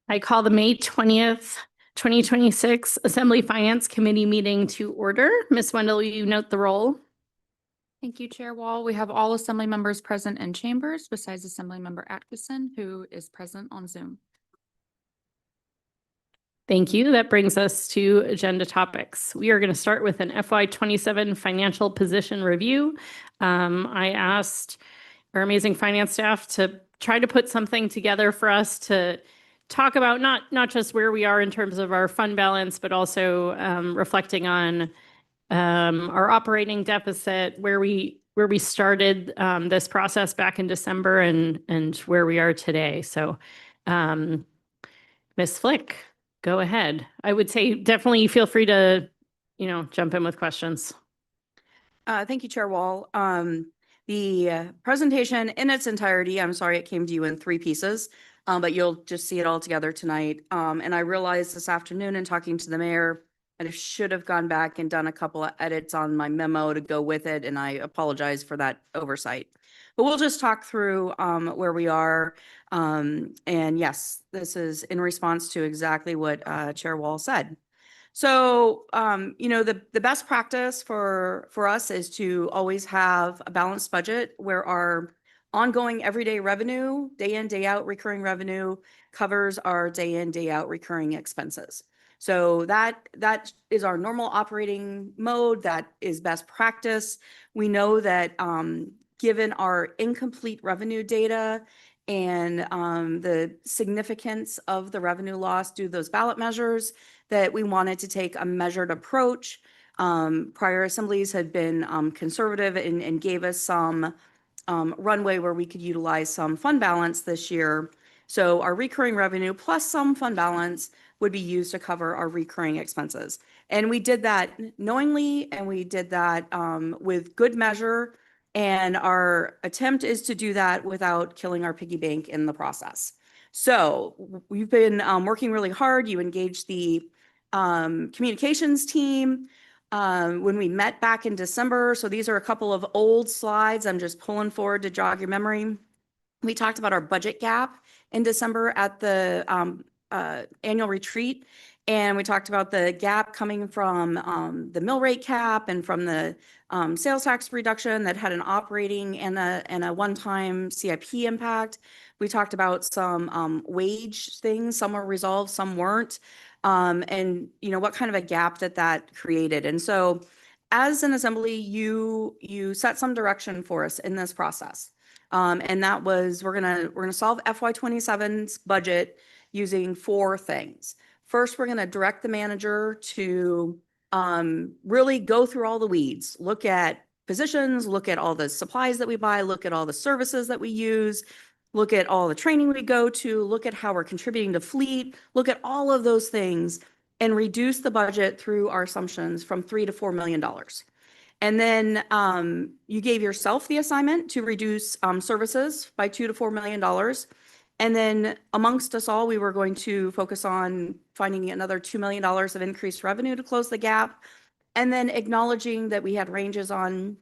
I call the May 20th, 2026 Assembly Finance Committee meeting to order. Ms. Wendell, will you note the roll? Thank you, Chair Wall. We have all Assembly members present in chambers besides Assembly Member Atkinson, who is present on Zoom. Thank you. That brings us to agenda topics. We are going to start with an FY27 financial position review. I asked our amazing finance staff to try to put something together for us to talk about not just where we are in terms of our fund balance, but also reflecting on our operating deficit, where we started this process back in December and where we are today. So, Ms. Flick, go ahead. I would say definitely feel free to, jump in with questions. Thank you, Chair Wall. The presentation in its entirety, I'm sorry it came to you in 3 pieces, but you'll just see it all together tonight. And I realized this afternoon in talking to the mayor, I should have gone back and done a couple of edits on my memo to go with it, and I apologize for that oversight. But we'll just talk through where we are. And yes, this is in response to exactly what Chair Wall said. So, the best practice for us is to always have a balanced budget where our ongoing everyday revenue, day in, day out recurring revenue covers our day in, day out recurring expenses. So that is our normal operating mode. That is best practice. We know that given our incomplete revenue data and the significance of the revenue loss due to those ballot measures, that we wanted to take a measured approach. Prior assemblies had been conservative and gave us some runway where we could utilize some fund balance this year. So our recurring revenue plus some fund balance would be used to cover our recurring expenses. And we did that knowingly, and we did that with good measure. And our attempt is to do that without killing our piggy bank in the process. So we've been working really hard. You engaged the communications team when we met back in December. So these are a couple of old slides I'm just pulling forward to jog your memory. We talked about our budget gap in December at the annual retreat. And we talked about the gap coming from the mill rate cap and from the sales tax reduction that had an operating and a one-time CIP impact. We talked about some wage things. Some were resolved, some weren't. And what kind of a gap that created. And so as an assembly, you set some direction for us in this process. And that was, we're gonna solve FY27's budget using 4 things. First, we're gonna direct the manager to really go through all the weeds, look at positions, look at all the supplies that we buy, look at all the services that we use, look at all the training we go to, look at how we're contributing to fleet, look at all of those things and reduce the budget through our assumptions from $3 to $4 million. And then you gave yourself the assignment to reduce services by $2 to $4 million. And then amongst us all, we were going to focus on finding another $2 million of increased revenue to close the gap. And then acknowledging that we had ranges on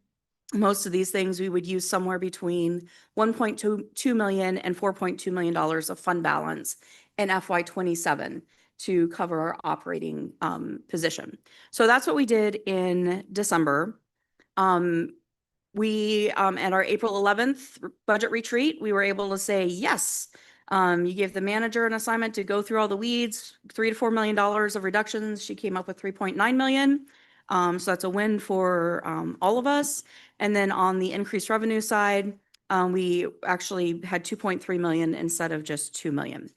most of these things, we would use somewhere between $1.2 million and $4.2 million of fund balance in FY27 to cover our operating position. So that's what we did in December. We at our April 11th budget retreat, we were able to say, yes, you gave the manager an assignment to go through all the weeds, $3 to $4 million of reductions. She came up with 3.9 million. So that's a win for all of us. And then on the increased revenue side, we actually had 2.3 million instead of just 2 million.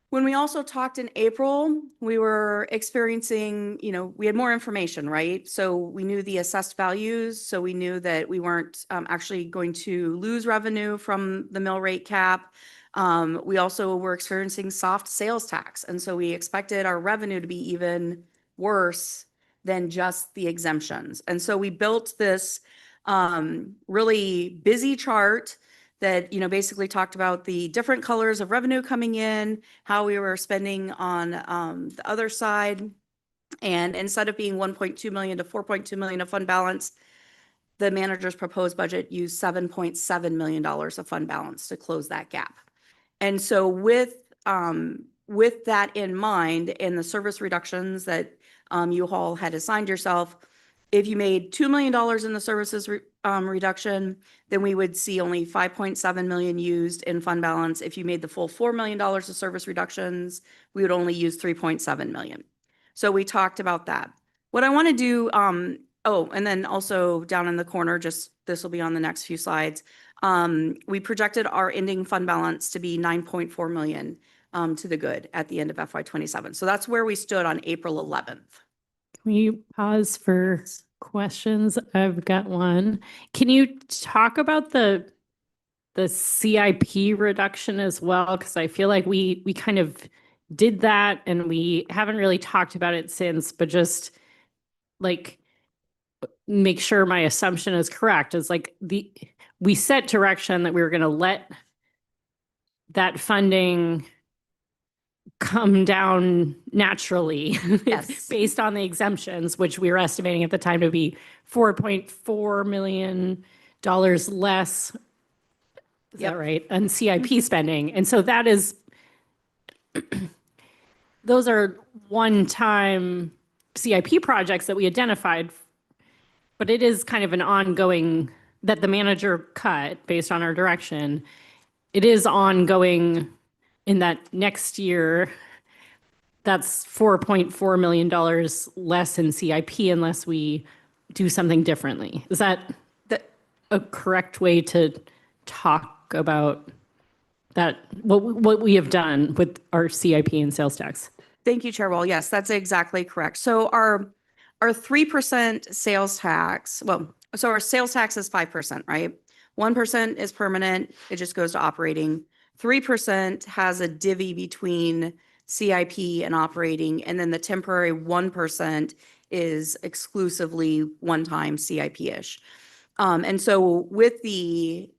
When we also talked in April, we were experiencing, we had more information, right? So we knew the assessed values. So we knew that we weren't actually going to lose revenue from the mill rate cap. We also were experiencing soft sales tax. And so we expected our revenue to be even worse than just the exemptions. And so we built this really busy chart that basically talked about the different colors of revenue coming in, how we were spending on the other side. And instead of being 1.2 million to 4.2 million of fund balance, the manager's proposed budget used $7.7 million of fund balance to close that gap. And so with that in mind and the service reductions that you all had assigned yourself, if you made $2 million in the services reduction, then we would see only 5.7 million used in fund balance. If you made the full $4 million of service reductions, we would only use 3.7 million. So we talked about that. What I want to do, oh, and then also down in the corner, just this will be on the next few slides. We projected our ending fund balance to be 9.4 million to the good at the end of FY27. So that's where we stood on April 11th. Can we pause for questions? I've got one. Can you talk about the CIP reduction as well? Because I feel like we kind of did that and we haven't really talked about it since, but just like make sure my assumption is correct. Is like we set direction that we were going to let that funding come down naturally Yes. based on the exemptions, which we were estimating at the time to be $4.4 million less. Is Yep. that right? On CIP spending. And so that is, those are one-time CIP projects that we identified, but it is kind of an ongoing that the manager cut based on our direction. It is ongoing in that next year. That's $4.4 million less in CIP unless we do something differently. Is that a correct way to talk about that, what we have done with our CIP and sales tax? Thank you, Chair Wall. Yes, that's exactly correct. So our 3% sales tax, so our sales tax is 5%, right? 1% is permanent. It just goes to operating. 3% has a divvy between CIP and operating, and then the temporary 1% is exclusively one-time CIP-ish. And so with the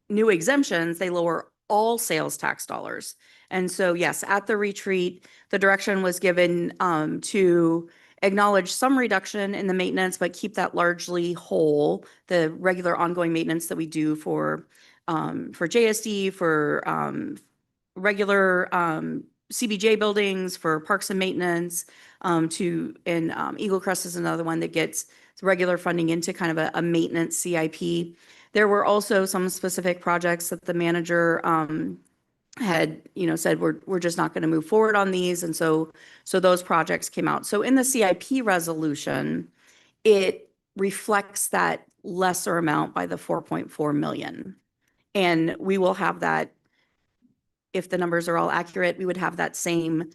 new exemptions, they lower all sales tax dollars. And so, yes, at the retreat, the direction was given to acknowledge some reduction in the maintenance, but keep that largely whole, the regular ongoing maintenance that we do for JSD, for regular CBJ buildings, for parks and maintenance, and Eagle Crest is another one that gets regular funding into kind of a maintenance CIP. There were also some specific projects that the manager had, said we're just not going to move forward on these, and so those projects came out. So in the CIP resolution, it reflects that lesser amount by the 4.4 million, and we will have that. If the numbers are all accurate, we would have that same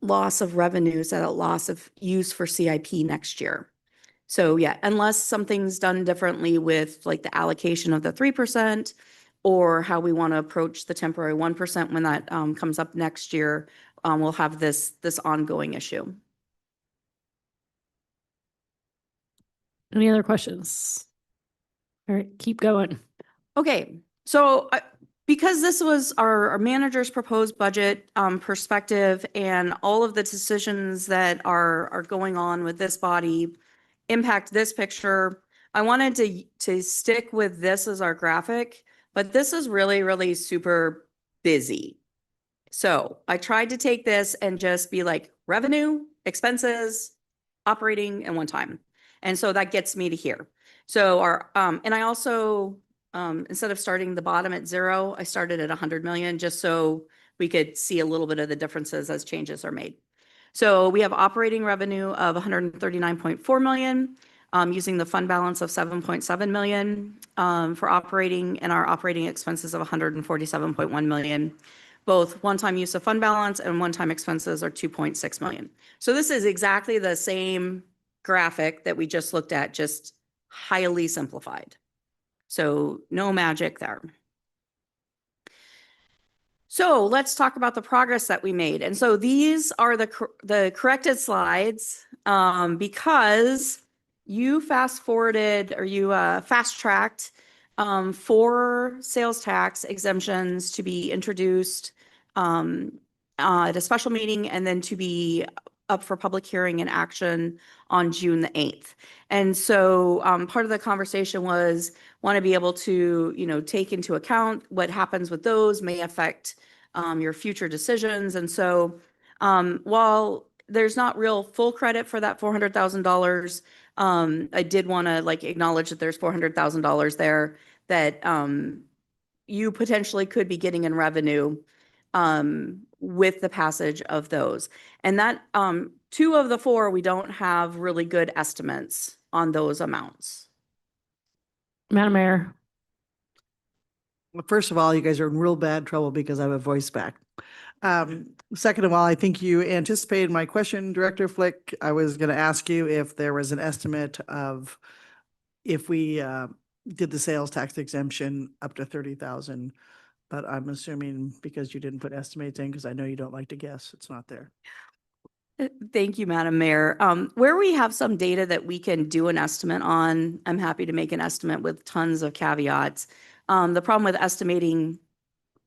loss of revenues, that loss of use for CIP next year. So yeah, unless something's done differently with like the allocation of the 3% or how we want to approach the temporary 1% when that comes up next year, we'll have this ongoing issue. Any other questions? All right, keep going. Okay, so because this was our manager's proposed budget perspective, and all of the decisions that are going on with this body impact this picture, I wanted to stick with this as our graphic, but this is really, really super busy. So I tried to take this and just be like revenue, expenses, operating, and one time. And so that gets me to here. So and I also, instead of starting the bottom at 0, I started at 100 million just so we could see a little bit of the differences as changes are made. So we have operating revenue of 139.4 million, using the fund balance of 7.7 million for operating, and our operating expenses of 147.1 million. Both one-time use of fund balance and one-time expenses are 2.6 million. So this is exactly the same graphic that we just looked at, just highly simplified. So no magic there. So let's talk about the progress that we made. And so these are the corrected slides because you fast forwarded, or you fast tracked 4 sales tax exemptions to be introduced at a special meeting, and then to be up for public hearing and action on June the 8th. And so part of the conversation was want to be able to, take into account what happens with those may affect your future decisions. And so while there's not real full credit for that $400,000, I did want to acknowledge that there's $400,000 there that you potentially could be getting in revenue with the passage of those. And that two of the four, we don't have really good estimates on those amounts. Madam Mayor. Well, first of all, you guys are in real bad trouble because I have a voice back. Second of all, I think you anticipated my question, Director Flick. I was going to ask you if there was an estimate of if we did the sales tax exemption up to 30,000, but I'm assuming because you didn't put estimates in, because I know you don't like to guess, it's not there. Thank you, Madam Mayor. Where we have some data that we can do an estimate on, I'm happy to make an estimate with tons of caveats. The problem with estimating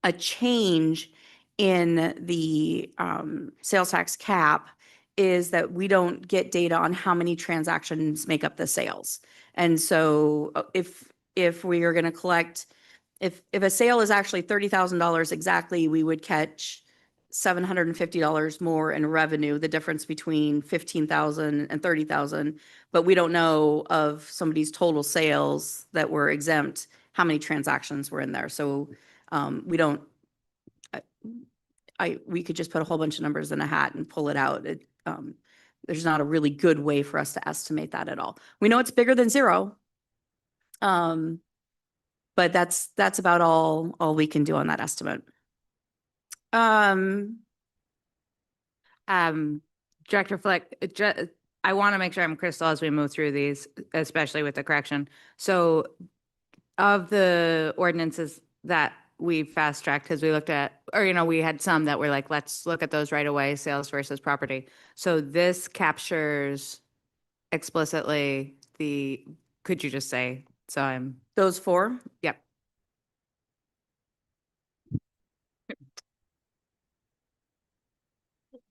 a change in the sales tax cap is that we don't get data on how many transactions make up the sales. And so if we are going to collect, if a sale is actually $30,000 exactly, we would catch $750 more in revenue, the difference between 15,000 and 30,000. But we don't know of somebody's total sales that were exempt, how many transactions were in there. So we don't, we could just put a whole bunch of numbers in a hat and pull it out. There's not a really good way for us to estimate that at all. We know it's bigger than zero. But that's about all we can do on that estimate. Director Flick, I want to make sure I'm crystal as we move through these, especially with the correction. So of the ordinances that we fast tracked, because we looked at, or, we had some that were like, let's look at those right away, sales versus property. So this captures explicitly could you just say, so I'm, Those four? yep.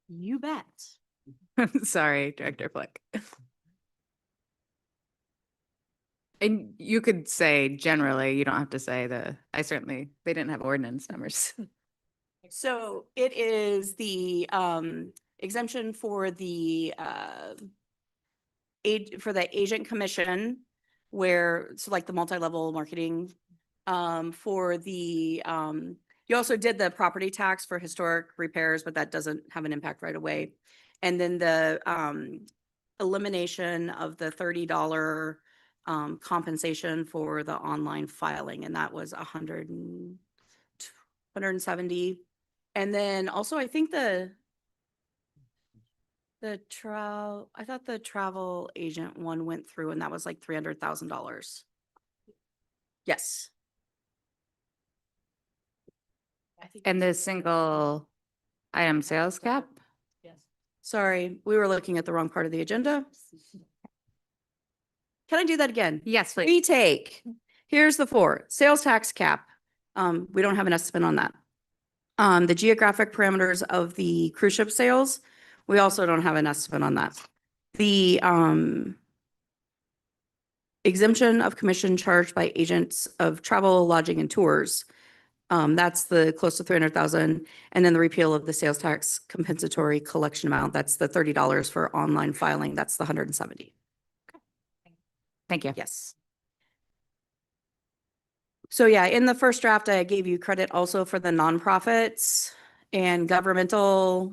You bet. Sorry, Director Flick. And you could say generally, you don't have to say they didn't have ordinance numbers. So it is the exemption for the agent commission, where it's like the multi-level marketing. For the you also did the property tax for historic repairs, but that doesn't have an impact right away. And then the elimination of the $30 compensation for the online filing, and that was 170. And then also, I think I thought the travel agent one went through, and that was like $300,000. Yes. And the single item sales cap? Sorry, we were looking at the wrong part of the agenda. Can I do that again? Yes, please. Retake. Here's the four. Sales tax cap. We don't have an estimate on that. The geographic parameters of the cruise ship sales, we also don't have an estimate on that. The exemption of commission charged by agents of travel, lodging, and tours. That's the close to 300,000. And then the repeal of the sales tax compensatory collection amount. That's the $30 for online filing. That's the 170. Thank you. Yes. So yeah, in the first draft, I gave you credit also for the nonprofits and governmental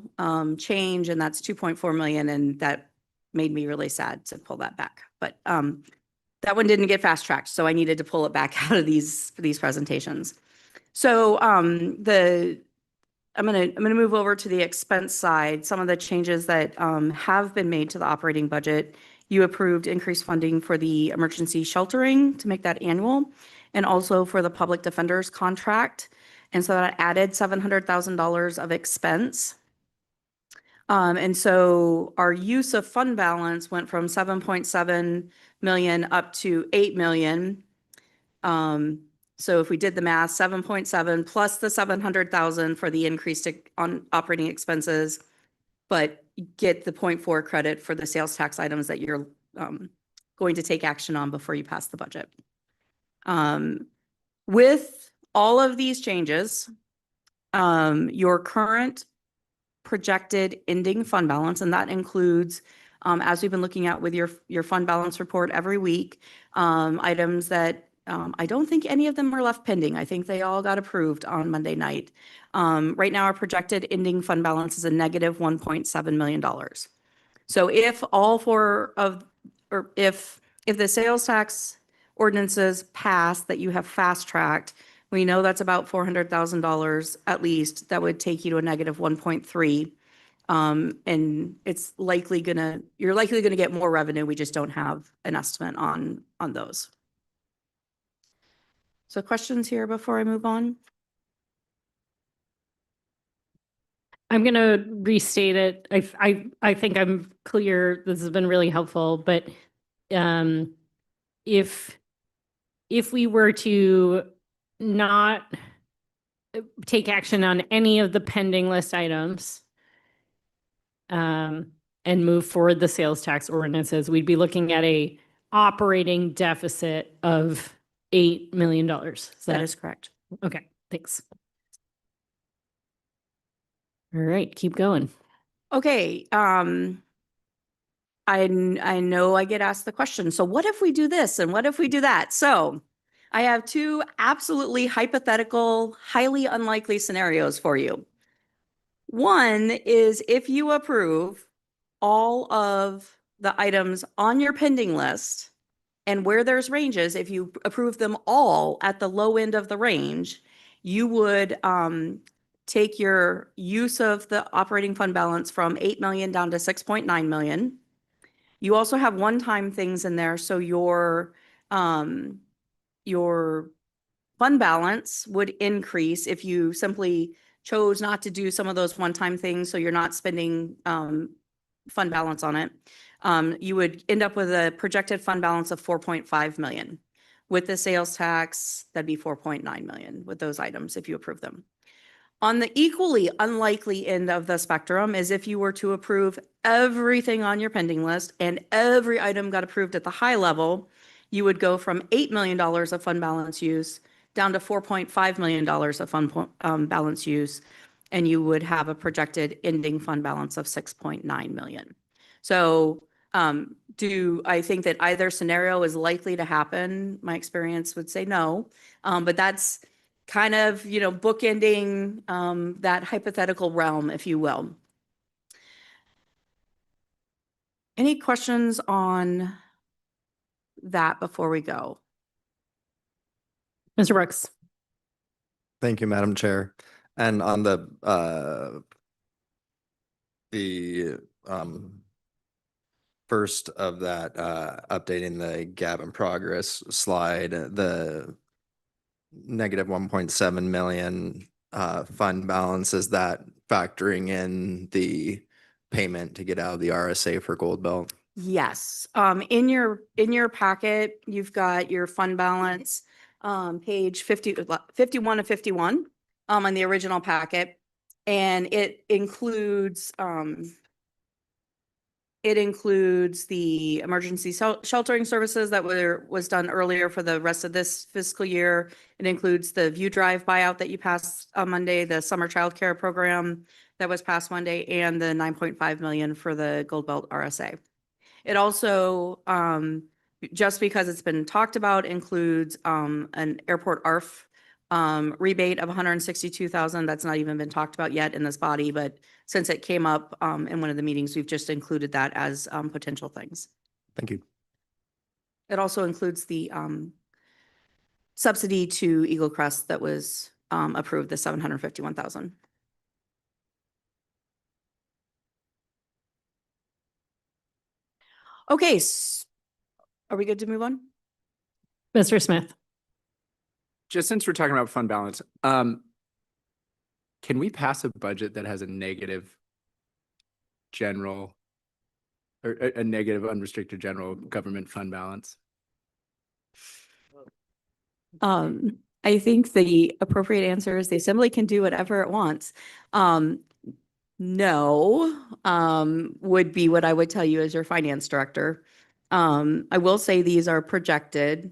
change, and that's 2.4 million. And that made me really sad to pull that back. But that one didn't get fast tracked, so I needed to pull it back out of these presentations. So I'm gonna move over to the expense side. Some of the changes that have been made to the operating budget. You approved increased funding for the emergency sheltering to make that annual, and also for the public defender's contract. And so that added $700,000 of expense. And so our use of fund balance went from 7.7 million up to 8 million. So if we did the math, 7.7 plus the 700,000 for the increased on operating expenses but get the 0.4 credit for the sales tax items that you're going to take action on before you pass the budget. With all of these changes, your current projected ending fund balance, and that includes, as we've been looking at with your fund balance report every week, items that I don't think any of them are left pending. I think they all got approved on Monday night. Right now, our projected ending fund balance is a negative $1.7 million. So if all four of, or if the sales tax ordinances pass that you have fast tracked, we know that's about $400,000 at least. That would take you to a negative 1.3. And it's likely you're likely gonna get more revenue. We just don't have an estimate on those. So questions here before I move on? I'm gonna restate it. I think I'm clear. This has been really helpful, but if we were to not take action on any of the pending list items and move forward the sales tax ordinances, we'd be looking at a operating deficit of $8 million. That is correct. Okay, thanks. All right, keep going. Okay, I know I get asked the question, so what if we do this and what if we do that? So I have two absolutely hypothetical, highly unlikely scenarios for you. One is if you approve all of the items on your pending list, and where there's ranges, if you approve them all at the low end of the range, you would take your use of the operating fund balance from 8 million down to 6.9 million. You also have one-time things in there, so your fund balance would increase if you simply chose not to do some of those one-time things, so you're not spending fund balance on it. You would end up with a projected fund balance of 4.5 million. With the sales tax, that'd be 4.9 million with those items if you approve them. On the equally unlikely end of the spectrum is if you were to approve everything on your pending list and every item got approved at the high level, you would go from $8 million of fund balance use down to $4.5 million of fund balance use, and you would have a projected ending fund balance of 6.9 million. So do I think that either scenario is likely to happen? My experience would say no, but that's kind of, bookending that hypothetical realm, if you will. Any questions on that before we go? Mr. Brooks. Thank you, Madam Chair. And on the first of that, updating the gap in progress slide, the negative 1.7 million fund balance, is that factoring in the payment to get out of the RSA for Gold Belt? Yes. In your packet, you've got your fund balance, page 51 to 51 on the original packet. And it includes the emergency sheltering services that was done earlier for the rest of this fiscal year. It includes the View Drive buyout that you passed on Monday, the summer childcare program that was passed Monday, and the 9.5 million for the Gold Belt RSA. It also, just because it's been talked about, includes an airport ARF rebate of 162,000. That's not even been talked about yet in this body, but since it came up in one of the meetings, we've just included that as potential things. Thank you. It also includes the subsidy to Eagle Crest that was approved, the 751,000. Okay, are we good to move on? Mr. Smith. Just since we're talking about fund balance, can we pass a budget that has a negative general or a negative unrestricted general government fund balance? I think the appropriate answer is the Assembly can do whatever it wants. No, would be what I would tell you as your finance director. I will say these are projected.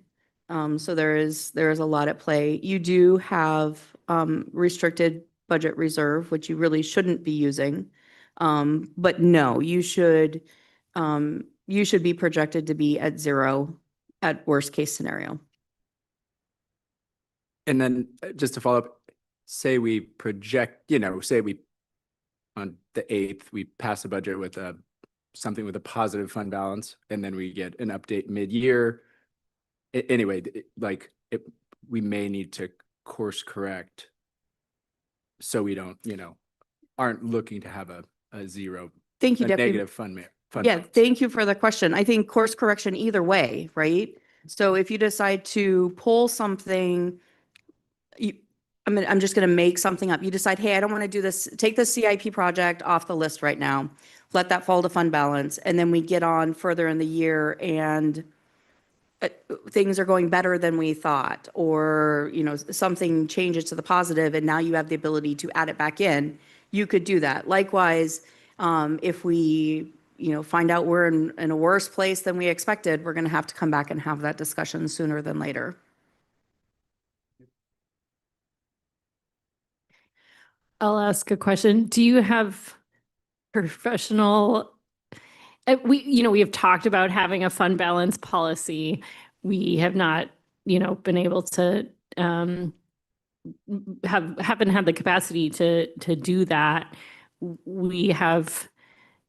So there is a lot at play. You do have, restricted budget reserve, which you really shouldn't be using. But no, you should be projected to be at zero at worst case scenario. And then just to follow up, say we project, say we, on the 8th, we pass a budget with something with a positive fund balance, and then we get an update mid-year. Anyway, we may need to course correct so we don't, aren't looking to have a zero, Thank you, a Deputy. negative fund Yeah, balance. thank you for the question. I think course correction either way, right? So if you decide to pull something, I'm just gonna make something up. You decide, hey, I don't want to do this, take the CIP project off the list right now. Let that fall to fund balance, and then we get on further in the year and things are going better than we thought, or, something changes to the positive, and now you have the ability to add it back in. You could do that. Likewise, if we, find out we're in a worse place than we expected, we're gonna have to come back and have that discussion sooner than later. I'll ask a question. Do you have professional, we have talked about having a fund balance policy. We have not, been able to haven't had the capacity to do that.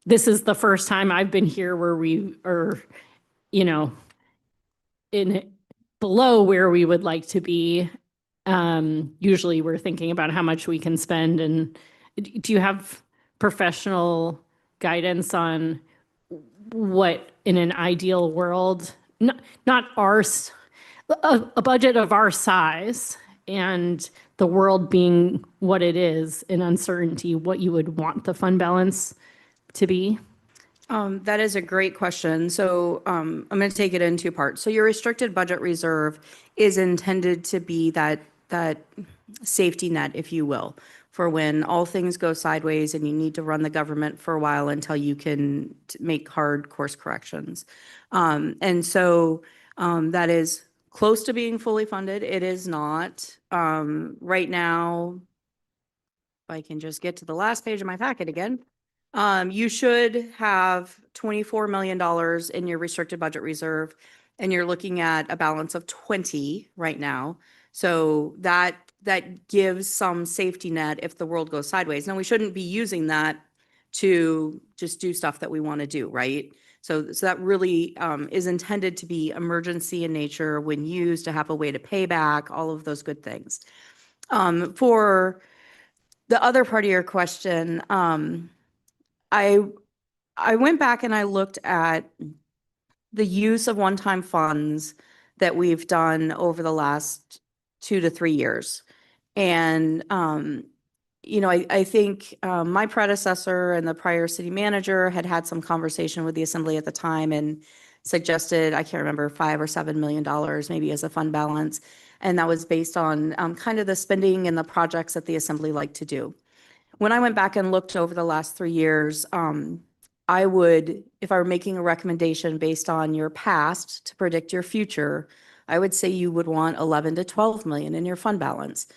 This is the first time I've been here where we are, in below where we would like to be. Usually we're thinking about how much we can spend, and do you have professional guidance on what in an ideal world, not ours, a budget of our size and the world being what it is in uncertainty, what you would want the fund balance to be? That is a great question. So I'm going to take it in two parts. So your restricted budget reserve is intended to be that safety net, if you will, for when all things go sideways and you need to run the government for a while until you can make hard course corrections. And so that is close to being fully funded. It is not. Right now, if I can just get to the last page of my packet again. You should have $24 million in your restricted budget reserve, and you're looking at a balance of 20 right now. So that gives some safety net if the world goes sideways. Now, we shouldn't be using that to just do stuff that we want to do, right? So that really is intended to be emergency in nature when used, to have a way to pay back, all of those good things. For the other part of your question, I went back and I looked at the use of one-time funds that we've done over the last 2 to 3 years. And, I think my predecessor and the prior city manager had some conversation with the assembly at the time and suggested, I can't remember, $5 or $7 million maybe as a fund balance. And that was based on kind of the spending and the projects that the assembly liked to do. When I went back and looked over the last 3 years, I would, if I were making a recommendation based on your past to predict your future, I would say you would want 11 to 12 million in your fund balance.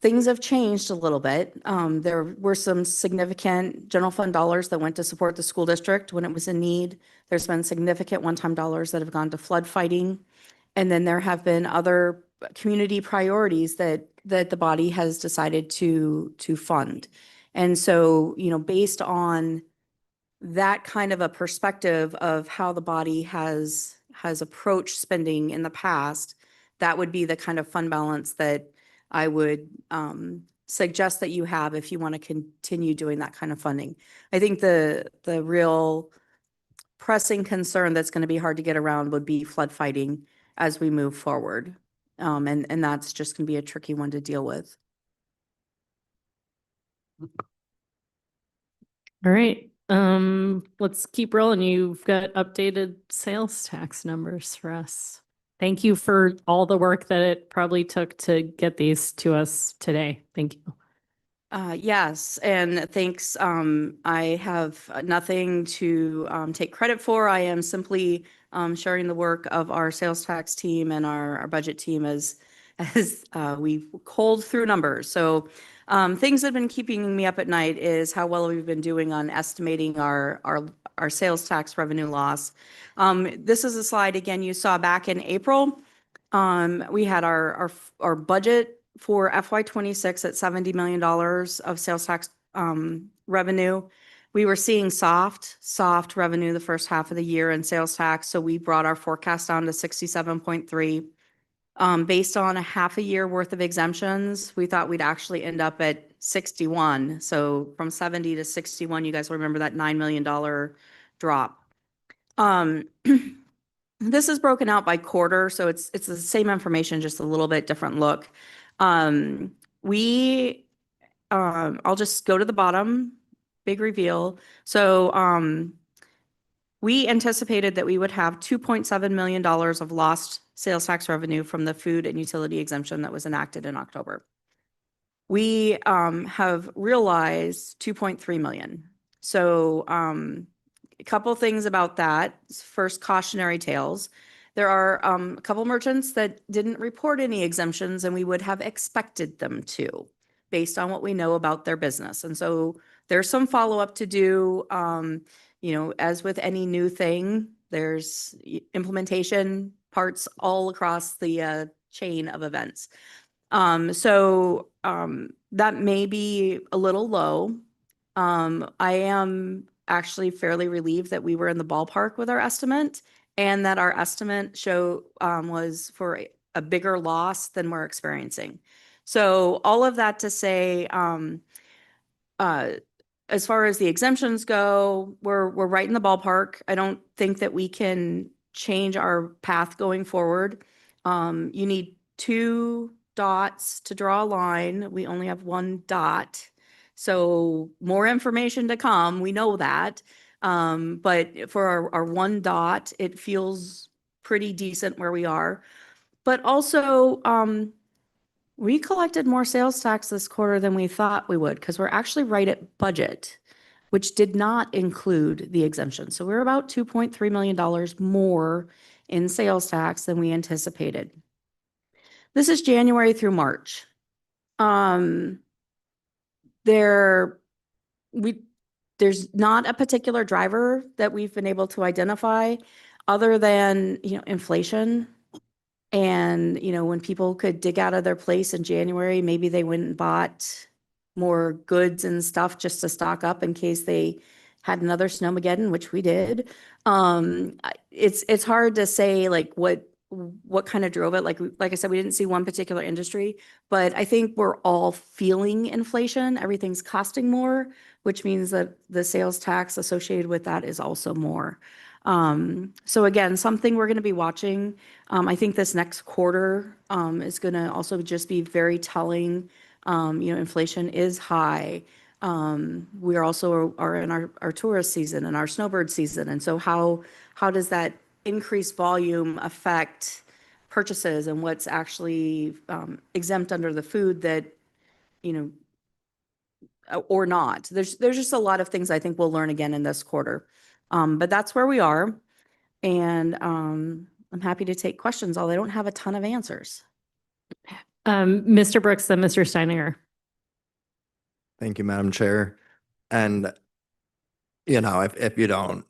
Things have changed a little bit. There were some significant general fund dollars that went to support the school district when it was in need. There's been significant one-time dollars that have gone to flood fighting. And then there have been other community priorities that the body has decided to fund. And so, based on that kind of a perspective of how the body has approached spending in the past, that would be the kind of fund balance that I would suggest that you have if you want to continue doing that kind of funding. I think the real pressing concern that's going to be hard to get around would be flood fighting as we move forward. And that's just going to be a tricky one to deal with. All right, let's keep rolling. You've got updated sales tax numbers for us. Thank you for all the work that it probably took to get these to us today. Thank you. Yes, and thanks. I have nothing to take credit for. I am simply sharing the work of our sales tax team and our budget team as we culled through numbers. So things that have been keeping me up at night is how well we've been doing on estimating our sales tax revenue loss. This is a slide again you saw back in April. We had our budget for FY 26 at $70 million of sales tax revenue. We were seeing soft revenue the first half of the year in sales tax, so we brought our forecast down to 67.3. Based on a half a year worth of exemptions, we thought we'd actually end up at 61. So from 70 to 61, you guys will remember that $9 million drop. This is broken out by quarter, so it's the same information, just a little bit different look. I'll just go to the bottom, big reveal. So we anticipated that we would have $2.7 million of lost sales tax revenue from the food and utility exemption that was enacted in October. We have realized 2.3 million. So a couple things about that. First, cautionary tales. There are a couple merchants that didn't report any exemptions, and we would have expected them to, based on what we know about their business. And so there's some follow-up to do. As with any new thing, there's implementation parts all across the chain of events. So that may be a little low. I am actually fairly relieved that we were in the ballpark with our estimate, and that our estimate was for a bigger loss than we're experiencing. So all of that to say, as far as the exemptions go, we're right in the ballpark. I don't think that we can change our path going forward. You need 2 dots to draw a line. We only have 1 dot. So more information to come, we know that. But for our 1 dot, it feels pretty decent where we are. But also, we collected more sales tax this quarter than we thought we would, because we're actually right at budget, which did not include the exemption. So we're about $2.3 million more in sales tax than we anticipated. This is January through March. There's not a particular driver that we've been able to identify other than, inflation. And, when people could dig out of their place in January, maybe they went and bought more goods and stuff just to stock up in case they had another snowmageddon, which we did. It's hard to say like what kind of drove it. Like I said, we didn't see one particular industry, but I think we're all feeling inflation. Everything's costing more, which means that the sales tax associated with that is also more. So again, something we're going to be watching. I think this next quarter is going to also just be very telling. Inflation is high. We are also are in our tourist season and our snowbird season. And so how does that increased volume affect purchases and what's actually exempt under the food that, or not? There's just a lot of things I think we'll learn again in this quarter. But that's where we are. And I'm happy to take questions, although I don't have a ton of answers. Mr. Brooks and Mr. Steininger. Thank you, Madam Chair. And, if you don't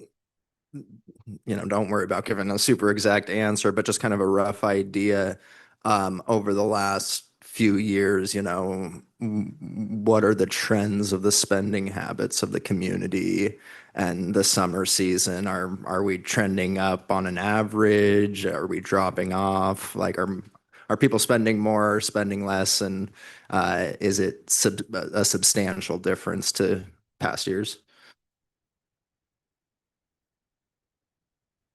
worry about giving a super exact answer, but just kind of a rough idea, over the last few years, what are the trends of the spending habits of the community and the summer season? Are we trending up on an average? Are we dropping off? Like, are people spending more, spending less? And is it a substantial difference to past years?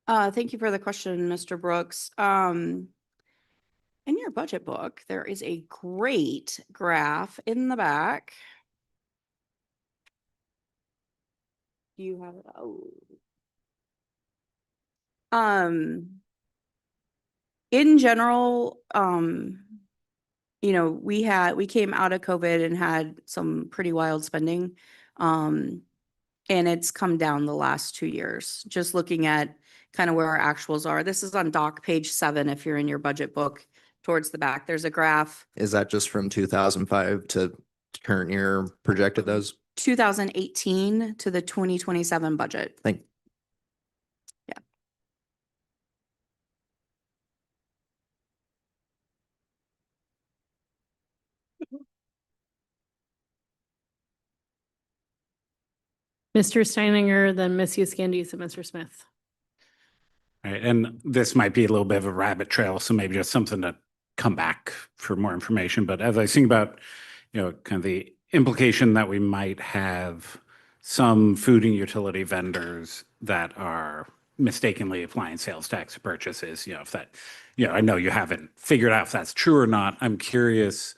Thank you for the question, Mr. Brooks. In your budget book, there is a great graph in the back. Do you have it? Oh. In general, we came out of COVID and had some pretty wild spending. And it's come down the last 2 years, just looking at kind of where our actuals are. This is on doc page 7. If you're in your budget book towards the back, there's a graph. Is that just from 2005 to current year projected those? 2018 to the 2027 budget. Thank, Mr. Steininger, then Ms. Candice and Mr. Smith. Right, and this might be a little bit of a rabbit trail, so maybe just something to come back for more information. But as I think about, kind of the implication that we might have some food and utility vendors that are mistakenly applying sales tax to purchases, if that, I know you haven't figured out if that's true or not. I'm curious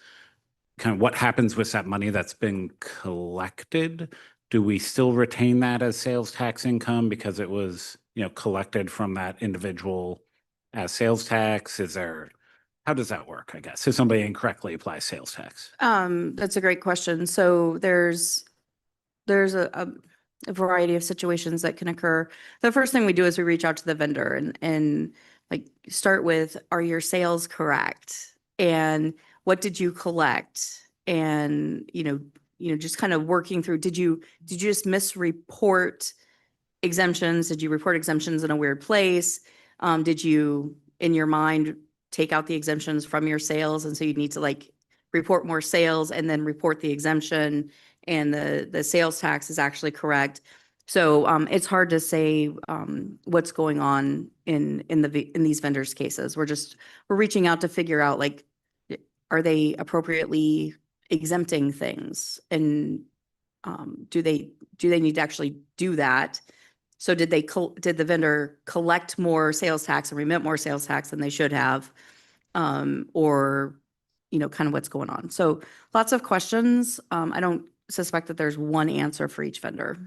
kind of what happens with that money that's been collected. Do we still retain that as sales tax income because it was, collected from that individual as sales tax? How does that work, I guess, if somebody incorrectly applies sales tax? That's a great question. So there's a variety of situations that can occur. The first thing we do is we reach out to the vendor and like start with, are your sales correct? And what did you collect? And, just kind of working through, did you just misreport exemptions? Did you report exemptions in a weird place? Did you, in your mind, take out the exemptions from your sales? And so you need to like report more sales and then report the exemption, and the sales tax is actually correct. So it's hard to say what's going on in these vendors' cases. We're reaching out to figure out, like, are they appropriately exempting things, and do they need to actually do that? So did the vendor collect more sales tax and remit more sales tax than they should have? Or, kind of what's going on. So lots of questions. I don't suspect that there's one answer for each vendor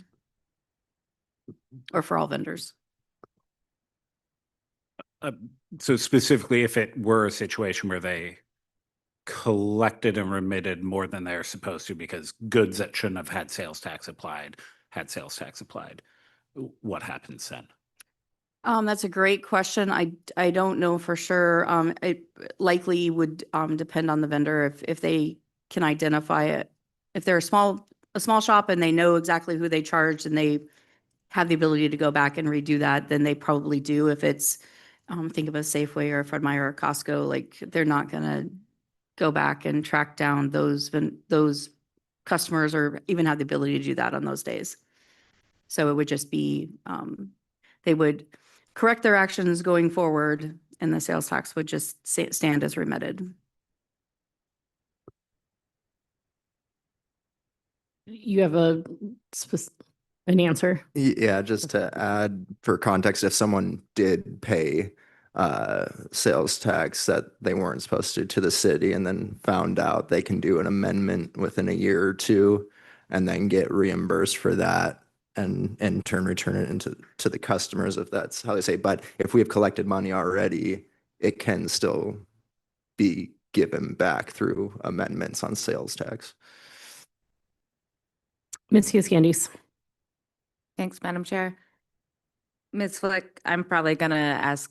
or for all vendors. So specifically, if it were a situation where they collected and remitted more than they're supposed to because goods that shouldn't have had sales tax applied, what happens then? That's a great question. I don't know for sure. It likely would depend on the vendor if they can identify it. If they're a small shop and they know exactly who they charged and they have the ability to go back and redo that, then they probably do. If it's think of a Safeway or a Fred Meyer or Costco, like they're not gonna go back and track down those customers or even have the ability to do that on those days. So it would just be, they would correct their actions going forward, and the sales tax would just stand as remitted. You have an answer? yeah, just to add for context, if someone did pay sales tax that they weren't supposed to the city and then found out, they can do an amendment within a year or two and then get reimbursed for that, and in turn return it to the customers, if that's how they say. But if we have collected money already, it can still be given back through amendments on sales tax. Ms. Candice. Thanks, Madam Chair. Ms. Flick, I'm probably gonna ask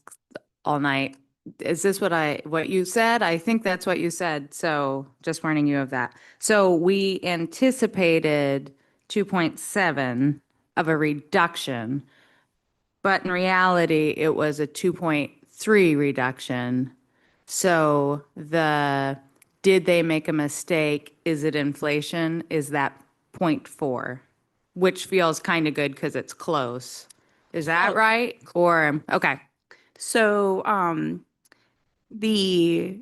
all night. Is this what you said? I think that's what you said. So just warning you of that. So we anticipated 2.7 of a reduction, but in reality, it was a 2.3 reduction. So did they make a mistake? Is it inflation? Is that 0.4, which feels kind of good because it's close. Is that right? Or, okay. So the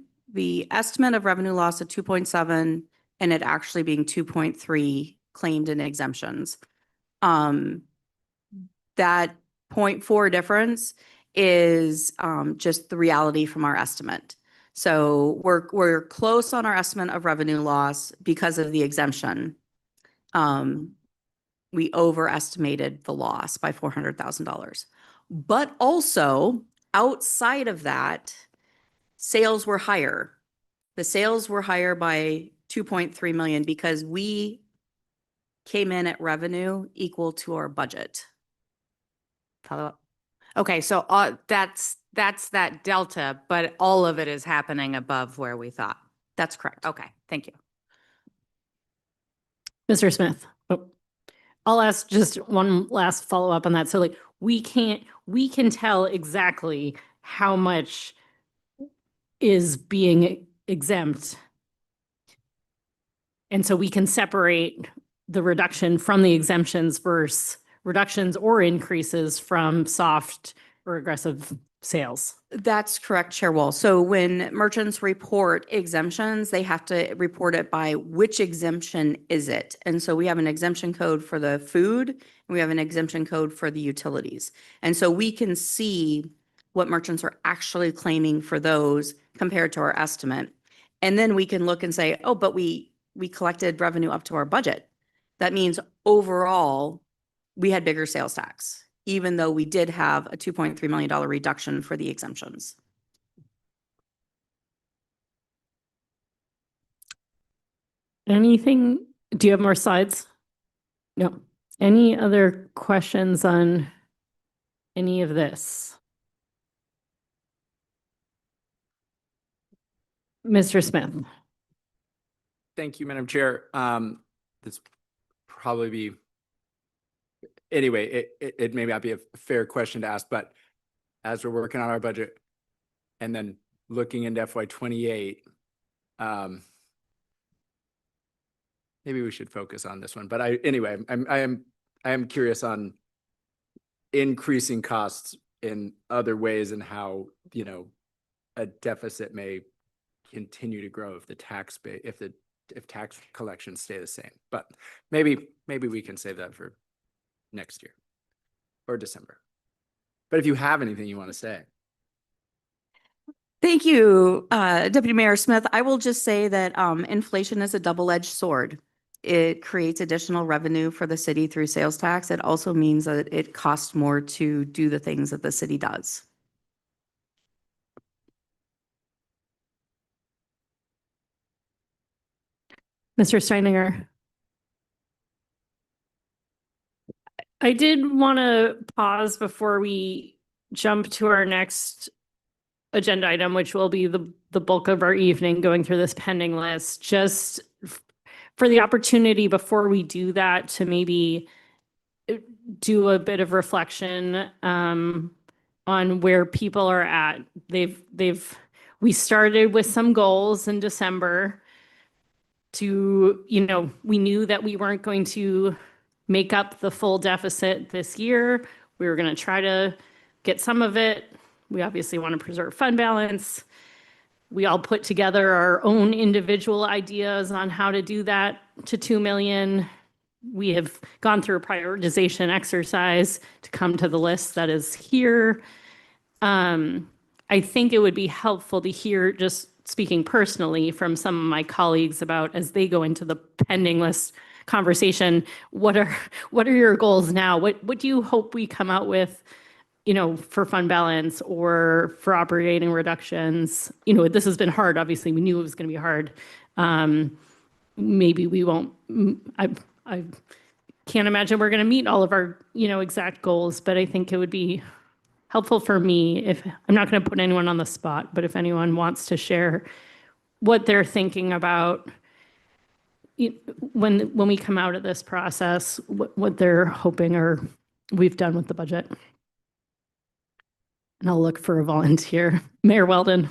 estimate of revenue loss of 2.7 and it actually being 2.3 claimed in exemptions. That 0.4 difference is just the reality from our estimate. So we're close on our estimate of revenue loss because of the exemption. We overestimated the loss by $400,000. But also outside of that, sales were higher The sales were higher by 2.3 million because we came in at revenue equal to our budget. Follow up. Okay, so that's that delta, but all of it is happening above where we thought. That's correct. Okay, thank you. Mr. Smith. Oh, I'll ask just one last follow-up on that. So like, we can tell exactly how much is being exempt. And so we can separate the reduction from the exemptions versus reductions or increases from soft or aggressive sales. That's correct, Chair Wall. So when merchants report exemptions, they have to report it by which exemption is it? And so we have an exemption code for the food, and we have an exemption code for the utilities. And so we can see what merchants are actually claiming for those compared to our estimate. And then we can look and say, oh, but we collected revenue up to our budget. That means overall, we had bigger sales tax, even though we did have a $2.3 million reduction for the exemptions. Anything, do you have more slides? No. Any other questions on any of this? Mr. Smith? Thank you, Madam Chair. This probably be, anyway, it may not be a fair question to ask, but as we're working on our budget and then looking into FY28, maybe we should focus on this one. But anyway, I am curious on increasing costs in other ways and how, you know, a deficit may continue to grow if the tax base, if tax collections stay the same. But maybe we can save that for next year or December. But if you have anything you want to say. Thank you, Deputy Mayor Smith. I will just say that inflation is a double-edged sword. It creates additional revenue for the city through sales tax. It also means that it costs more to do the things that the city does. Mr. Steininger? I did want to pause before we jump to our next agenda item, which will be the bulk of our evening going through this pending list, just for the opportunity before we do that to maybe do a bit of reflection on where people are at. We started with some goals in December to, you know, we knew that we weren't going to make up the full deficit this year. We were going to try to get some of it. We obviously want to preserve fund balance. We all put together our own individual ideas on how to do that to 2 million. We have gone through a prioritization exercise to come to the list that is here. I think it would be helpful to hear, just speaking personally, from some of my colleagues about, as they go into the pending list conversation, what are your goals now? What do you hope we come out with, you know, for fund balance or for operating reductions? You know, this has been hard. Obviously, we knew it was going to be hard. Maybe we won't. I can't imagine we're going to meet all of our, you know, exact goals, but I think it would be helpful for me if, I'm not going to put anyone on the spot, but if anyone wants to share what they're thinking about when we come out of this process, what they're hoping or we've done with the budget. And I'll look for a volunteer. Mayor Weldon.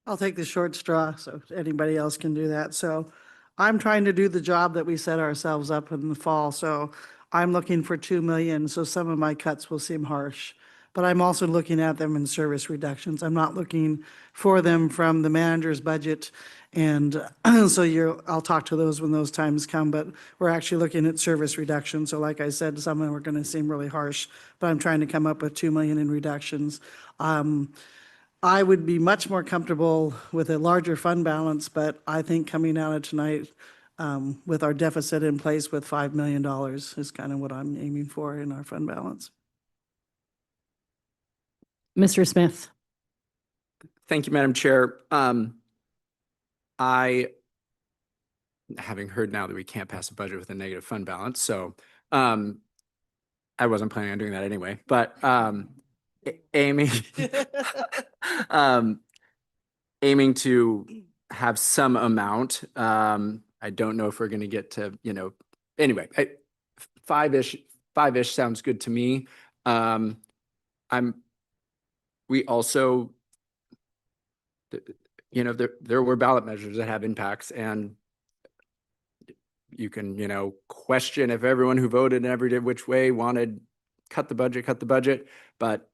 I'll take the short straw, so anybody else can do that. So I'm trying to do the job that we set ourselves up in the fall. So I'm looking for 2 million, so some of my cuts will seem harsh. But I'm also looking at them in service reductions. I'm not looking for them from the manager's budget. And so I'll talk to those when those times come, but we're actually looking at service reduction. So like I said, some of them are going to seem really harsh, but I'm trying to come up with 2 million in reductions. I would be much more comfortable with a larger fund balance, but I think coming out of tonight with our deficit in place with $5 million is kind of what I'm aiming for in our fund balance. Mr. Smith. Thank you, Madam Chair. having heard now that we can't pass a budget with a negative fund balance, so I wasn't planning on doing that anyway, but aiming aiming to have some amount. I don't know if we're going to get to, anyway, five-ish sounds good to me. We also, there were ballot measures that have impacts, and you can, question if everyone who voted in every which way wanted cut the budget, but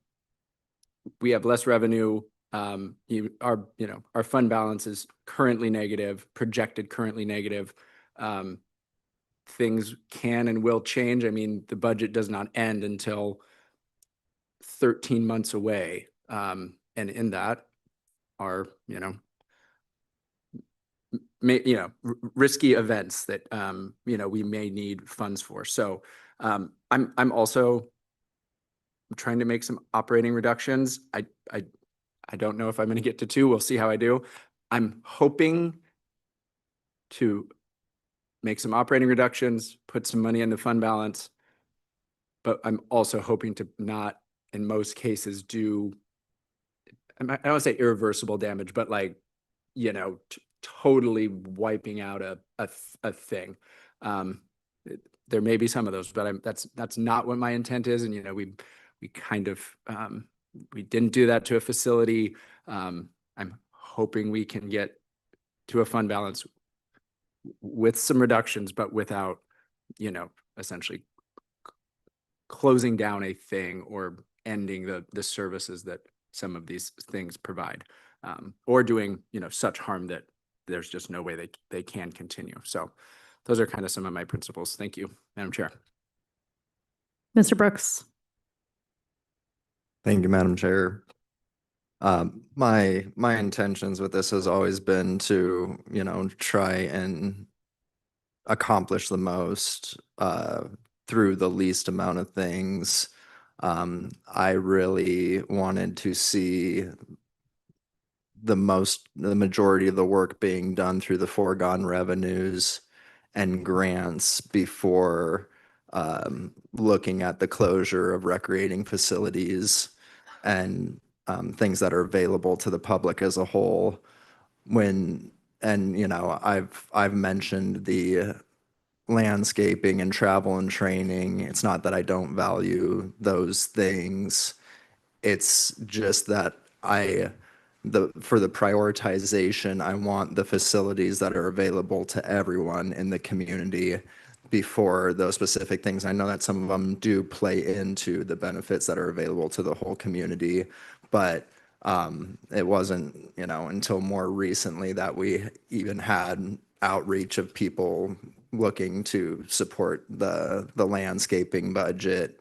we have less revenue. Our fund balance is currently negative, projected currently negative. Things can and will change. I mean, the budget does not end until 13 months away. And in that are, risky events that, we may need funds for. So I'm also trying to make some operating reductions. I don't know if I'm going to get to 2. We'll see how I do. I'm hoping to make some operating reductions, put some money in the fund balance, but I'm also hoping to not, in most cases, do, I don't want to say irreversible damage, but like, totally wiping out a thing. There may be some of those, but that's not what my intent is. And, we kind of, we didn't do that to a facility. I'm hoping we can get to a fund balance with some reductions, but without, essentially closing down a thing or ending the services that some of these things provide, or doing, such harm that there's just no way they can continue. So those are kind of some of my principles. Thank you, Madam Chair. Mr. Brooks. Thank you, Madam Chair. My intentions with this has always been to, try and accomplish the most through the least amount of things. I really wanted to see the majority of the work being done through the foregone revenues and grants before looking at the closure of recreating facilities and things that are available to the public as a whole. I've mentioned the landscaping and travel and training. It's not that I don't value those things. It's just that for the prioritization, I want the facilities that are available to everyone in the community before those specific things. I know that some of them do play into the benefits that are available to the whole community, but it wasn't, until more recently that we even had outreach of people looking to support the landscaping budget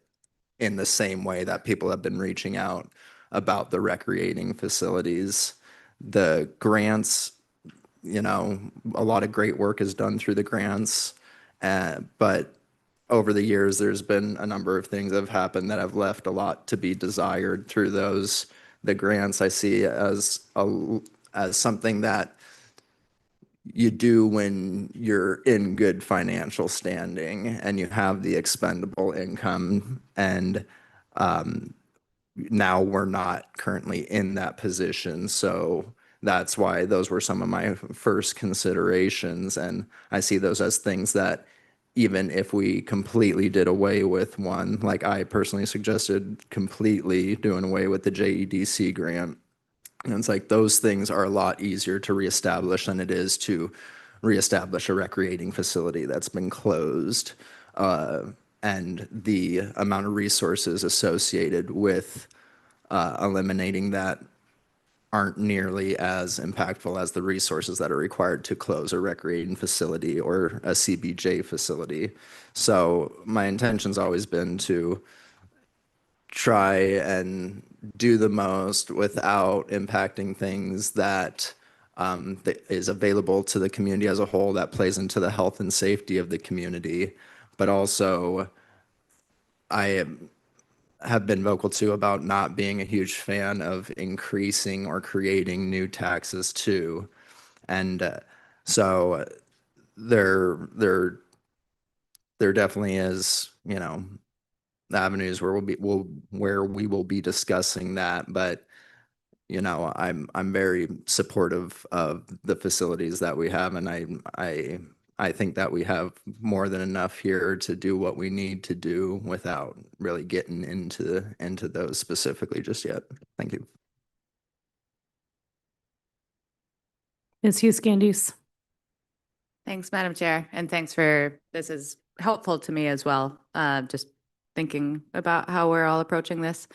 in the same way that people have been reaching out about the recreating facilities. The grants, a lot of great work is done through the grants, but over the years, there's been a number of things that have happened that have left a lot to be desired through those. The grants I see as something that you do when you're in good financial standing and you have the expendable income, and now we're not currently in that position. So that's why those were some of my first considerations. And I see those as things that even if we completely did away with one, like I personally suggested completely doing away with the JEDC grant, and it's like those things are a lot easier to reestablish than it is to reestablish a recreating facility that's been closed. And the amount of resources associated with eliminating that aren't nearly as impactful as the resources that are required to close a recreating facility or a CBJ facility. So my intention's always been to try and do the most without impacting things that is available to the community as a whole, that plays into the health and safety of the community. But also, I have been vocal too about not being a huge fan of increasing or creating new taxes too. And So there definitely is, avenues where where we will be discussing that, but I'm very supportive of the facilities that we have, and I think that we have more than enough here to do what we need to do without really getting into those specifically just yet. Thank you. Ms. Hughes-Gandies. Thanks, Madam Chair, and this is helpful to me as well, just thinking about how we're all approaching this.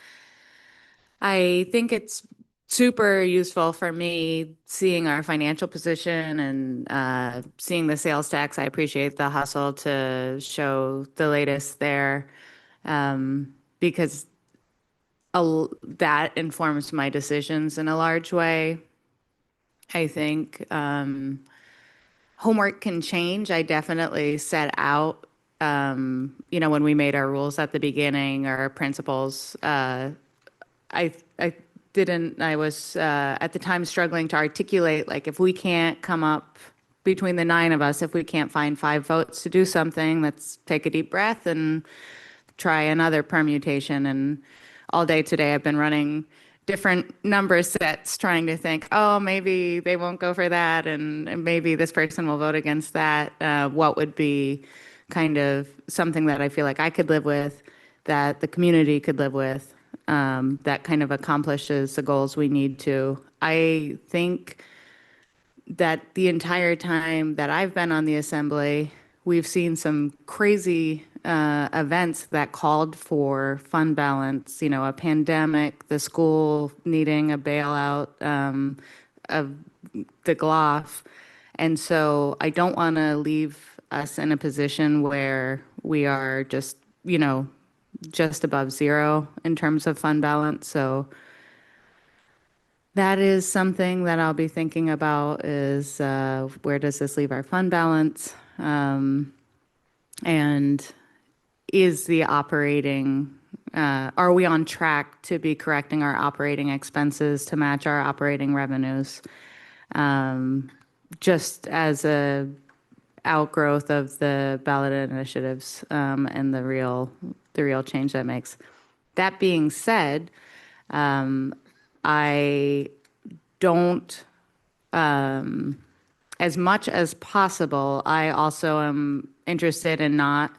I think it's super useful for me seeing our financial position and seeing the sales tax. I appreciate the hustle to show the latest there, because that informs my decisions in a large way. I think homework can change. I definitely set out, when we made our rules at the beginning, our principles. I was at the time struggling to articulate, like, if we can't come up between the 9 of us, if we can't find 5 votes to do something, let's take a deep breath and try another permutation. And all day today, I've been running different number sets, trying to think, oh, maybe they won't go for that, and maybe this person will vote against that. What would be kind of something that I feel like I could live with, that the community could live with, that kind of accomplishes the goals we need to. I think that the entire time that I've been on the assembly, we've seen some crazy events that called for fund balance, a pandemic, the school needing a bailout of the GLOF. And so I don't want to leave us in a position where we are just above zero in terms of fund balance. So that is something that I'll be thinking about, is where does this leave our fund balance? And is the operating, are we on track to be correcting our operating expenses to match our operating revenues? Just as a outgrowth of the ballot initiatives, and the real change that makes. That being said, I don't, as much as possible, I also am interested in not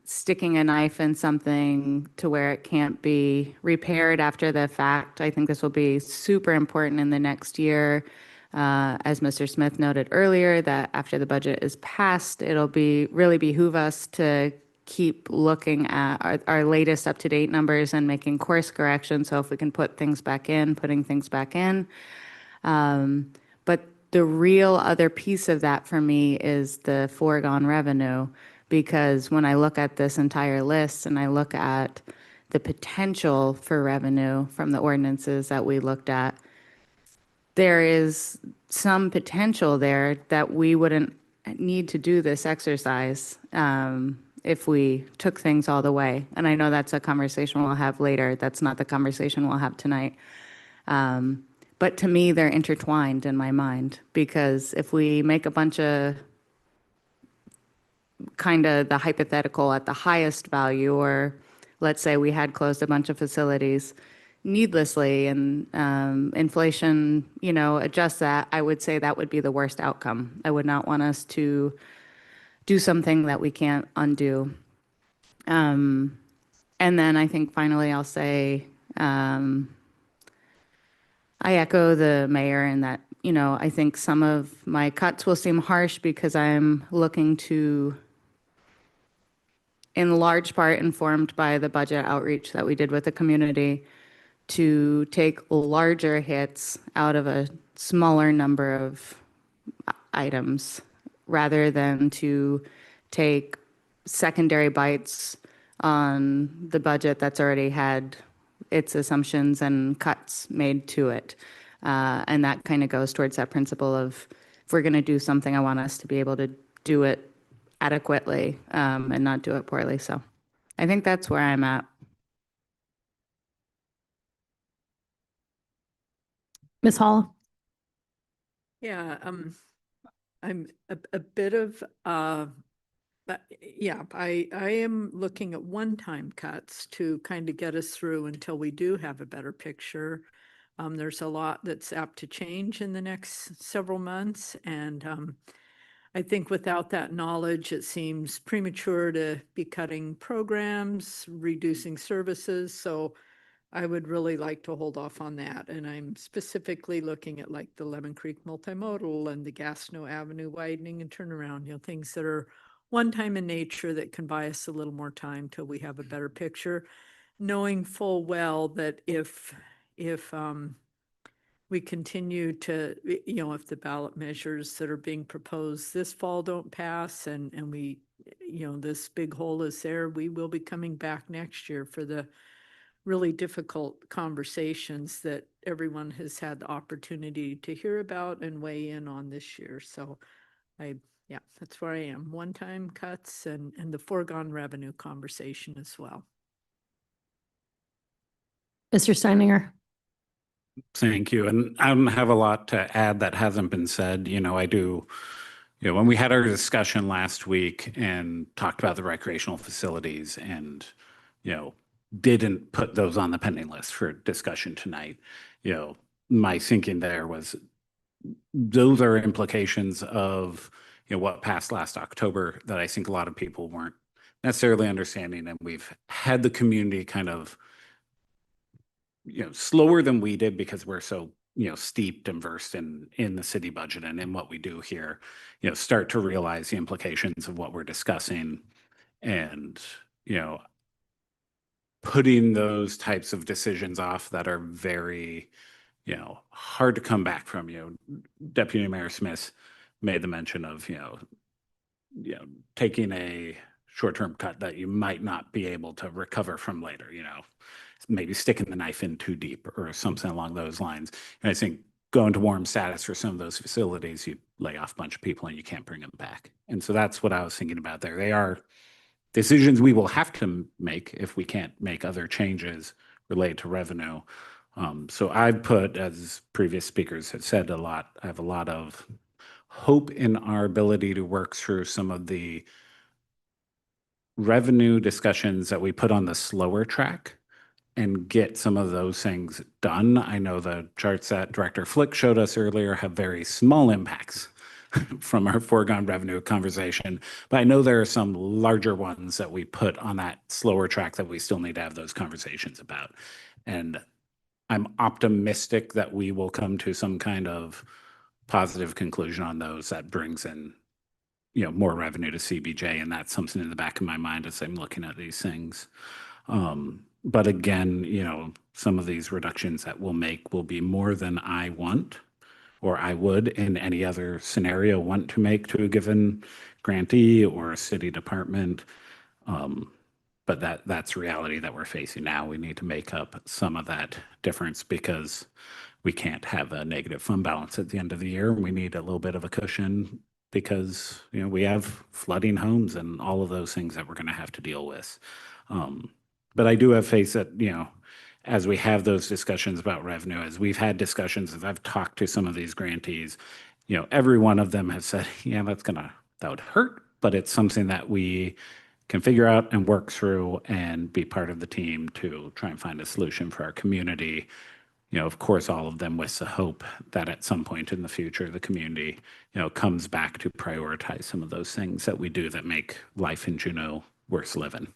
sticking a knife in something to where it can't be repaired after the fact. I think this will be super important in the next year. As Mr. Smith noted earlier, that after the budget is passed, it'll really behoove us to keep looking at our latest up-to-date numbers and making course corrections. So if we can put things back in, putting things back in. But the real other piece of that for me is the foregone revenue, because when I look at this entire list and I look at the potential for revenue from the ordinances that we looked at, there is some potential there that we wouldn't need to do this exercise if we took things all the way. And I know that's a conversation we'll have later. That's not the conversation we'll have tonight. But to me, they're intertwined in my mind, because if we make a bunch of kind of the hypothetical at the highest value, or let's say we had closed a bunch of facilities needlessly and inflation, adjusts that, I would say that would be the worst outcome. I would not want us to do something that we can't undo. And then I think finally I'll say, I echo the mayor in that, I think some of my cuts will seem harsh because I'm looking to, in large part informed by the budget outreach that we did with the community, to take larger hits out of a smaller number of items, rather than to take secondary bites on the budget that's already had its assumptions and cuts made to it. And that kind of goes towards that principle of, if we're going to do something, I want us to be able to do it adequately, and not do it poorly. So I think that's where I'm at. Ms. Hall. Yeah, I'm a bit of, but yeah, I am looking at one-time cuts to kind of get us through until we do have a better picture. There's a lot that's apt to change in the next several months, and I think without that knowledge, it seems premature to be cutting programs, reducing services. So I would really like to hold off on that. And I'm specifically looking at like the Lemon Creek multimodal and the Gasno Avenue widening and turnaround, things that are one time in nature that can buy us a little more time till we have a better picture, knowing full well that if we continue to, if the ballot measures that are being proposed this fall don't pass and we, this big hole is there, we will be coming back next year for the really difficult conversations that everyone has had the opportunity to hear about and weigh in on this year. So yeah, that's where I am. One-time cuts and the foregone revenue conversation as well. Mr. Steininger. Thank you. And I don't have a lot to add that hasn't been said. I do, when we had our discussion last week and talked about the recreational facilities and, didn't put those on the pending list for discussion tonight, my thinking there was those are implications of, what passed last October that I think a lot of people weren't necessarily understanding. And we've had the community kind of, slower than we did because we're so, steeped and versed in the city budget and in what we do here, start to realize the implications of what we're discussing and, putting those types of decisions off that are very, hard to come back from. Deputy Mayor Smith made the mention of, taking a short-term cut that you might not be able to recover from later, maybe sticking the knife in too deep or something along those lines. And I think going to warm status for some of those facilities, you lay off a bunch of people and you can't bring them back. And so that's what I was thinking about there. They are decisions we will have to make if we can't make other changes related to revenue. So I've put, as previous speakers have said a lot, I have a lot of hope in our ability to work through some of the revenue discussions that we put on the slower track and get some of those things done. I know the charts that Director Flick showed us earlier have very small impacts from our foregone revenue conversation, but I know there are some larger ones that we put on that slower track that we still need to have those conversations about. And I'm optimistic that we will come to some kind of positive conclusion on those that brings in, more revenue to CBJ. And that's something in the back of my mind as I'm looking at these things. But again, some of these reductions that we'll make will be more than I want or I would in any other scenario want to make to a given grantee or a city department. But that's reality that we're facing now. We need to make up some of that difference because we can't have a negative fund balance at the end of the year. We need a little bit of a cushion because, we have flooding homes and all of those things that we're going to have to deal with. But I do have faith that, as we have those discussions about revenue, as we've had discussions, as I've talked to some of these grantees, every one of them has said, yeah, that would hurt, but it's something that we can figure out and work through and be part of the team to try and find a solution for our community. Of course, all of them with the hope that at some point in the future, the community, comes back to prioritize some of those things that we do that make life in Juneau worth living.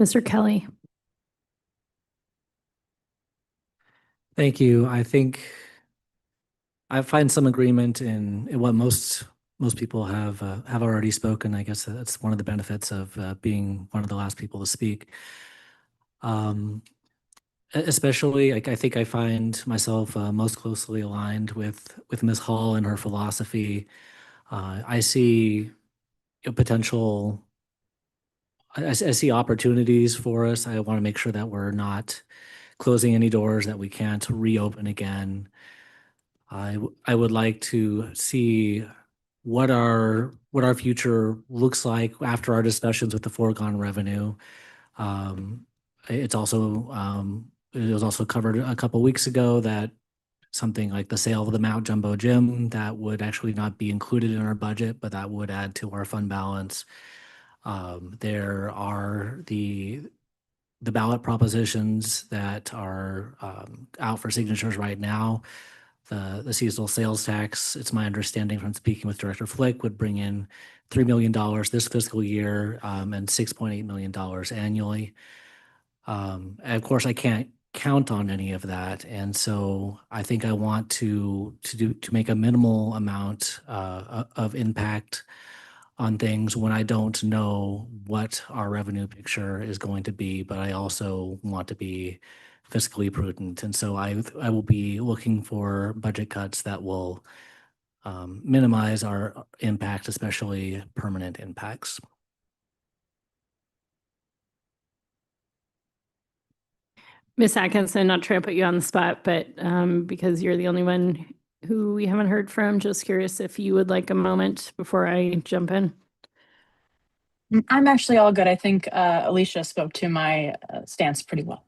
Mr. Kelly. Thank you. I think I find some agreement in what most people have already spoken. I guess that's one of the benefits of being one of the last people to speak. Especially, I think I find myself most closely aligned with Ms. Hall and her philosophy. I see a potential. I see opportunities for us. I want to make sure that we're not closing any doors that we can't reopen again. I would like to see what our future looks like after our discussions with the foregone revenue. It was also covered a couple weeks ago that something like the sale of the Mount Jumbo Gym that would actually not be included in our budget, but that would add to our fund balance. There are the ballot propositions that are out for signatures right now. The seasonal sales tax, it's my understanding from speaking with Director Flick, would bring in $3 million this fiscal year and $6.8 million annually. And of course, I can't count on any of that, and so I think I want to make a minimal amount of impact on things when I don't know what our revenue picture is going to be, but I also want to be fiscally prudent. And so I will be looking for budget cuts that will minimize our impact, especially permanent impacts. Ms. Atkinson, not trying to put you on the spot, but because you're the only one who we haven't heard from, just curious if you would like a moment before I jump in. I'm actually all good. I think Alicia spoke to my stance pretty well.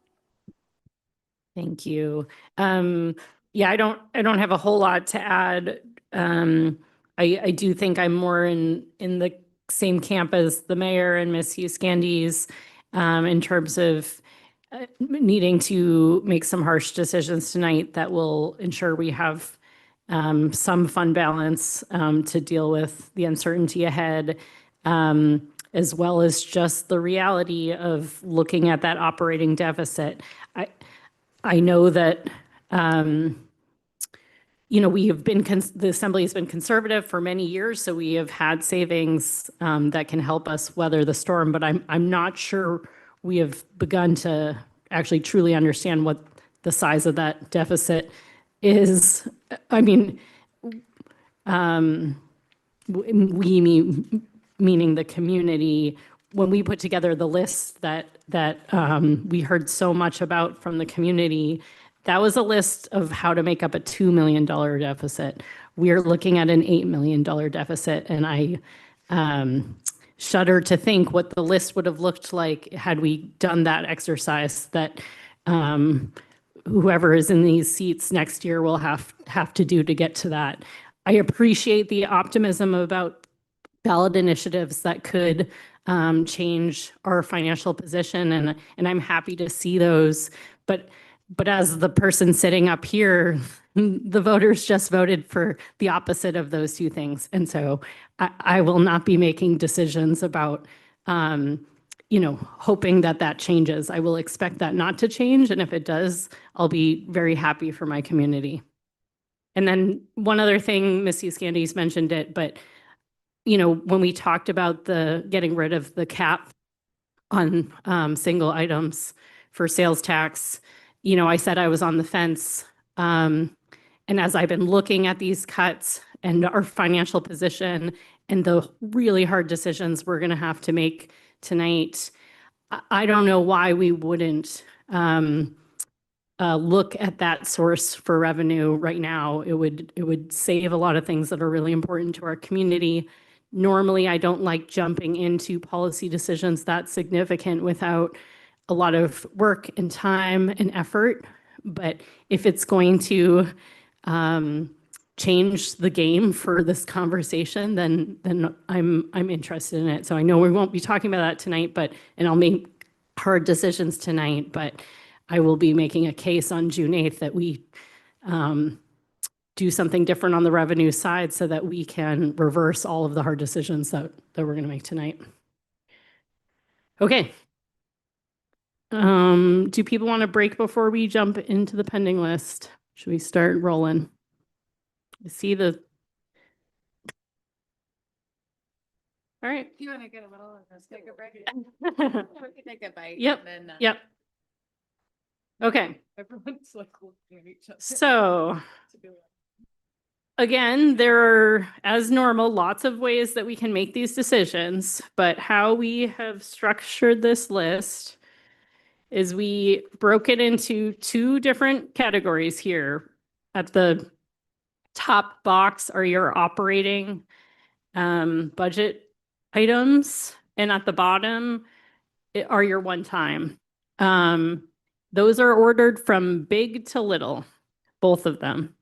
Thank you. Yeah, I don't have a whole lot to add. I do think I'm more in the same camp as the mayor and Ms. Hughes-Candies in terms of needing to make some harsh decisions tonight that will ensure we have some fund balance to deal with the uncertainty ahead, as well as just the reality of looking at that operating deficit. I know that, we have been, the Assembly has been conservative for many years, so we have had savings that can help us weather the storm, but I'm not sure we have begun to actually truly understand what the size of that deficit is. I mean, meaning the community, when we put together the list that we heard so much about from the community, that was a list of how to make up a $2 million deficit. We're looking at an $8 million deficit, and I shudder to think what the list would have looked like had we done that exercise that whoever is in these seats next year will have to do to get to that. I appreciate the optimism about ballot initiatives that could change our financial position, and I'm happy to see those. But as the person sitting up here, the voters just voted for the opposite of those two things. And so I will not be making decisions about, hoping that changes. I will expect that not to change. And if it does, I'll be very happy for my community. And then one other thing, Ms. Hughes-Candies mentioned it, but when we talked about getting rid of the cap on single items for sales tax, I said I was on the fence. And as I've been looking at these cuts and our financial position and the really hard decisions we're going to have to make tonight, I don't know why we wouldn't look at that source for revenue right now. It would save a lot of things that are really important to our community. Normally, I don't like jumping into policy decisions that significant without a lot of work and time and effort. But if it's going to change the game for this conversation, then I'm interested in it. So I know we won't be talking about that tonight, and I'll make hard decisions tonight, but I will be making a case on June 8th that we do something different on the revenue side so that we can reverse all of the hard decisions that we're going to make tonight. Okay. Do people want to break before we jump into the pending list? Should we start rolling? I see the. All right. Do you want to get a little of this? Take a break. We can take a bite. Yep. And then, Yep. Okay. Everyone's like looking at each other. So again, there are, as normal, lots of ways that we can make these decisions, but how we have structured this list is we broke it into two different categories here. At the top box are your operating budget items, and at the bottom are your one-time. Those are ordered from big to little. both of them.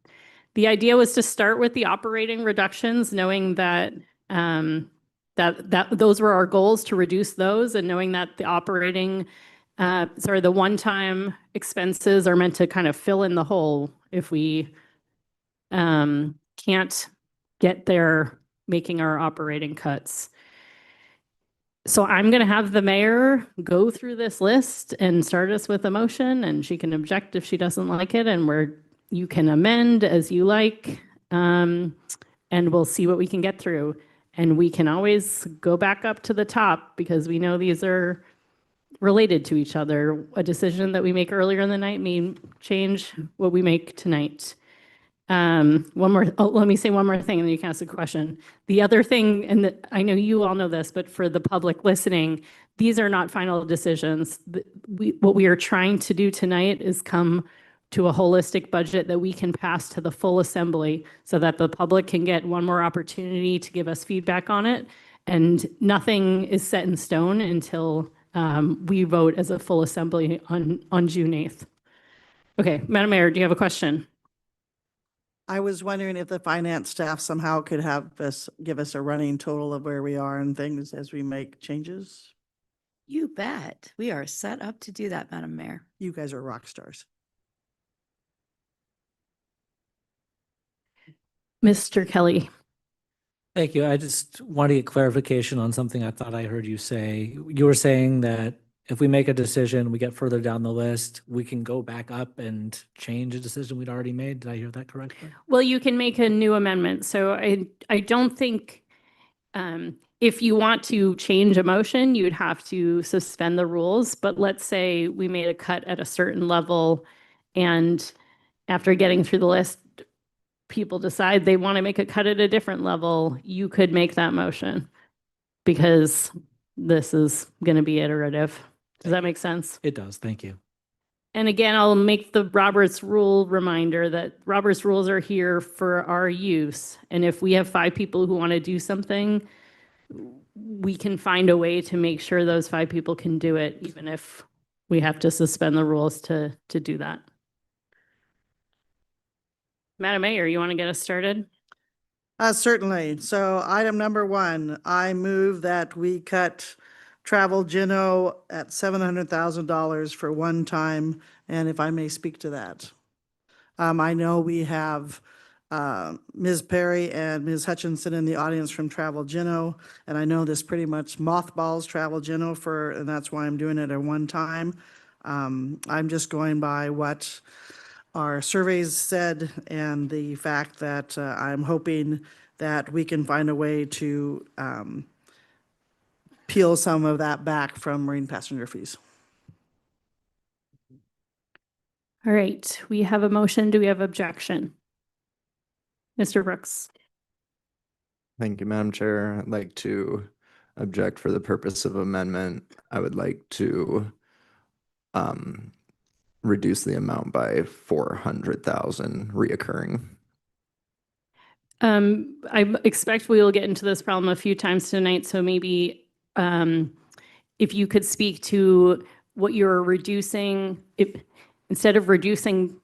The idea was to start with the operating reductions, knowing that that those were our goals, to reduce those, and knowing that the operating the one-time expenses are meant to kind of fill in the hole if we can't get there making our operating cuts. So I'm going to have the mayor go through this list and start us with a motion, and she can object if she doesn't like it, and you can amend as you like, and we'll see what we can get through. And we can always go back up to the top because we know these are related to each other. A decision that we make earlier in the night may change what we make tonight. Let me say one more thing and then you can ask a question. The other thing, and I know you all know this, but for the public listening, these are not final decisions. What we are trying to do tonight is come to a holistic budget that we can pass to the full assembly so that the public can get one more opportunity to give us feedback on it. And nothing is set in stone until we vote as a full assembly on June 8th. Okay, Madam Mayor, do you have a question? I was wondering if the finance staff somehow could give us a running total of where we are and things as we make changes. You bet. We are set up to do that, Madam Mayor. You guys are rock stars. Mr. Kelly. Thank you. I just want to get clarification on something I thought I heard you say. You were saying that if we make a decision, we get further down the list, we can go back up and change a decision we'd already made. Did I hear that correctly? Well, you can make a new amendment. So I don't think if you want to change a motion, you'd have to suspend the rules. But let's say we made a cut at a certain level, and after getting through the list, people decide they want to make a cut at a different level, you could make that motion because this is going to be iterative. Does that make sense? It does. Thank you. And again, I'll make the Roberts rule reminder that Roberts rules are here for our use. And if we have 5 people who want to do something, we can find a way to make sure those 5 people can do it, even if we have to suspend the rules to do that. Madam Mayor, you want to get us started? Certainly. So item number 1, I move that we cut travel Gino at $700,000 for one time, and if I may speak to that. I know we have Ms. Perry and Ms. Hutchinson in the audience from Travel Gino, and I know this pretty much mothballs Travel Gino and that's why I'm doing it at one time. I'm just going by what our surveys said and the fact that I'm hoping that we can find a way to peel some of that back from marine passenger fees. All right, we have a motion. Do we have objection? Mr. Brooks. Thank you, Madam Chair. I'd like to object for the purpose of amendment. I would like to reduce the amount by 400,000 reoccurring. I expect we will get into this problem a few times tonight, so maybe if you could speak to what you're reducing, instead of reducing,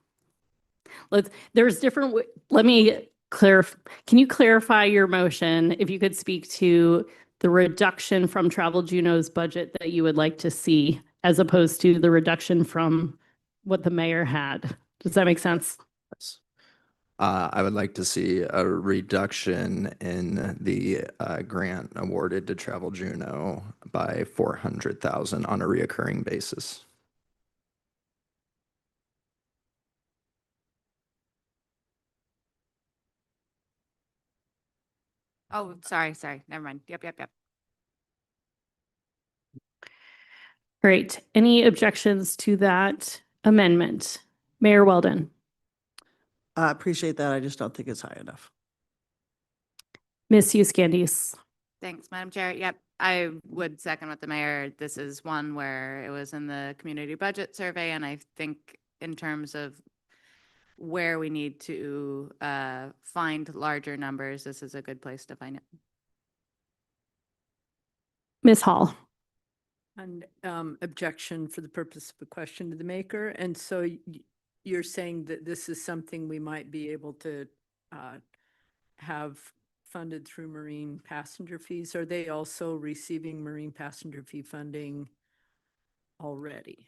there's different, let me clarify. Can you clarify your motion? If you could speak to the reduction from Travel Juno's budget that you would like to see, as opposed to the reduction from what the mayor had. Does that make sense? Yes. I would like to see a reduction in the grant awarded to Travel Juno by 400,000 on a reoccurring basis. Oh, sorry. Never mind. Yep. All right, any objections to that amendment? Mayor Weldon. I appreciate that. I just don't think it's high enough. Ms. Euskandis. Thanks, Madam Chair. Yep, I would second with the mayor. This is one where it was in the community budget survey, and I think in terms of where we need to find larger numbers, this is a good place to find it. Ms. Hall. And objection for the purpose of a question to the maker. And so you're saying that this is something we might be able to have funded through marine passenger fees? Are they also receiving marine passenger fee funding already?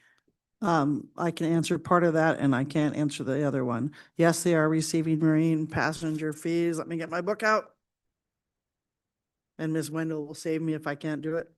I can answer part of that and I can't answer the other one. Yes, they are receiving marine passenger fees. Let me get my book out. And Ms. Wendell will save me if I can't do it.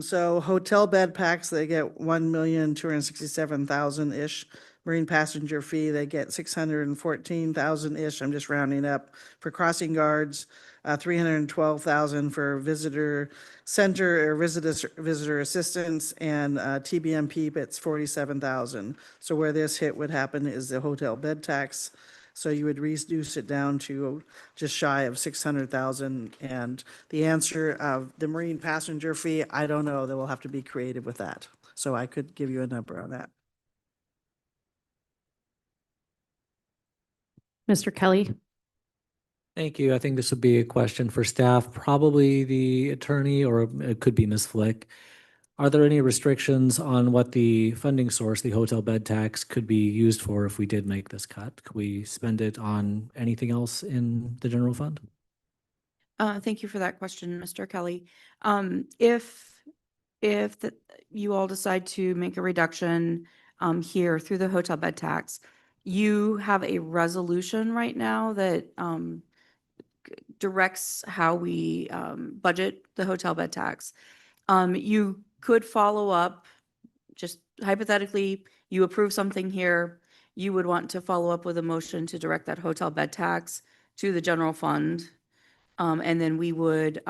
So hotel bed packs, they get 1,267,000-ish. Marine passenger fee, they get 614,000-ish. I'm just rounding up. For crossing guards, 312,000 for visitor center or visitor assistance, and TBMP, it's 47,000. So where this hit would happen is the hotel bed tax. So you would reduce it down to just shy of 600,000. And the answer of the marine passenger fee, I don't know. They will have to be creative with that. So I could give you a number on that. Mr. Kelly? Thank you. I think this would be a question for staff, probably the attorney, or it could be Ms. Flick. Are there any restrictions on what the funding source, the hotel bed tax, could be used for if we did make this cut? Could we spend it on anything else in the general fund? Thank you for that question, Mr. Kelly. If you all decide to make a reduction here through the hotel bed tax, you have a resolution right now that directs how we budget the hotel bed tax. You could follow up, just hypothetically, you approve something here, you would want to follow up with a motion to direct that hotel bed tax to the general fund. And then we would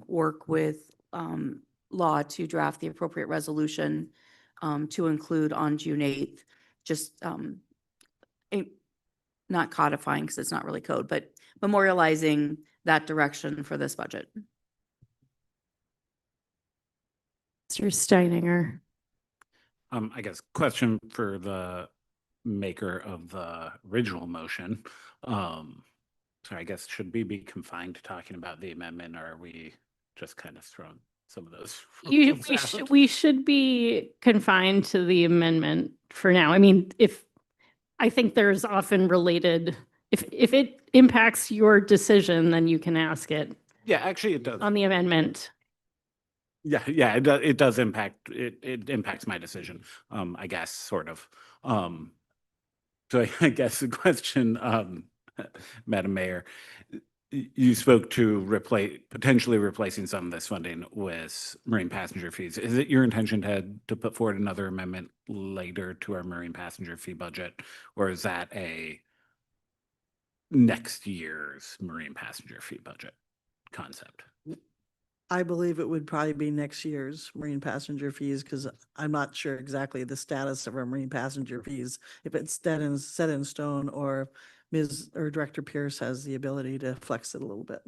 work with law to draft the appropriate resolution to include on June 8th, just not codifying because it's not really code, but memorializing that direction for this budget. Mr. Steininger? I guess question for the maker of the original motion. So I guess should we be confined to talking about the amendment, or are we just kind of throwing some of those? rules out? We should be confined to the amendment for now. I mean, I think there's often related, if it impacts your decision, then you can ask it Yeah, actually it does. on the amendment. Yeah, it does impact, it impacts my decision, I guess, sort of. So I guess the question, Madam Mayor, you spoke to potentially replacing some of this funding with marine passenger fees. Is it your intention to put forward another amendment later to our marine passenger fee budget? Or is that a next year's marine passenger fee budget concept? I believe it would probably be next year's marine passenger fees because I'm not sure exactly the status of our marine passenger fees. If it's set in stone, or Ms. or Director Pierce has the ability to flex it a little bit.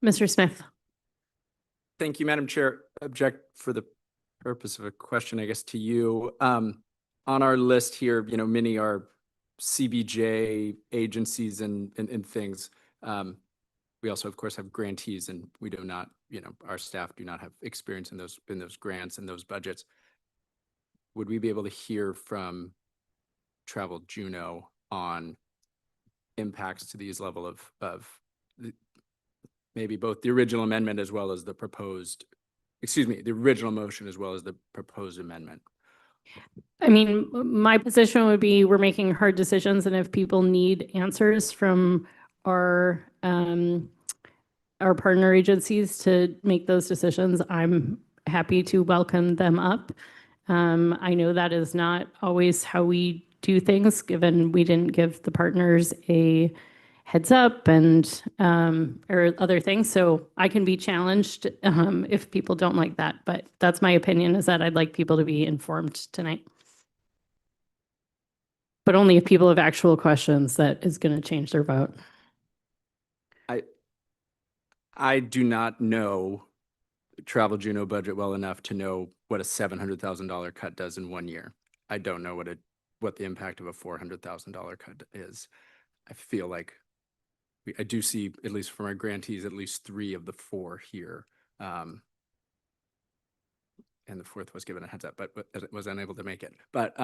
Mr. Smith? Thank you, Madam Chair. Object for the purpose of a question, I guess, to you. On our list here, many are CBJ agencies and things. We also, of course, have grantees, and we do not, our staff do not have experience in those grants and those budgets. Would we be able to hear from Travel Juneau on impacts to these level of maybe both the original amendment as well as the proposed, the original motion as well as the proposed amendment? I mean, my position would be we're making hard decisions, and if people need answers from our partner agencies to make those decisions, I'm happy to welcome them up. I know that is not always how we do things, given we didn't give the partners a heads up and or other things. So I can be challenged if people don't like that. But that's my opinion, is that I'd like people to be informed tonight. But only if people have actual questions that is going to change their vote. I do not know Travel Juneau budget well enough to know what a $700,000 cut does in 1 year. I don't know what the impact of a $400,000 cut is. I feel like I do see, at least from our grantees, at least 3 of the 4 here. and the fourth was given a heads up, but was unable to make it. But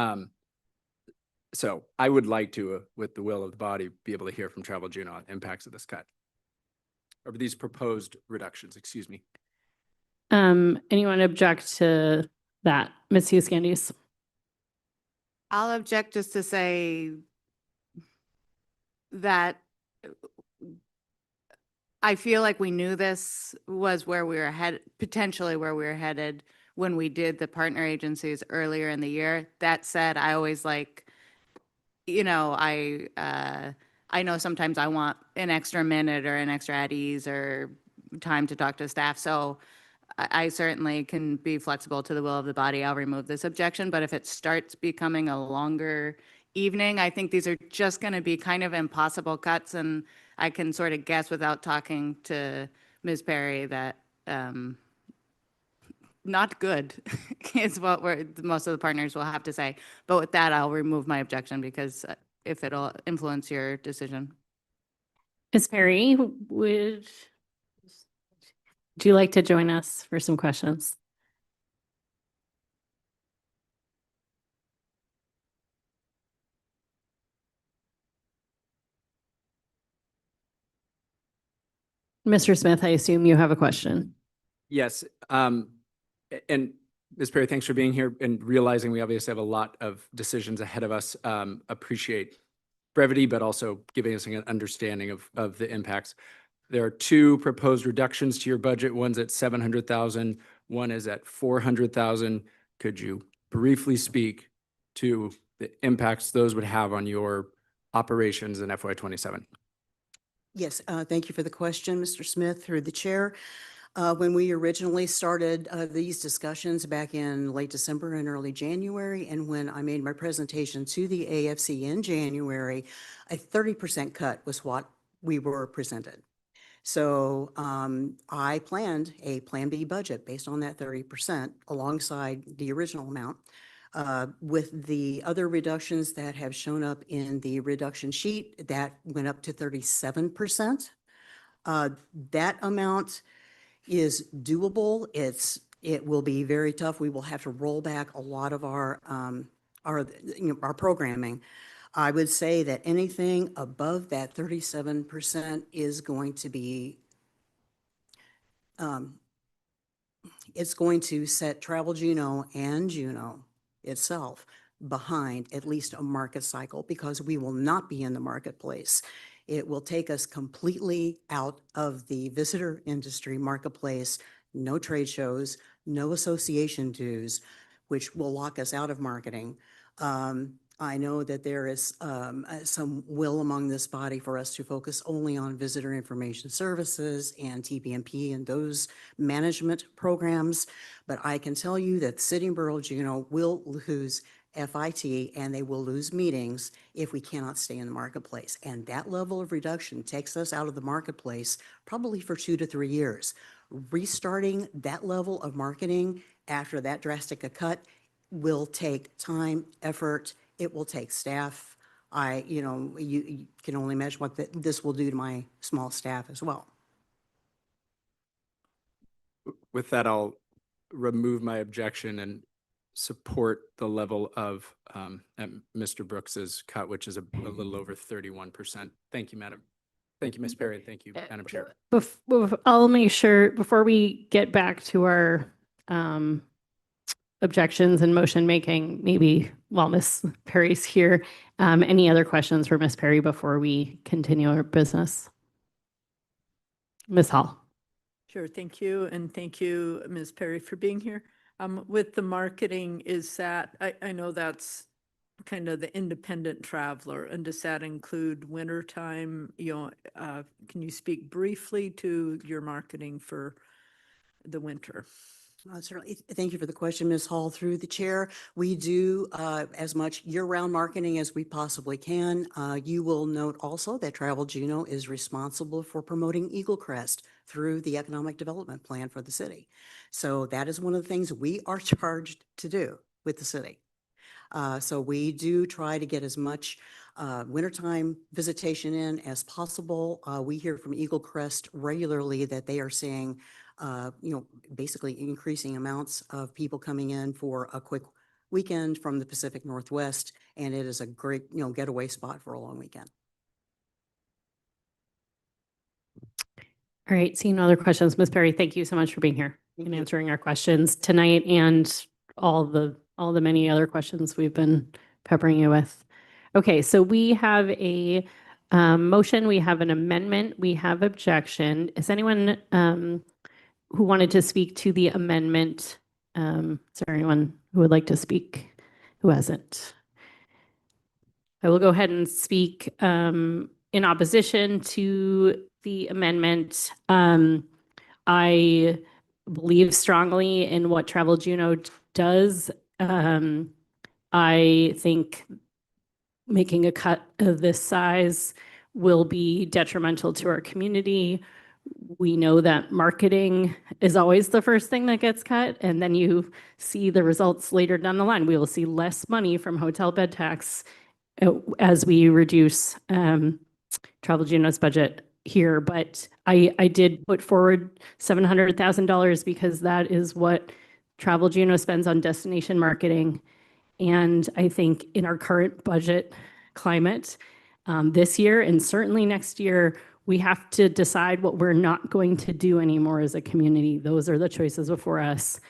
so I would like to, with the will of the body, be able to hear from Travel Juneau on impacts of this cut. Or these proposed reductions, excuse me. Anyone object to that? Ms. Hughes-Candies? I'll object just to say that I feel like we knew this was where we were headed, potentially where we were headed when we did the partner agencies earlier in the year. That said, I always like, you know, I know sometimes I want an extra minute or an extra at ease or time to talk to staff. So I certainly can be flexible to the will of the body. I'll remove this objection, but if it starts becoming a longer evening, I think these are just going to be kind of impossible cuts, and I can sort of guess without talking to Ms. Perry that not good is what most of the partners will have to say. But with that, I'll remove my objection because if it'll influence your decision. Ms. Perry, would you like to join us for some questions? Mr. Smith, I assume you have a question. Yes. And Ms. Perry, thanks for being here and realizing we obviously have a lot of decisions ahead of us. Appreciate brevity, but also giving us an understanding of the impacts. There are two proposed reductions to your budget. One's at 700,000. One is at 400,000. Could you briefly speak to the impacts those would have on your operations in FY27? Yes, thank you for the question, Mr. Smith, through the chair. When we originally started these discussions back in late December and early January, and when I made my presentation to the AFC in January, a 30% cut was what we were presented. So I planned a Plan B budget based on that 30% alongside the original amount. With the other reductions that have shown up in the reduction sheet, that went up to 37%. That amount is doable. It will be very tough. We will have to roll back a lot of our programming. I would say that anything above that 37% is going to be, it's going to set Travel Juneau and Juneau itself behind at least a market cycle, because we will not be in the marketplace. It will take us completely out of the visitor industry marketplace, no trade shows, no association dues, which will lock us out of marketing. I know that there is some will among this body for us to focus only on visitor information services and TPMP and those management programs. But I can tell you that the City and Borough of Juneau will lose FIT and they will lose meetings if we cannot stay in the marketplace. And that level of reduction takes us out of the marketplace probably for 2 to 3 years. Restarting that level of marketing after that drastic a cut will take time, effort. It will take staff. You can only imagine what this will do to my small staff as well. With that, I'll remove my objection and support the level of at Mr. Brooks's cut, which is a little over 31%. Thank you, Madam. Thank you, Ms. Perry. Thank you, Madam Chair. I'll make sure before we get back to our objections and motion making, maybe while Ms. Perry's here, any other questions for Ms. Perry before we continue our business? Ms. Hall. Sure, thank you. And thank you, Ms. Perry, for being here. With the marketing, is that, I know that's kind of the independent traveler, and does that include wintertime? Can you speak briefly to your marketing for the winter? Certainly. Thank you for the question, Ms. Hall. Through the chair, we do as much year-round marketing as we possibly can. You will note also that Travel Juneau is responsible for promoting Eagle Crest through the economic development plan for the city. So that is one of the things we are charged to do with the city. So we do try to get as much wintertime visitation in as possible. We hear from Eagle Crest regularly that they are seeing basically increasing amounts of people coming in for a quick weekend from the Pacific Northwest. And it is a great, getaway spot for a long weekend. All right, seeing no other questions, Ms. Perry, thank you so much for being here Thank and you. answering our questions tonight and all the many other questions we've been peppering you with. Okay, so we have a motion, we have an amendment, we have objection. Is anyone who wanted to speak to the amendment? Is there anyone who would like to speak who hasn't? I will go ahead and speak in opposition to the amendment. I believe strongly in what Travel Juneau does. I think making a cut of this size will be detrimental to our community. We know that marketing is always the first thing that gets cut, and then you see the results later down the line. We will see less money from hotel bed tax as we reduce Travel Juneau's budget here. But I did put forward $700,000 because that is what Travel Juneau spends on destination marketing. And I think in our current budget climate, this year and certainly next year, we have to decide what we're not going to do anymore as a community. Those are the choices before us.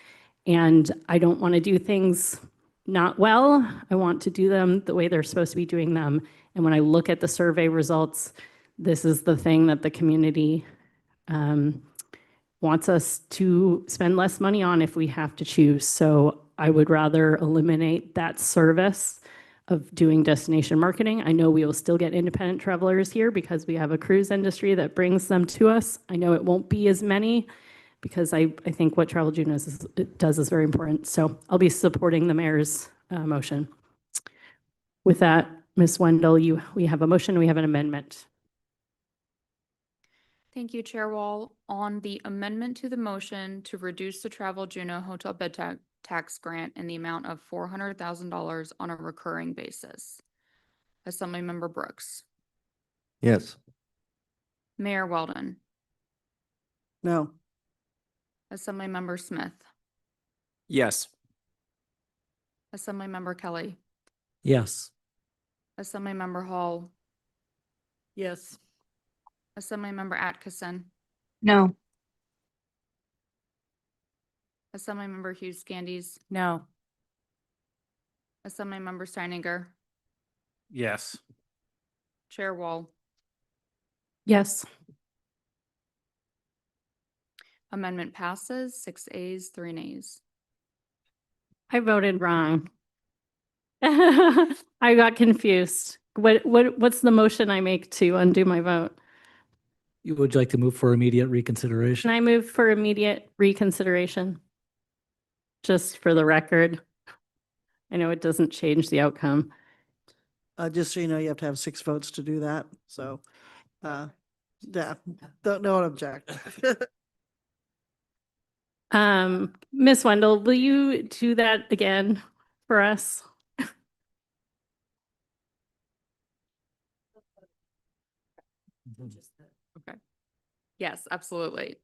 And I don't want to do things not well. I want to do them the way they're supposed to be doing them. And when I look at the survey results, this is the thing that the community wants us to spend less money on if we have to choose. So I would rather eliminate that service of doing destination marketing. I know we will still get independent travelers here because we have a cruise industry that brings them to us. I know it won't be as many because I think what Travel Juneau does is very important. So I'll be supporting the mayor's motion. With that, Ms. Wendell, we have a motion, we have an amendment. Thank you, Chair Wall. On the amendment to the motion to reduce the Travel Juneau hotel bed tax grant in the amount of $400,000 on a recurring basis. Assemblymember Brooks, Yes. Mayor Weldon, No. Assemblymember Smith, Yes. Assemblymember Kelly, Yes. Assemblymember Hall, Yes. Assemblymember Atkinson, No. Assemblymember Hughes Candies, No. Assemblymember Steininger, Yes. Chair Wall. Yes. Amendment passes, 6 ayes, 3 nays. I voted wrong. I got confused. What's the motion I make to undo my vote? Would you like to move for immediate Can reconsideration? I move for immediate reconsideration? Just for the record. I know it doesn't change the outcome. Just so you know, you have to have 6 votes to do that. So, yeah, don't object. Ms. Wendell, will you do that again for us? Okay. Yes, absolutely.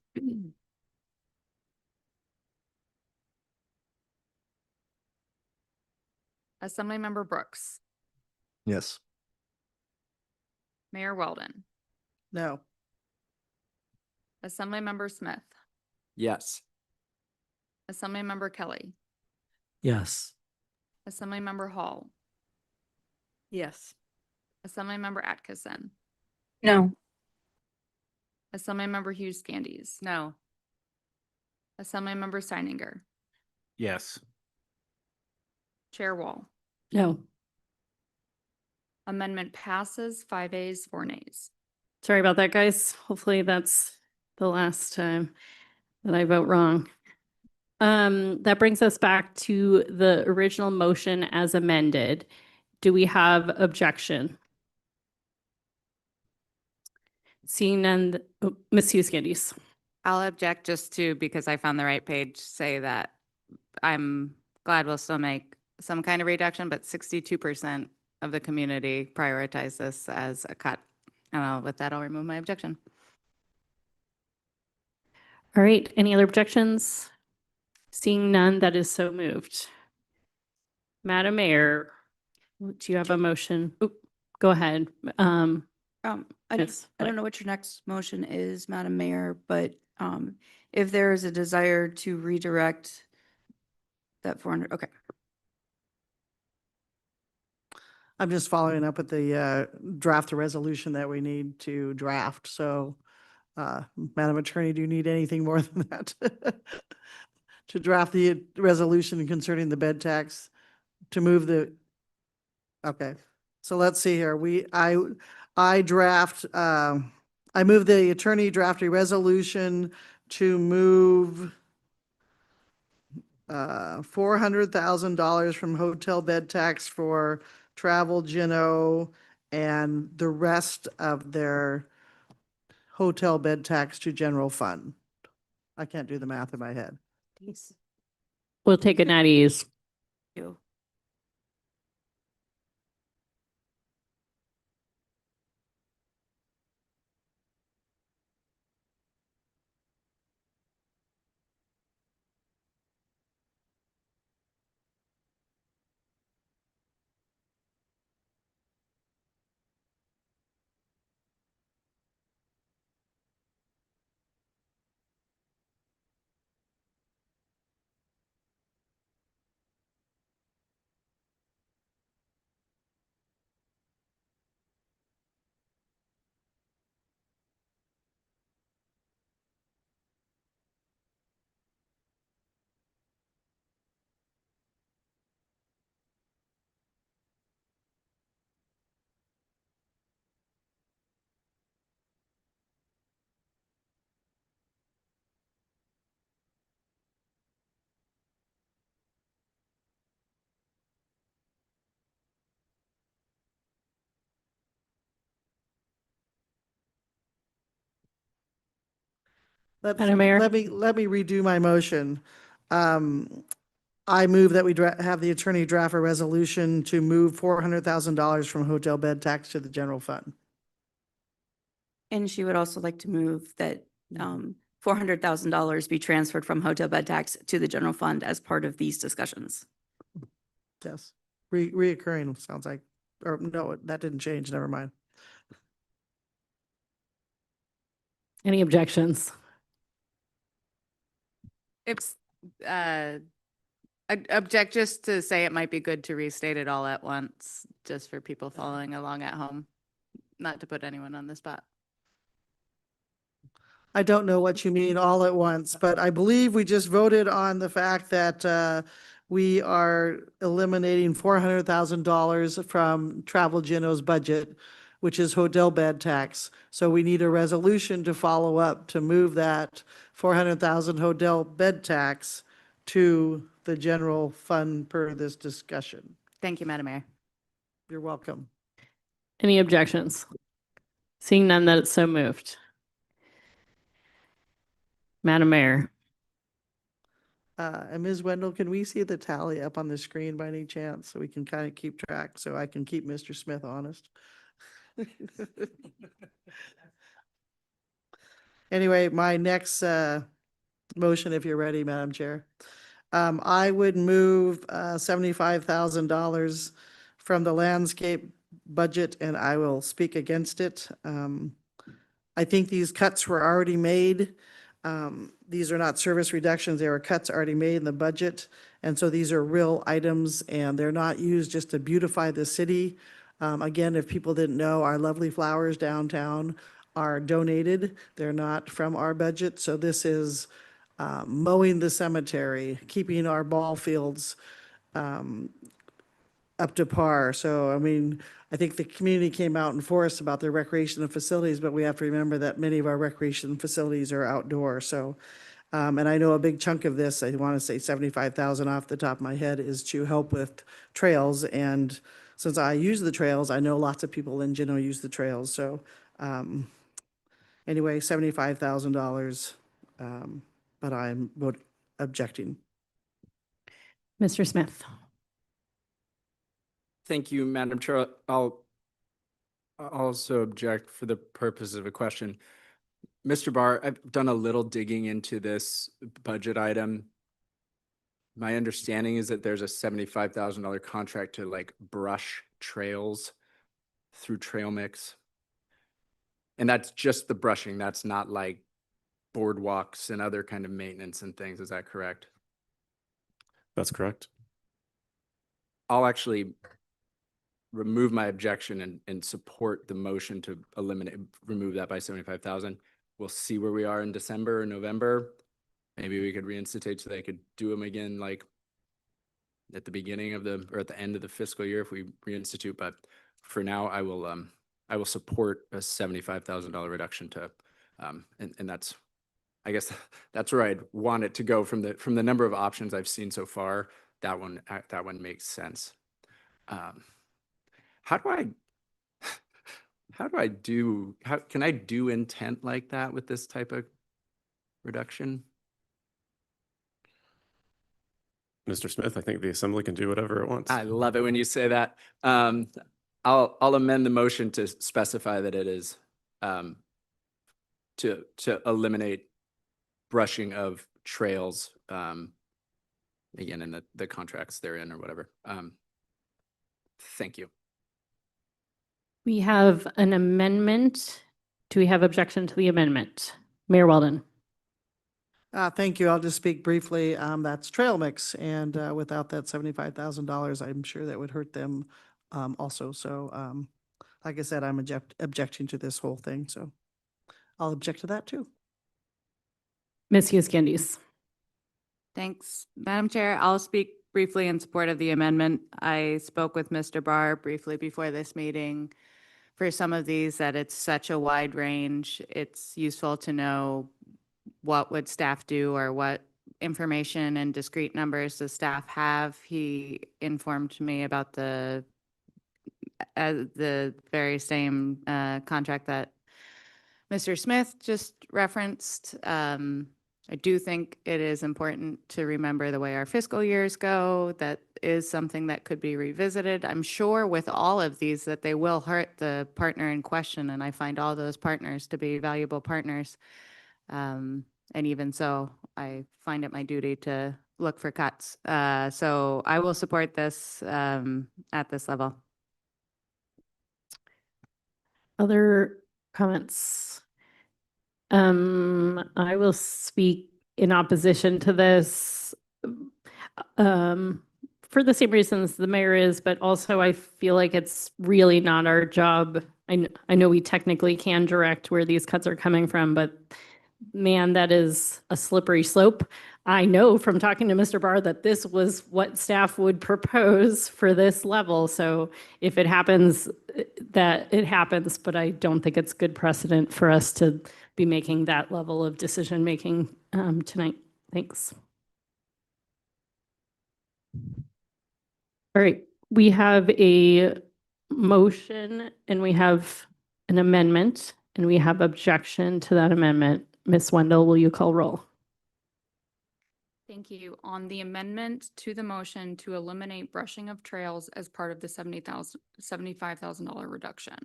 Assemblymember Brooks, Yes. Mayor Weldon, No. Assemblymember Smith, Yes. Assemblymember Kelly, Yes. Assemblymember Hall, Yes. Assemblymember Atkinson, No. Assemblymember Hughes Candies, No. Assemblymember Steininger, Yes. Chair Wall. No. Amendment passes, 5 ayes, 4 nays. Sorry about that, guys. Hopefully that's the last time that I vote wrong. That brings us back to the original motion as amended. Do we have objection? Seeing none, Ms. Hughes Candies. I'll object just to, because I found the right page, say that I'm glad we'll still make some kind of reduction, but 62% of the community prioritize this as a cut. And with that, I'll remove my objection. All right, any other objections? Seeing none, that is so moved. Madam Mayor, do you have a motion? Oop, go ahead. I Ms. don't Fleck. know what your next motion is, Madam Mayor, but if there is a desire to redirect that 400, okay. I'm just following up with the draft resolution that we need to draft. So, Madam Attorney, do you need anything more than that? To draft the resolution concerning the bed tax, to move the, okay. So let's see here. I draft, I move the attorney draft a resolution to move $400,000 from hotel bed tax for Travel Gino and the rest of their hotel bed tax to general fund. I can't do the math in my head. We'll take it at ease. You. Madam Mayor? Let me redo my motion. I move that we have the attorney draft a resolution to move $400,000 from hotel bed tax to the general fund. And she would also like to move that $400,000 be transferred from hotel bed tax to the general fund as part of these discussions. Yes, reoccurring sounds like, or no, that didn't change, never mind. Any objections? It's, object just to say it might be good to restate it all at once, just for people following along at home, not to put anyone on the spot. I don't know what you mean all at once, but I believe we just voted on the fact that we are eliminating $400,000 from Travel Geno's budget, which is hotel bed tax. So we need a resolution to follow up to move that 400,000 hotel bed tax to the general fund per this discussion. Thank you, Madam Mayor. You're welcome. Any objections? Seeing none, that it's so moved. Madam Mayor? And Ms. Wendell, can we see the tally up on the screen by any chance so we can kind of keep track so I can keep Mr. Smith honest? Anyway, my next motion, if you're ready, Madam Chair. I would move $75,000 from the landscape budget and I will speak against it. I think these cuts were already made. These are not service reductions, they were cuts already made in the budget. And so these are real items and they're not used just to beautify the city. Again, if people didn't know, our lovely flowers downtown are donated. They're not from our budget. So this is mowing the cemetery, keeping our ball fields up to par. So, I mean, I think the community came out in force about their recreation facilities, but we have to remember that many of our recreation facilities are outdoor. So, and I know a big chunk of this, I want to say 75,000 off the top of my head, is to help with trails. And since I use the trails, I know lots of people in Juneau use the trails. So, anyway, $75,000, but I'm objecting. Mr. Smith? Thank you, Madam Chair. I'll also object for the purpose of a question. Mr. Barr, I've done a little digging into this budget item. My understanding is that there's a $75,000 contract to like brush trails through trail mix. And that's just the brushing. That's not like boardwalks and other kind of maintenance and things. Is that correct? That's correct. I'll actually remove my objection and support the motion to remove that by 75,000. We'll see where we are in December or November. Maybe we could reinstate so they could do them again, like at the beginning of or at the end of the fiscal year if we reinstitute. But for now, I will support a $75,000 reduction to, and that's, I guess that's where I'd want it to go from the number of options I've seen so far. That one makes sense. How can I do intent like that with this type of reduction? Mr. Smith, I think the assembly can do whatever it wants. I love it when you say that. I'll amend the motion to specify that it is to eliminate brushing of trails, again, in the contracts they're in or whatever. Thank you. We have an amendment. Do we have objection to the amendment? Mayor Weldon. Thank you. I'll just speak briefly. That's trail mix, and without that $75,000, I'm sure that would hurt them also. So, like I said, I'm objecting to this whole thing. So, I'll object to that too. Ms. Hughes Candies. Thanks, Madam Chair. I'll speak briefly in support of the amendment. I spoke with Mr. Barr briefly before this meeting. For some of these, that it's such a wide range, it's useful to know what would staff do or what information and discrete numbers the staff have. He informed me about the very same contract that Mr. Smith just referenced. I do think it is important to remember the way our fiscal years go. That is something that could be revisited. I'm sure with all of these that they will hurt the partner in question, and I find all those partners to be valuable partners. And even so, I find it my duty to look for cuts. So I will support this at this level. Other comments? I will speak in opposition to this for the same reasons the mayor is, but also I feel like it's really not our job. I know we technically can direct where these cuts are coming from, but man, that is a slippery slope. I know from talking to Mr. Barr that this was what staff would propose for this level. So if it happens, that it happens, but I don't think it's good precedent for us to be making that level of decision making tonight. Thanks. All right, we have a motion and we have an amendment and we have objection to that amendment. Ms. Wendell, will you call roll? Thank you. On the amendment to the motion to eliminate brushing of trails as part of the $75,000 reduction.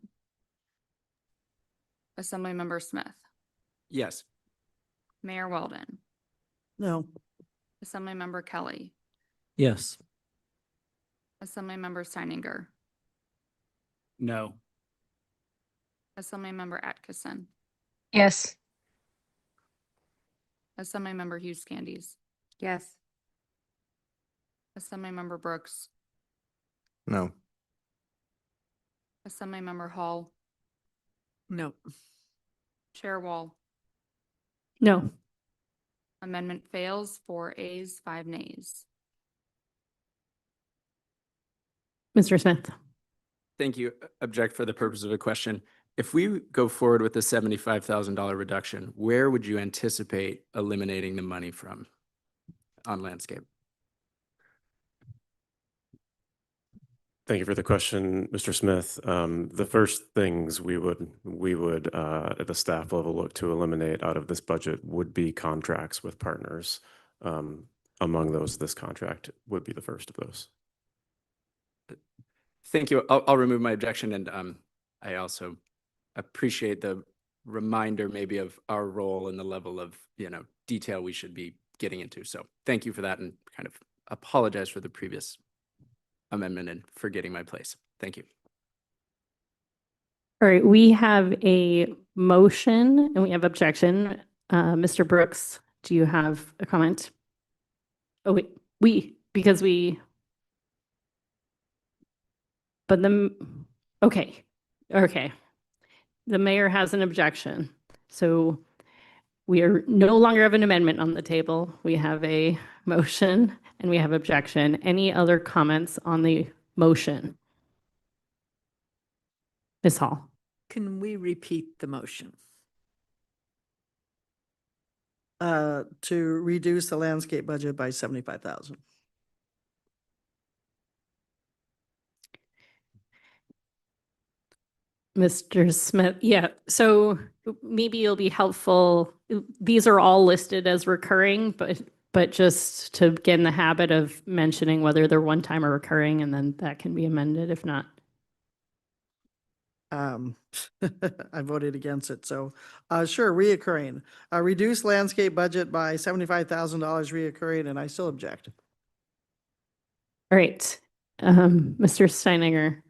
Assemblymember Smith, Yes. Mayor Weldon, No. Assemblymember Kelly, Yes. Assemblymember Steininger, No. Assemblymember Atkinson, Yes. Assemblymember Hughes Candies, Yes. Assemblymember Brooks, No. Assemblymember Hall, No. Chair Wall. No. Amendment fails, 4 ayes, 5 nays. Mr. Smith. Thank you. Object for the purpose of a question. If we go forward with the $75,000 reduction, where would you anticipate eliminating the money from on landscape? Thank you for the question, Mr. Smith. The first things we would at the staff level look to eliminate out of this budget would be contracts with partners. Among those, this contract would be the first of those. Thank you. I'll remove my objection, and I also appreciate the reminder maybe of our role and the level of, detail we should be getting into. So thank you for that, and kind of apologize for the previous amendment and forgetting my place. Thank you. All right, we have a motion and we have objection. Mr. Brooks, do you have a comment? Oh, wait, but okay. The mayor has an objection. So we are no longer have an amendment on the table. We have a motion and we have objection. Any other comments on the motion? Ms. Hall. Can we repeat the motion? To reduce the landscape budget by 75,000. Mr. Smith, yeah, so maybe it'll be helpful. These are all listed as recurring, but just to get in the habit of mentioning whether they're one time or recurring, and then that can be amended if not. I voted against it, so, sure, reoccurring. Reduce landscape budget by $75,000 reoccurring, and I still object. All right, Mr. Steininger.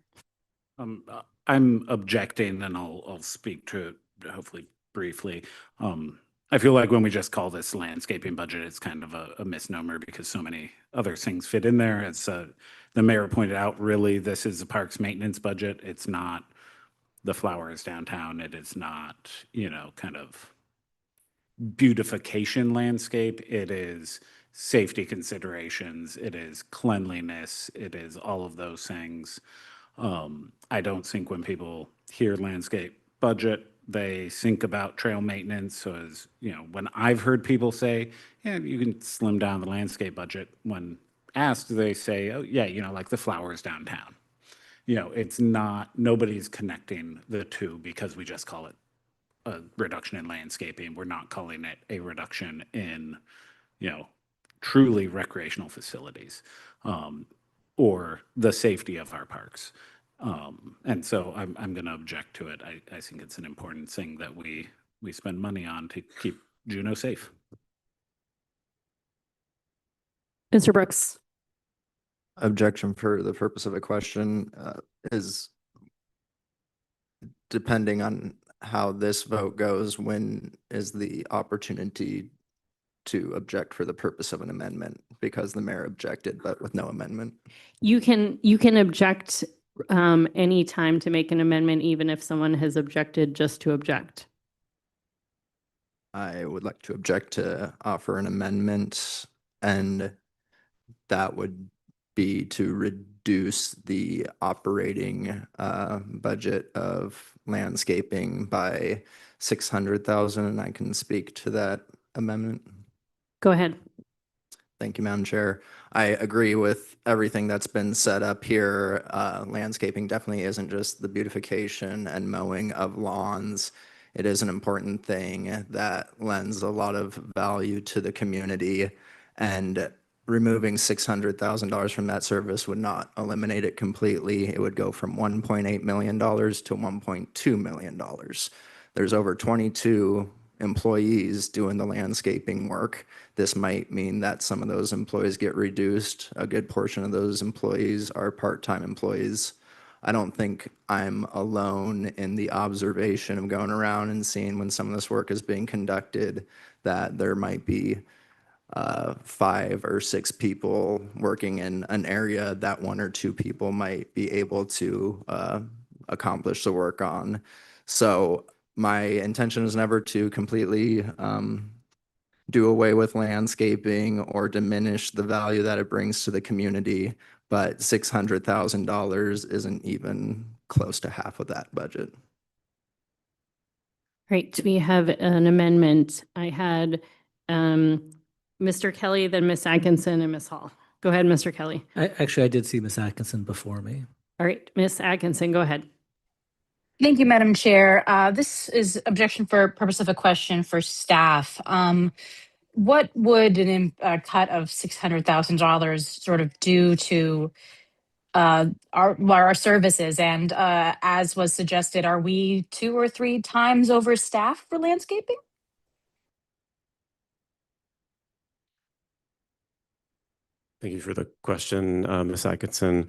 I'm objecting, and I'll speak to it hopefully briefly. I feel like when we just call this landscaping budget, it's kind of a misnomer because so many other things fit in there. As the mayor pointed out, really, this is a parks maintenance budget. It's not the flowers downtown. It is not, kind of beautification landscape. It is safety considerations. It is cleanliness. It is all of those things. I don't think when people hear landscape budget, they think about trail maintenance. So as when I've heard people say, yeah, you can slim down the landscape budget, when asked, they say, oh yeah, like the flowers downtown. It's not, nobody's connecting the two because we just call it a reduction in landscaping. We're not calling it a reduction in, truly recreational facilities. Or the safety of our parks. And so I'm going to object to it. I think it's an important thing that we spend money on to keep Juneau safe. Mr. Brooks. Objection for the purpose of a question is depending on how this vote goes, when is the opportunity to object for the purpose of an amendment, because the mayor objected, but with no amendment. You can object any time to make an amendment, even if someone has objected just to object. I would like to object to offer an amendment, and that would be to reduce the operating budget of landscaping by 600,000, and I can speak to that amendment. Go ahead. Thank you, Madam Chair. I agree with everything that's been set up here. Landscaping definitely isn't just the beautification and mowing of lawns. It is an important thing that lends a lot of value to the community, and removing $600,000 from that service would not eliminate it completely. It would go from $1.8 million to $1.2 million. There's over 22 employees doing the landscaping work. This might mean that some of those employees get reduced. A good portion of those employees are part-time employees. I don't think I'm alone in the observation of going around and seeing when some of this work is being conducted that there might be 5 or 6 people working in an area that 1 or 2 people might be able to accomplish the work on. So my intention is never to completely do away with landscaping or diminish the value that it brings to the community, but $600,000 isn't even close to half of that budget. Right, we have an amendment. I had Mr. Kelly, then Ms. Atkinson and Ms. Hall. Go ahead, Mr. Kelly. I did see Ms. Atkinson before me. All right, Ms. Atkinson, go ahead. Thank you, Madam Chair. This is objection for purpose of a question for staff. What would a cut of $600,000 sort of do to our services. And as was suggested, are we 2 or 3 times overstaffed for landscaping? Thank you for the question, Ms. Atkinson.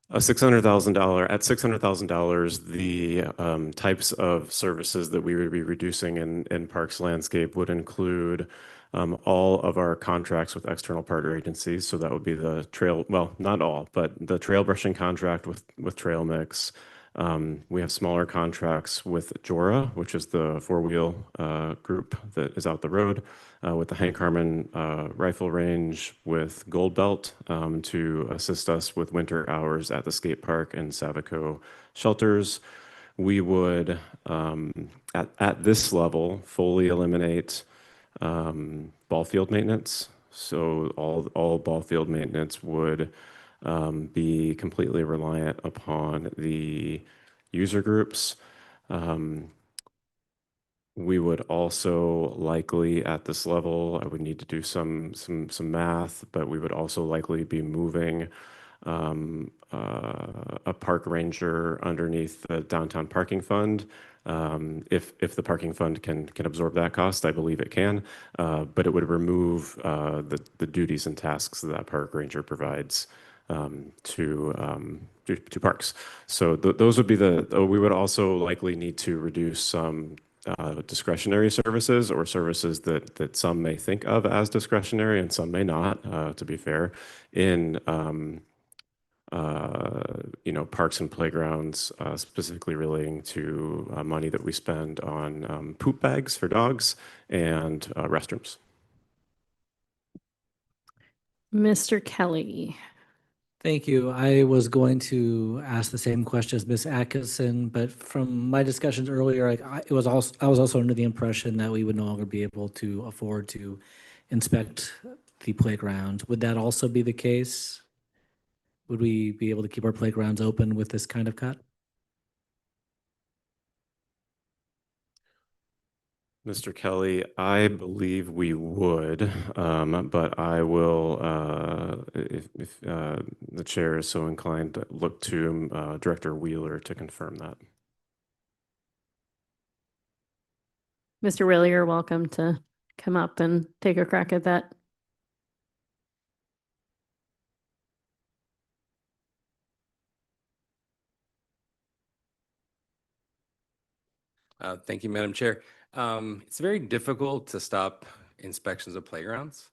At $600,000, the types of services that we would be reducing in Parks Landscape would include all of our contracts with external partner agencies. So that would be the trail, well, not all, but the trail brushing contract with Trail Mix. We have smaller contracts with Jora, which is the four-wheel group that is out the road, with the Hank Harmon rifle range, with Gold Belt to assist us with winter hours at the skate park and Savico shelters. We would, at this level, fully eliminate ball field maintenance. So all ball field maintenance would be completely reliant upon the user groups. We would also likely, at this level, I would need to do some math, but we would also likely be moving a park ranger underneath the downtown parking fund. If the parking fund can absorb that cost, I believe it can, but it would remove the duties and tasks that park ranger provides to parks. So those would be we would also likely need to reduce some discretionary services, or services that some may think of as discretionary and some may not, to be fair, in parks and playgrounds, specifically relating to money that we spend on poop bags for dogs and restrooms. Mr. Kelly. Thank you. I was going to ask the same question as Ms. Atkinson, but from my discussions earlier, I was also under the impression that we would no longer be able to afford to inspect the playground. Would that also be the case? Would we be able to keep our playgrounds open with this kind of cut? Mr. Kelly, I believe we would, but I will, if the chair is so inclined, look to Director Wheeler to confirm that. Mr. Wheeler, you're welcome to come up and take a crack at that. Thank you, Madam Chair. It's very difficult to stop inspections of playgrounds.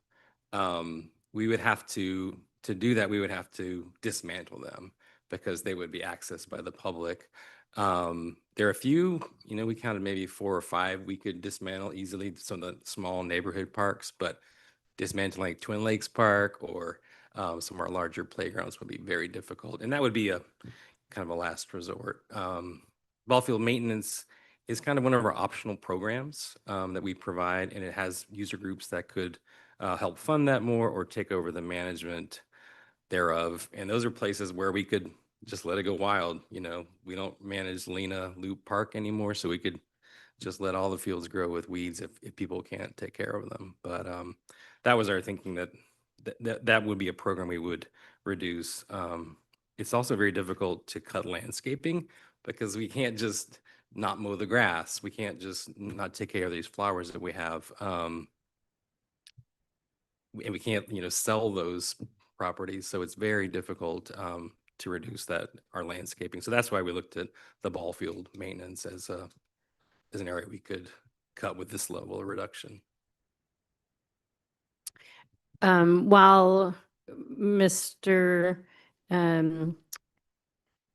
We would have to do that, we would have to dismantle them because they would be accessed by the public. There are a few, we counted maybe 4 or 5 we could dismantle easily, some of the small neighborhood parks, but dismantling Twin Lakes Park or some of our larger playgrounds would be very difficult. And that would be a kind of a last resort. Ball field maintenance is kind of one of our optional programs that we provide, and it has user groups that could help fund that more or take over the management thereof. And those are places where we could just let it go wild. We don't manage Lena Loop Park anymore, so we could just let all the fields grow with weeds if people can't take care of them. But that was our thinking, that would be a program we would reduce. It's also very difficult to cut landscaping because we can't just not mow the grass. We can't just not take care of these flowers that we have. And we can't, sell those properties. So it's very difficult to reduce our landscaping. So that's why we looked at the ball field maintenance as an area we could cut with this level of reduction. While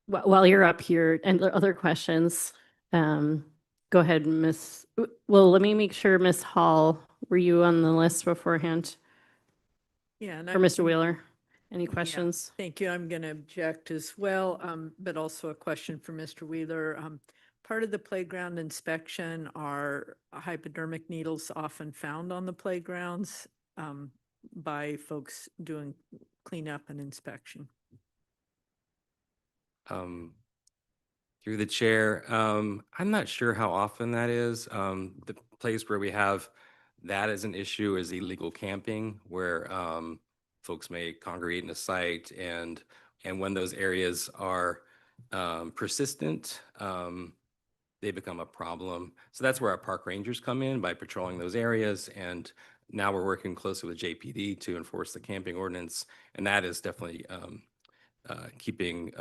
while you're up here and other questions, go ahead, Miss. Well, let me make sure, Miss Hall, were you on the list beforehand? Yeah. And Or Mr. Wheeler, any Yeah, questions? thank you. I'm going to object as well, but also a question for Mr. Wheeler. Part of the playground inspection are hypodermic needles often found on the playgrounds by folks doing cleanup and inspection. Through the chair, I'm not sure how often that is. The place where we have that as an issue is illegal camping, where folks may congregate in a site and And when those areas are persistent, they become a problem. So that's where our park rangers come in by patrolling those areas. And now we're working closely with JPD to enforce the camping ordinance. And that is definitely keeping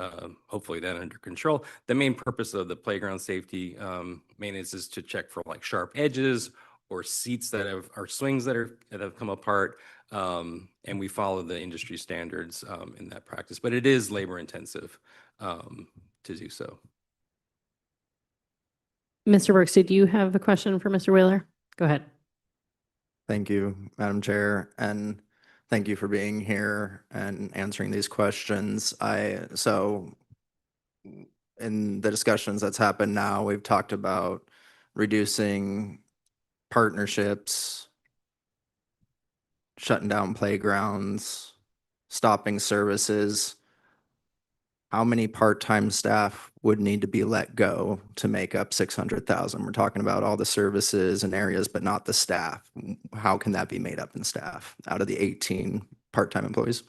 hopefully that under control. The main purpose of the playground safety maintenance is to check for like sharp edges or seats that have, or swings that have come apart. And we follow the industry standards in that practice, but it is labor intensive to do so. Mr. Brooks, did you have a question for Mr. Wheeler? Go ahead. Thank you, Madam Chair, and thank you for being here and answering these questions. So in the discussions that's happened now, we've talked about reducing partnerships, shutting down playgrounds, stopping services. How many part-time staff would need to be let go to make up 600,000? We're talking about all the services and areas, but not the staff. How can that be made up in staff out of the 18 part-time employees?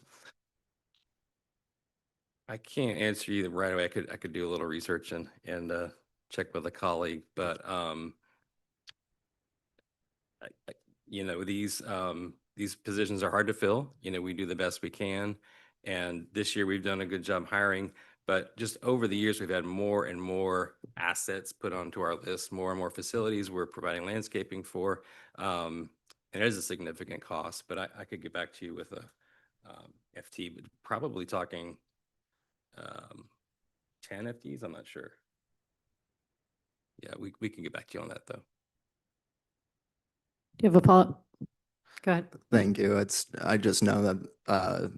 I can't answer you right away. I could do a little research and check with a colleague, but you know, these positions are hard to fill. You know, we do the best we can. And this year we've done a good job hiring, but just over the years, we've had more and more assets put onto our list, more and more facilities we're providing landscaping for. And it is a significant cost, but I could get back to you with a FT, but probably talking 10 FTs, I'm not sure. Yeah, we can get back to you on that though. Do you have a follow-up? Go ahead. Thank you. I just know that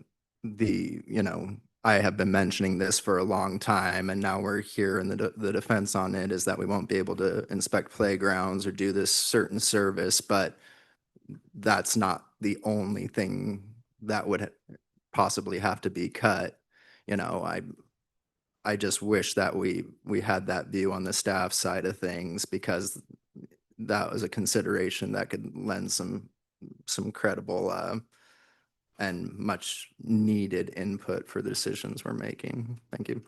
I have been mentioning this for a long time, and now we're here, and the defense on it is that we won't be able to inspect playgrounds or do this certain service, but that's not the only thing that would possibly have to be cut. You know, I just wish that we had that view on the staff side of things, because that was a consideration that could lend some credible and much needed input for the decisions we're making. Thank you.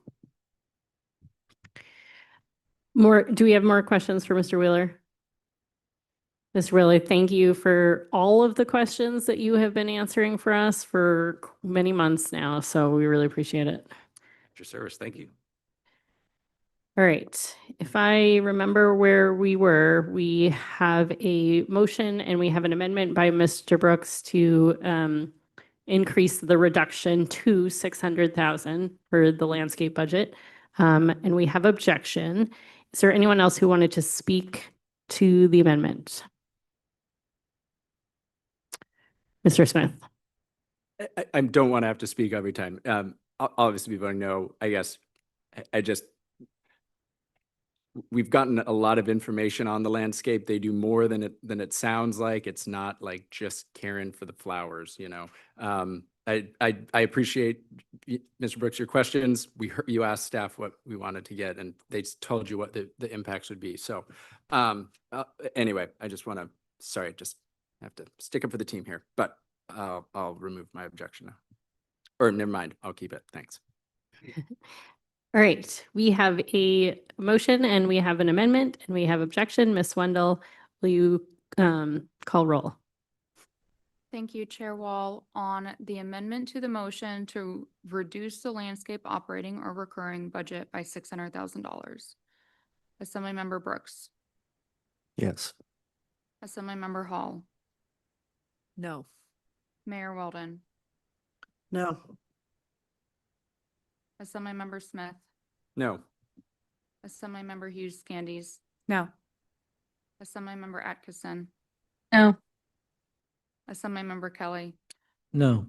Do we have more questions for Mr. Wheeler? Mr. Wheeler, thank you for all of the questions that you have been answering for us for many months now. So we really appreciate it. At your service, thank you. All right. If I remember where we were, we have a motion and we have an amendment by Mr. Brooks to increase the reduction to 600,000 for the landscape budget. And we have objection. Is there anyone else who wanted to speak to the amendment? Mr. Smith. I don't want to have to speak every time. I'll obviously be voting no. I guess we've gotten a lot of information on the landscape. They do more than it sounds like. It's not like just caring for the flowers, you know. I appreciate, Mr. Brooks, your questions. We heard you asked staff what we wanted to get, and they told you what the impacts would be. So anyway, I just want to, sorry, just have to stick up for the team here, but I'll remove my objection now. Or never mind, I'll keep it. Thanks. All right, we have a motion and we have an amendment and we have objection. Ms. Wendell, will you call roll? Thank you, Chair Wall. On the amendment to the motion to reduce the landscape operating or recurring budget by $600,000. Assemblymember Brooks. Yes. Assemblymember Hall. No. Mayor Weldon. No. Assemblymember Smith. No. Assemblymember Hughes Scandies. No. Assemblymember Atkinson. No. Assemblymember Kelly. No.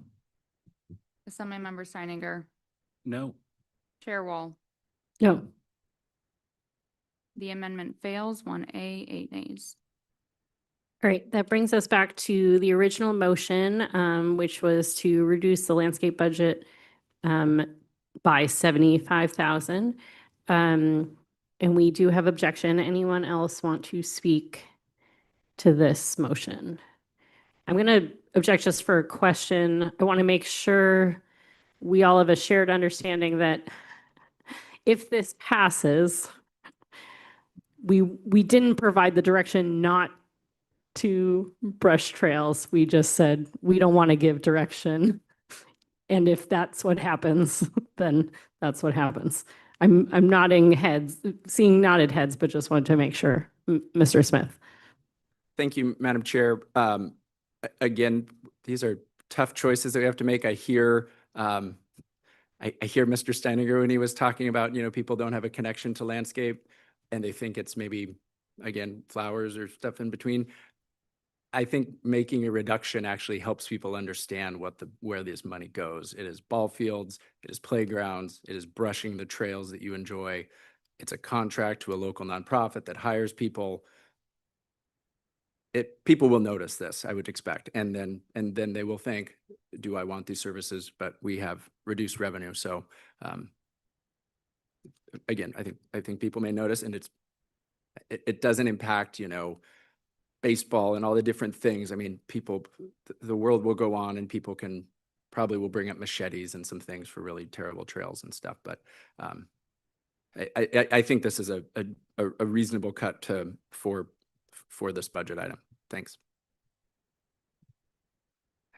Assemblymember Seininger. No. Chair Wall. No. The amendment fails, 1A, 8 nays. All right, that brings us back to the original motion, which was to reduce the landscape budget by 75,000. And we do have objection. Anyone else want to speak to this motion? I'm going to object just for a question. I want to make sure we all have a shared understanding that if this passes, we didn't provide the direction not to brush trails. We just said, we don't want to give direction. And if that's what happens, then that's what happens. I'm nodding heads, seeing nodded heads, but just wanted to make sure. Mr. Smith. Thank you, Madam Chair. Again, these are tough choices that we have to make. I hear Mr. Steininger when he was talking about, people don't have a connection to landscape and they think it's maybe, again, flowers or stuff in between. I think making a reduction actually helps people understand where this money goes. It is ball fields, it is playgrounds, it is brushing the trails that you enjoy. It's a contract to a local nonprofit that hires people. People will notice this, I would expect, and then they will think, do I want these services? But we have reduced revenue, so again, I think people may notice, and it doesn't impact, baseball and all the different things. I mean, the world will go on, and people probably will bring up machetes and some things for really terrible trails and stuff. But I think this is a reasonable cut for this budget item. Thanks.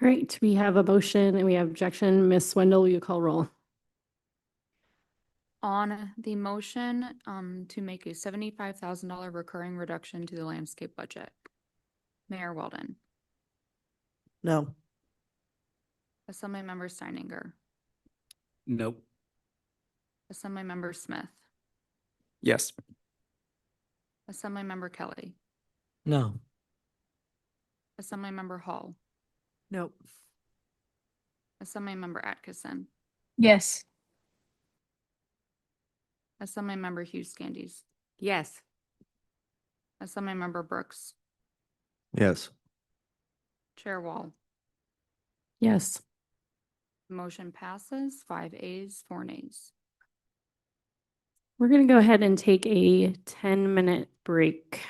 All right, we have a motion and we have objection. Ms. Wendell, will you call roll? On the motion to make a $75,000 recurring reduction to the landscape budget, Mayor Weldon, No. Assemblymember Steininger, Nope. Assemblymember Smith, Yes. Assemblymember Kelly, No. Assemblymember Hall, Nope. Assemblymember Atkinson, Yes. Assemblymember Hughes Candies, Yes. Assemblymember Brooks, Yes. Chair Wall. Yes. Motion passes 5 ayes, 4 nays. We're going to go ahead and take a 10-minute break.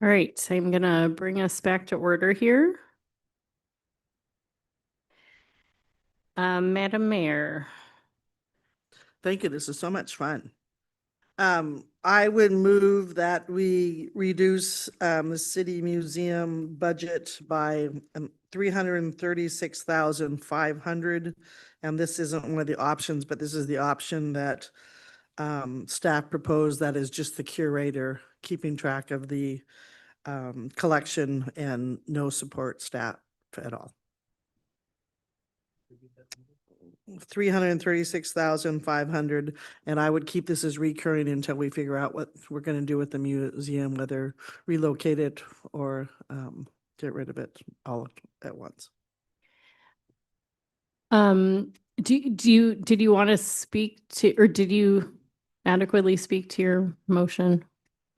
All right, I'm gonna bring us back to order here. Madam Mayor. Thank you. This is so much fun. I would move that we reduce the city museum budget by 336,500. And this isn't one of the options, but this is the option that staff proposed, that is just the curator keeping track of the collection and no support staff at all. 336,500, and I would keep this as recurring until we figure out what we're gonna do with the museum, whether relocate it or get rid of it all at once. Did you want to speak to, or did you adequately speak to your motion?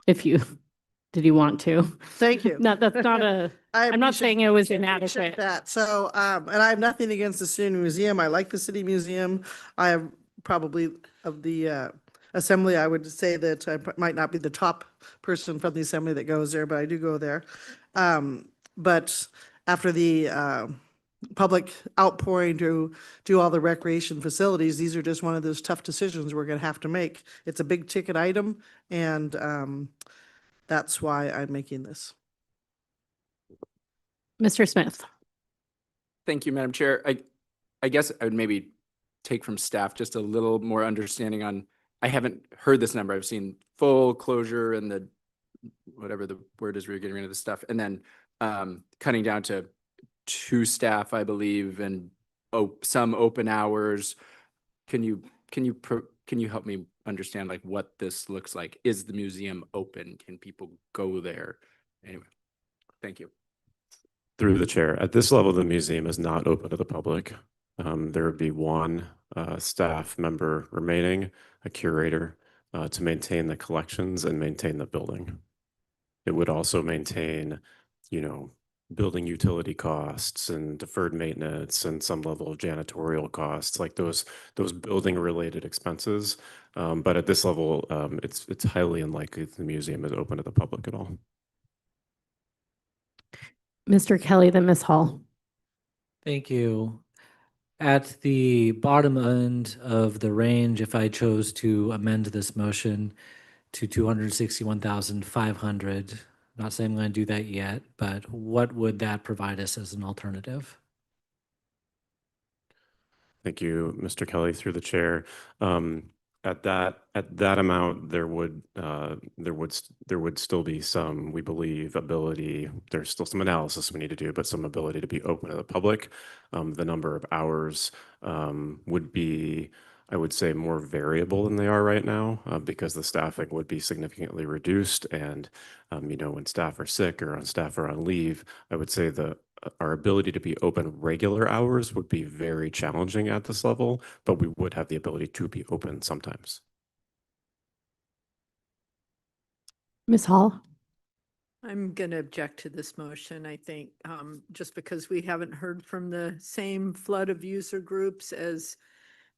Did you want to? Thank you. No, that's not a, I'm not saying it was appreciate inadequate. that. So, and I have nothing against the city museum. I like the city museum. I have probably of the assembly, I would say that I might not be the top person from the assembly that goes there, but I do go there. But after the public outpouring to do all the recreation facilities, these are just one of those tough decisions we're gonna have to make. It's a big ticket item, and that's why I'm making this. Mr. Smith. Thank you, Madam Chair. I guess I would maybe take from staff just a little more understanding on, I haven't heard this number. I've seen full closure and the, whatever the word is, we're getting rid of the stuff. And then cutting down to 2 staff, I believe, and some open hours. Can you help me understand like what this looks like? Is the museum open? Can people go there? Anyway, thank you. Through the chair, at this level, the museum is not open to the public. There would be one staff member remaining, a curator, to maintain the collections and maintain the building. It would also maintain, building utility costs and deferred maintenance and some level of janitorial costs, like those building related expenses. But at this level, it's highly unlikely the museum is open to the public at all. Mr. Kelly, then Ms. Hall. Thank you. At the bottom end of the range, if I chose to amend this motion to 261,500, not saying I'm going to do that yet, but what would that provide us as an alternative? Thank you, Mr. Kelly, through the chair. At that amount, there would still be some, we believe, ability. There's still some analysis we need to do, but some ability to be open to the public. The number of hours would be, I would say, more variable than they are right now, because the staffing would be significantly reduced. And when staff are sick or on staff are on leave, I would say our ability to be open regular hours would be very challenging at this level, but we would have the ability to be open sometimes. Ms. Hall. I'm going to object to this motion, I think, just because we haven't heard from the same flood of user groups as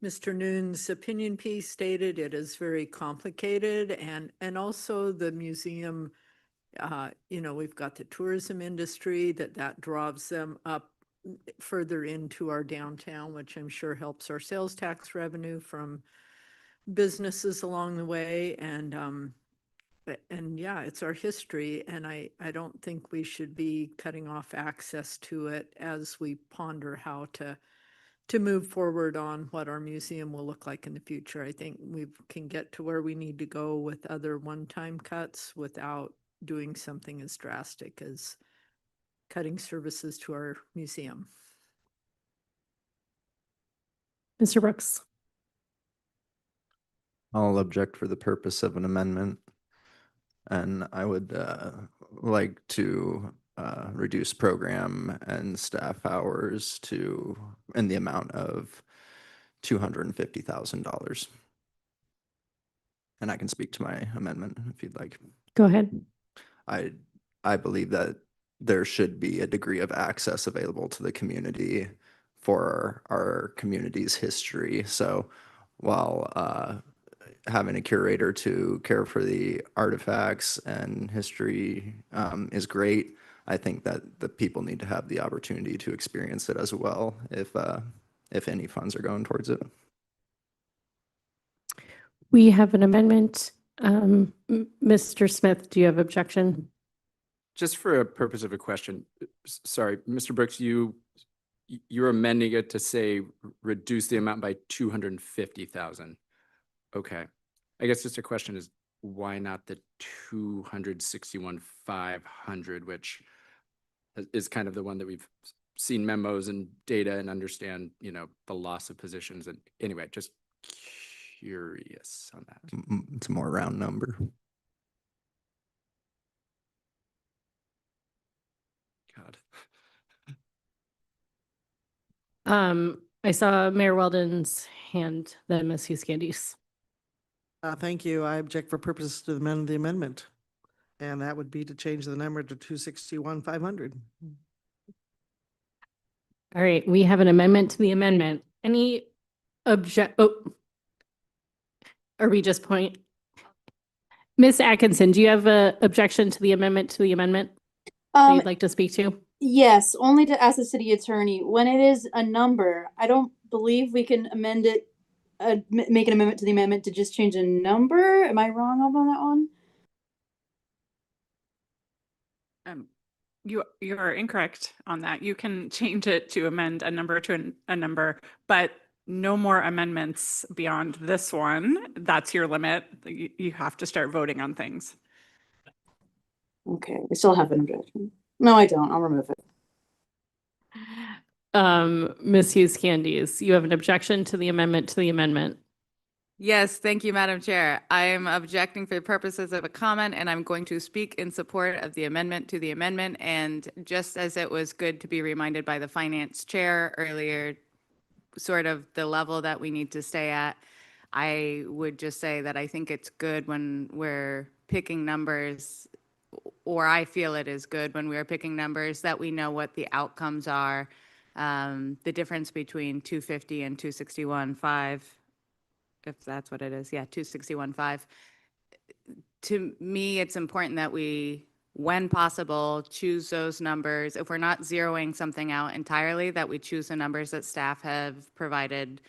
Mr. Noon's opinion piece stated. It is very complicated, and also the museum, we've got the tourism industry that draws them up further into our downtown, which I'm sure helps our sales tax revenue from businesses along the way. And yeah, it's our history, and I don't think we should be cutting off access to it as we ponder how to move forward on what our museum will look like in the future. I think we can get to where we need to go with other one-time cuts without doing something as drastic as cutting services to our museum. Mr. Brooks. I'll object for the purpose of an amendment. And I would like to reduce program and staff hours in the amount of $250,000. And I can speak to my amendment if you'd like. Go ahead. I believe that there should be a degree of access available to the community for our community's history. So while having a curator to care for the artifacts and history is great. I think that the people need to have the opportunity to experience it as well if any funds are going towards it. We have an amendment. Mr. Smith, do you have objection? Just for a purpose of a question, sorry, Mr. Brooks, you're amending it to say reduce the amount by 250,000. Okay. I guess just a question is why not the 261,500, which is kind of the one that we've seen memos and data and understand, the loss of positions. And anyway, just curious on that. It's a more round number. God. I saw Mayor Weldon's hand, then Ms. Hughes Candies. Thank you. I object for purposes to amend the amendment. And that would be to change the number to 261,500. All right, we have an amendment to the amendment. Any are we just point? Ms. Atkinson, do you have a objection to the amendment that you'd like to speak to? Yes, only to ask the city attorney, when it is a number, I don't believe we can amend it, make an amendment to the amendment to just change a number. Am I wrong on that one? You are incorrect on that. You can change it to amend a number to a number, but no more amendments beyond this one. That's your limit. You have to start voting on things. Okay, I still have an objection. No, I don't. I'll remove it. Ms. Hughes Candies, you have an objection to the amendment. Yes, thank you, Madam Chair. I am objecting for the purposes of a comment, and I'm going to speak in support of the amendment to the amendment. And just as it was good to be reminded by the Finance Chair earlier, sort of the level that we need to stay at, I would just say that I think it's good when we're picking numbers, or I feel it is good when we're picking numbers that we know what the outcomes are. The difference between 250 and 261.5, if that's what it is. Yeah, 261.5. To me, it's important that we, when possible, choose those numbers. If we're not zeroing something out entirely, that we choose the numbers that staff have provided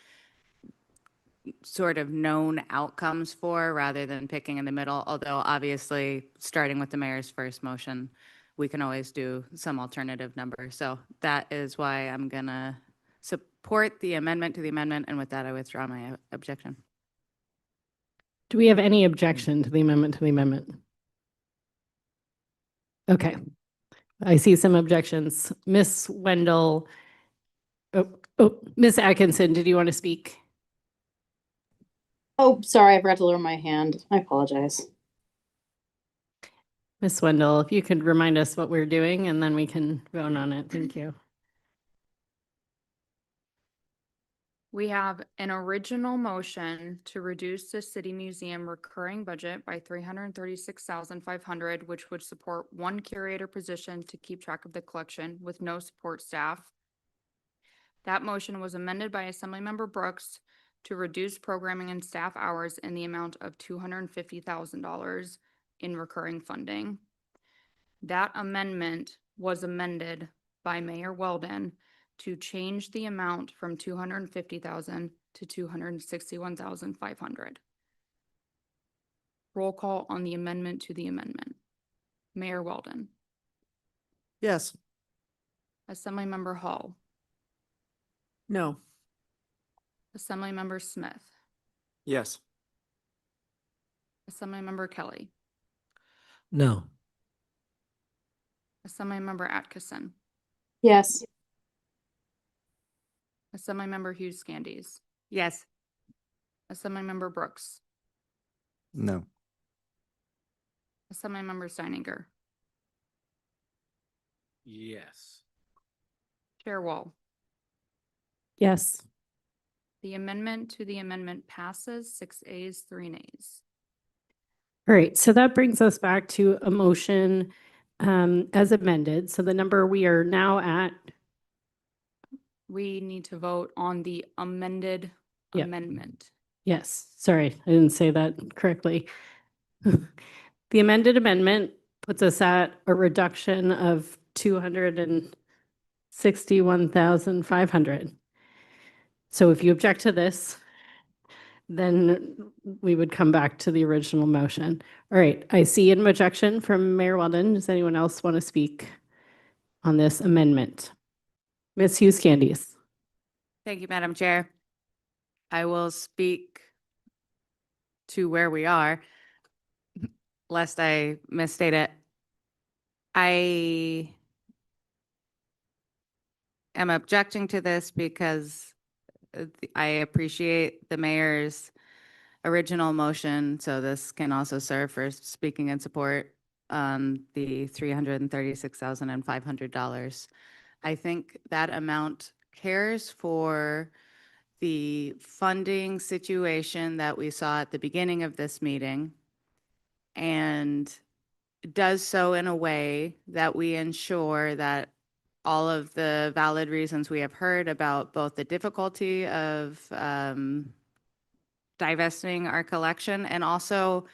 sort of known outcomes for rather than picking in the middle. Although obviously, starting with the mayor's first motion, we can always do some alternative number. So that is why I'm gonna support the amendment to the amendment. And with that, I withdraw my objection. Do we have any objection to the amendment Okay. I see some objections. Ms. Wendell, Ms. Atkinson, did you want to speak? Oh, sorry, I forgot to lower my hand. I apologize. Ms. Wendell, if you could remind us what we're doing and then we can vote on it. Thank you. We have an original motion to reduce the city museum recurring budget by $336,500, which would support one curator position to keep track of the collection with no support staff. That motion was amended by Assemblymember Brooks to reduce programming and staff hours in the amount of $250,000 in recurring funding. That amendment was amended by Mayor Weldon to change the amount from 250,000 to 261,500. Roll call on the amendment to the amendment. Mayor Weldon, Yes. Assemblymember Hall, No. Assemblymember Smith, Yes. Assemblymember Kelly, No. Assemblymember Atkinson, Yes. Assemblymember Hughes Candies, Yes. Assemblymember Brooks, No. Assemblymember Steininger, Yes. Chair Wall. Yes. The amendment to the amendment passes 6 ayes, 3 nays. All right, so that brings us back to a motion as amended. So the number we are now at, We need to vote on the amended Yep. amendment. Yes, sorry, I didn't say that correctly. The amended amendment puts us at a reduction of 261,500. So if you object to this, then we would come back to the original motion. All right, I see an objection from Mayor Weldon. Does anyone else want to speak on this amendment? Ms. Hughes Candies. Thank you, Madam Chair. I will speak to where we are, lest I misstate it. I am objecting to this because I appreciate the mayor's original motion, so this can also serve for speaking in support on the $336,500. I think that amount cares for the funding situation that we saw at the beginning of this meeting and does so in a way that we ensure that all of the valid reasons we have heard about both the difficulty of divesting our collection and also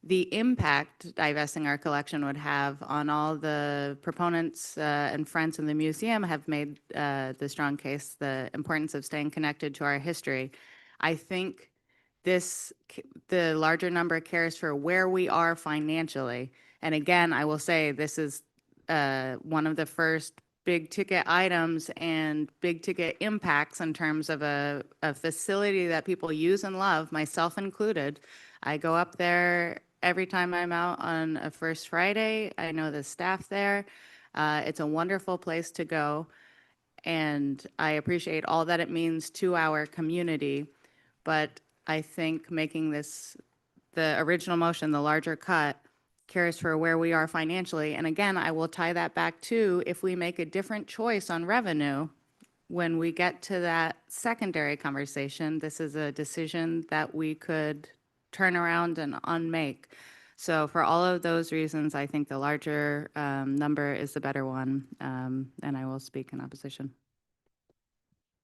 the impact divesting our collection would have on all the proponents and friends in the museum have made the strong case, the importance of staying connected to our history. I think the larger number cares for where we are financially. And again, I will say this is one of the first big ticket items and big ticket impacts in terms of a facility that people use and love, myself included. I go up there every time I'm out on a First Friday. I know the staff there. It's a wonderful place to go. And I appreciate all that it means to our community. But I think making this the original motion, the larger cut, cares for where we are financially. And again, I will tie that back to if we make a different choice on revenue, when we get to that secondary conversation, this is a decision that we could turn around and unmake. So for all of those reasons, I think the larger number is the better one, and I will speak in opposition.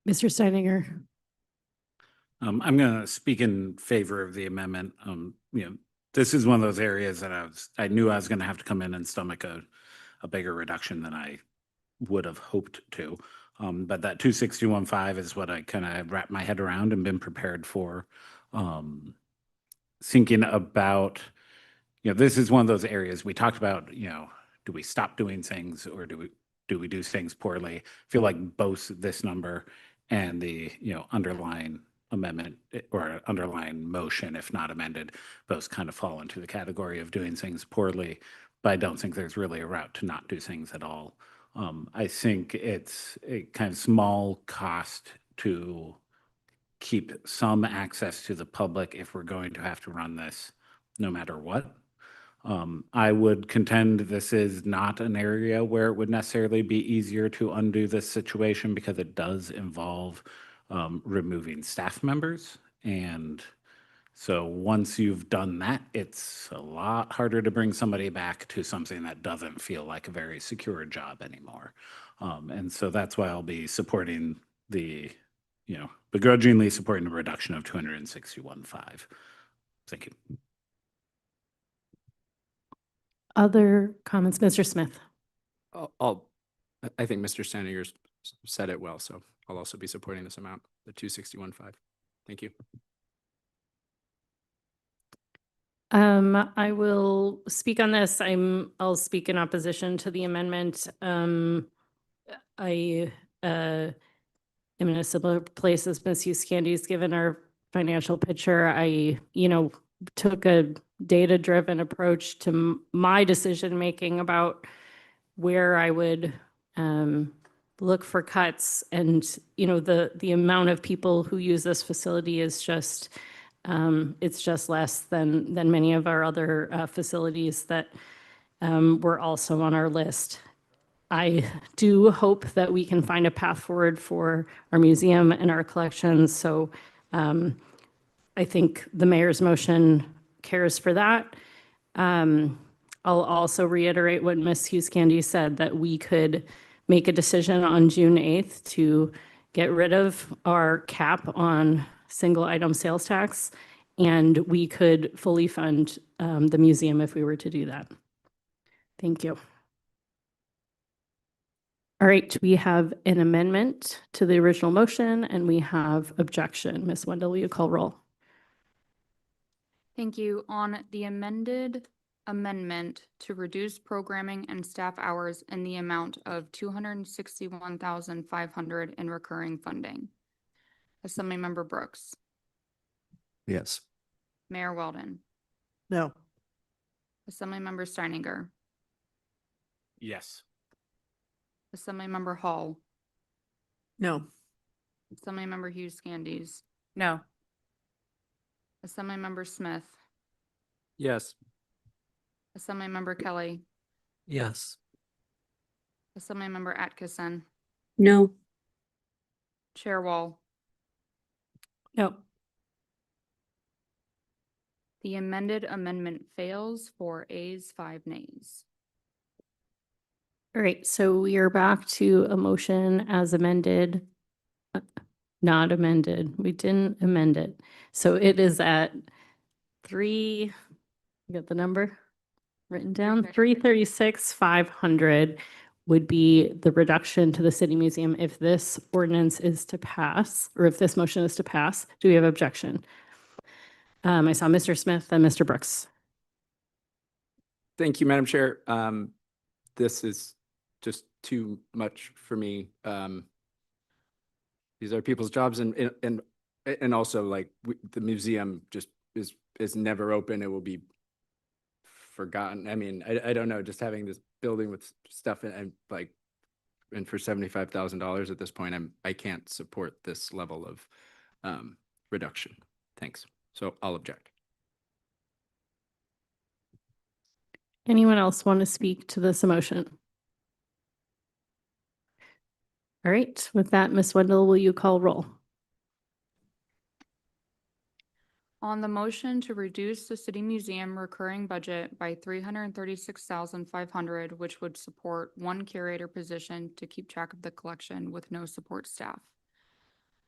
Mr. Steininger. I'm going to speak in favor of the amendment. This is one of those areas that I knew I was going to have to come in and stomach a bigger reduction than I would have hoped to. But that 261.5 is what I kind of wrapped my head around and been prepared for. Thinking about, this is one of those areas we talked about, do we stop doing things or do we do things poorly? I feel like both this number and the, underlying amendment or underlying motion, if not amended, both kind of fall into the category of doing things poorly, but I don't think there's really a route to not do things at all. I think it's a kind of small cost to keep some access to the public if we're going to have to run this no matter what. I would contend this is not an area where it would necessarily be easier to undo this situation because it does involve removing staff members. And so once you've done that, it's a lot harder to bring somebody back to something that doesn't feel like a very secure job anymore. And so that's why I'll be supporting begrudgingly supporting the reduction of 261.5. Thank you. Other comments, Mr. Smith? I think Mr. Steininger said it well, so I'll also be supporting this amount, the 261.5. Thank you. I will speak on this. I'll speak in opposition to the amendment. I am in a similar place as Ms. Hughes Candies, given our financial picture. I, took a data-driven approach to my decision-making about where I would look for cuts. And, the amount of people who use this facility is just, it's just less than many of our other facilities that were also on our list. I do hope that we can find a path forward for our museum and our collections. So I think the mayor's motion cares for that. I'll also reiterate what Ms. Hughes Candy said, that we could make a decision on June 8th to get rid of our cap on single item sales tax. And we could fully fund the museum if we were to do that. Thank you. All right, we have an amendment to the original motion and we have objection. Ms. Wendell, will you call roll? Thank you. On the amendment to reduce programming and staff hours in the amount of 261,500 in recurring funding. Assemblymember Brooks, Yes. Mayor Weldon, No. Assemblymember Steininger, Yes. Assemblymember Hall, No. Assemblymember Hughes Candies, No. Assemblymember Smith, Yes. Assemblymember Kelly, Yes. Assemblymember Atkinson, No. Chair Wall. No. The amended amendment fails, 4 ayes, 5 nays. All right, so we are back to a motion as amended, not amended. We didn't amend it. So it is at you got the number written down? 336, 500 would be the reduction to the city museum if this ordinance is to pass, or if this motion is to pass. Do we have objection? I saw Mr. Smith and Mr. Brooks. Thank you, Madam Chair. This is just too much for me. These are people's jobs and also like the museum just is never open. It will be forgotten. I mean, I don't know, just having this building with stuff and like, and for $75,000 at this point, I can't support this level of reduction. Thanks. So I'll object. Anyone else want to speak to this motion? All right, with that, Ms. Wendell, will you call roll? On the motion to reduce the city museum recurring budget by 336,500, which would support 1 curator position to keep track of the collection with no support staff.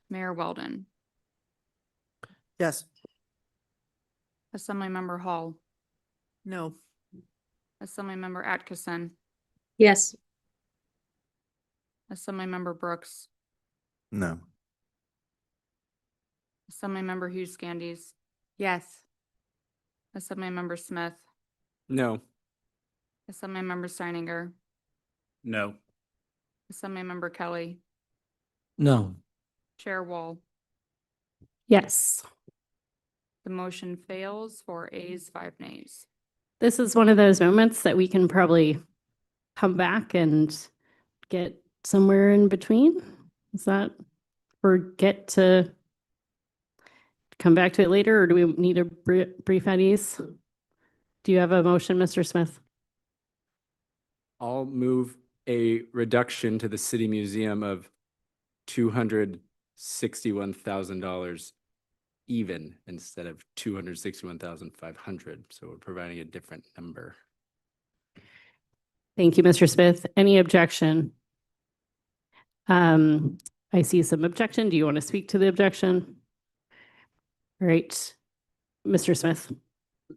Mayor Weldon, Yes. Assemblymember Hall, No. Assemblymember Atkinson, Yes. Assemblymember Brooks, No. Assemblymember Hughes Candies, Yes. Assemblymember Smith, No. Assemblymember Steininger, No. Assemblymember Kelly, No. Chair Wall. Yes. The motion fails, 4 ayes, 5 nays. This is one of those moments that we can probably come back and get somewhere in between. Is that, or get to come back to it later, or do we need a brief at ease? Do you have a motion, Mr. Smith? I'll move a reduction to the city museum of $261,000 even instead of 261,500. So we're providing a different number. Thank you, Mr. Smith. Any objection? I see some objection. Do you want to speak to the objection? All right, Mr. Smith.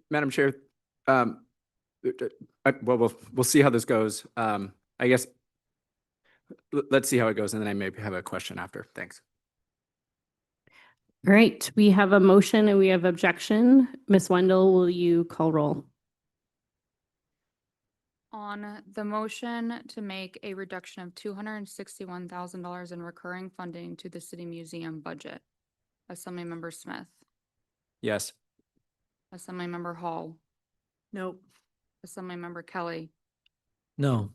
Madam Chair, well, we'll see how this goes. I guess let's see how it goes, and then I may have a question after. Thanks. All right, we have a motion and we have objection. Ms. Wendell, will you call roll? On the motion to make a reduction of $261,000 in recurring funding to the city museum budget, Assemblymember Smith, Yes. Assemblymember Hall, Nope. Assemblymember Kelly, No.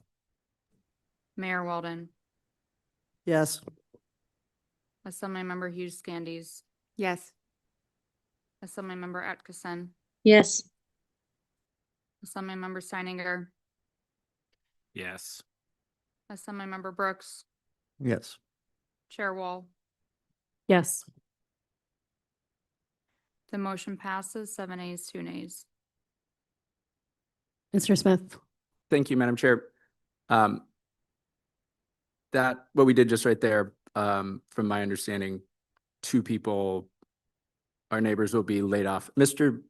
Mayor Weldon, Yes. Assemblymember Hughes Candies, Yes. Assemblymember Atkinson, Yes. Assemblymember Steininger, Yes. Assemblymember Brooks, Yes. Chair Wall. Yes. The motion passes, 7 ayes, 2 nays. Mr. Smith. Thank you, Madam Chair. That, what we did just right there, from my understanding, 2 people our neighbors will be laid off. Mr.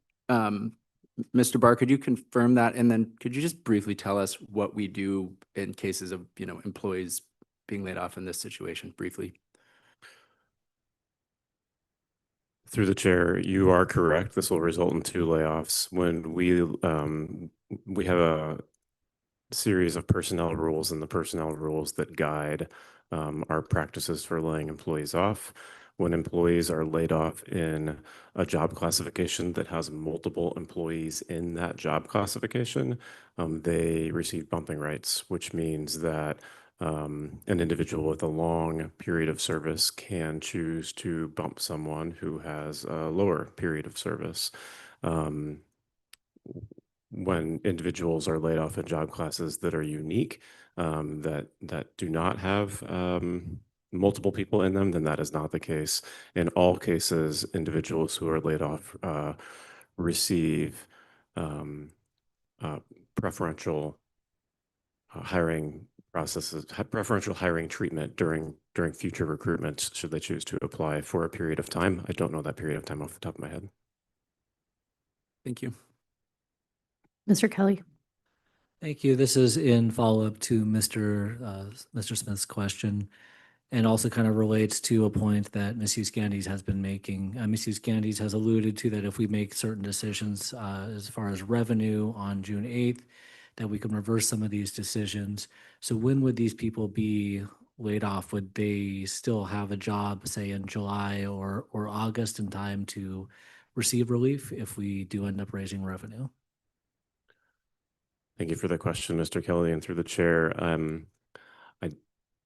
Barr, could you confirm that? And then could you just briefly tell us what we do in cases of, employees being laid off in this situation briefly? Through the chair, you are correct. This will result in 2 layoffs. When we have a series of personnel rules and the personnel rules that guide our practices for laying employees off. When employees are laid off in a job classification that has multiple employees in that job classification, they receive bumping rights, which means that an individual with a long period of service can choose to bump someone who has a lower period of service. When individuals are laid off in job classes that are unique, that do not have multiple people in them, then that is not the case. In all cases, individuals who are laid off receive preferential hiring processes, preferential hiring treatment during future recruitments, should they choose to apply for a period of time. I don't know that period of time off the top of my head. Thank you. Mr. Kelly. Thank you. This is in follow-up to Mr. Smith's question, and also kind of relates to a point that Ms. Hughes-Gandes has been making. Ms. Hughes-Gandes has alluded to that if we make certain decisions as far as revenue on June 8th, that we can reverse some of these decisions. So when would these people be laid off? Would they still have a job, say in July or August, in time to receive relief if we do end up raising revenue? Thank you for the question, Mr. Kelly, and through the chair.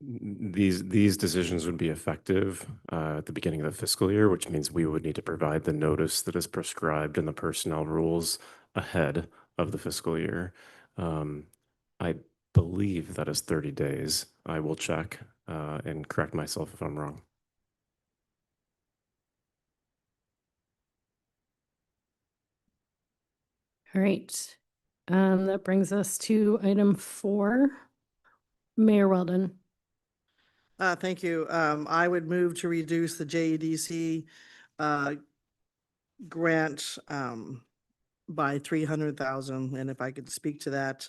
These decisions would be effective at the beginning of the fiscal year, which means we would need to provide the notice that is prescribed in the personnel rules ahead of the fiscal year. I believe that is 30 days. I will check and correct myself if I'm wrong. All right. That brings us to item 4. Mayor Weldon. Thank you. I would move to reduce the JEDC grant by 300,000. And if I could speak to that,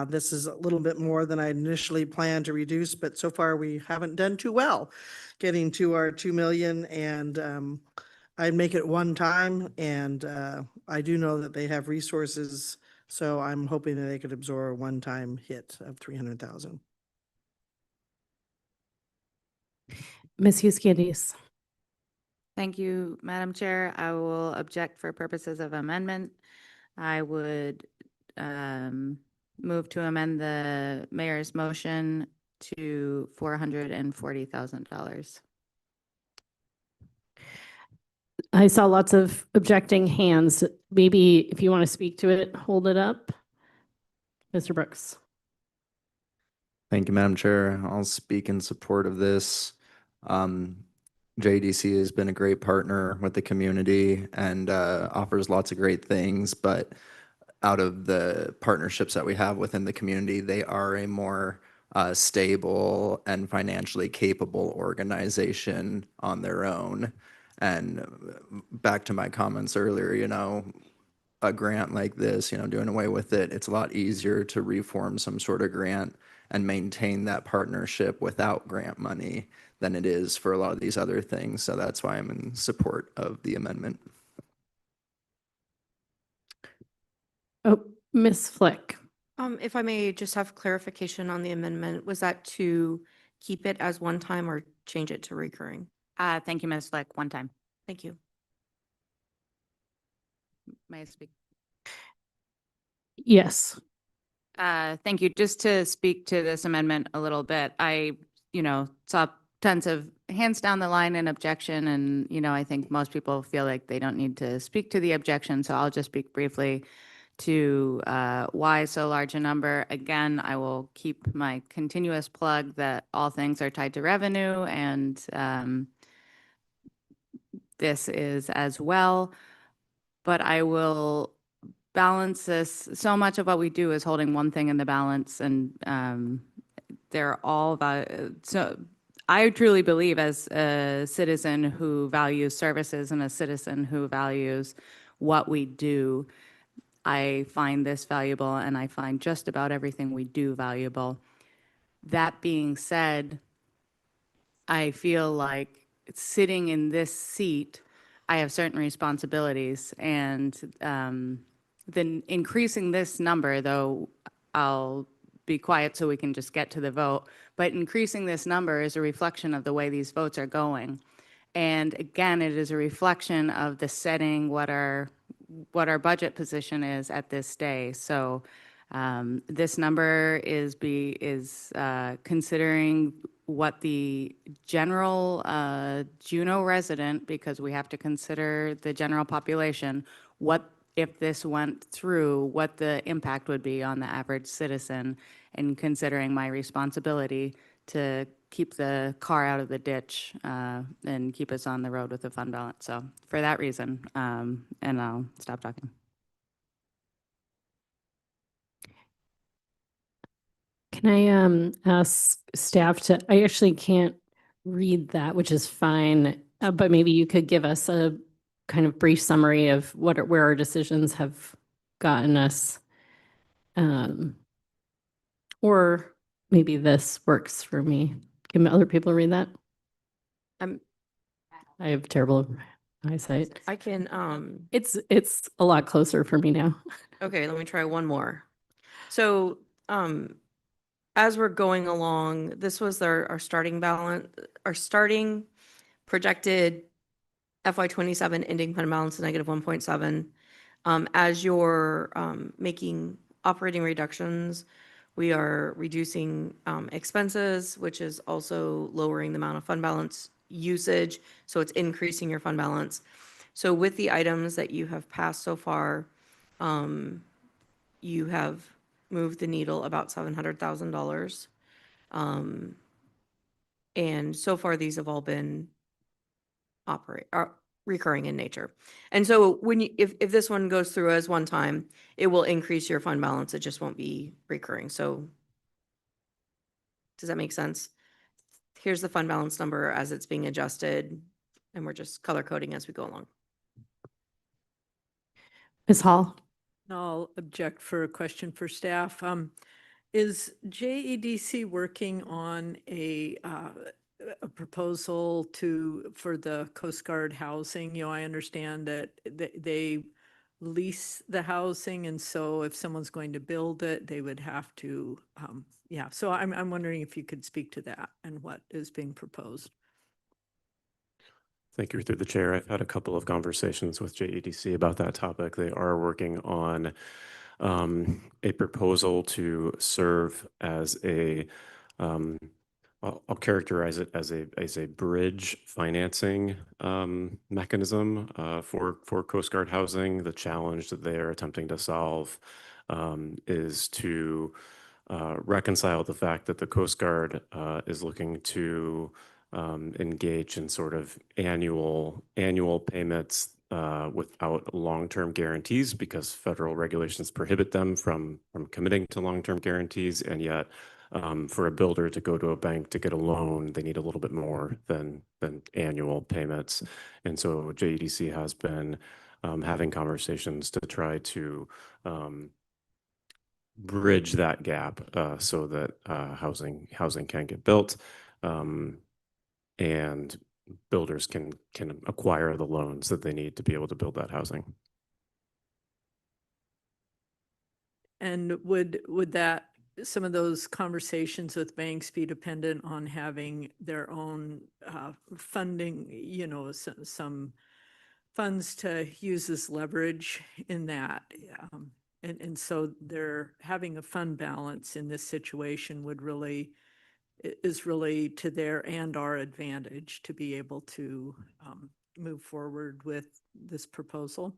this is a little bit more than I initially planned to reduce, but so far we haven't done too well getting to our 2 million. And I'd make it one time, and I do know that they have resources, so I'm hoping that they could absorb a one-time hit of 300,000. Ms. Hughes-Gandes. Thank you, Madam Chair. I will object for purposes of amendment. I would move to amend the mayor's motion to $440,000. I saw lots of objecting hands. Maybe if you want to speak to it, hold it up. Mr. Brooks. Thank you, Madam Chair. I'll speak in support of this. JDC has been a great partner with the community and offers lots of great things, but out of the partnerships that we have within the community, they are a more stable and financially capable organization on their own. And back to my comments earlier, a grant like this, doing away with it, it's a lot easier to reform some sort of grant and maintain that partnership without grant money than it is for a lot of these other things. So that's why I'm in support of the amendment. Oh, Ms. Flick. If I may just have clarification on the amendment, was that to keep it as one time or change it to recurring? Thank you, Ms. Fleck. One time. Thank you. May I speak? Yes. Thank you. Just to speak to this amendment a little bit, I, saw tons of hands down the line in objection, and, I think most people feel like they don't need to speak to the objection, so I'll just speak briefly to why so large a number. Again, I will keep my continuous plug that all things are tied to revenue, and this is as well, but I will balance this. So much of what we do is holding one thing in the balance, and they're all about. So I truly believe, as a citizen who values services and a citizen who values what we do, I find this valuable, and I find just about everything we do valuable. That being said, I feel like sitting in this seat, I have certain responsibilities, and then increasing this number, though I'll be quiet so we can just get to the vote, but increasing this number is a reflection of the way these votes are going. And again, it is a reflection of the setting, what our budget position is at this day. So this number is considering what the general Juneau resident, because we have to consider the general population, what if this went through, what the impact would be on the average citizen, and considering my responsibility to keep the car out of the ditch and keep us on the road with a fund balance. So for that reason, and I'll stop talking. Can I ask staff to, I actually can't read that, which is fine, but maybe you could give us a kind of brief summary of where our decisions have gotten us. Or maybe this works for me. Can other people read that? I have terrible eyesight. I can, It's a lot closer for me now. okay, let me try one more. So, as we're going along, this was our starting balance, our starting projected FY 27 ending fund balance of negative 1.7. As you're making operating reductions, we are reducing expenses, which is also lowering the amount of fund balance usage. So it's increasing your fund balance. So with the items that you have passed so far, you have moved the needle about $700,000. And so far, these have all been recurring in nature. And so when you, if this one goes through as one time, it will increase your fund balance. It just won't be recurring. So does that make sense? Here's the fund balance number as it's being adjusted, and we're just color coding as we go along. Ms. Hall? I'll object for a question for staff. Is JEDC working on a proposal for the Coast Guard housing? You know, I understand that they lease the housing, and so if someone's going to build it, they would have to, yeah. So I'm wondering if you could speak to that and what is being proposed. Thank you. Through the chair, I've had a couple of conversations with JEDC about that topic. They are working on a proposal to serve as a, I'll characterize it as a bridge financing mechanism for Coast Guard housing. The challenge that they are attempting to solve is to reconcile the fact that the Coast Guard is looking to engage in sort of annual payments without long-term guarantees, because federal regulations prohibit them from committing to long-term guarantees. And yet for a builder to go to a bank to get a loan, they need a little bit more than annual payments. And so JEDC has been having conversations to try to bridge that gap so that housing can get built, and builders can acquire the loans that they need to be able to build that housing. And would that, some of those conversations with banks be dependent on having their own funding, you know, some funds to use as leverage in that? And so they're having a fund balance in this situation is really to their and our advantage to be able to move forward with this proposal.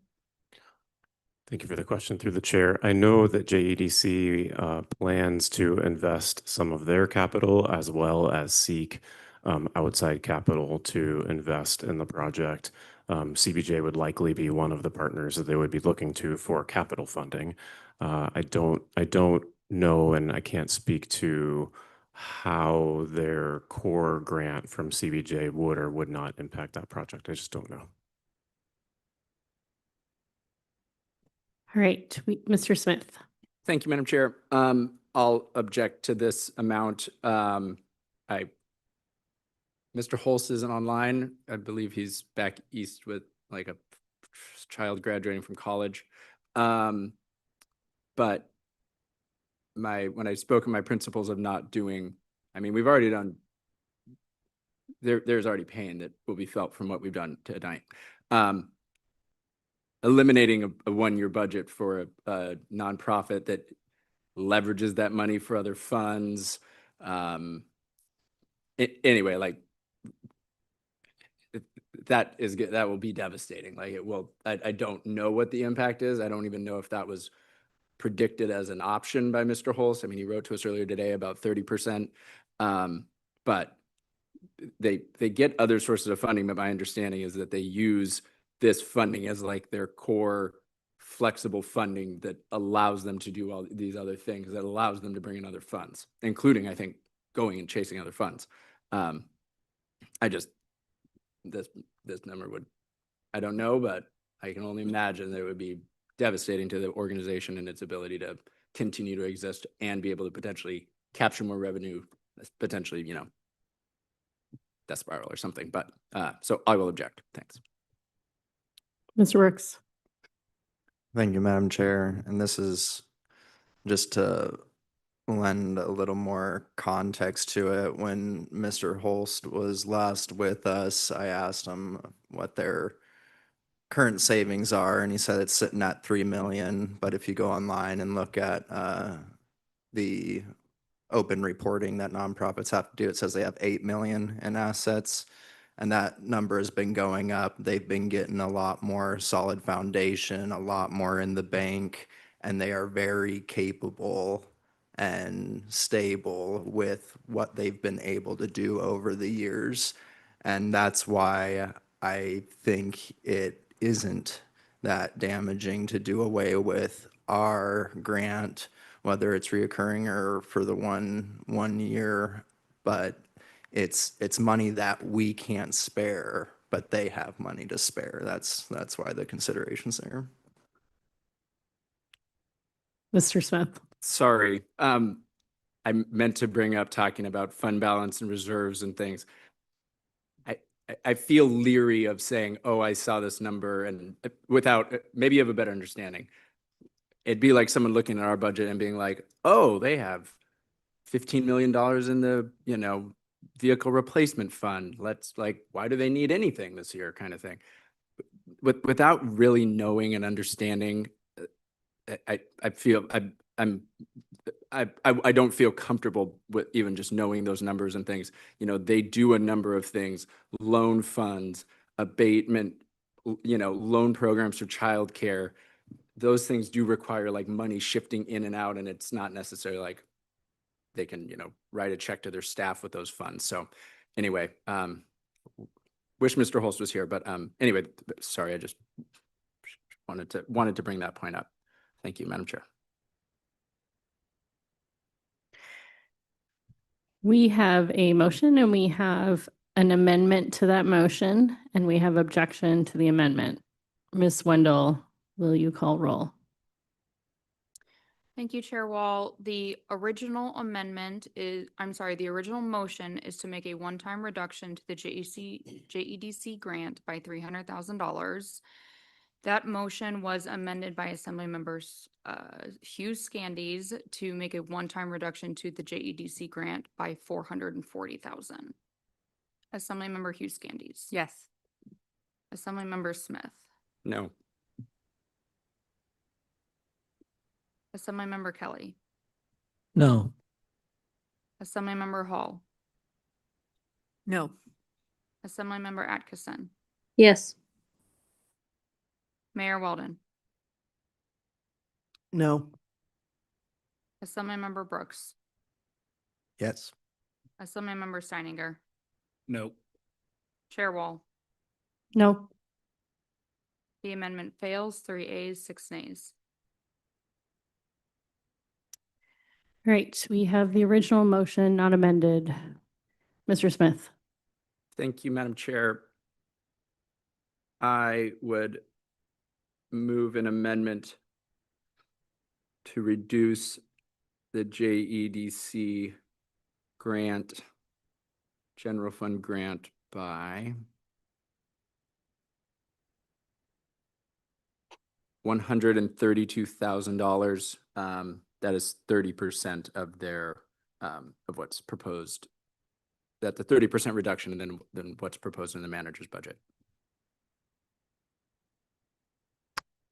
Thank you for the question through the chair. I know that JEDC plans to invest some of their capital as well as seek outside capital to invest in the project. CBJ would likely be one of the partners that they would be looking to for capital funding. I don't know, and I can't speak to how their core grant from CBJ would or would not impact that project. I just don't know. All right, Mr. Smith. Thank you, Madam Chair. I'll object to this amount. Mr. Holst isn't online. I believe he's back east with like a child graduating from college. But when I spoke of my principles of not doing, I mean, we've already done, there's already pain that will be felt from what we've done tonight. Eliminating a one-year budget for a nonprofit that leverages that money for other funds. Anyway, like that will be devastating. Like it will, I don't know what the impact is. I don't even know if that was predicted as an option by Mr. Holst. I mean, he wrote to us earlier today about 30%. But they get other sources of funding, but my understanding is that they use this funding as like their core flexible funding that allows them to do all these other things, that allows them to bring in other funds, including, I think, going and chasing other funds. This number would, I don't know, but I can only imagine that it would be devastating to the organization and its ability to continue to exist and be able to potentially capture more revenue, potentially, you know, death spiral or something. But so I will object. Thanks. Mr. Works. Thank you, Madam Chair. And this is just to lend a little more context to it. When Mr. Holst was last with us, I asked him what their current savings are, and he said it's sitting at 3 million. But if you go online and look at the open reporting that nonprofits have to do, it says they have 8 million in assets. And that number has been going up. They've been getting a lot more solid foundation, a lot more in the bank, and they are very capable and stable with what they've been able to do over the years. And that's why I think it isn't that damaging to do away with our grant, whether it's reoccurring or for the one year. But it's money that we can't spare, but they have money to spare. That's why the consideration's there. Mr. Smith. Sorry. I meant to bring up talking about fund balance and reserves and things. I feel leery of saying, oh, I saw this number, and without, maybe you have a better understanding. It'd be like someone looking at our budget and being like, oh, they have $15 million in the, you know, vehicle replacement fund. Let's like, why do they need anything this year kind of thing? Without really knowing and understanding, I feel I don't feel comfortable with even just knowing those numbers and things. You know, they do a number of things, loan funds, abatement, you know, loan programs for childcare. Those things do require like money shifting in and out, and it's not necessarily like they can, you know, write a check to their staff with those funds. So anyway, wish Mr. Holst was here, but anyway, sorry, I just wanted to bring that point up. Thank you, Madam Chair. We have a motion and we have an amendment to that motion, and we have objection to the amendment. Ms. Wendell, will you call roll? Thank you, Chair Wall. The original amendment is, I'm sorry, the original motion is to make a one-time reduction to the JEDC grant by $300,000. That motion was amended by Assembly members Hugh Scandies to make a one-time reduction to the JEDC grant by $440,000. Assemblymember Hugh Scandies. Yes. Assemblymember Smith. No. Assemblymember Kelly. No. Assemblymember Hall. No. Assemblymember Atkinson. Yes. Mayor Weldon. No. Assemblymember Brooks. Yes. Assemblymember Steininger. No. Chair Wall. No. The amendment fails, 3 ayes, 6 nays. All right, we have the original motion not amended. Mr. Smith. Thank you, Madam Chair. I would move an amendment to reduce the JEDC grant, general fund grant by $132,000. That is 30% of their of what's proposed. That the 30% reduction than what's proposed in the manager's budget.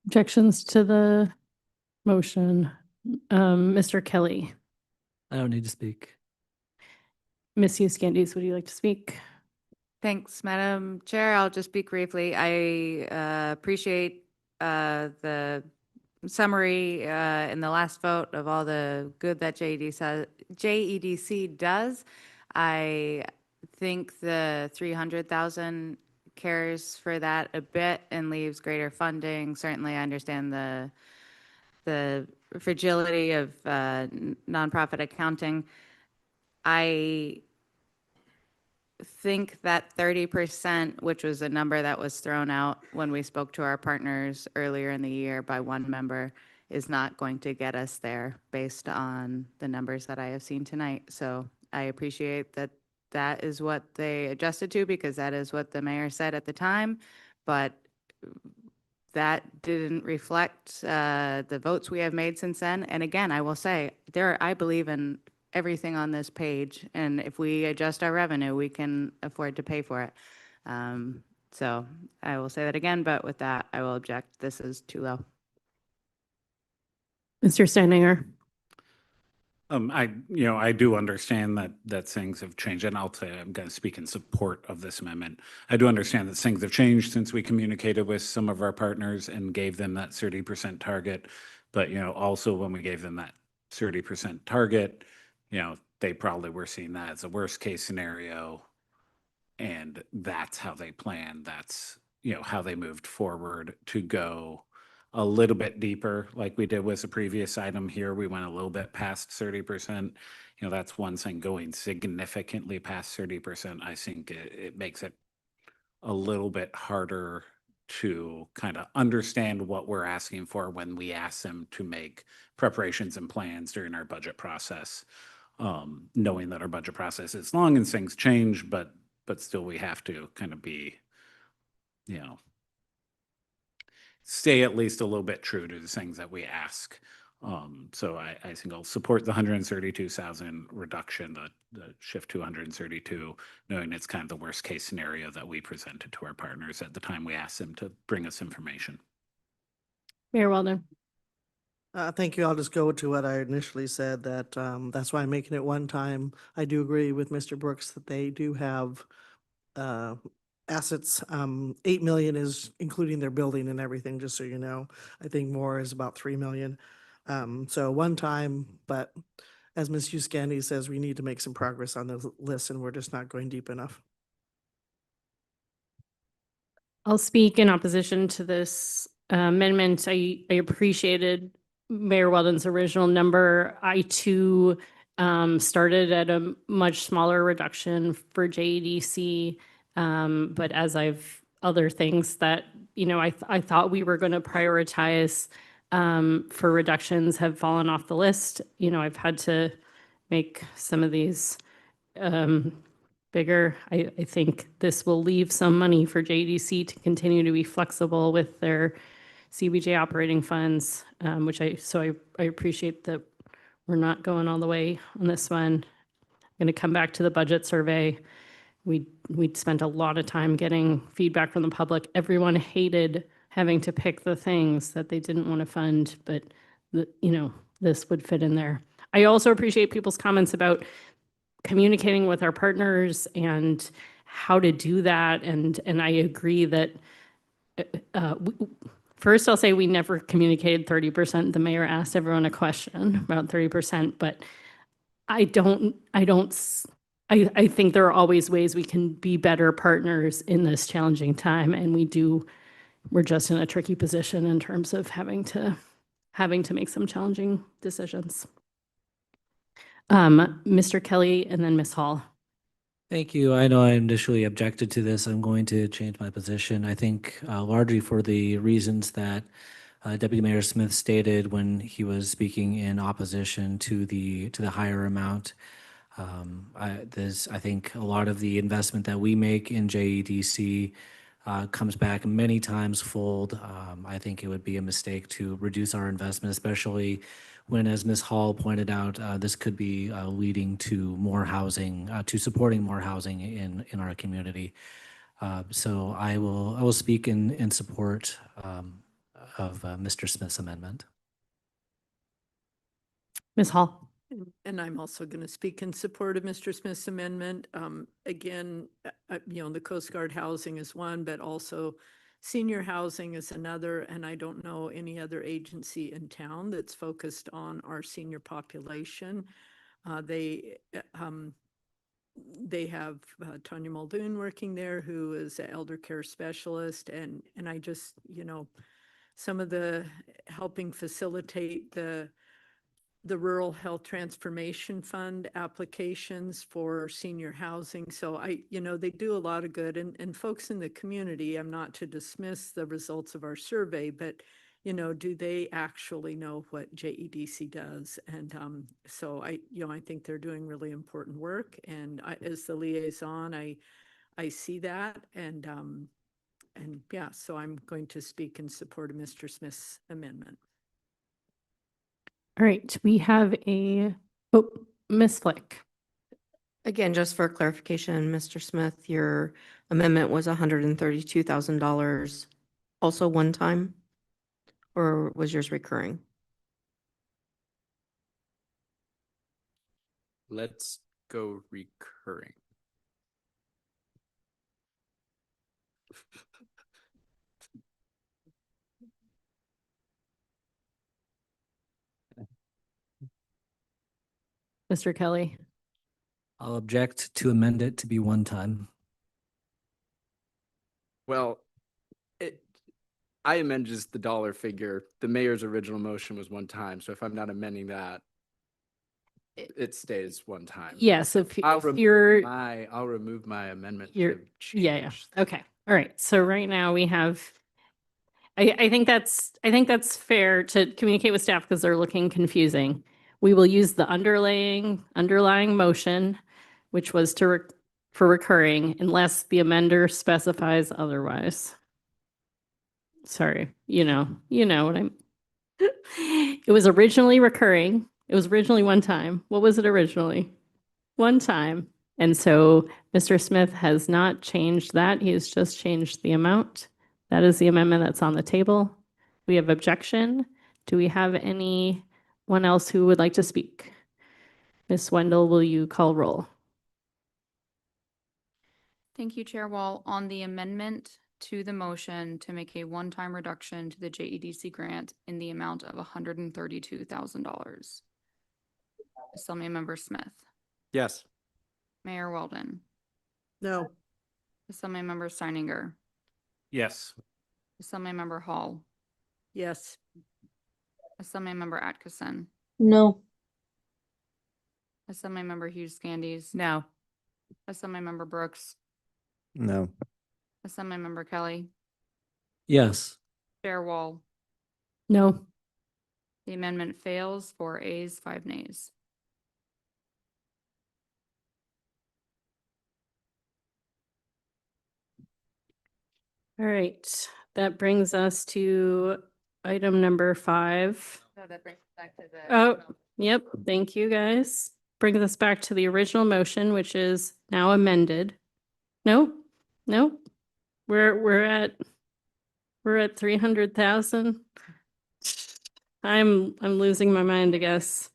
Objections to the motion. Mr. Kelly. I don't need to speak. Ms. Candies, would you like to speak? Thanks, Madam Chair. I'll just speak briefly. I appreciate the summary in the last vote of all the good that JEDC does. I think the 300,000 cares for that a bit and leaves greater funding. Certainly, I understand the fragility of nonprofit accounting. I think that 30%, which was a number that was thrown out when we spoke to our partners earlier in the year by one member, is not going to get us there based on the numbers that I have seen tonight. So I appreciate that that is what they adjusted to, because that is what the mayor said at the time. But that didn't reflect the votes we have made since then. And again, I will say, I believe in everything on this page, and if we adjust our revenue, we can afford to pay for it. So I will say that again, but with that, I will object. This is too low. Mr. Steininger. I do understand that things have changed, and I'll say I'm going to speak in support of this amendment. I do understand that things have changed since we communicated with some of our partners and gave them that 30% target. But, also when we gave them that 30% target, they probably were seeing that as a worst case scenario. And that's how they planned. That's, how they moved forward to go a little bit deeper, like we did with the previous item here. We went a little bit past 30%. That's one thing. Going significantly past 30%, I think it makes it a little bit harder to kind of understand what we're asking for when we ask them to make preparations and plans during our budget process, knowing that our budget process is long and things change, but still we have to kind of be, stay at least a little bit true to the things that we ask. So I think I'll support the 132,000 reduction, the shift to 132, knowing it's kind of the worst case scenario that we presented to our partners at the time we asked them to bring us information. Mayor Weldon. Thank you. I'll just go to what I initially said, that that's why I'm making it one time. I do agree with Mr. Brooks that they do have assets. 8 million is including their building and everything, just so you know. I think more is about 3 million. So one time, but as Ms. Candies says, we need to make some progress on the list, and we're just not going deep enough. I'll speak in opposition to this amendment. I appreciated Mayor Weldon's original number. I too started at a much smaller reduction for JEDC, but as other things that I thought we were going to prioritize for reductions have fallen off the list. I've had to make some of these bigger. I think this will leave some money for JDC to continue to be flexible with their CBJ operating funds, which I appreciate that we're not going all the way on this one. I'm going to come back to the budget survey. We'd spent a lot of time getting feedback from the public. Everyone hated having to pick the things that they didn't want to fund, but this would fit in there. I also appreciate people's comments about communicating with our partners and how to do that. And I agree that first I'll say we never communicated 30%. The mayor asked everyone a question about 30%, but I think there are always ways we can be better partners in this challenging time. And we're just in a tricky position in terms of having to make some challenging decisions. Mr. Kelly and then Ms. Hall. Thank you. I know I initially objected to this. I'm going to change my position. I think largely for the reasons that Deputy Mayor Smith stated when he was speaking in opposition to the higher amount. I think a lot of the investment that we make in JEDC comes back many times fold. I think it would be a mistake to reduce our investment, especially when, as Ms. Hall pointed out, this could be leading to more housing, to supporting more housing in our community. So I will speak in support of Mr. Smith's amendment. Ms. Hall. And I'm also going to speak in support of Mr. Smith's amendment. Again, the Coast Guard housing is one, but also senior housing is another. And I don't know any other agency in town that's focused on our senior population. They have Tanya Muldoon working there, who is an elder care specialist. And I just, some of the helping facilitate the Rural Health Transformation Fund applications for senior housing. So they do a lot of good, and folks in the community, I'm not to dismiss the results of our survey, but do they actually know what JEDC does? And so I think they're doing really important work. And as the liaison, I see that. And yeah, so I'm going to speak in support of Mr. Smith's amendment. All right, we have Ms. Flick. Again, just for clarification, Mr. Smith, your amendment was $132,000 also one time? Or was yours recurring? Let's go recurring. Mr. Kelly. I'll object to amend it to be one time. Well, I amend just the dollar figure. The mayor's original motion was one time. So if I'm not amending that, it stays one time. Yes, if I'll you're, remove my amendment. yeah. Yeah. Okay. All right. So right now we have, I think that's fair to communicate with staff because they're looking confusing. We will use the underlying motion, which was for recurring, unless the amender specifies otherwise. Sorry, you know what I'm. It was originally recurring. It was originally one time. What was it originally? One time. And so Mr. Smith has not changed that. He has just changed the amount. That is the amendment that's on the table. We have objection. Do we have anyone else who would like to speak? Ms. Wendell, will you call roll? Thank you, Chair Wall. On the amendment to the motion to make a one-time reduction to the JEDC grant in the amount of $132,000. Assemblymember Smith. Yes. Mayor Weldon. No. Assemblymember Steininger. Yes. Assemblymember Hall. Yes. Assemblymember Atkinson. No. Assemblymember Hughes Scandies. No. Assemblymember Brooks. No. Assemblymember Kelly. Yes. Chair Wall. No. The amendment fails, 4 ayes, 5 nays. All right, that brings us to item number 5. No, that brings us back to the. Oh, yep, thank you, guys. Brings us back to the original motion, which is now amended. Nope, we're at 300,000. I'm losing my mind, I guess.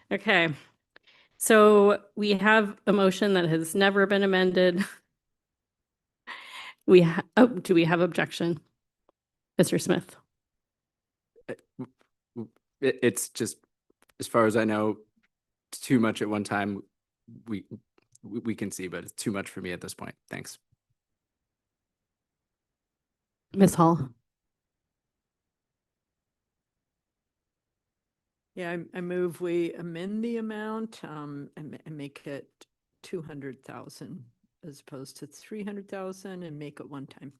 Okay, so we have a motion that has never been amended. Do we have objection? Mr. Smith? It's just, as far as I know, too much at one time. We can see, but it's too much for me at this point. Thanks. Ms. Hall? Yeah, I move we amend the amount, and make it 200,000 as opposed to 300,000 and make it one time.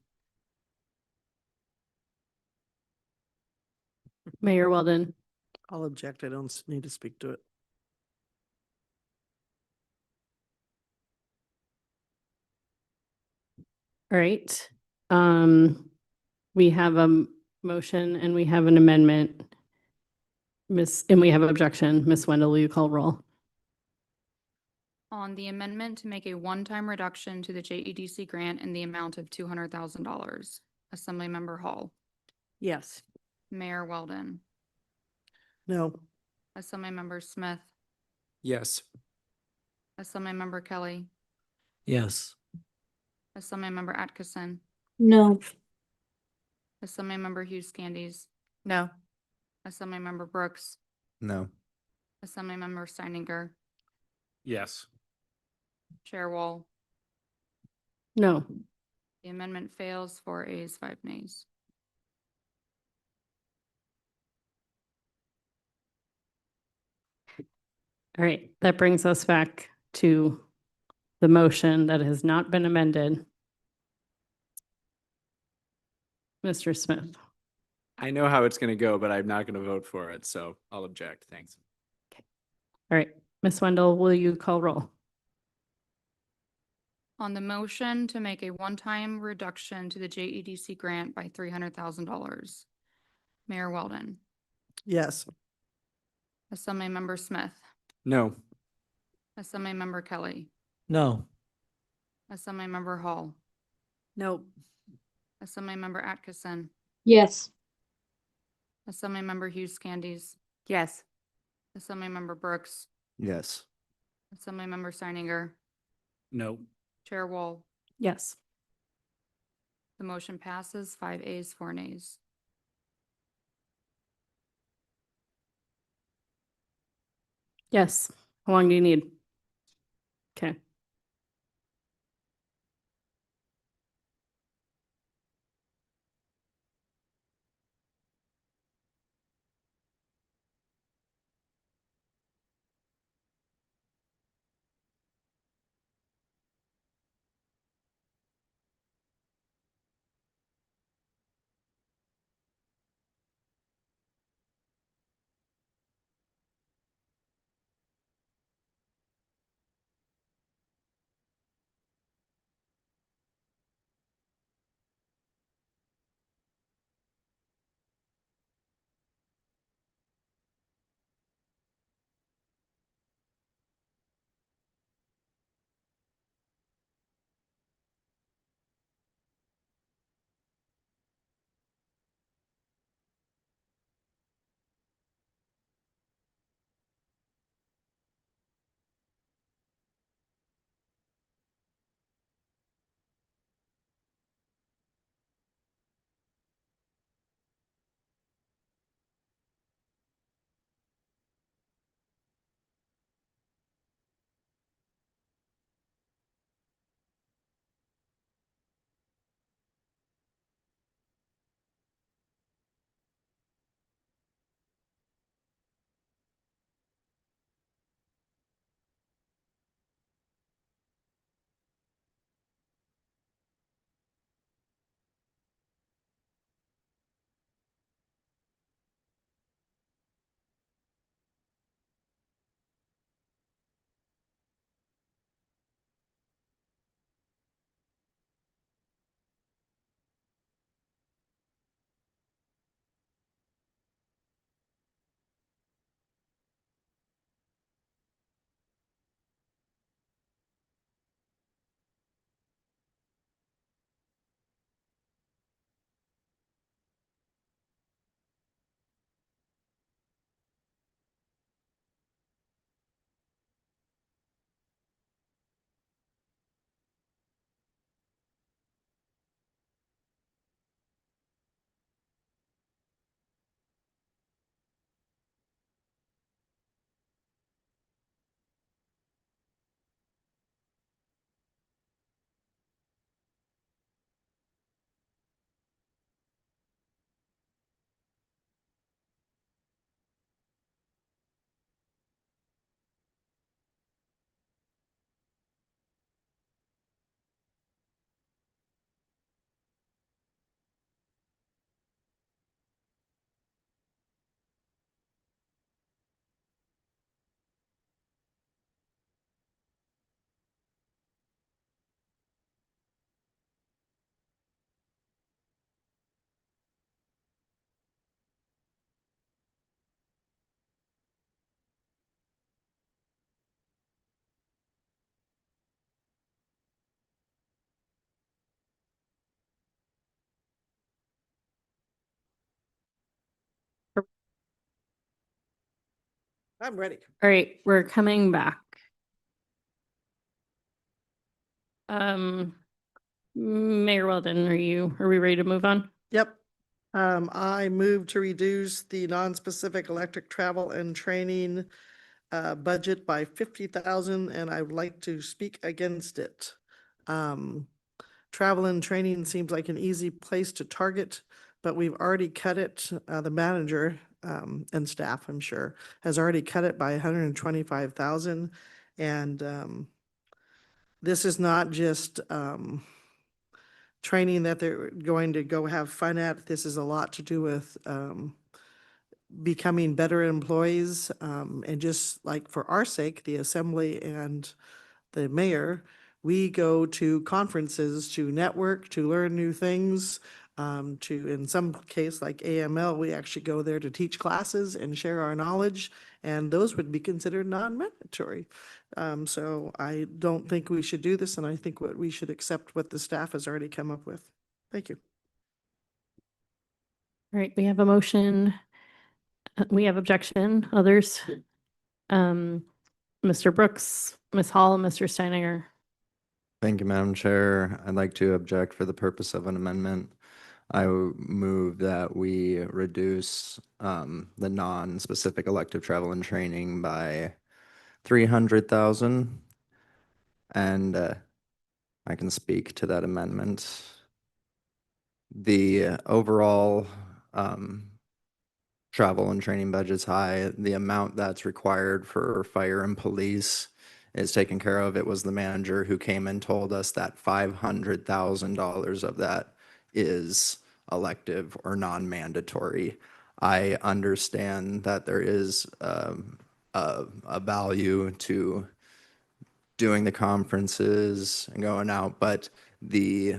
Mayor Weldon. I'll object. I don't need to speak to it. All right. We have a motion and we have an amendment. And we have objection. Miss Wendell, will you call roll? On the amendment to make a one-time reduction to the JEDC grant in the amount of $200,000. Assemblymember Hall, Yes. Mayor Weldon, No. Assemblymember Smith, Yes. Assemblymember Kelly, Yes. Assemblymember Atkinson, No. Assemblymember Hughes Candies, No. Assemblymember Brooks, No. Assemblymember Steininger, Yes. Chair Wall. No. The amendment fails, 4 ayes, 5 nays. All right. That brings us back to the motion that has not been amended. Mr. Smith. I know how it's going to go, but I'm not going to vote for it, so I'll object. Thanks. All right. Miss Wendell, will you call roll? On the motion to make a one-time reduction to the JEDC grant by $300,000. Mayor Weldon, Yes. Assemblymember Smith, No. Assemblymember Kelly, No. Assemblymember Hall, Nope. Assemblymember Atkinson, Yes. Assemblymember Hughes Candies, Yes. Assemblymember Brooks, Yes. Assemblymember Steininger, No. Chair Wall. Yes. The motion passes, 5 ayes, 4 nays. Yes. How long do you need? Okay. I'm ready. All right, we're coming back. Mayor Weldon, are we ready to move on? Yep. I move to reduce the non-specific electric travel and training budget by 50,000, and I would like to speak against it. Travel and training seems like an easy place to target, but we've already cut it. The manager and staff, I'm sure, has already cut it by 125,000. And this is not just training that they're going to go have fun at. This is a lot to do with becoming better employees. And just like for our sake, the assembly and the mayor, we go to conferences to network, to learn new things. In some case like AML, we actually go there to teach classes and share our knowledge, and those would be considered non-mandatory. So I don't think we should do this, and I think we should accept what the staff has already come up with. Thank you. All right, we have a motion. We have objection. Others? Mr. Brooks, Ms. Hall, Mr. Steininger. Thank you, Madam Chair. I'd like to object for the purpose of an amendment. I move that we reduce the non-specific elective travel and training by 300,000. And I can speak to that amendment. The overall travel and training budget's high. The amount that's required for fire and police is taken care of. It was the manager who came and told us that $500,000 of that is elective or non-mandatory. I understand that there is a value to doing the conferences and going out, but the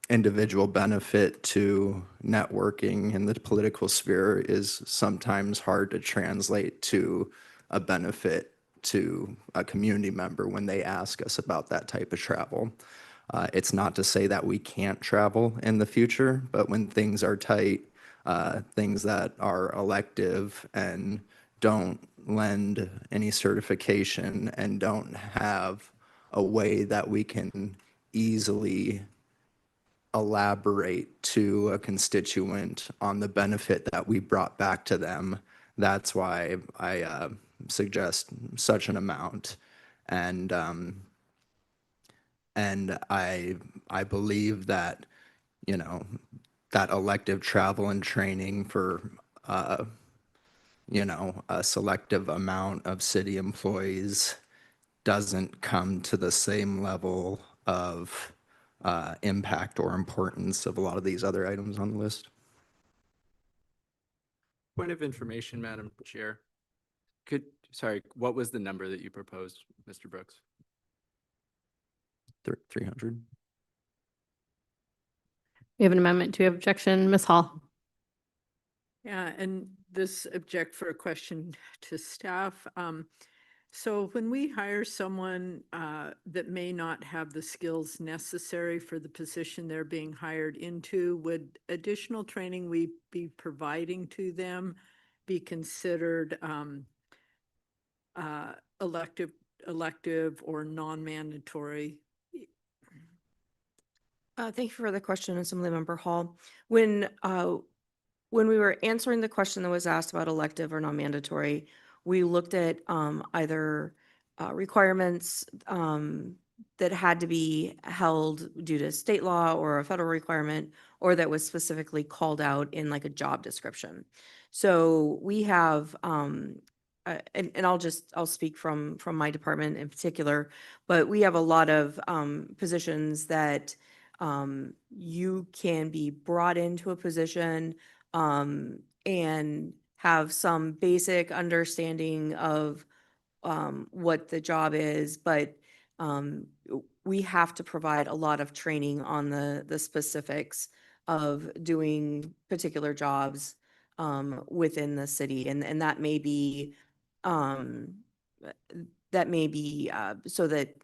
individual benefit to networking in the political sphere is sometimes hard to translate to a benefit to a community member when they ask us about that type of travel. It's not to say that we can't travel in the future, but when things are tight, things that are elective and don't lend any certification and don't have a way that we can easily elaborate to a constituent on the benefit that we brought back to them. That's why I suggest such an amount. And I believe that, you know, that elective travel and training for, you know, a selective amount of city employees doesn't come to the same level of impact or importance of a lot of these other items on the list. Point of information, Madam Chair. Sorry, what was the number that you proposed, Mr. Brooks? 300. We have an amendment to objection. Ms. Hall. Yeah, and this object for a question to staff. So when we hire someone that may not have the skills necessary for the position they're being hired into, would additional training we be providing to them be considered elective or non-mandatory? Thank you for the question, Assemblymember Hall. When we were answering the question that was asked about elective or non-mandatory, we looked at either requirements that had to be held due to state law or a federal requirement, or that was specifically called out in like a job description. So we have, and I'll speak from my department in particular, but we have a lot of positions that you can be brought into a position and have some basic understanding of what the job is, but we have to provide a lot of training on the specifics of doing particular jobs within the city, and that may be so that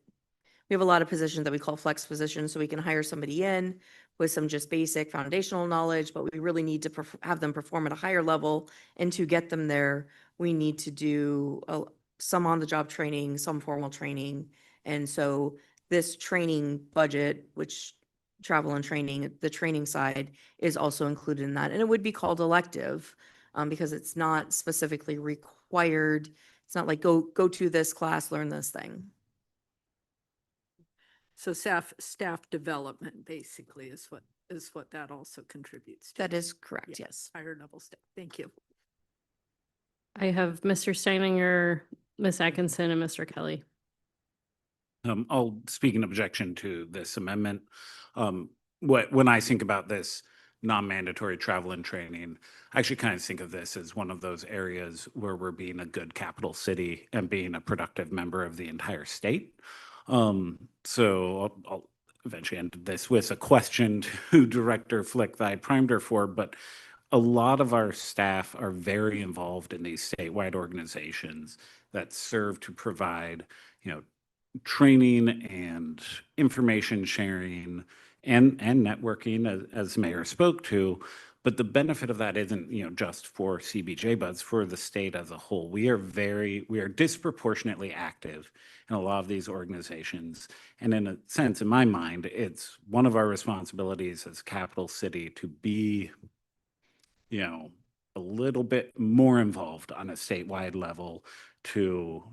we have a lot of positions that we call flex positions, so we can hire somebody in, with some just basic foundational knowledge, but we really need to have them perform at a higher level. And to get them there, we need to do some on-the-job training, some formal training. And so this training budget, which travel and training, the training side is also included in that. And it would be called elective because it's not specifically required. It's not like go to this class, learn this thing. So staff development basically is what that also contributes to. That is correct, Yeah, yes. higher level staff. Thank you. I have Mr. Steininger, Ms. Atkinson, and Mr. Kelly. I'll speak in objection to this amendment. When I think about this non-mandatory travel and training, I actually kind of think of this as one of those areas where we're being a good capital city and being a productive member of the entire state. So I'll eventually end this with a question to Director Flick that I primed her for, but a lot of our staff are very involved in these statewide organizations that serve to provide, training and information sharing and networking, as the mayor spoke to. But the benefit of that isn't, just for CBJ, but it's for the state as a whole. We are disproportionately active in a lot of these organizations. And in a sense, in my mind, it's one of our responsibilities as capital city to be, a little bit more involved on a statewide level to,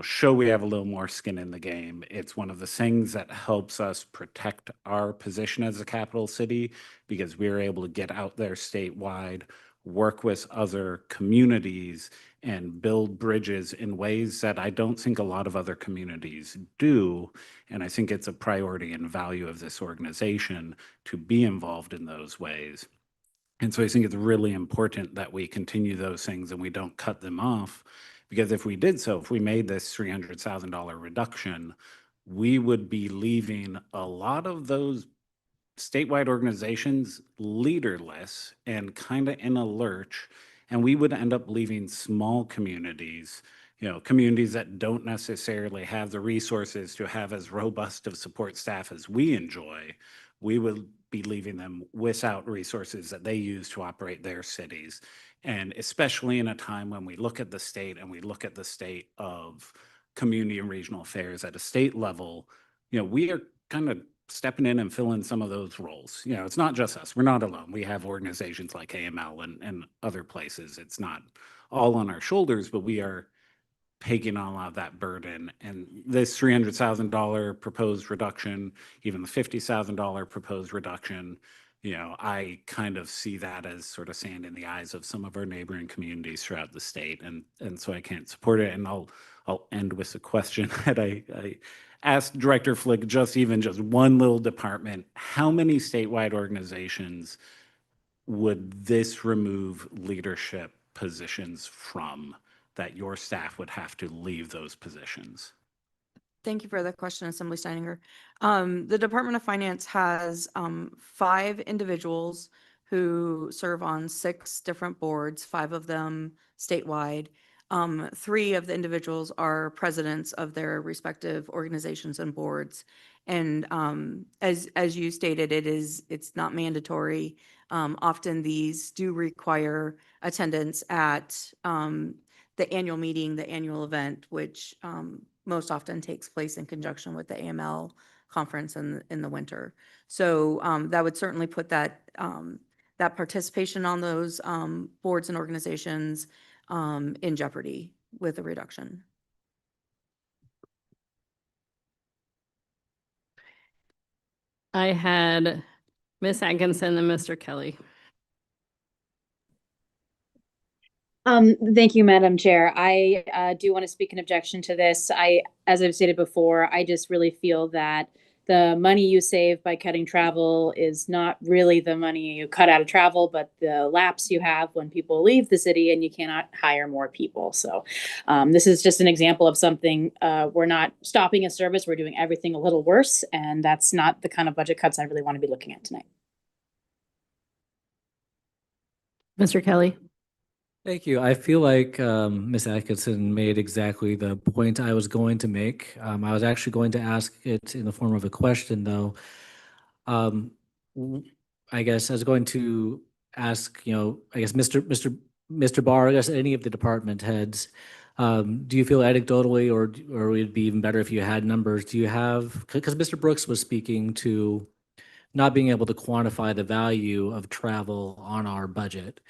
show we have a little more skin in the game. It's one of the things that helps us protect our position as a capital city because we're able to get out there statewide, work with other communities, and build bridges in ways that I don't think a lot of other communities do. And I think it's a priority and value of this organization to be involved in those ways. And so I think it's really important that we continue those things and we don't cut them off. Because if we did so, if we made this $300,000 reduction, we would be leaving a lot of those statewide organizations leaderless and kind of in a lurch. And we would end up leaving small communities, communities that don't necessarily have the resources to have as robust of support staff as we enjoy. We would be leaving them without resources that they use to operate their cities. And especially in a time when we look at the state and we look at the state of community and regional affairs at a state level, we are kind of stepping in and filling some of those roles. It's not just us. We're not alone. We have organizations like AML and other places. It's not all on our shoulders, but we are taking on a lot of that burden. And this $300,000 proposed reduction, even the $50,000 proposed reduction, I kind of see that as sort of sand in the eyes of some of our neighboring communities throughout the state. And so I can't support it. And I'll end with a question that I asked Director Flick, just one little department. How many statewide organizations would this remove leadership positions from, that your staff would have to leave those positions? Thank you for the question, Assembly Steininger. The Department of Finance has 5 individuals who serve on 6 different boards, 5 of them statewide. 3 of the individuals are presidents of their respective organizations and boards. And as you stated, it's not mandatory. Often these do require attendance at the annual meeting, the annual event, which most often takes place in conjunction with the AML conference in the winter. So that would certainly put that participation on those boards and organizations in jeopardy with a reduction. I had Ms. Atkinson and Mr. Kelly. Thank you, Madam Chair. I do want to speak in objection to this. As I've stated before, I just really feel that the money you save by cutting travel is not really the money you cut out of travel, but the lapse you have when people leave the city and you cannot hire more people. So this is just an example of something. We're not stopping a service. We're doing everything a little worse. And that's not the kind of budget cuts I really want to be looking at tonight. Mr. Kelly. Thank you. I feel like Ms. Atkinson made exactly the point I was going to make. I was actually going to ask it in the form of a question, though. I guess I was going to ask, I guess Mr. Barr, I guess any of the department heads, do you feel anecdotally, or would it be even better if you had numbers? Do you have, because Mr. Brooks was speaking to not being able to quantify the value of travel on our budget.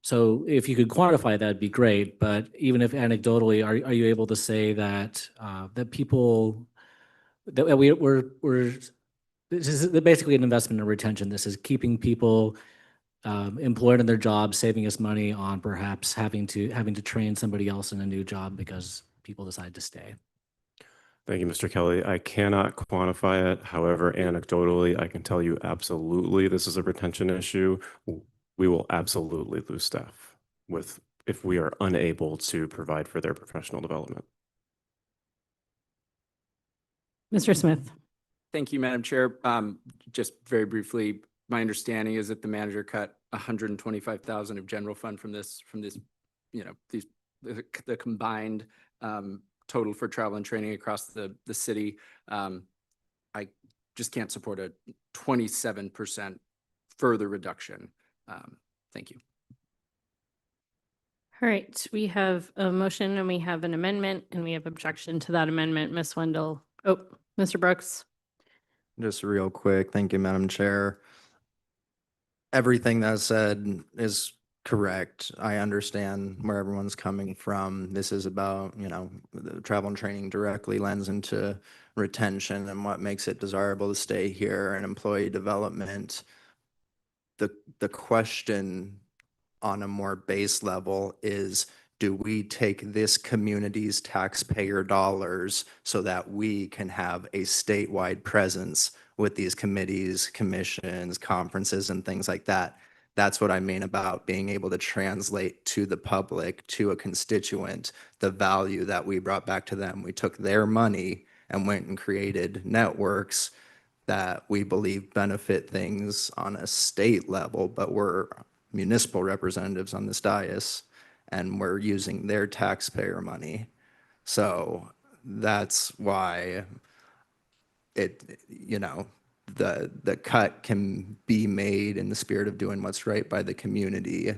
So if you could quantify, that'd be great. But even if anecdotally, are you able to say that that people that we're this is basically an investment in retention. This is keeping people employed in their jobs, saving us money on perhaps having to train somebody else in a new job because people decide to stay. Thank you, Mr. Kelly. I cannot quantify it. However, anecdotally, I can tell you absolutely this is a retention issue. We will absolutely lose staff if we are unable to provide for their professional development. Mr. Smith. Thank you, Madam Chair. Just very briefly, my understanding is that the manager cut 125,000 of general fund from this, the combined total for travel and training across the city. I just can't support a 27% further reduction. Thank you. All right, we have a motion and we have an amendment and we have objection to that amendment. Ms. Wendell. Oh, Mr. Brooks. Just real quick, thank you, Madam Chair. Everything that's said is correct. I understand where everyone's coming from. This is about, the travel and training directly lends into retention and what makes it desirable to stay here and employee development. The question on a more base level is, do we take this community's taxpayer dollars so that we can have a statewide presence with these committees, commissions, conferences, and things like that? That's what I mean about being able to translate to the public, to a constituent, the value that we brought back to them. We took their money and went and created networks that we believe benefit things on a state level, but we're municipal representatives on this dais, and we're using their taxpayer money. So that's why the cut can be made in the spirit of doing what's right by the community,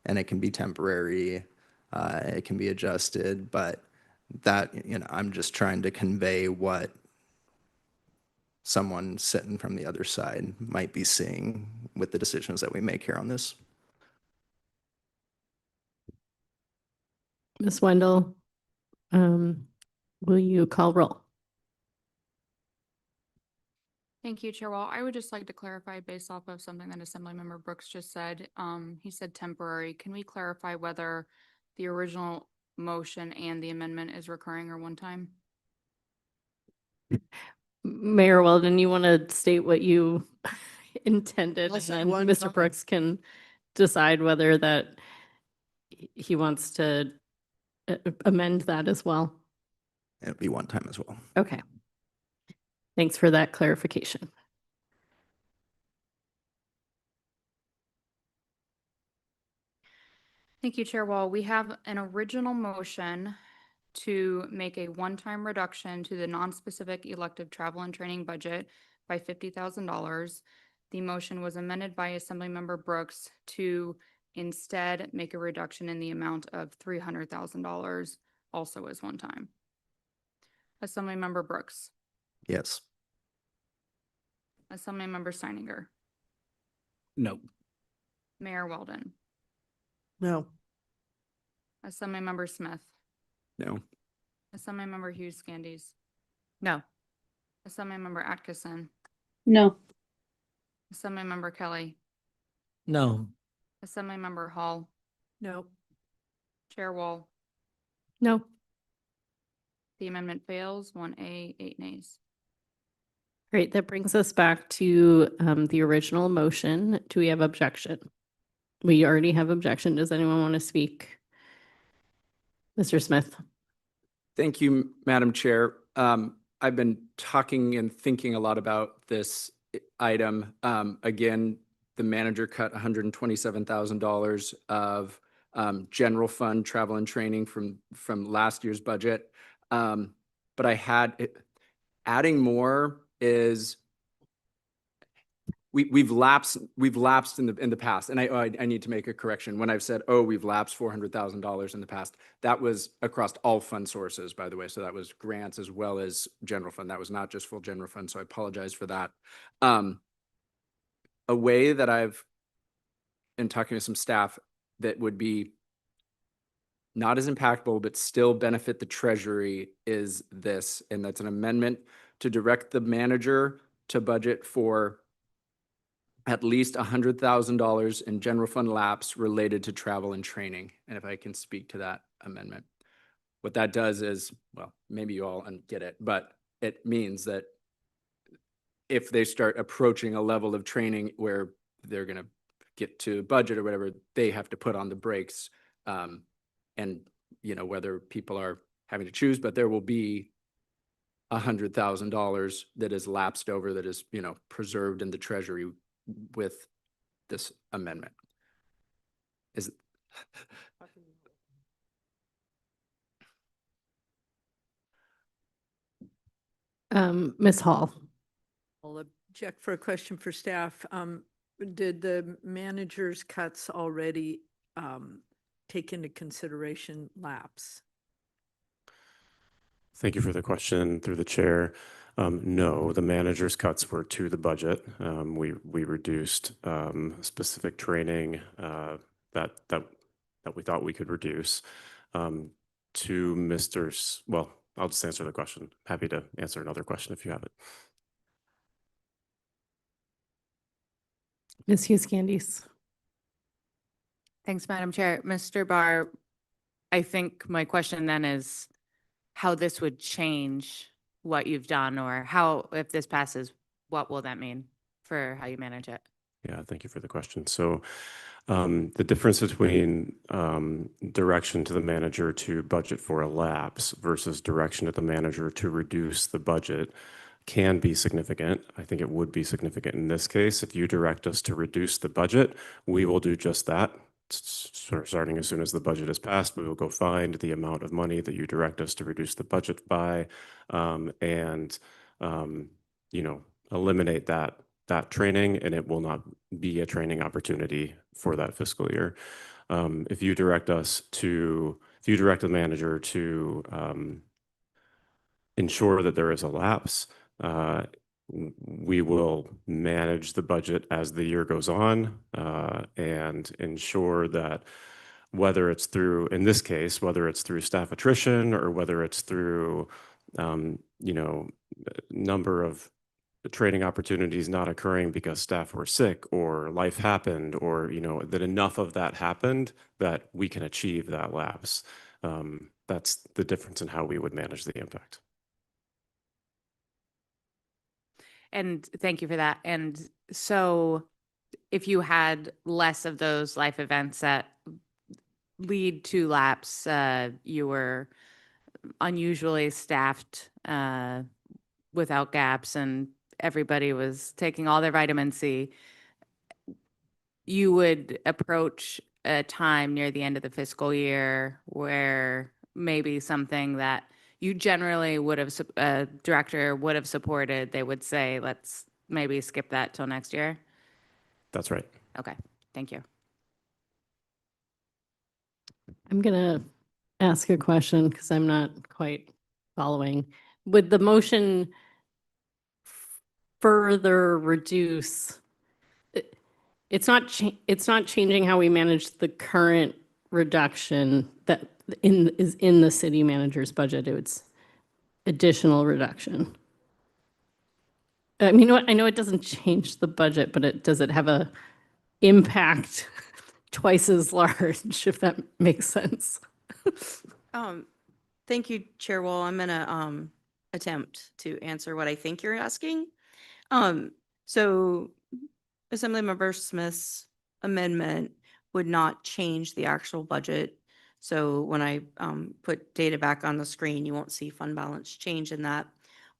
and it can be temporary, it can be adjusted, but that, I'm just trying to convey what someone sitting from the other side might be seeing with the decisions that we make here on this. Ms. Wendell, will you call roll? Thank you, Chair Wall. I would just like to clarify based off of something that Assemblymember Brooks just said. He said temporary. Can we clarify whether the original motion and the amendment is recurring or one time? Mayor Weldon, you want to state what you intended, I'll and say then one Mr. time. Brooks can decide whether that he wants to amend that as well. It'll be one time as well. Okay. Thanks for that clarification. Thank you, Chair Wall. We have an original motion to make a one-time reduction to the non-specific elective travel and training budget by $50,000. The motion was amended by Assemblymember Brooks to instead make a reduction in the amount of $300,000 also as one time. Assemblymember Brooks. Yes. Assemblymember Steininger. No. Mayor Weldon. No. Assemblymember Smith. No. Assemblymember Hughes Scandies. No. Assemblymember Atkinson. No. Assemblymember Kelly. No. Assemblymember Hall. No. Chair Wall. No. The amendment fails, 1A, 8 nays. Great. That brings us back to the original motion. Do we have objection? We already have objection. Does anyone want to speak? Mr. Smith. Thank you, Madam Chair. I've been talking and thinking a lot about this item. Again, the manager cut $127,000 of general fund travel and training from last year's budget. But adding more is we've lapsed in the past. And I need to make a correction. When I've said, oh, we've lapsed $400,000 in the past, that was across all fund sources, by the way. So that was grants as well as general fund. That was not just full general fund. So I apologize for that. A way that I've been talking to some staff that would be not as impactful, but still benefit the treasury is this, and that's an amendment to direct the manager to budget for at least $100,000 in general fund lapse related to travel and training. And if I can speak to that amendment, what that does is, well, maybe you all get it, but it means that if they start approaching a level of training where they're going to get to budget or whatever, they have to put on the brakes. And, you know, whether people are having to choose, but there will be $100,000 that is lapsed over, that is, you know, preserved in the treasury with this amendment. Is Ms. Hall. I'll object for a question for staff. Did the manager's cuts already take into consideration lapse? Thank you for the question through the chair. No, the manager's cuts were to the budget. We reduced specific training that we thought we could reduce. To Mr. Well, I'll just answer the question. Happy to answer another question if you have it. Ms. Hughes Candies. Thanks, Madam Chair. Mr. Barr, I think my question then is how this would change what you've done, or how, if this passes, what will that mean for how you manage it? Yeah, thank you for the question. So the difference between direction to the manager to budget for a lapse versus direction to the manager to reduce the budget can be significant. I think it would be significant in this case. If you direct us to reduce the budget, we will do just that. Starting as soon as the budget is passed, we will go find the amount of money that you direct us to reduce the budget by, and you know, eliminate that training, and it will not be a training opportunity for that fiscal year. If you direct the manager to ensure that there is a lapse, we will manage the budget as the year goes on, and ensure that whether it's through, in this case, whether it's through staff attrition or whether it's through, you know, number of training opportunities not occurring because staff were sick or life happened, or, you know, that enough of that happened that we can achieve that lapse. That's the difference in how we would manage the impact. And thank you for that. And so if you had less of those life events that lead to lapse, you were unusually staffed without gaps, and everybody was taking all their vitamin C, you would approach a time near the end of the fiscal year where maybe something that you generally would have, a director would have supported, they would say, let's maybe skip that till next year? That's right. Okay, thank you. I'm going to ask a question because I'm not quite following. Would the motion further reduce, it's not changing how we manage the current reduction that is in the city manager's budget. It's additional reduction. I mean, I know it doesn't change the budget, but does it have a impact twice as large, if that makes sense? Thank you, Chair Wall. I'm gonna attempt to answer what I think you're asking. So Assemblymember Smith's amendment would not change the actual budget. So when I put data back on the screen, you won't see fund balance change in that.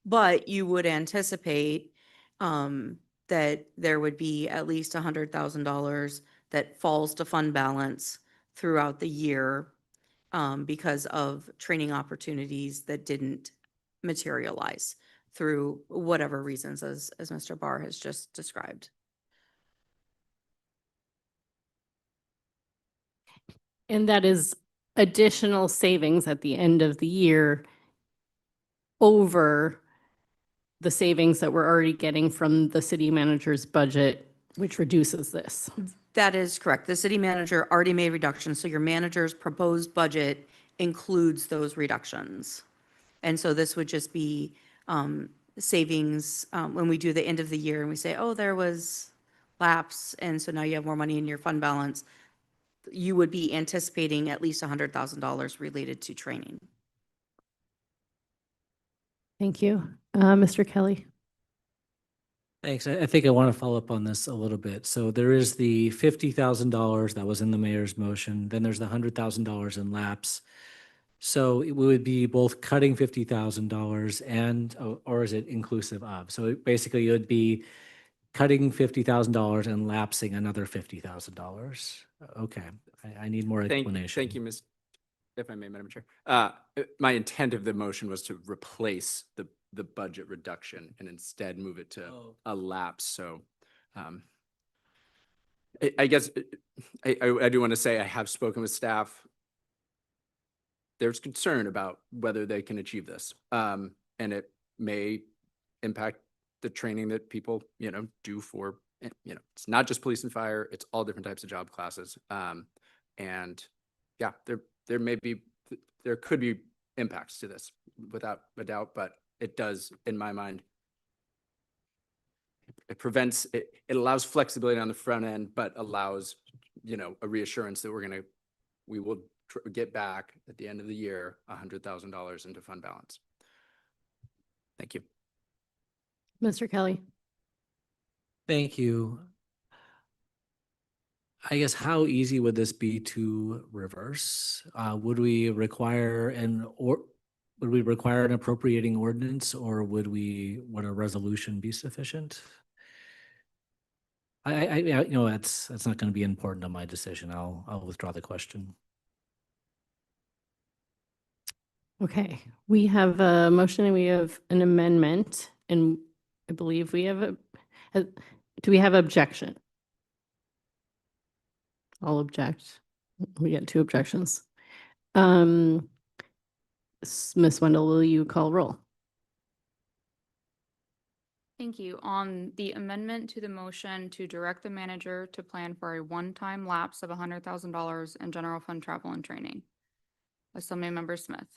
But you would anticipate that there would be at least $100,000 that falls to fund balance throughout the year because of training opportunities that didn't materialize through whatever reasons, as Mr. Barr has just described. And that is additional savings at the end of the year over the savings that we're already getting from the city manager's budget, which reduces this. That is correct. The city manager already made reductions, so your manager's proposed budget includes those reductions. And so this would just be savings when we do the end of the year and we say, oh, there was lapse, and so now you have more money in your fund balance. You would be anticipating at least $100,000 related to training. Thank you. Mr. Kelly? Thanks. I think I want to follow up on this a little bit. So there is the $50,000 that was in the mayor's motion. Then there's the $100,000 in lapse. So it would be both cutting $50,000 and, or is it inclusive of? So basically it would be cutting $50,000 and lapsing another $50,000. Okay, I need more explanation. Thank you, Ms. If I may, Madam Chair. My intent of the motion was to replace the budget reduction and instead move it to a lapse. So I guess I do want to say I have spoken with staff. There's concern about whether they can achieve this. And it may impact the training that people, do for, it's not just police and fire, it's all different types of job classes. And yeah, there could be impacts to this without a doubt, but it does, in my mind, it allows flexibility on the front end, but allows, a reassurance that we will get back at the end of the year $100,000 into fund balance. Thank you. Mr. Kelly? Thank you. I guess how easy would this be to reverse? Would we require an appropriating ordinance, or would a resolution be sufficient? That's not going to be important on my decision. I'll withdraw the question. Okay, we have a motion and we have an amendment, and I believe we have do we have objection? I'll object. We get 2 objections. Ms. Wendell, will you call roll? Thank you. On the amendment to the motion to direct the manager to plan for a one-time lapse of $100,000 in general fund travel and training. Assemblymember Smith.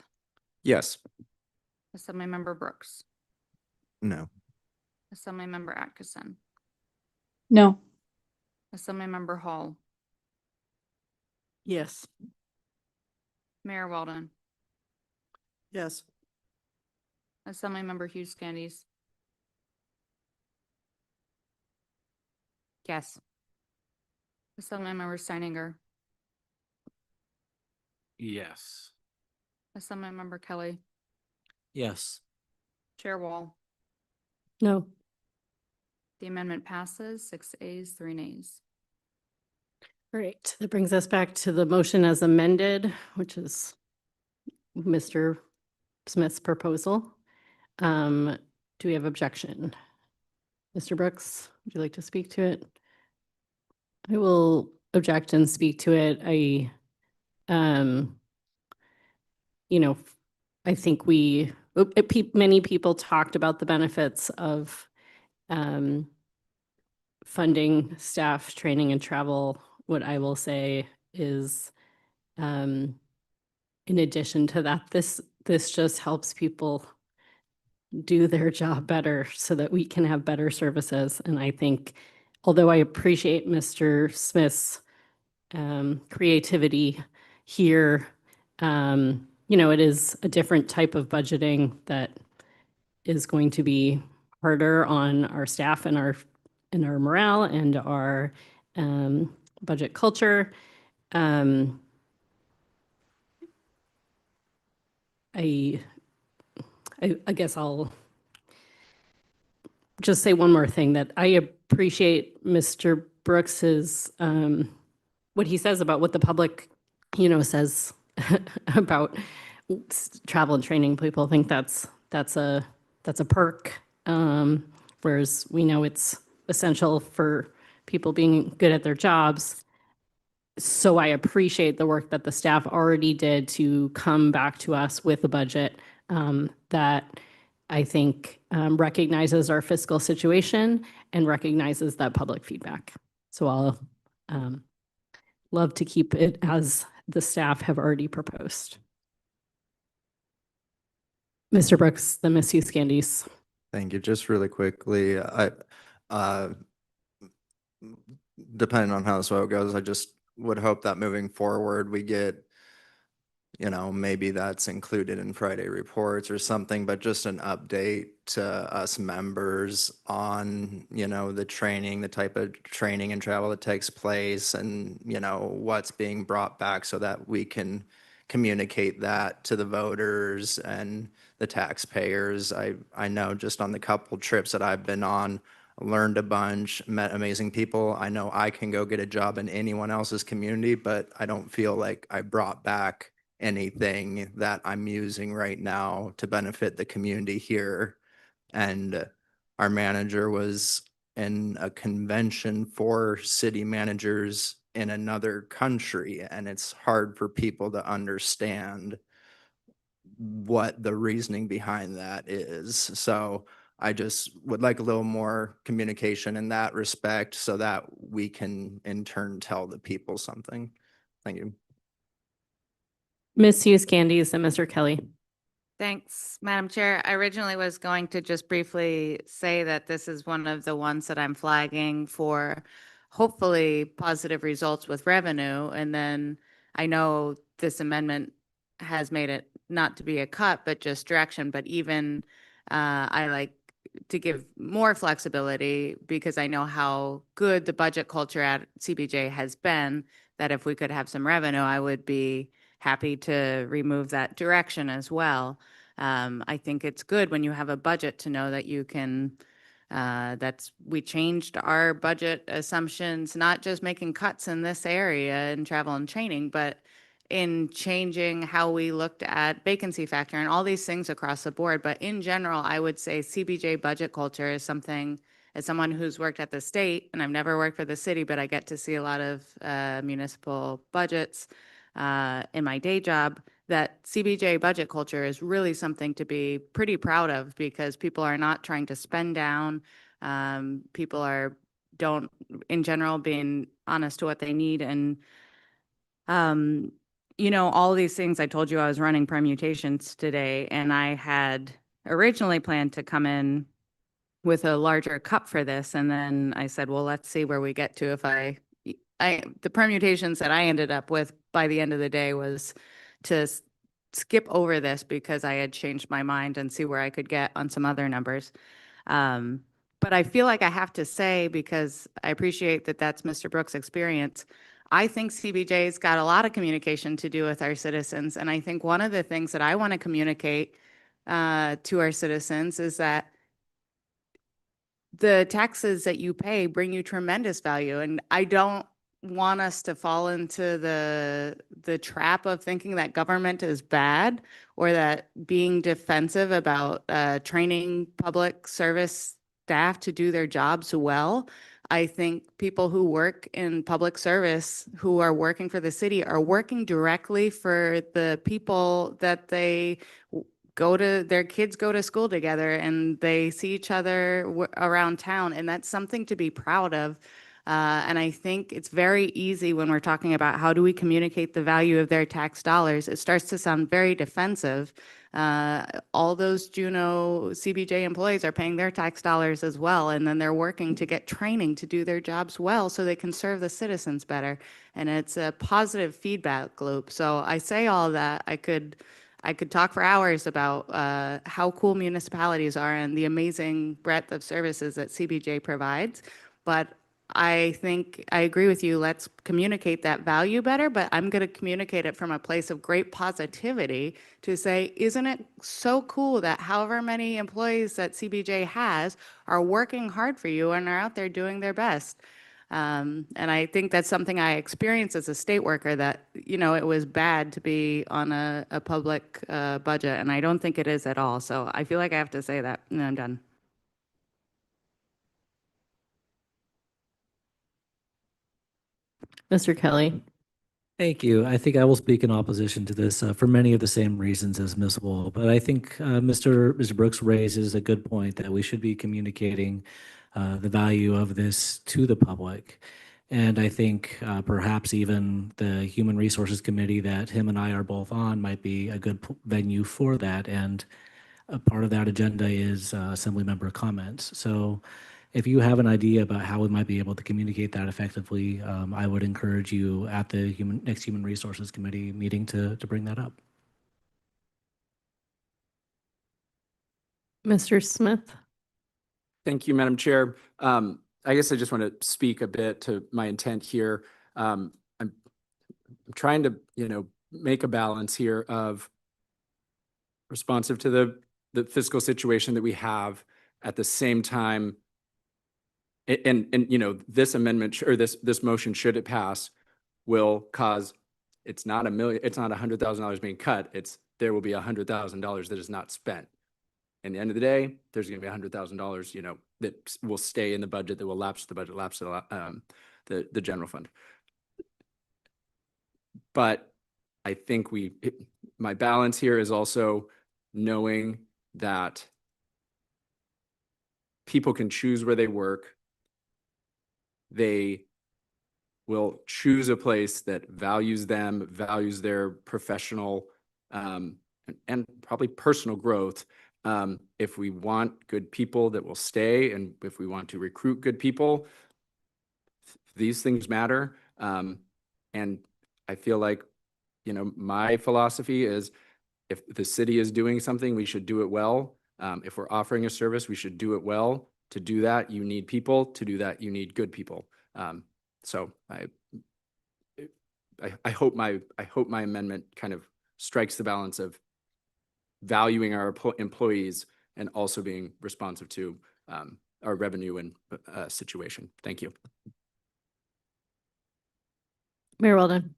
Yes. Assemblymember Brooks. No. Assemblymember Atkinson. No. Assemblymember Hall. Yes. Mayor Weldon. Yes. Assemblymember Hughes Candies. Yes. Assemblymember Steininger. Yes. Assemblymember Kelly. Yes. Chair Wall. No. The amendment passes 6 ayes, 3 nays. All right, that brings us back to the motion as amended, which is Mr. Smith's proposal. Do we have objection? Mr. Brooks, would you like to speak to it? I will object and speak to it. I think many people talked about the benefits of funding staff training and travel. What I will say is, in addition to that, this just helps people do their job better so that we can have better services. And I think, although I appreciate Mr. Smith's creativity here, it is a different type of budgeting that is going to be harder on our staff and our morale and our budget culture. I guess I'll just say one more thing, that I appreciate Mr. Brooks's what he says about what the public, says about travel and training. People think that's a perk, whereas we know it's essential for people being good at their jobs. So I appreciate the work that the staff already did to come back to us with a budget that I think recognizes our fiscal situation and recognizes that public feedback. So I'll love to keep it as the staff have already proposed. Mr. Brooks, the misuse candies. Thank you. Just really quickly, depending on how this vote goes, I just would hope that moving forward, we get, maybe that's included in Friday reports or something, but just an update to us members on, the training, the type of training and travel that takes place and, what's being brought back so that we can communicate that to the voters and the taxpayers. I know just on the couple trips that I've been on, learned a bunch, met amazing people. I know I can go get a job in anyone else's community, but I don't feel like I brought back anything that I'm using right now to benefit the community here. And our manager was in a convention for city managers in another country, and it's hard for people to understand what the reasoning behind that is. So I just would like a little more communication in that respect so that we can in turn tell the people something. Thank you. Misuse candies and Mr. Kelly. Thanks, Madam Chair. I originally was going to just briefly say that this is one of the ones that I'm flagging for hopefully positive results with revenue. And then I know this amendment has made it not to be a cut, but just direction. But even I like to give more flexibility because I know how good the budget culture at CBJ has been, that if we could have some revenue, I would be happy to remove that direction as well. I think it's good when you have a budget to know that you can, we changed our budget assumptions, not just making cuts in this area in travel and training, but in changing how we looked at vacancy factor and all these things across the board. But in general, I would say CBJ budget culture is something, as someone who's worked at the state, and I've never worked for the city, but I get to see a lot of municipal budgets in my day job, that CBJ budget culture is really something to be pretty proud of because people are not trying to spend down. People don't, in general, being honest to what they need. And, all these things, I told you I was running permutations today, and I had originally planned to come in with a larger cup for this. And then I said, well, let's see where we get to if the permutations that I ended up with by the end of the day was to skip over this because I had changed my mind and see where I could get on some other numbers. But I feel like I have to say, because I appreciate that that's Mr. Brooks' experience, I think CBJ's got a lot of communication to do with our citizens. And I think one of the things that I want to communicate to our citizens is that the taxes that you pay bring you tremendous value. And I don't want us to fall into the trap of thinking that government is bad or that being defensive about training public service staff to do their jobs well. I think people who work in public service who are working for the city are working directly for the people that their kids go to school together and they see each other around town. And that's something to be proud of. And I think it's very easy when we're talking about how do we communicate the value of their tax dollars. It starts to sound very defensive. All those Juneau CBJ employees are paying their tax dollars as well. And then they're working to get training to do their jobs well so they can serve the citizens better. And it's a positive feedback loop. So I say all that. I could talk for hours about how cool municipalities are and the amazing breadth of services that CBJ provides. But I think I agree with you. Let's communicate that value better, but I'm going to communicate it from a place of great positivity to say, isn't it so cool that however many employees that CBJ has are working hard for you and are out there doing their best? And I think that's something I experienced as a state worker, that, it was bad to be on a public budget, and I don't think it is at all. So I feel like I have to say that, and I'm done. Mr. Kelly. Thank you. I think I will speak in opposition to this for many of the same reasons as Ms. Wool, but I think Mr. Brooks raises a good point that we should be communicating the value of this to the public. And I think perhaps even the Human Resources Committee that him and I are both on might be a good venue for that. And a part of that agenda is assembly member comments. So if you have an idea about how we might be able to communicate that effectively, I would encourage you at the next Human Resources Committee meeting to bring that up. Mr. Smith? Thank you, Madam Chair. I guess I just want to speak a bit to my intent here. I'm trying to, make a balance here of responsive to the fiscal situation that we have at the same time. And this amendment or this motion, should it pass, will cause, it's not $100,000 being cut. There will be $100,000 that is not spent. And at the end of the day, there's going to be $100,000, that will stay in the budget, that will lapse the budget, lapse the general fund. But I think my balance here is also knowing that people can choose where they work. They will choose a place that values them, values their professional and probably personal growth. If we want good people that will stay, and if we want to recruit good people, these things matter. And I feel like, my philosophy is, if the city is doing something, we should do it well. If we're offering a service, we should do it well. To do that, you need people. To do that, you need good people. So I hope my amendment kind of strikes the balance of valuing our employees and also being responsive to our revenue and situation. Thank you. Mayor Weldon?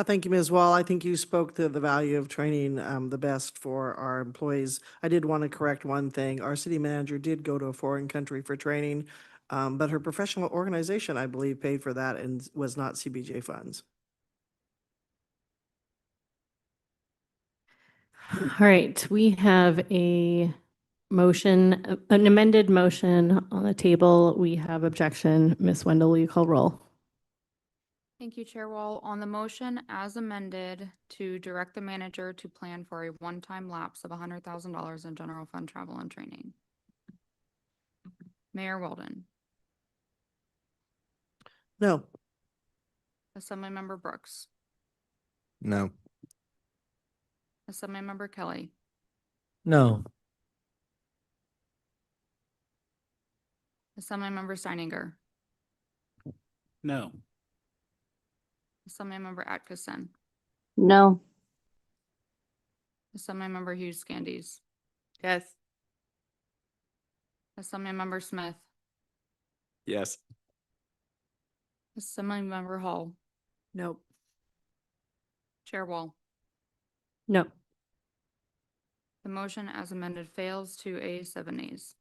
Thank you, Ms. Wall. I think you spoke to the value of training the best for our employees. I did want to correct one thing. Our city manager did go to a foreign country for training, but her professional organization, I believe, paid for that and was not CBJ funds. All right, we have an amended motion on the table. We have objection. Ms. Wendell, will you call roll? Thank you, Chair Wall. On the motion as amended to direct the manager to plan for a one-time lapse of $100,000 in general fund travel and training. Mayor Weldon. No. Assemblymember Brooks. No. Assemblymember Kelly. No. Assemblymember Steininger. No. Assemblymember Atkinson. No. Assemblymember Hughes Scandies. Yes. Assemblymember Smith. Yes. Assemblymember Hall. Nope. Chair Wall. No. The motion as amended fails 2 7 nays.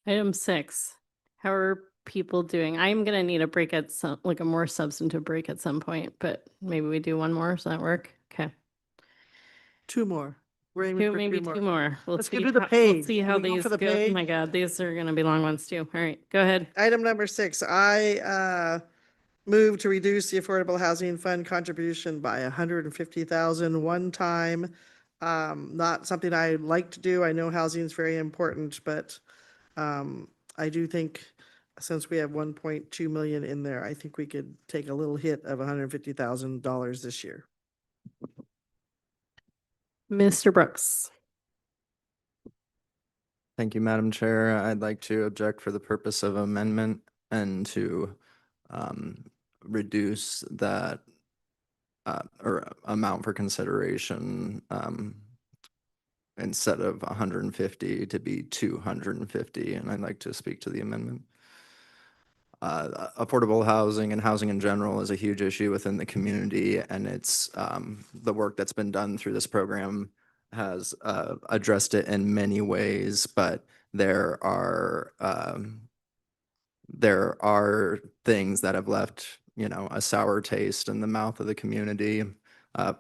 Item 6. How are people doing? I'm gonna need a break at a more substantive break at some point, but maybe we do one more. Does that work? Okay. Two more. We're aiming for Maybe two more. Let's see do the how- page. We'll see Can how we go these for the go. Oh page? my God, these are gonna be long ones too. All right, go ahead. Item number 6, I move to reduce the Affordable Housing Fund contribution by $150,000 one time. Not something I like to do. I know housing is very important, but I do think since we have 1.2 million in there, I think we could take a little hit of $150,000 this year. Mr. Brooks. Thank you, Madam Chair. I'd like to object for the purpose of amendment and to reduce that or amount for consideration instead of 150 to be 250, and I'd like to speak to the amendment. Affordable housing and housing in general is a huge issue within the community, and it's the work that's been done through this program has addressed it in many ways, but there are things that have left a sour taste in the mouth of the community.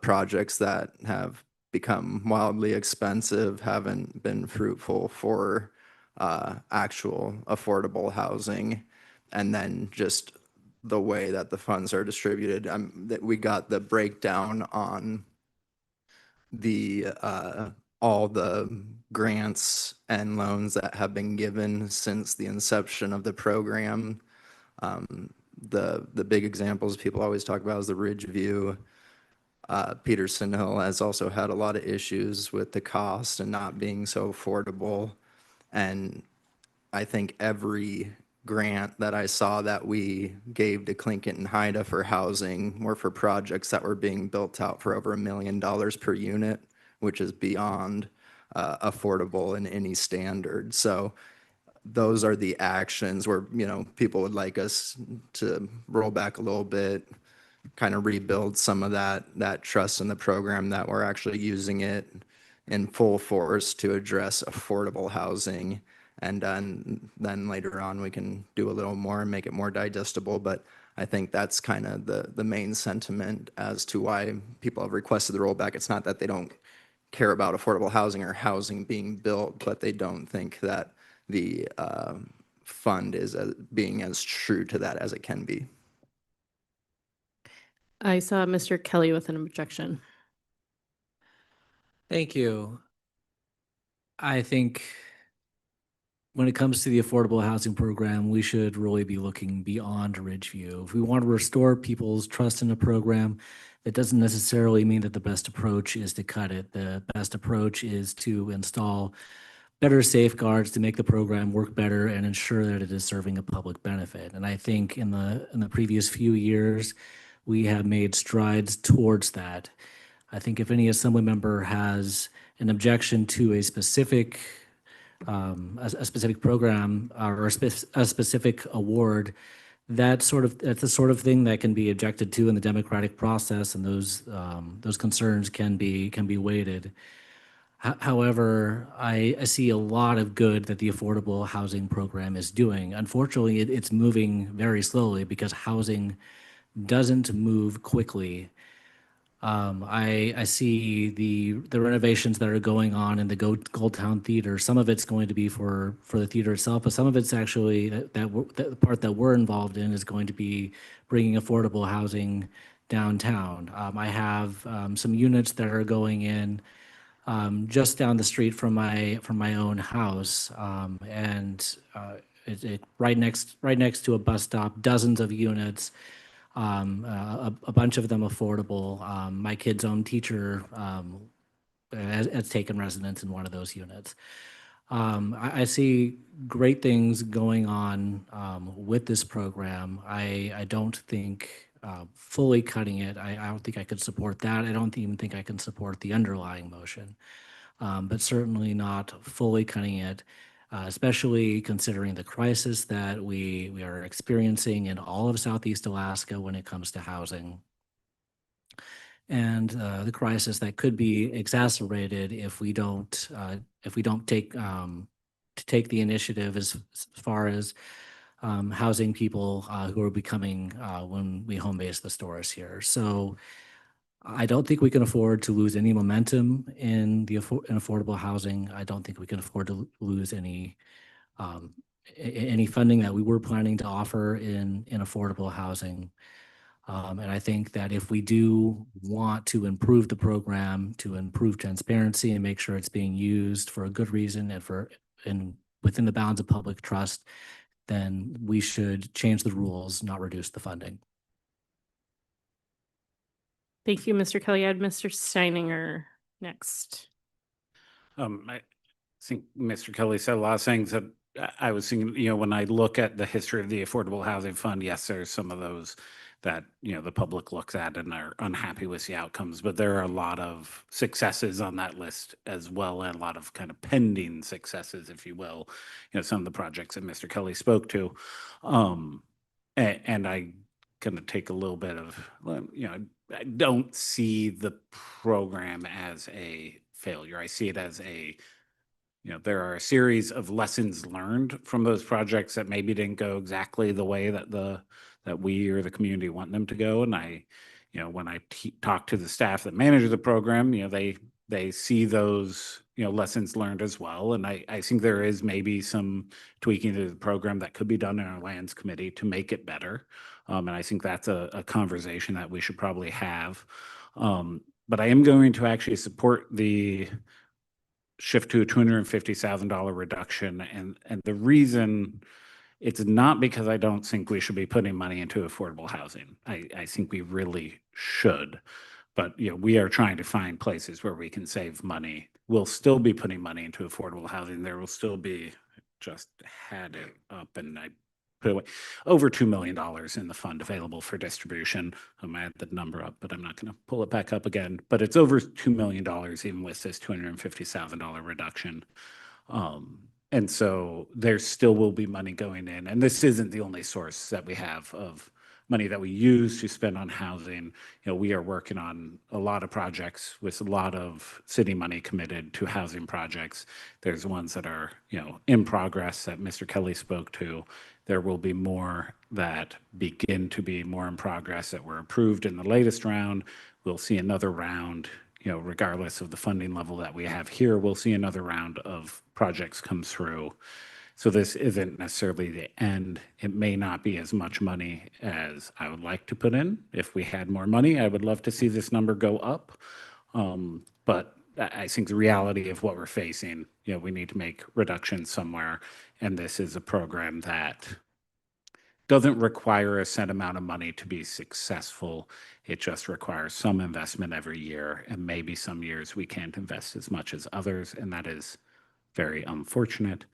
Projects that have become wildly expensive haven't been fruitful for actual affordable housing. And then just the way that the funds are distributed, that we got the breakdown on the all the grants and loans that have been given since the inception of the program. The big examples people always talk about is the Ridgeview. Peterson Hill has also had a lot of issues with the cost and not being so affordable. And I think every grant that I saw that we gave to Clinton and Haida for housing were for projects that were being built out for over $1 million per unit, which is beyond affordable in any standard. So those are the actions where, people would like us to roll back a little bit, kind of rebuild some of that trust in the program, that we're actually using it in full force to address affordable housing. And then later on, we can do a little more and make it more digestible. But I think that's kind of the main sentiment as to why people have requested the rollback. It's not that they don't care about affordable housing or housing being built, but they don't think that the fund is being as true to that as it can be. I saw Mr. Kelly with an objection. Thank you. I think when it comes to the affordable housing program, we should really be looking beyond Ridgeview. If we want to restore people's trust in the program, it doesn't necessarily mean that the best approach is to cut it. The best approach is to install better safeguards to make the program work better and ensure that it is serving a public benefit. And I think in the previous few years, we have made strides towards that. I think if any assembly member has an objection to a specific program or a specific award, that's the sort of thing that can be objected to in the democratic process, and those concerns can be weighted. However, I see a lot of good that the affordable housing program is doing. Unfortunately, it's moving very slowly because housing doesn't move quickly. I see the renovations that are going on in the Gold Town Theater. Some of it's going to be for the theater itself, but some of it's actually the part that we're involved in is going to be bringing affordable housing downtown. I have some units that are going in just down the street from my own house, and right next to a bus stop, dozens of units. A bunch of them affordable. My kid's own teacher has taken residence in one of those units. I see great things going on with this program. I don't think fully cutting it, I don't think I could support that. I don't even think I can support the underlying motion, but certainly not fully cutting it. Especially considering the crisis that we are experiencing in all of Southeast Alaska when it comes to housing, and the crisis that could be exacerbated if we don't take the initiative as far as housing people who are becoming when we home base the stores here. So I don't think we can afford to lose any momentum in affordable housing. I don't think we can afford to lose any funding that we were planning to offer in affordable housing. And I think that if we do want to improve the program, to improve transparency and make sure it's being used for a good reason and within the bounds of public trust, then we should change the rules, not reduce the funding. Thank you, Mr. Kelly. I had Mr. Steininger next. I think Mr. Kelly said a lot of things that I was thinking, when I look at the history of the Affordable Housing Fund, yes, there's some of those that, the public looks at and are unhappy with the outcomes, but there are a lot of successes on that list as well, and a lot of kind of pending successes, if you will, some of the projects that Mr. Kelly spoke to. And I kind of take a little bit of, I don't see the program as a failure. I see it as there are a series of lessons learned from those projects that maybe didn't go exactly the way that the that we or the community want them to go. And when I talk to the staff that manages the program, they see those, lessons learned as well. And I think there is maybe some tweaking to the program that could be done in our lands committee to make it better. And I think that's a conversation that we should probably have. But I am going to actually support the shift to a $250,000 reduction. And the reason it's not because I don't think we should be putting money into affordable housing. I think we really should. But we are trying to find places where we can save money. We'll still be putting money into affordable housing. There will still be, just had it up and I put away over $2 million in the fund available for distribution. I had the number up, but I'm not going to pull it back up again. But it's over $2 million even with this $250,000 reduction. And so there still will be money going in. And this isn't the only source that we have of money that we use to spend on housing. We are working on a lot of projects with a lot of city money committed to housing projects. There's ones that are, in progress that Mr. Kelly spoke to. There will be more that begin to be more in progress that were approved in the latest round. We'll see another round, regardless of the funding level that we have here, we'll see another round of projects come through. So this isn't necessarily the end. It may not be as much money as I would like to put in. If we had more money, I would love to see this number go up. But I think the reality of what we're facing, we need to make reductions somewhere. And this is a program that doesn't require a set amount of money to be successful. It just requires some investment every year. And maybe some years we can't invest as much as others. And that is very unfortunate.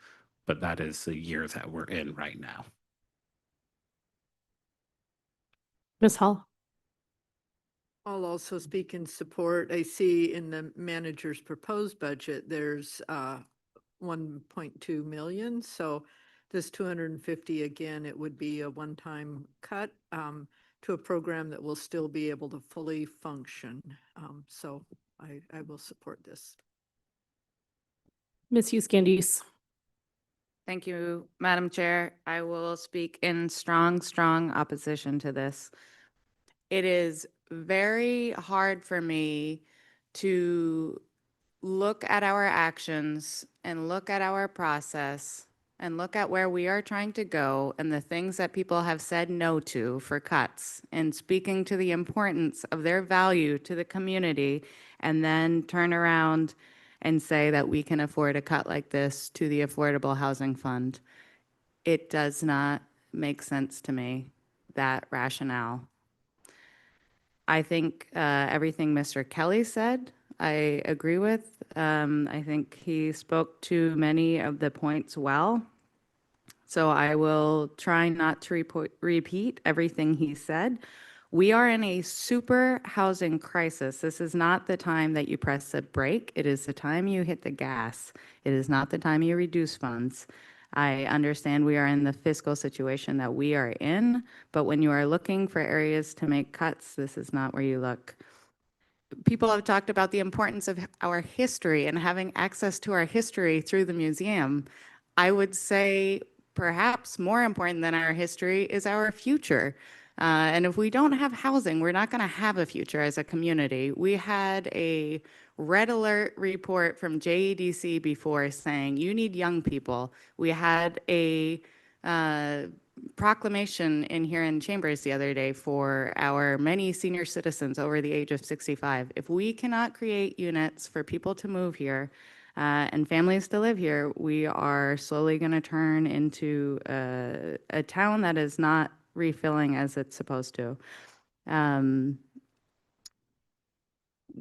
But that is the year that we're in right now. Ms. Hall. I'll also speak in support. I see in the manager's proposed budget, there's 1.2 million. So this 250, again, it would be a one-time cut to a program that will still be able to fully function. So I will support this. Ms. Euskandis. Thank you, Madam Chair. I will speak in strong opposition to this. It is very hard for me to look at our actions and look at our process and look at where we are trying to go and the things that people have said no to for cuts and speaking to the importance of their value to the community, and then turn around and say that we can afford a cut like this to the Affordable Housing Fund. It does not make sense to me, that rationale. I think everything Mr. Kelly said, I agree with. I think he spoke to many of the points well. So I will try not to repeat everything he said. We are in a super housing crisis. This is not the time that you press the brake. It is the time you hit the gas. It is not the time you reduce funds. I understand we are in the fiscal situation that we are in, but when you are looking for areas to make cuts, this is not where you look. People have talked about the importance of our history and having access to our history through the museum. I would say perhaps more important than our history is our future. And if we don't have housing, we're not going to have a future as a community. We had a red alert report from JEDC before saying you need young people. We had a proclamation in here in Chambers the other day for our many senior citizens over the age of 65. If we cannot create units for people to move here and families to live here, we are slowly going to turn into a town that is not refilling as it's supposed to.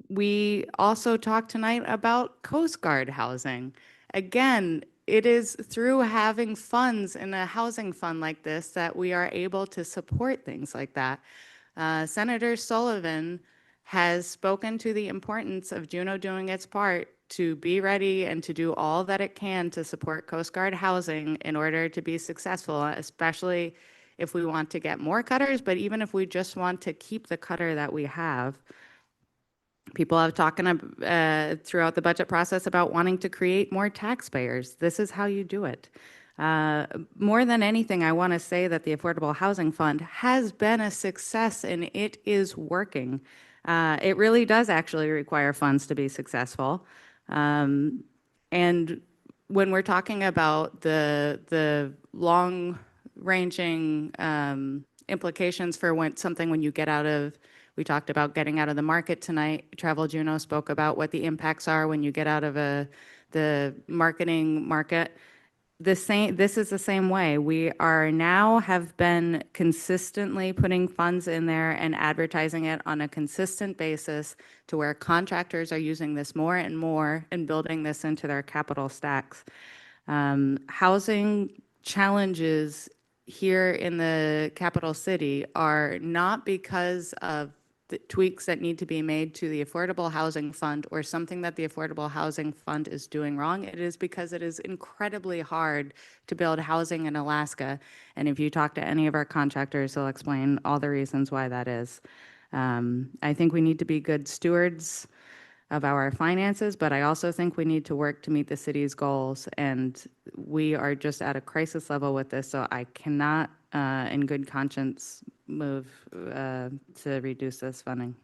We also talked tonight about Coast Guard housing. Again, it is through having funds in a housing fund like this that we are able to support things like that. Senator Sullivan has spoken to the importance of Juneau doing its part to be ready and to do all that it can to support Coast Guard housing in order to be successful, especially if we want to get more cutters, but even if we just want to keep the cutter that we have. People have talked throughout the budget process about wanting to create more taxpayers. This is how you do it. More than anything, I want to say that the Affordable Housing Fund has been a success and it is working. It really does actually require funds to be successful. And when we're talking about the long-ranging implications for when you get out of, we talked about getting out of the market tonight. Travel Juno spoke about what the impacts are when you get out of the marketing market. This is the same way. We are now have been consistently putting funds in there and advertising it on a consistent basis to where contractors are using this more and more and building this into their capital stacks. Housing challenges here in the capital city are not because of the tweaks that need to be made to the Affordable Housing Fund or something that the Affordable Housing Fund is doing wrong. It is because it is incredibly hard to build housing in Alaska. And if you talk to any of our contractors, they'll explain all the reasons why that is. I think we need to be good stewards of our finances, but I also think we need to work to meet the city's goals. And we are just at a crisis level with this, so I cannot, in good conscience, move to reduce this funding.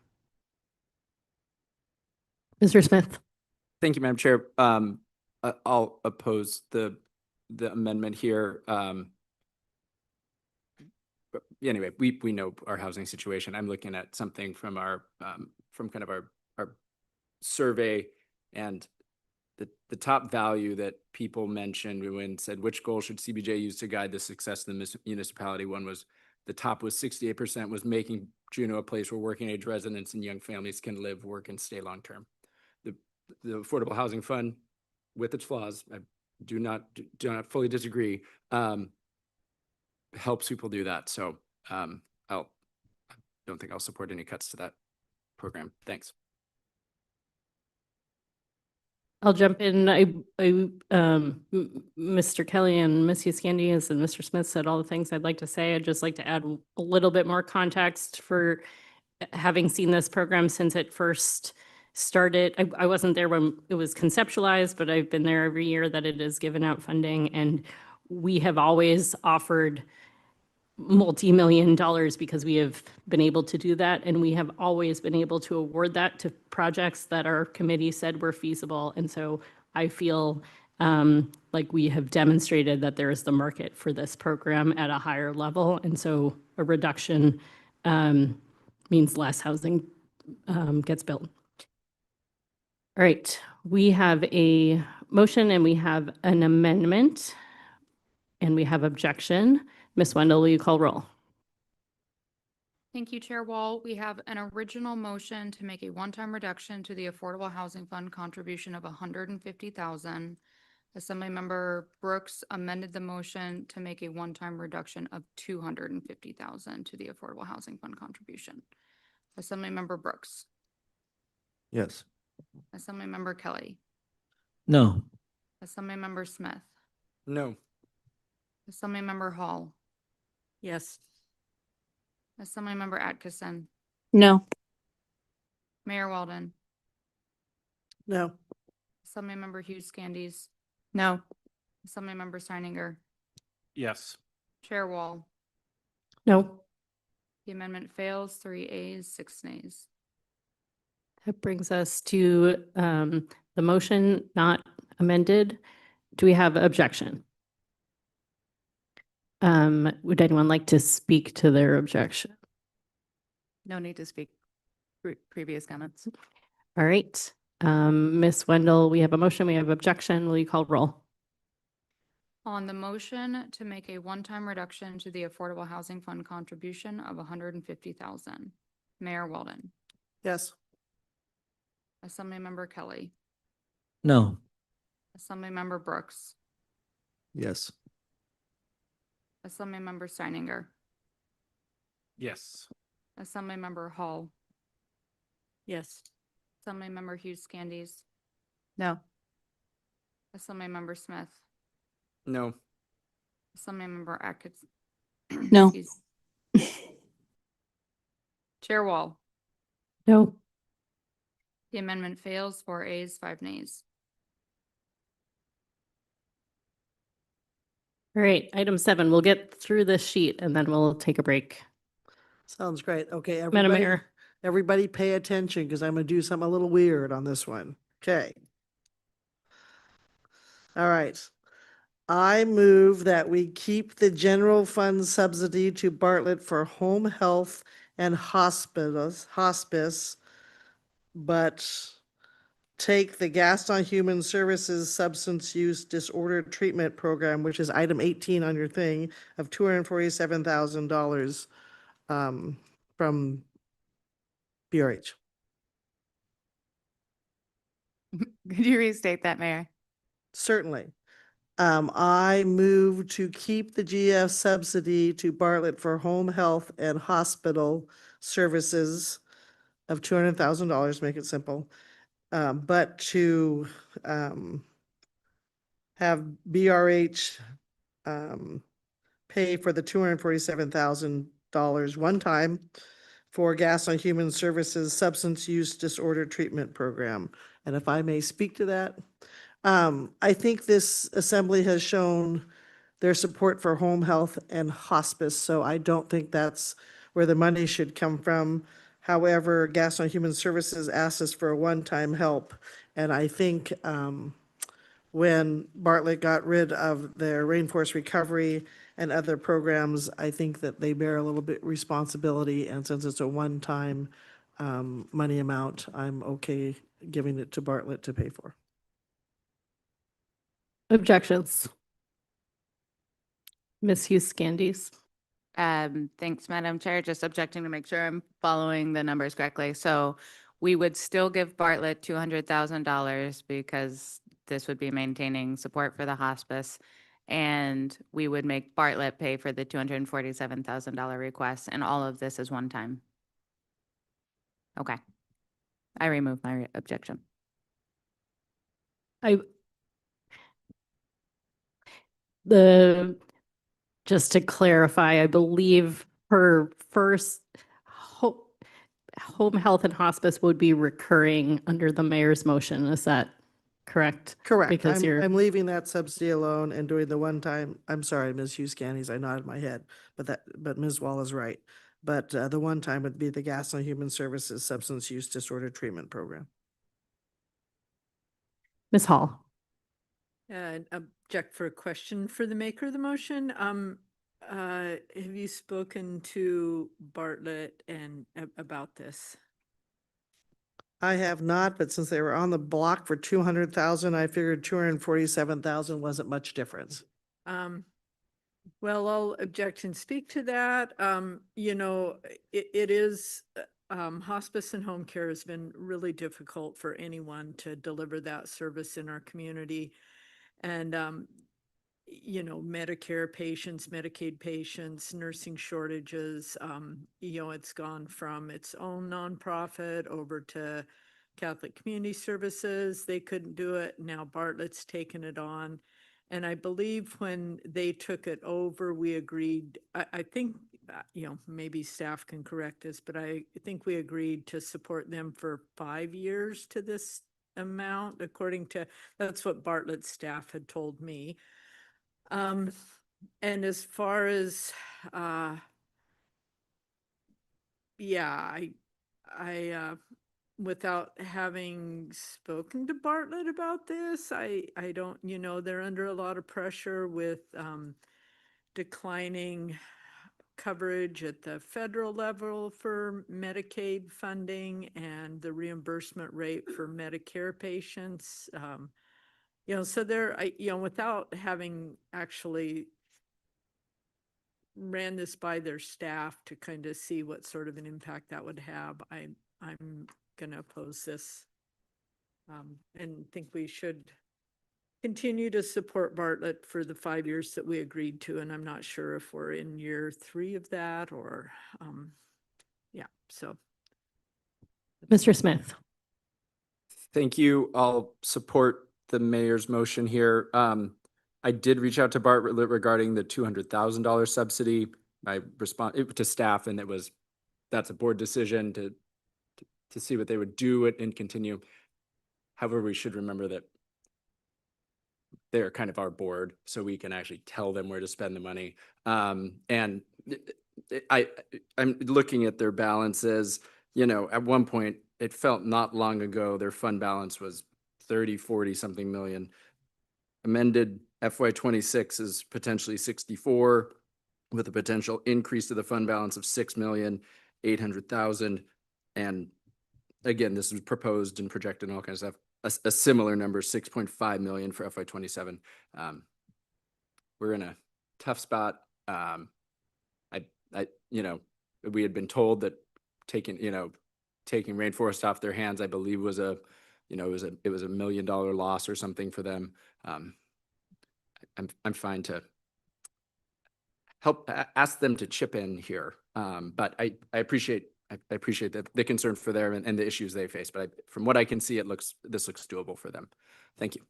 Mr. Smith. Thank you, Madam Chair. I'll oppose the amendment here. But anyway, we know our housing situation. I'm looking at something from our from kind of our survey, and the top value that people mentioned when said which goal should CBJ use to guide the success of the municipality, one was the top was 68% was making Juneau a place where working age residents and young families can live, work, and stay long term. The Affordable Housing Fund, with its flaws, I do not fully disagree, helps people do that. So I don't think I'll support any cuts to that program. Thanks. I'll jump in. Mr. Kelly and Ms. Yuskandias and Mr. Smith said all the things I'd like to say. I'd just like to add a little bit more context for having seen this program since it first started. I wasn't there when it was conceptualized, but I've been there every year that it has given out funding, and we have always offered multi-million dollars because we have been able to do that, and we have always been able to award that to projects that our committee said were feasible. And so I feel like we have demonstrated that there is the market for this program at a higher level, and so a reduction means less housing gets built. All right, we have a motion and we have an amendment and we have objection. Ms. Wendell, will you call roll? Thank you, Chair Wall. We have an original motion to make a one-time reduction to the Affordable Housing Fund contribution of $150,000. Assemblymember Brooks amended the motion to make a one-time reduction of $250,000 to the Affordable Housing Fund contribution. Assemblymember Brooks. Yes. Assemblymember Kelly. No. Assemblymember Smith. No. Assemblymember Hall. Yes. Assemblymember Atkinson. No. Mayor Weldon. No. Assemblymember Hughes Scandies. No. Assemblymember Steininger. Yes. Chair Wall. No. The amendment fails, 3 ayes, 6 nays. That brings us to the motion not amended. Do we have objection? Would anyone like to speak to their objection? No need to speak. Previous comments. All right. Ms. Wendell, we have a motion, we have objection. Will you call roll? On the motion to make a one-time reduction to the Affordable Housing Fund contribution of $150,000, Mayor Weldon. Yes. Assemblymember Kelly. No. Assemblymember Brooks. Yes. Assemblymember Steininger. Yes. Assemblymember Hall. Yes. Assemblymember Hughes Scandies. No. Assemblymember Smith. No. Assemblymember Atkinson. No. Chair Wall. No. The amendment fails, 4 ayes, 5 nays. All right, item 7, we'll get through this sheet and then we'll take a break. Sounds great. Okay, Madam everybody, Mayor. everybody pay attention because I'm gonna do something a little weird on this one. Okay. All right. I move that we keep the general fund subsidy to Bartlett for home health and hospice, but take the Gas on Human Services Substance Use Disorder Treatment Program, which is item 18 on your thing, of $247,000 from BRH. Could you restate that, Mayor? Certainly. I move to keep the GF subsidy to Bartlett for home health and hospital services of $200,000, make it simple. But to have BRH pay for the $247,000 one time for Gas on Human Services Substance Use Disorder Treatment Program. And if I may speak to that, I think this assembly has shown their support for home health and hospice, so I don't think that's where the money should come from. However, Gas on Human Services asked us for a one-time help, and I think when Bartlett got rid of their rainforest recovery and other programs, I think that they bear a little bit responsibility, and since it's a one-time money amount, I'm okay giving it to Bartlett to pay for. Objections? Ms. Hughes Candies. Thanks, Madam Chair. Just objecting to make sure I'm following the numbers correctly. So we would still give Bartlett $200,000 because this would be maintaining support for the hospice. And we would make Bartlett pay for the $247,000 request. And all of this is one time. Okay. I remove my objection. Just to clarify, I believe her first home health and hospice would be recurring under the mayor's motion. Is that correct? Correct. Because I'm leaving that subsidy alone and doing the one time, I'm sorry, Ms. Hughes Candies, I nodded my head, but Ms. Wall is right. But the one time would be the Gas on Human Services Substance Use Disorder Treatment Program. Ms. Hall. Object for a question for the maker of the motion. Have you spoken to Bartlett and about this? I have not, but since they were on the block for 200,000, I figured 247,000 wasn't much difference. Well, I'll object and speak to that. You know, it is, hospice and home care has been really difficult for anyone to deliver that service in our community. And, you know, Medicare patients, Medicaid patients, nursing shortages, you know, it's gone from its own nonprofit over to Catholic Community Services. They couldn't do it. Now Bartlett's taken it on. And I believe when they took it over, we agreed, I think, you know, maybe staff can correct us, but I think we agreed to support them for 5 years to this amount, according to, that's what Bartlett's staff had told me. And as far as, yeah, I without having spoken to Bartlett about this, I don't, you know, they're under a lot of pressure with declining coverage at the federal level for Medicaid funding and the reimbursement rate for Medicare patients. You know, so they're, you know, without having actually ran this by their staff to kind of see what sort of an impact that would have, I'm going to oppose this and think we should continue to support Bartlett for the 5 years that we agreed to. And I'm not sure if we're in year 3 of that or, yeah, so. Mr. Smith. Thank you. I'll support the mayor's motion here. I did reach out to Bartlett regarding the $200,000 subsidy. I responded to staff, and that's a board decision to see what they would do it and continue. However, we should remember that they're kind of our board, so we can actually tell them where to spend the money. And I'm looking at their balances, at one point, it felt not long ago, their fund balance was 30, 40 something million. Amended FY 26 is potentially 64 with a potential increase to the fund balance of 6,800,000. And again, this was proposed and projected and all kinds of stuff. A similar number, 6.5 million for FY 27. We're in a tough spot. We had been told that taking Rainforest off their hands, I believe was it was $1 million loss or something for them. I'm fine to help ask them to chip in here. But I appreciate the concern for them and the issues they face. But from what I can see, this looks doable for them. Thank you.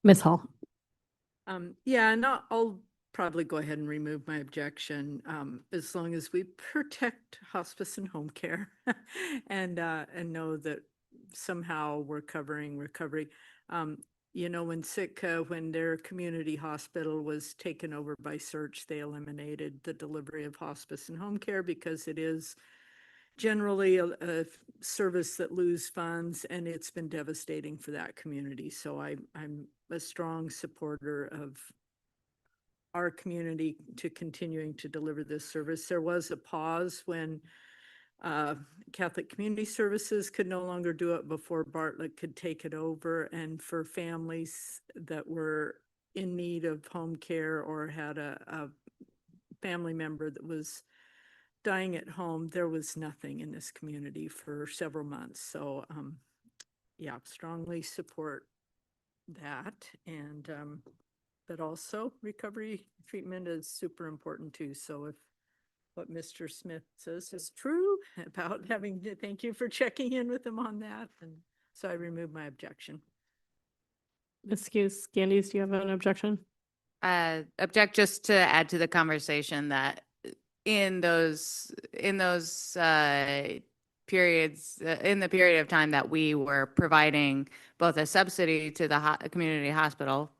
Ms. Hall. Yeah, and I'll probably go ahead and remove my objection, as long as we protect hospice and home care and know that somehow we're covering recovery. When Sitka, when their community hospital was taken over by Search, they eliminated the delivery of hospice and home care because it is generally a service that lose funds, and it's been devastating for that community. So I'm a strong supporter of our community to continuing to deliver this service. There was a pause when Catholic Community Services could no longer do it before Bartlett could take it over. And for families that were in need of home care or had a family member that was dying at home, there was nothing in this community for several months. So yeah, strongly support that. And but also recovery treatment is super important too. So if what Mr. Smith says is true about having to, thank you for checking in with him on that. And so I remove my objection. Ms. Gandes, do you have an objection? Object just to add to the conversation that in those periods, in the period of time that we were providing both a subsidy to the community hospital,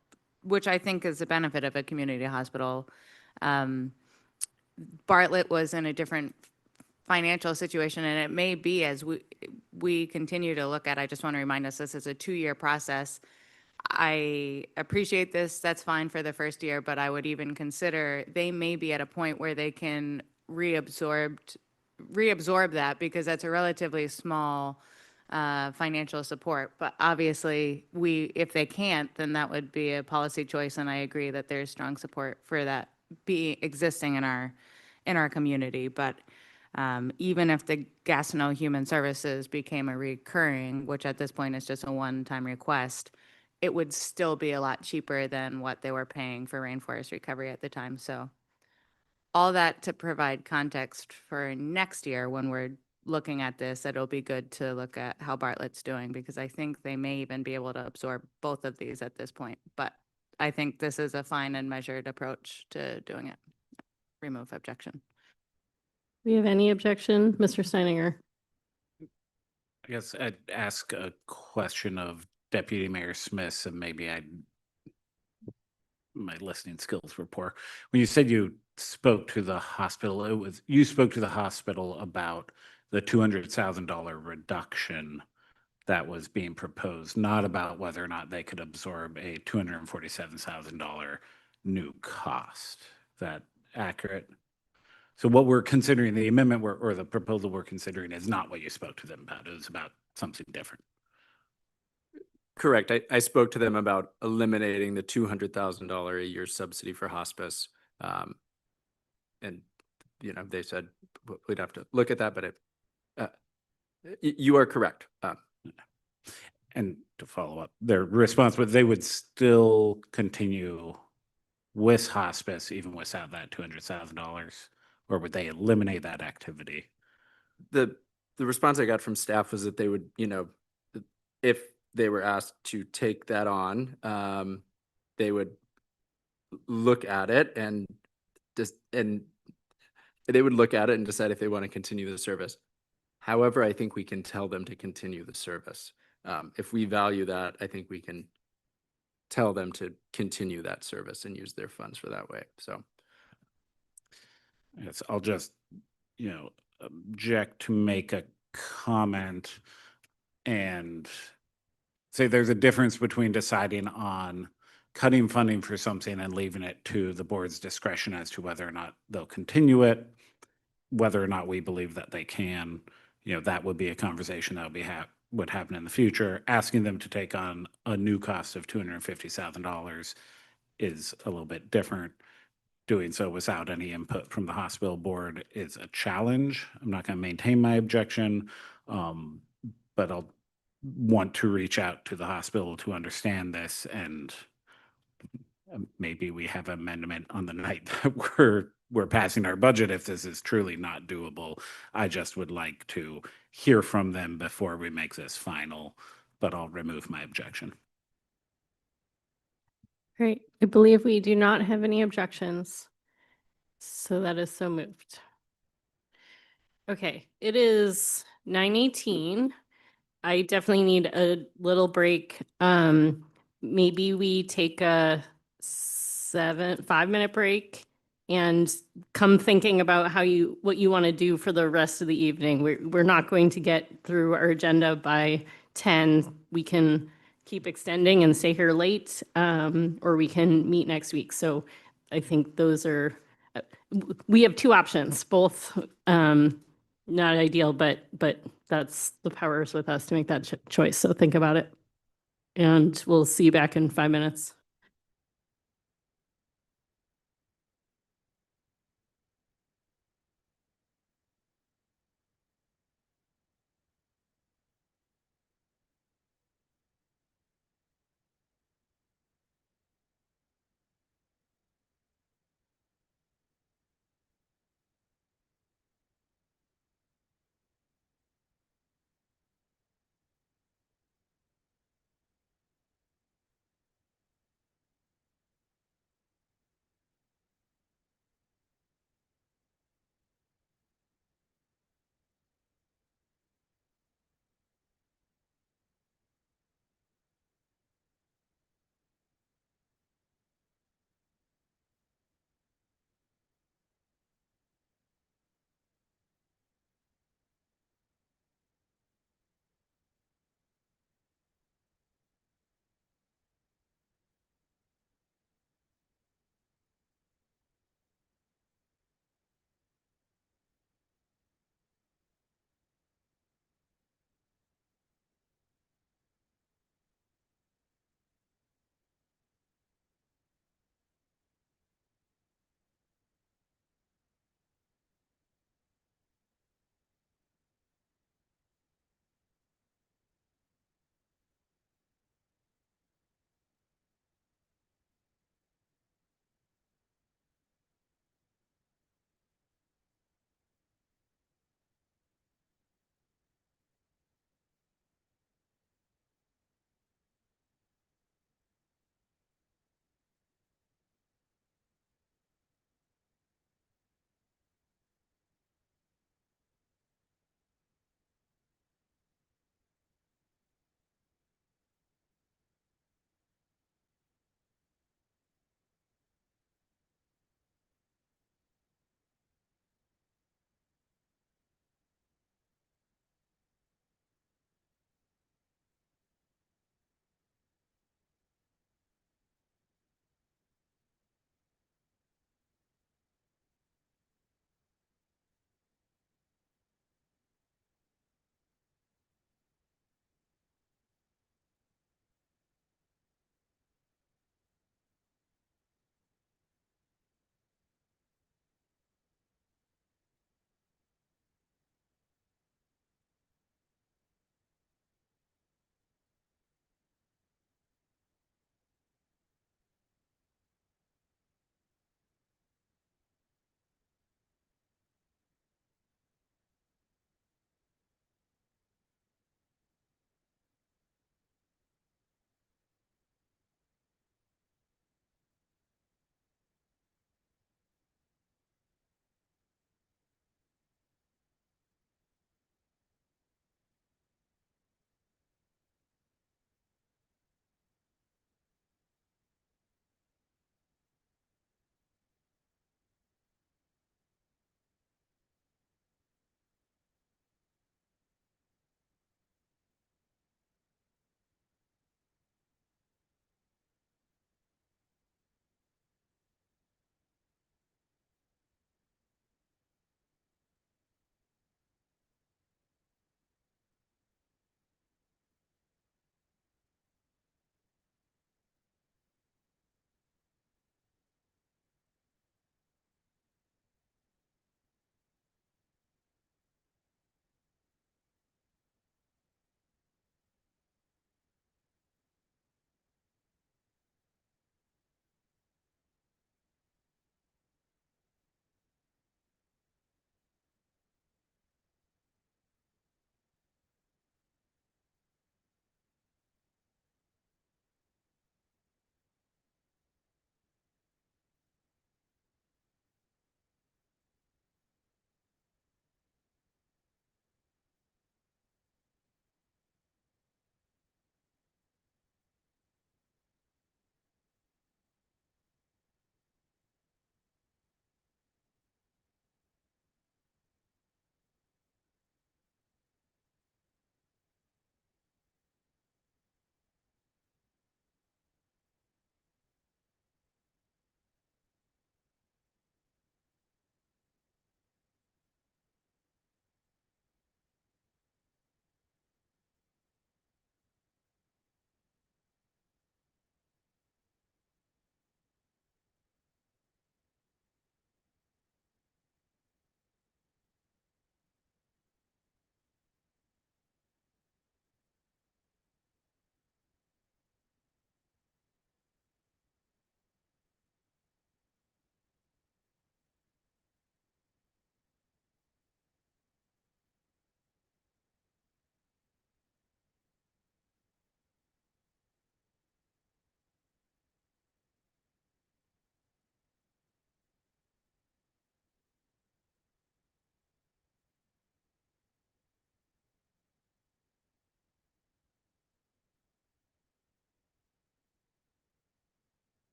which I think is the benefit of a community hospital, Bartlett was in a different financial situation, and it may be as we continue to look at, I just want to remind us, this is a 2-year process. I appreciate this, that's fine for the first year, but I would even consider they may be at a point where they can reabsorb that, because that's a relatively small financial support. But obviously, if they can't, then that would be a policy choice, and I agree that there's strong support for that existing in our community. But even if the Gastineau Human Services became a recurring, which at this point is just a one-time request, it would still be a lot cheaper than what they were paying for Rainforest Recovery at the time. So all that to provide context for next year when we're looking at this, it'll be good to look at how Bartlett's doing, because I think they may even be able to absorb both of these at this point. But I think this is a fine and measured approach to doing it. Remove objection. Do we have any objection? Mr. Steininger? I guess I'd ask a question of Deputy Mayor Smith, and maybe my listening skills were poor. When you said you spoke to the hospital, you spoke to the hospital about the $200,000 reduction that was being proposed, not about whether or not they could absorb a $247,000 new cost. Is that accurate? So what we're considering, the amendment or the proposal we're considering, is not what you spoke to them about. It was about something different. Correct. I spoke to them about eliminating the $200,000 a year subsidy for hospice. And, they said we'd have to look at that, but you are correct. And to follow up, their response was they would still continue with hospice even without that $200,000, or would they eliminate that activity? The response I got from staff was that they would, if they were asked to take that on, they would look at it and they would look at it and decide if they want to continue the service. However, I think we can tell them to continue the service. If we value that, I think we can tell them to continue that service and use their funds for that way. So Yes, I'll just, object to make a comment and say there's a difference between deciding on cutting funding for something and leaving it to the board's discretion as to whether or not they'll continue it, whether or not we believe that they can. That would be a conversation that would happen in the future. Asking them to take on a new cost of $250,000 is a little bit different. Doing so without any input from the hospital board is a challenge. I'm not going to maintain my objection, but I'll want to reach out to the hospital to understand this, and maybe we have amendment on the night that we're passing our budget if this is truly not doable. I just would like to hear from them before we make this final, but I'll remove my objection. Great. I believe we do not have any objections. So that is so moved. Okay, it is 9:18. I definitely need a little break. Maybe we take a 5-minute break and come thinking about what you want to do for the rest of the evening. We're not going to get through our agenda by 10. We can keep extending and stay here late, or we can meet next week. So I think those are, we have two options, both not ideal, but that's the powers with us to make that choice. So think about it. And we'll see you back in 5 minutes.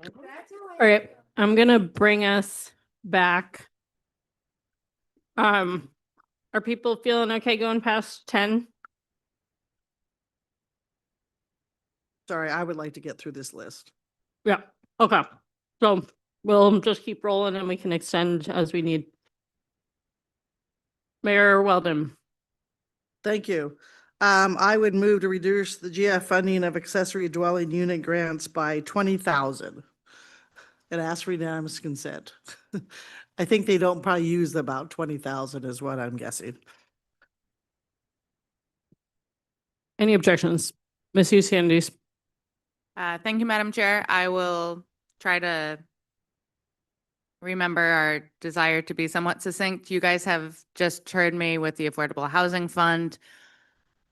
All right, I'm gonna bring us back. Are people feeling okay going past 10? Sorry, I would like to get through this list. Yeah, okay. So we'll just keep rolling and we can extend as we need. Mayor Weldon. Thank you. I would move to reduce the GF funding of accessory dwelling unit grants by 20,000. And ask for unanimous consent. I think they don't probably use about 20,000 is what I'm guessing. Any objections? Ms. Hughes Candies. Thank you, Madam Chair. I will try to remember our desire to be somewhat succinct. You guys have just heard me with the Affordable Housing Fund.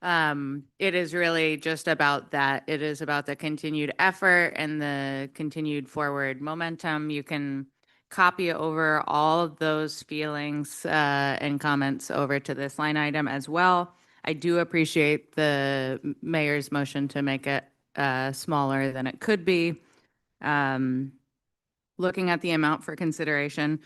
It is really just about that. It is about the continued effort and the continued forward momentum. You can copy over all of those feelings and comments over to this line item as well. I do appreciate the mayor's motion to make it smaller than it could be. Looking at the amount for consideration.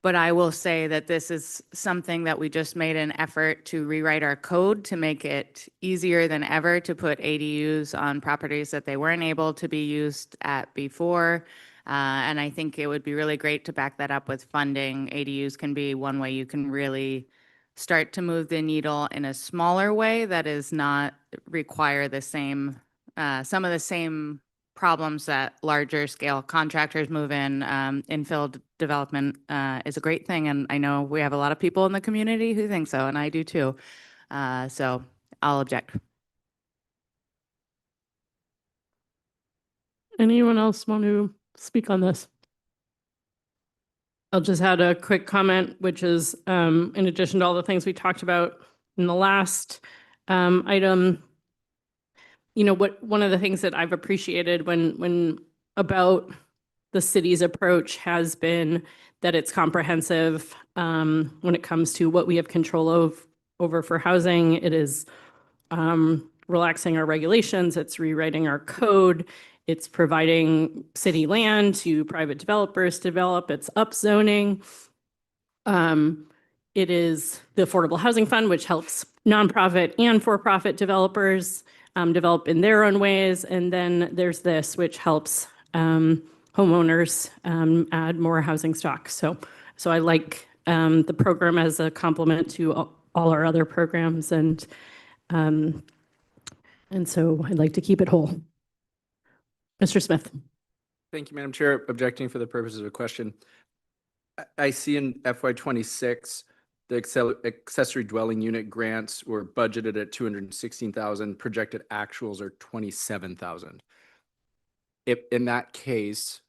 But I will say that this is something that we just made an effort to rewrite our code to make it easier than ever to put ADUs on properties that they weren't able to be used at before. And I think it would be really great to back that up with funding. ADUs can be one way you can really start to move the needle in a smaller way that is not require the same, some of the same problems that larger scale contractors move in. Infill development is a great thing. And I know we have a lot of people in the community who think so, and I do too. So I'll object. Anyone else want to speak on this? I'll just add a quick comment, which is in addition to all the things we talked about in the last item, one of the things that I've appreciated when about the city's approach has been that it's comprehensive when it comes to what we have control over for housing. It is relaxing our regulations. It's rewriting our code. It's providing city land to private developers to develop. It's upzoning. It is the Affordable Housing Fund, which helps nonprofit and for-profit developers develop in their own ways. And then there's this, which helps homeowners add more housing stock. So I like the program as a complement to all our other programs, and so I'd like to keep it whole. Mr. Smith. Thank you, Madam Chair. Objecting for the purposes of a question. I see in FY '26, the accessory dwelling unit grants were budgeted at 216,000. Projected actuals are 27,000. If in that case,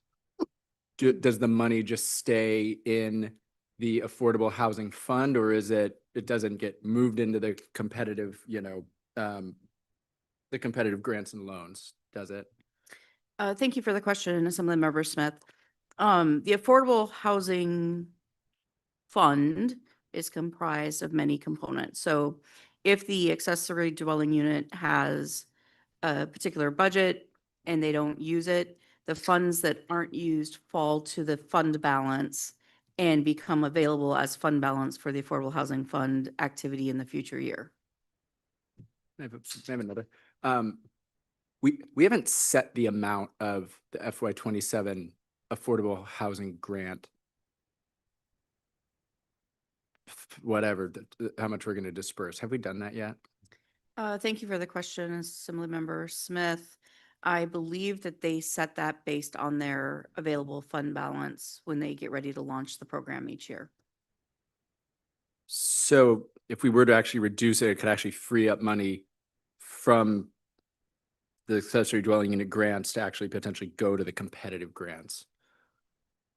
does the money just stay in the Affordable Housing Fund, or is it doesn't get moved into the competitive, the competitive grants and loans? Does it? Thank you for the question, Assemblymember Smith. The Affordable Housing Fund is comprised of many components. So if the accessory dwelling unit has a particular budget and they don't use it, the funds that aren't used fall to the fund balance and become available as fund balance for the Affordable Housing Fund activity in the future year. I have another. We haven't set the amount of the FY '27 affordable housing grant, whatever, how much we're going to disperse. Have we done that yet? Thank you for the question, Assemblymember Smith. I believe that they set that based on their available fund balance when they get ready to launch the program each year. So if we were to actually reduce it, it could actually free up money from the accessory dwelling unit grants to actually potentially go to the competitive grants.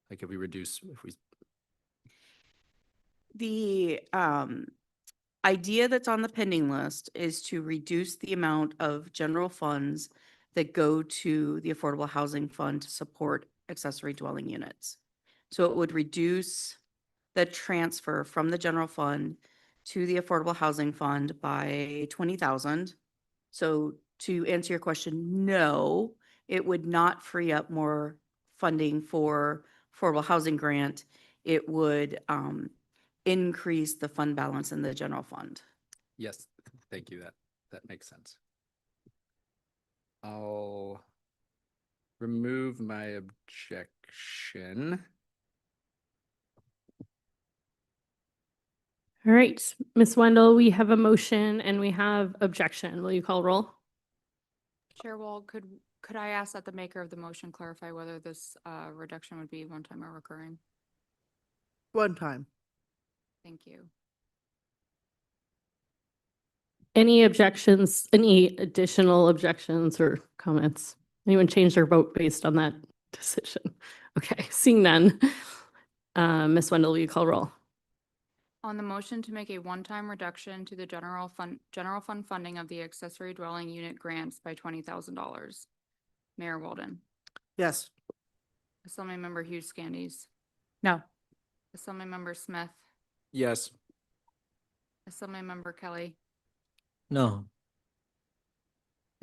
Like if we reduce, The idea that's on the pending list is to reduce the amount of general funds that go to the Affordable Housing Fund to support accessory dwelling units. So it would reduce the transfer from the general fund to the Affordable Housing Fund by 20,000. So to answer your question, no, it would not free up more funding for affordable housing grant, it would increase the fund balance in the general fund. Yes, thank you. That makes sense. I'll remove my objection. All right, Ms. Wendell, we have a motion and we have objection. Will you call roll? Chair Wall, could I ask that the maker of the motion clarify whether this reduction would be one time or recurring? One time. Thank you. Any objections, any additional objections or comments? Anyone change their vote based on that decision? Okay, seeing none. Ms. Wendell, will you call roll? On the motion to make a one-time reduction to the general fund funding of the accessory dwelling unit grants by $20,000. Mayor Walden. Yes. Assemblymember Hughes Scandies. No. Assemblymember Smith. Yes. Assemblymember Kelly. No.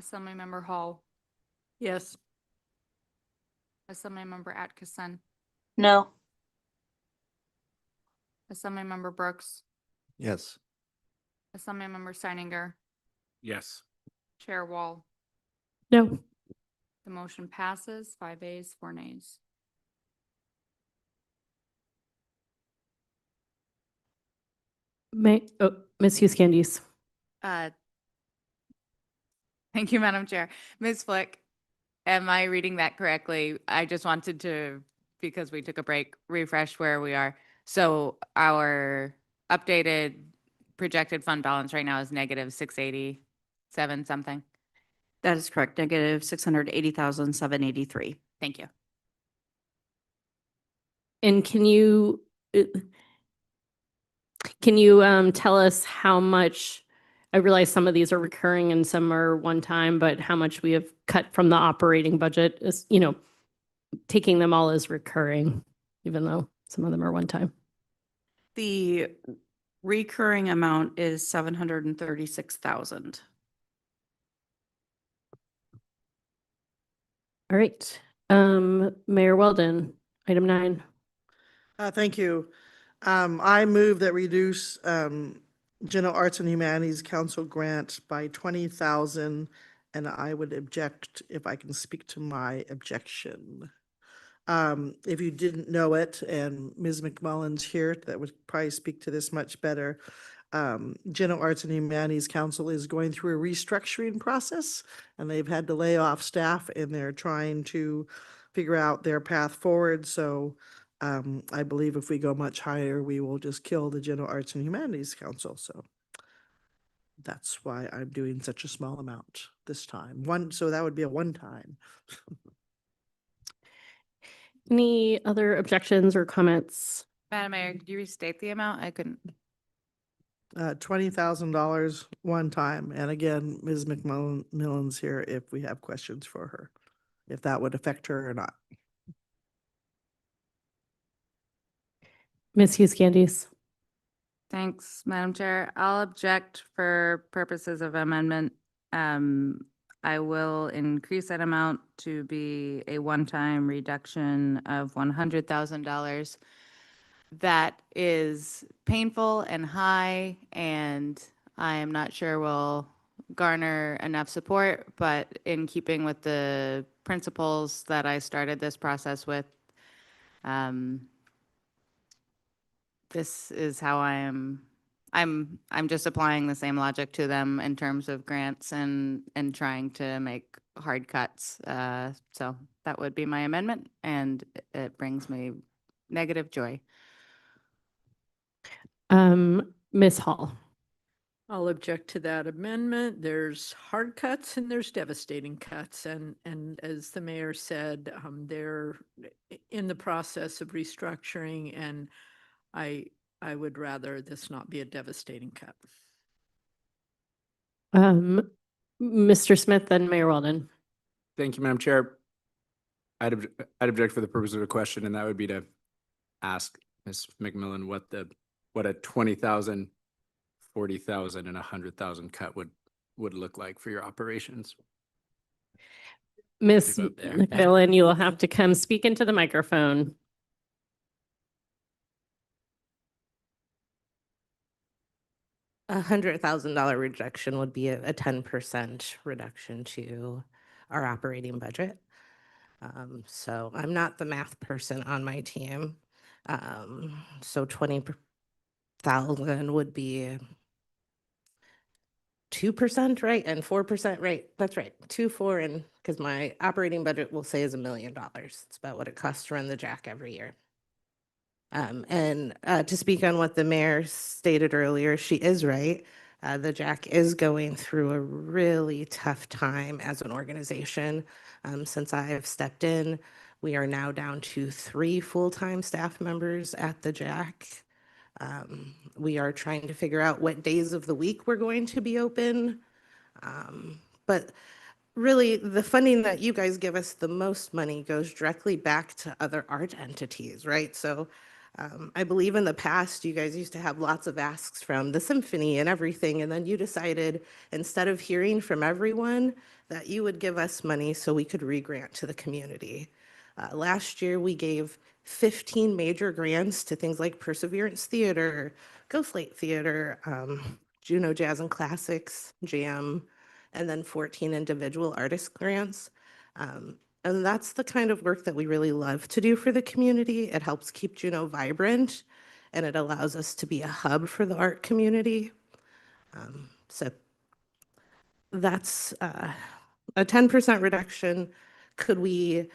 Assemblymember Hall. Yes. Assemblymember Atkinson. No. Assemblymember Brooks. Yes. Assemblymember Steininger. Yes. Chair Wall. No. The motion passes 5 ayes, 4 nays. Ms. Hughes Candies. Thank you, Madam Chair. Ms. Flick, am I reading that correctly? I just wanted to, because we took a break, refresh where we are. So our updated projected fund balance right now is negative 687 something. That is correct, negative 680,783. Thank you. And can you tell us how much, I realize some of these are recurring and some are one time, but how much we have cut from the operating budget is, taking them all as recurring, even though some of them are one time. The recurring amount is 736,000. All right. Mayor Weldon, item 9. Thank you. I move that reduce General Arts and Humanities Council grant by 20,000, and I would object if I can speak to my objection. If you didn't know it, and Ms. McMullen's here, that would probably speak to this much better. General Arts and Humanities Council is going through a restructuring process, and they've had to lay off staff, and they're trying to figure out their path forward. So I believe if we go much higher, we will just kill the General Arts and Humanities Council. So that's why I'm doing such a small amount this time. So that would be a one time. Any other objections or comments? Madam Mayor, could you restate the amount? I couldn't. $20,000 one time. And again, Ms. McMillan's here if we have questions for her, if that would affect her or not. Ms. Hughes Candies. Thanks, Madam Chair. I'll object for purposes of amendment. I will increase that amount to be a one-time reduction of $100,000. That is painful and high, and I am not sure will garner enough support, but in keeping with the principles that I started this process with, this is how I'm just applying the same logic to them in terms of grants and trying to make hard cuts. So that would be my amendment, and it brings me negative joy. Ms. Hall. I'll object to that amendment. There's hard cuts and there's devastating cuts. And as the mayor said, they're in the process of restructuring, and I would rather this not be a devastating cut. Mr. Smith and Mayor Weldon. Thank you, Madam Chair. I'd object for the purpose of a question, and that would be to ask Ms. McMillan what a 20,000, 40,000, and 100,000 cut would look like for your operations. Miss vote there. McMillan, you will have to come speak into the microphone. $100,000 reduction would be a 10% reduction to our operating budget. So I'm not the math person on my team. So 20,000 would be 2%, right? And 4%, right? That's right. 2, 4, and because my operating budget will say is $1 million. It's about what it costs to run the Jack every year. And to speak on what the mayor stated earlier, she is right. The Jack is going through a really tough time as an organization. Since I have stepped in, we are now down to 3 full-time staff members at the Jack. We are trying to figure out what days of the week we're going to be open. But really, the funding that you guys give us the most money goes directly back to other art entities, right? So I believe in the past, you guys used to have lots of asks from the symphony and everything, and then you decided, instead of hearing from everyone, that you would give us money so we could re-grant to the community. Last year, we gave 15 major grants to things like Perseverance Theater, Ghostlight Theater, Juno Jazz and Classics, Jam, and then 14 individual artist grants. And that's the kind of work that we really love to do for the community. It helps keep Juneau vibrant, and it allows us to be a hub for the art community. So that's a 10% reduction. Could we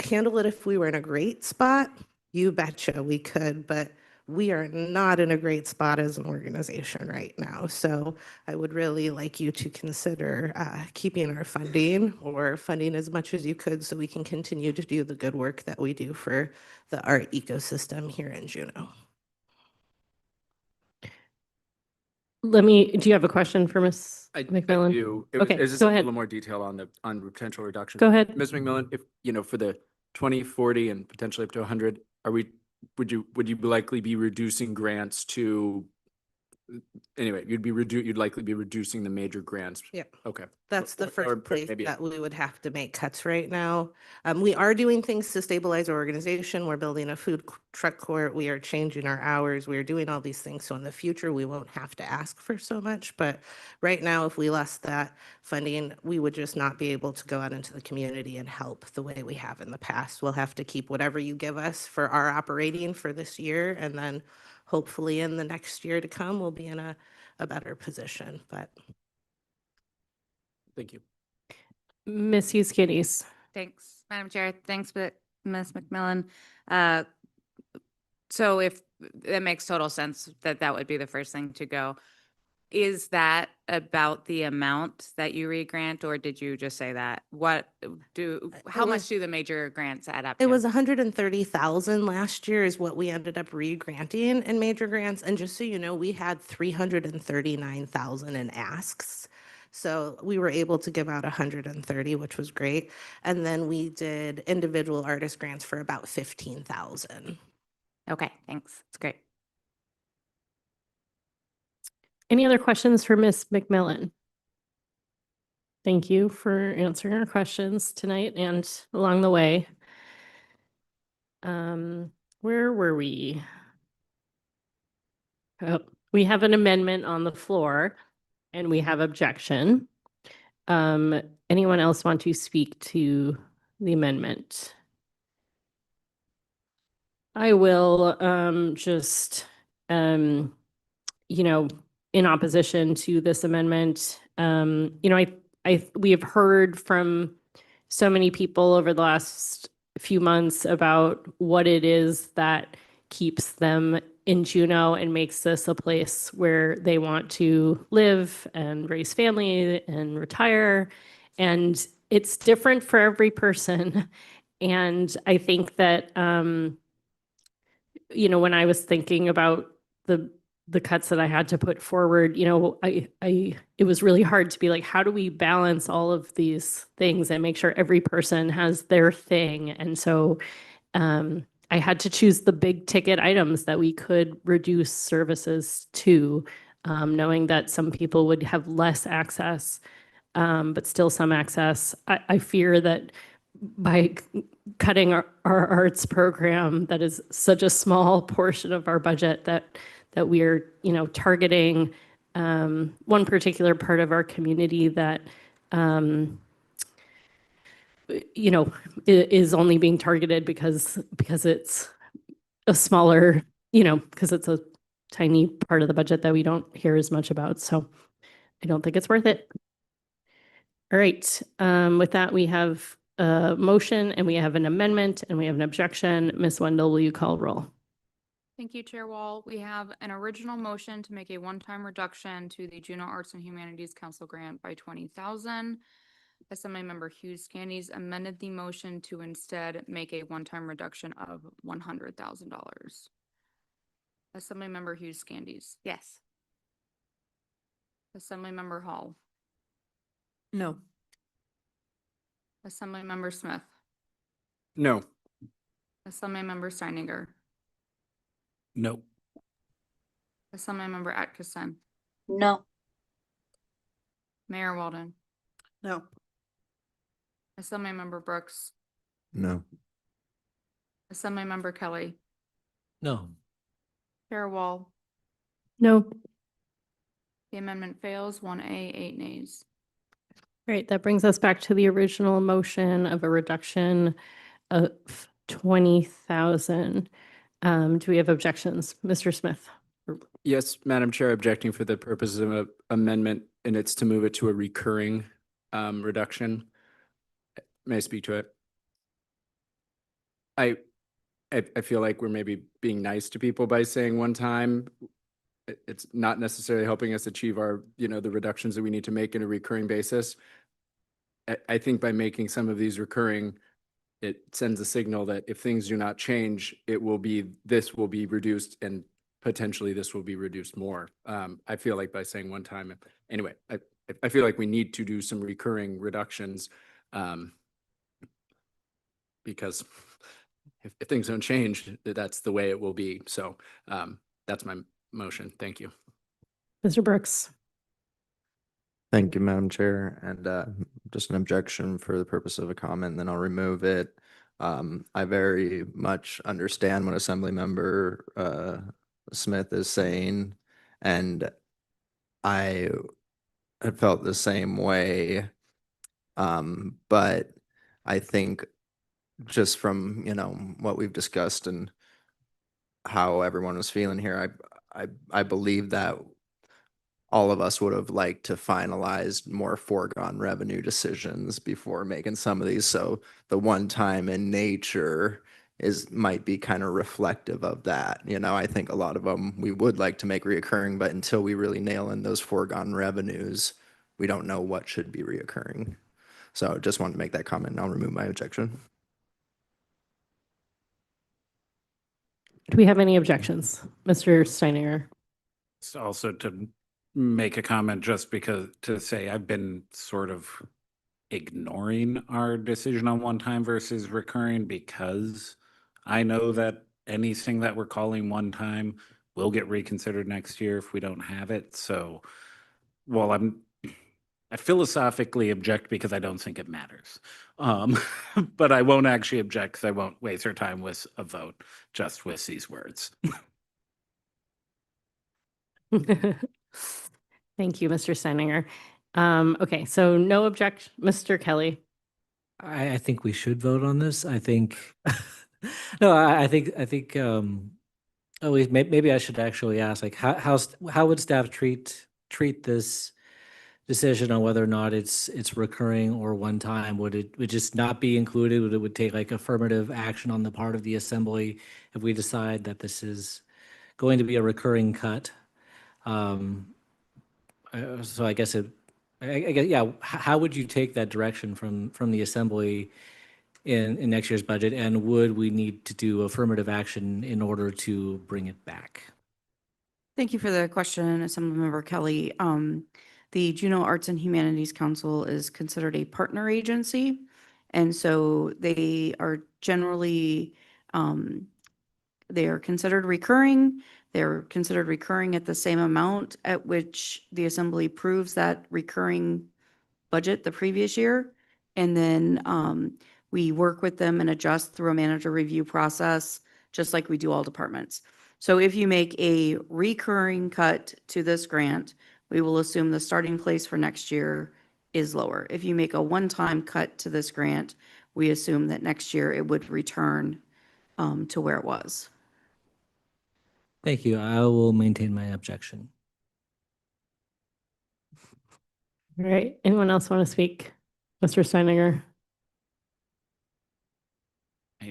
handle it if we were in a great spot? You betcha we could, but we are not in a great spot as an organization right now. So I would really like you to consider keeping our funding, or funding as much as you could, so we can continue to do the good work that we do for the art ecosystem here in Juneau. Do you have a question for Ms. I McMillan? do. Okay, Is just go a ahead. little more detail on potential reduction. Go ahead. Ms. McMillan, if, for the 20, 40, and potentially up to 100, would you likely be reducing grants to, anyway, you'd likely be reducing the major grants? Yep. Okay. That's the Or first place maybe- that we would have to make cuts right now. We are doing things to stabilize our organization. We're building a food truck court. We are changing our hours. We are doing all these things. So in the future, we won't have to ask for so much. But right now, if we lost that funding, we would just not be able to go out into the community and help the way we have in the past. We'll have to keep whatever you give us for our operating for this year. And then hopefully in the next year to come, we'll be in a better position. But Thank you. Ms. Hughes Kitties. Thanks, Madam Chair. Thanks, Ms. McMillan. So if that makes total sense, that would be the first thing to go. Is that about the amount that you re-grant, or did you just say that? How much do the major grants add up to? it was 130,000 last year is what we ended up re-granting in major grants. And just so you know, we had 339,000 in asks. So we were able to give out 130, which was great. And then we did individual artist grants for about 15,000. Okay, thanks. That's great. Any other questions for Ms. McMillan? Thank you for answering our questions tonight and along the way. Where were we? Oh, we have an amendment on the floor and we have objection. Anyone else want to speak to the amendment? I will in opposition to this amendment, we have heard from so many people over the last few months about what it is that keeps them in Juneau and makes this a place where they want to live and raise family and retire. And it's different for every person. And I think that, when I was thinking about the cuts that I had to put forward, it was really hard to be like, how do we balance all of these things and make sure every person has their thing? And so I had to choose the big ticket items that we could reduce services to, knowing that some people would have less access but still some access. I fear that by cutting our arts program, that is such a small portion of our budget that we are, targeting one particular part of our community that is only being targeted because it's a smaller, because it's a tiny part of the budget that we don't hear as much about. So I don't think it's worth it. All right. With that, we have a motion and we have an amendment and we have an objection. Ms. Wendell, will you call roll? Thank you, Chair Wall. We have an original motion to make a one-time reduction to the Juneau Arts and Humanities Council grant by 20,000. Assemblymember Hughes Candies amended the motion to instead make a one-time reduction of $100,000. Assemblymember Hughes Candies. Yes. Assemblymember Hall. No. Assemblymember Smith. No. Assemblymember Steininger. No. Assemblymember Atkinson. No. Mayor Walden. No. Assemblymember Brooks. No. Assemblymember Kelly. No. Chair Wall. No. The amendment fails, 1A, 8 nays. Great. That brings us back to the original motion of a reduction of 20,000. Do we have objections? Mr. Smith? Yes, Madam Chair, objecting for the purposes of an amendment, and it's to move it to a recurring reduction. May I speak to it? I feel like we're maybe being nice to people by saying one time. It's not necessarily helping us achieve our, the reductions that we need to make in a recurring basis. I think by making some of these recurring, it sends a signal that if things do not change, this will be reduced and potentially this will be reduced more. I feel like by saying one time, anyway, I feel like we need to do some recurring reductions because if things don't change, that's the way it will be. So that's my motion. Thank you. Mr. Brooks? Thank you, Madam Chair. And just an objection for the purpose of a comment, and then I'll remove it. I very much understand what Assemblymember Smith is saying, and I had felt the same way. But I think just from, what we've discussed and how everyone was feeling here, I believe that all of us would have liked to finalize more foregone revenue decisions before making some of these. So the one time in nature might be kind of reflective of that. I think a lot of them we would like to make reoccurring, but until we really nail in those foregone revenues, we don't know what should be reoccurring. So just wanted to make that comment and I'll remove my objection. Do we have any objections? Mr. Steininger? Also to make a comment just because to say I've been sort of ignoring our decision on one time versus recurring because I know that anything that we're calling one time will get reconsidered next year if we don't have it. So while I philosophically object because I don't think it matters. But I won't actually object because I won't waste our time with a vote just with these words. Thank you, Mr. Steininger. Okay, so no objection. Mr. Kelly? I think we should vote on this. I think, no, I think, oh, maybe I should actually ask, like, how would staff treat this decision on whether or not it's recurring or one time? Would it just not be included? Would take like affirmative action on the part of the assembly if we decide that this is going to be a recurring cut? So I guess I guess, yeah, how would you take that direction from the assembly in next year's budget? And would we need to do affirmative action in order to bring it back? Thank you for the question, Assemblymember Kelly. The Juneau Arts and Humanities Council is considered a partner agency. And so they are generally, they are considered recurring. They're considered recurring at the same amount at which the assembly proves that recurring budget the previous year. And then we work with them and adjust through a manager review process, just like we do all departments. So if you make a recurring cut to this grant, we will assume the starting place for next year is lower. If you make a one-time cut to this grant, we assume that next year it would return to where it was. Thank you. I will maintain my objection. All right. Anyone else want to speak? Mr. Steininger?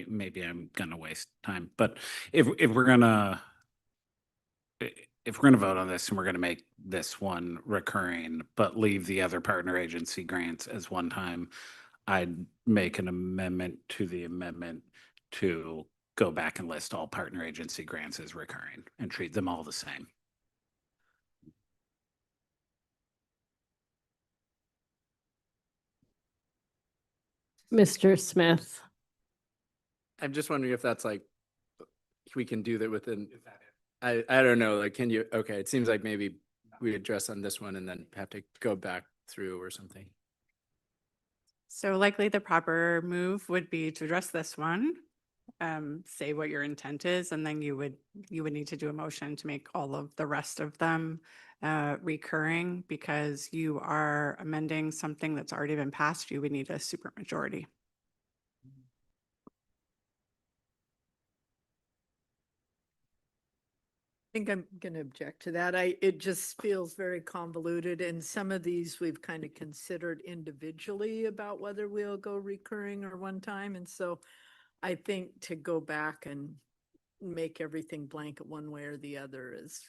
Maybe I'm gonna waste time, but if we're gonna vote on this and we're gonna make this one recurring, but leave the other partner agency grants as one time, I'd make an amendment to the amendment to go back and list all partner agency grants as recurring and treat them all the same. Mr. Smith? I'm just wondering if that's like, we can do that within, I don't know, like, can you, okay, it seems like maybe we address on this one and then have to go back through or something. So likely the proper move would be to address this one, say what your intent is, and then you would need to do a motion to make all of the rest of them recurring, because you are amending something that's already been passed. You would need a supermajority. I think I'm going to object to that. It just feels very convoluted, and some of these we've kind of considered individually about whether we'll go recurring or one time. And so I think to go back and make everything blanket one way or the other is,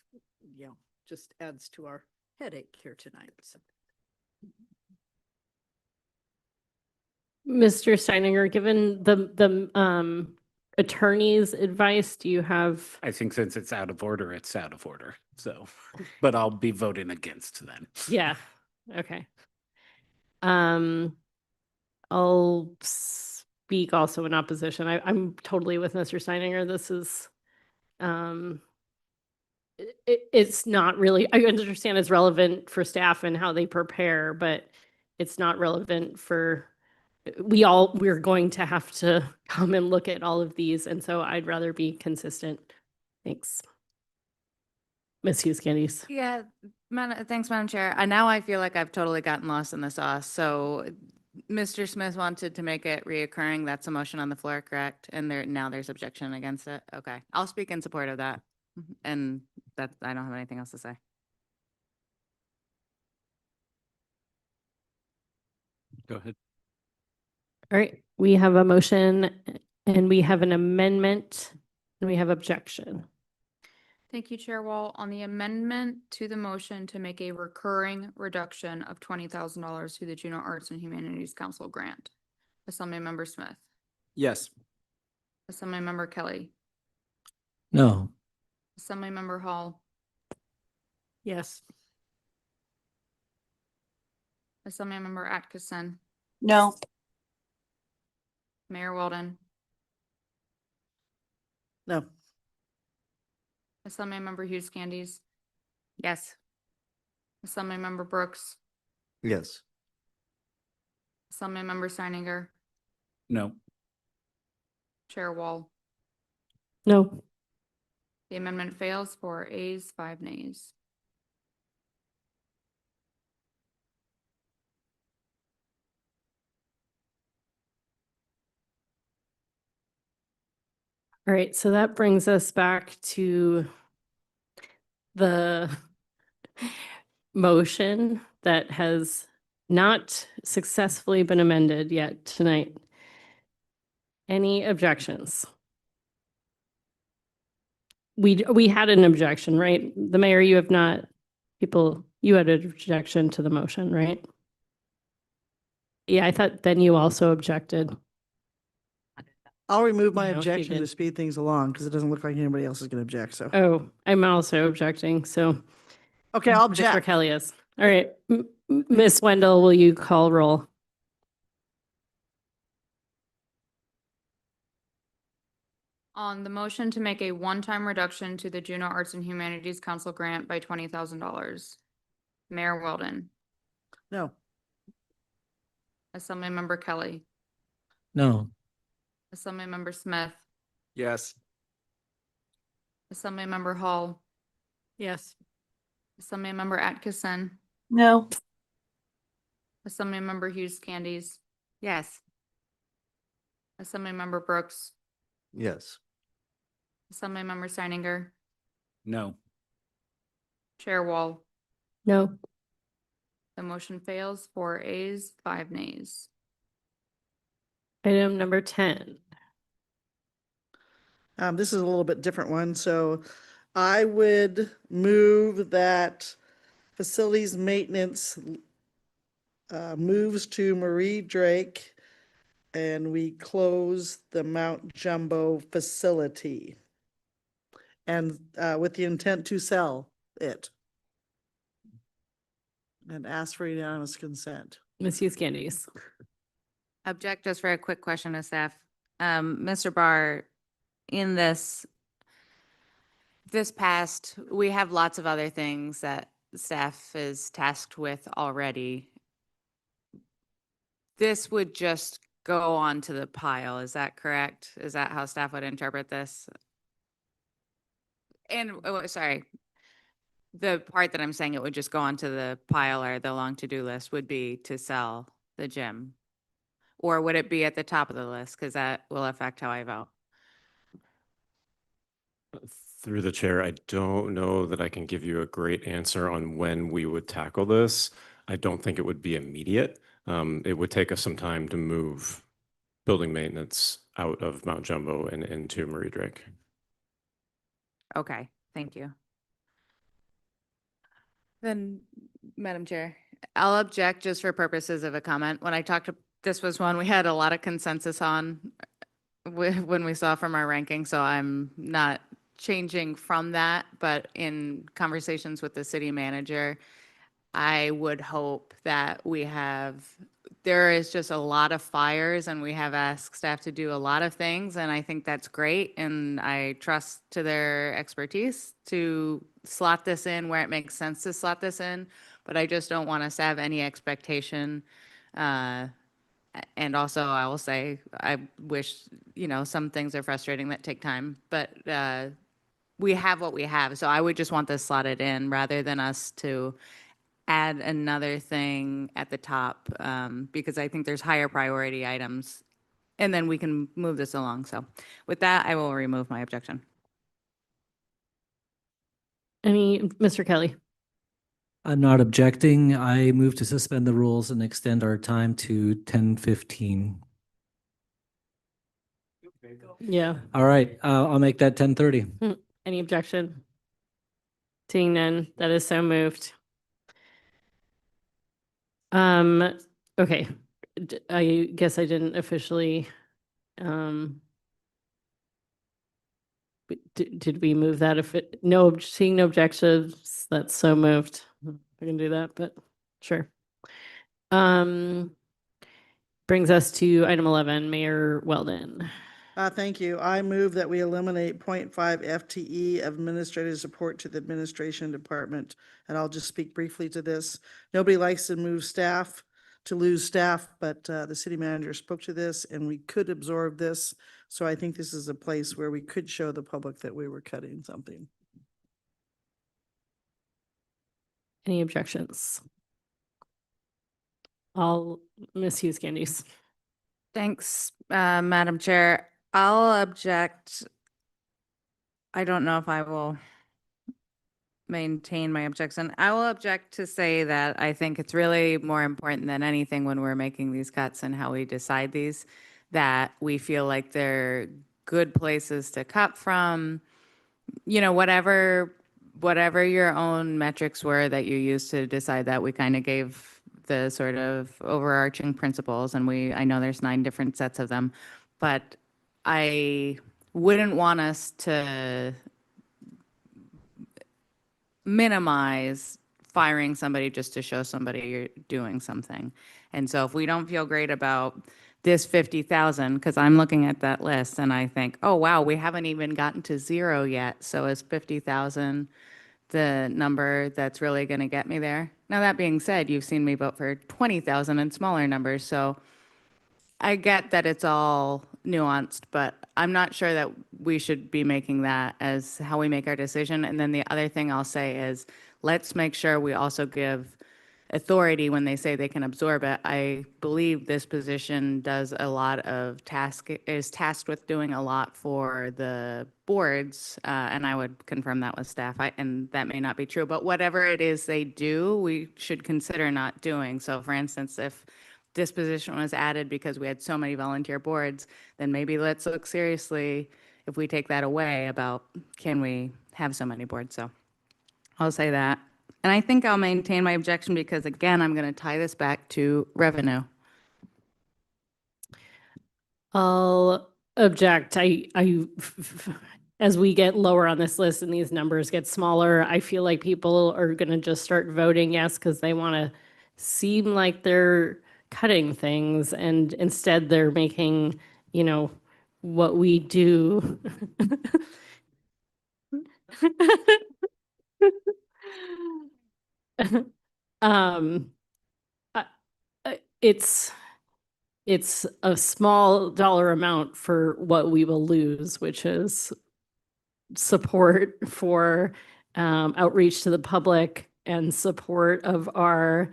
just adds to our headache here tonight. So. Mr. Steininger, given the attorney's advice, do you have? I think since it's out of order, it's out of order. So, but I'll be voting against then. Yeah. Okay. I'll speak also in opposition. I'm totally with Mr. Steininger. This is, it's not really, I understand it's relevant for staff and how they prepare, but it's not relevant for, we're going to have to come and look at all of these. And so I'd rather be consistent. Thanks. Ms. Hughes Candies. Yeah, thanks, Madam Chair. Now I feel like I've totally gotten lost in the sauce. So Mr. Smith wanted to make it reoccurring. That's a motion on the floor, correct? And now there's objection against it. Okay, I'll speak in support of that. And that, I don't have anything else to say. Go ahead. All right, we have a motion and we have an amendment and we have objection. Thank you, Chair Wall. On the amendment to the motion to make a recurring reduction of $20,000 to the Juneau Arts and Humanities Council grant. Assemblymember Smith. Yes. Assemblymember Kelly. No. Assemblymember Hall. Yes. Assemblymember Atkinson. No. Mayor Weldon. No. Assemblymember Hughes Candies. Yes. Assemblymember Brooks. Yes. Assemblymember Steininger. No. Chair Wall. No. The amendment fails, 4 ayes, 5 nays. All right, so that brings us back to the motion that has not successfully been amended yet tonight. Any objections? We had an objection, right? The mayor, you have not, you had an objection to the motion, right? Yeah, I thought then you also objected. I'll remove my No, she objection to did. speed things along because it doesn't look like anybody else is going to object. So, Oh, I'm also objecting, so. okay, I'll Mr. object. Kelly is. All right, Ms. Wendell, will you call roll? On the motion to make a one-time reduction to the Juneau Arts and Humanities Council grant by $20,000. Mayor Weldon. No. Assemblymember Kelly, No. Assemblymember Smith, Yes. Assemblymember Hall, Yes. Assemblymember Atkinson, No. Assemblymember Hughes Candies, Yes. Assemblymember Brooks, Yes. Assemblymember Seininger, No. Chair Wall. No. The motion fails, 4 ayes, 5 nays. Item number 10. This is a little bit different one, so I would move that facilities maintenance moves to Marie Drake and we close the Mount Jumbo facility. And with the intent to sell it. And ask for unanimous consent. Ms. Hughes Candies. Object just for a quick question of staff. Mr. Barr, in this past, we have lots of other things that staff is tasked with already. This would just go onto the pile, is that correct? Is that how staff would interpret this? And, oh, sorry, the part that I'm saying it would just go onto the pile or the long to-do list would be to sell the gym? Or would it be at the top of the list? Because that will affect how I vote. Through the chair, I don't know that I can give you a great answer on when we would tackle this. I don't think it would be immediate. It would take us some time to move building maintenance out of Mount Jumbo and into Marie Drake. Okay, thank you. Then, Madam Chair, I'll object just for purposes of a comment. When I talked to, this was one we had a lot of consensus on when we saw from our ranking, so I'm not changing from that, but in conversations with the city manager, I would hope that there is just a lot of fires and we have asked staff to do a lot of things, and I think that's great, and I trust to their expertise to slot this in where it makes sense to slot this in, but I just don't want us to have any expectation. And also, I will say, I wish, some things are frustrating that take time, but we have what we have. So I would just want this slotted in rather than us to add another thing at the top, because I think there's higher priority items, and then we can move this along. So with that, I will remove my objection. Mr. Kelly? I'm not objecting. I move to suspend the rules and extend our time to 10:15. Yeah. All right, I'll make that 10:30. Any objection? Seeing none, that is so moved. Okay. I guess I didn't officially, did we move that? Seeing no objections, that's so moved. I can do that, but sure. Brings us to item 11, Mayor Weldon. Thank you. I move that we eliminate 0.5 FTE of administrative support to the administration department. And I'll just speak briefly to this. Nobody likes to lose staff, but the city manager spoke to this and we could absorb this. So I think this is a place where we could show the public that we were cutting something. Any objections? Ms. Hughes Candies. Thanks, Madam Chair. I'll object. I don't know if I will maintain my objection. I will object to say that I think it's really more important than anything when we're making these cuts and how we decide these, that we feel like they're good places to cut from, whatever your own metrics were that you used to decide that. We kind of gave the sort of overarching principles, and I know there's 9 different sets of them, but I wouldn't want us to minimize firing somebody just to show somebody you're doing something. And so if we don't feel great about this 50,000, because I'm looking at that list and I think, oh, wow, we haven't even gotten to 0 yet. So is 50,000 the number that's really going to get me there. Now, that being said, you've seen me vote for 20,000 and smaller numbers, so I get that it's all nuanced, but I'm not sure that we should be making that as how we make our decision. And then the other thing I'll say is, let's make sure we also give authority when they say they can absorb it. I believe this position does a lot of is tasked with doing a lot for the boards, and I would confirm that with staff. And that may not be true, but whatever it is they do, we should consider not doing. So for instance, if this position was added because we had so many volunteer boards, then maybe let's look seriously if we take that away about can we have so many boards. So I'll say that. And I think I'll maintain my objection because, again, I'm going to tie this back to revenue. I'll object. As we get lower on this list and these numbers get smaller, I feel like people are going to just start voting yes because they want to seem like they're cutting things, and instead they're making, what we do. um it's a small dollar amount for what we will lose, which is support for outreach to the public and support of our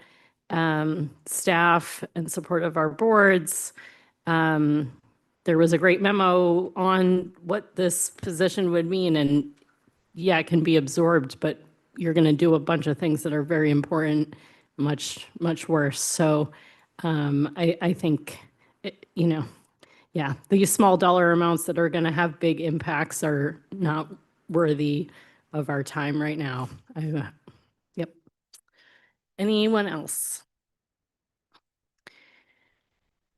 staff and support of our boards. There was a great memo on what this position would mean, and yeah, it can be absorbed, but you're going to do a bunch of things that are very important, much, much worse. So I think, yeah, these small dollar amounts that are going to have big impacts are not worthy of our time right now. Yep. Anyone else?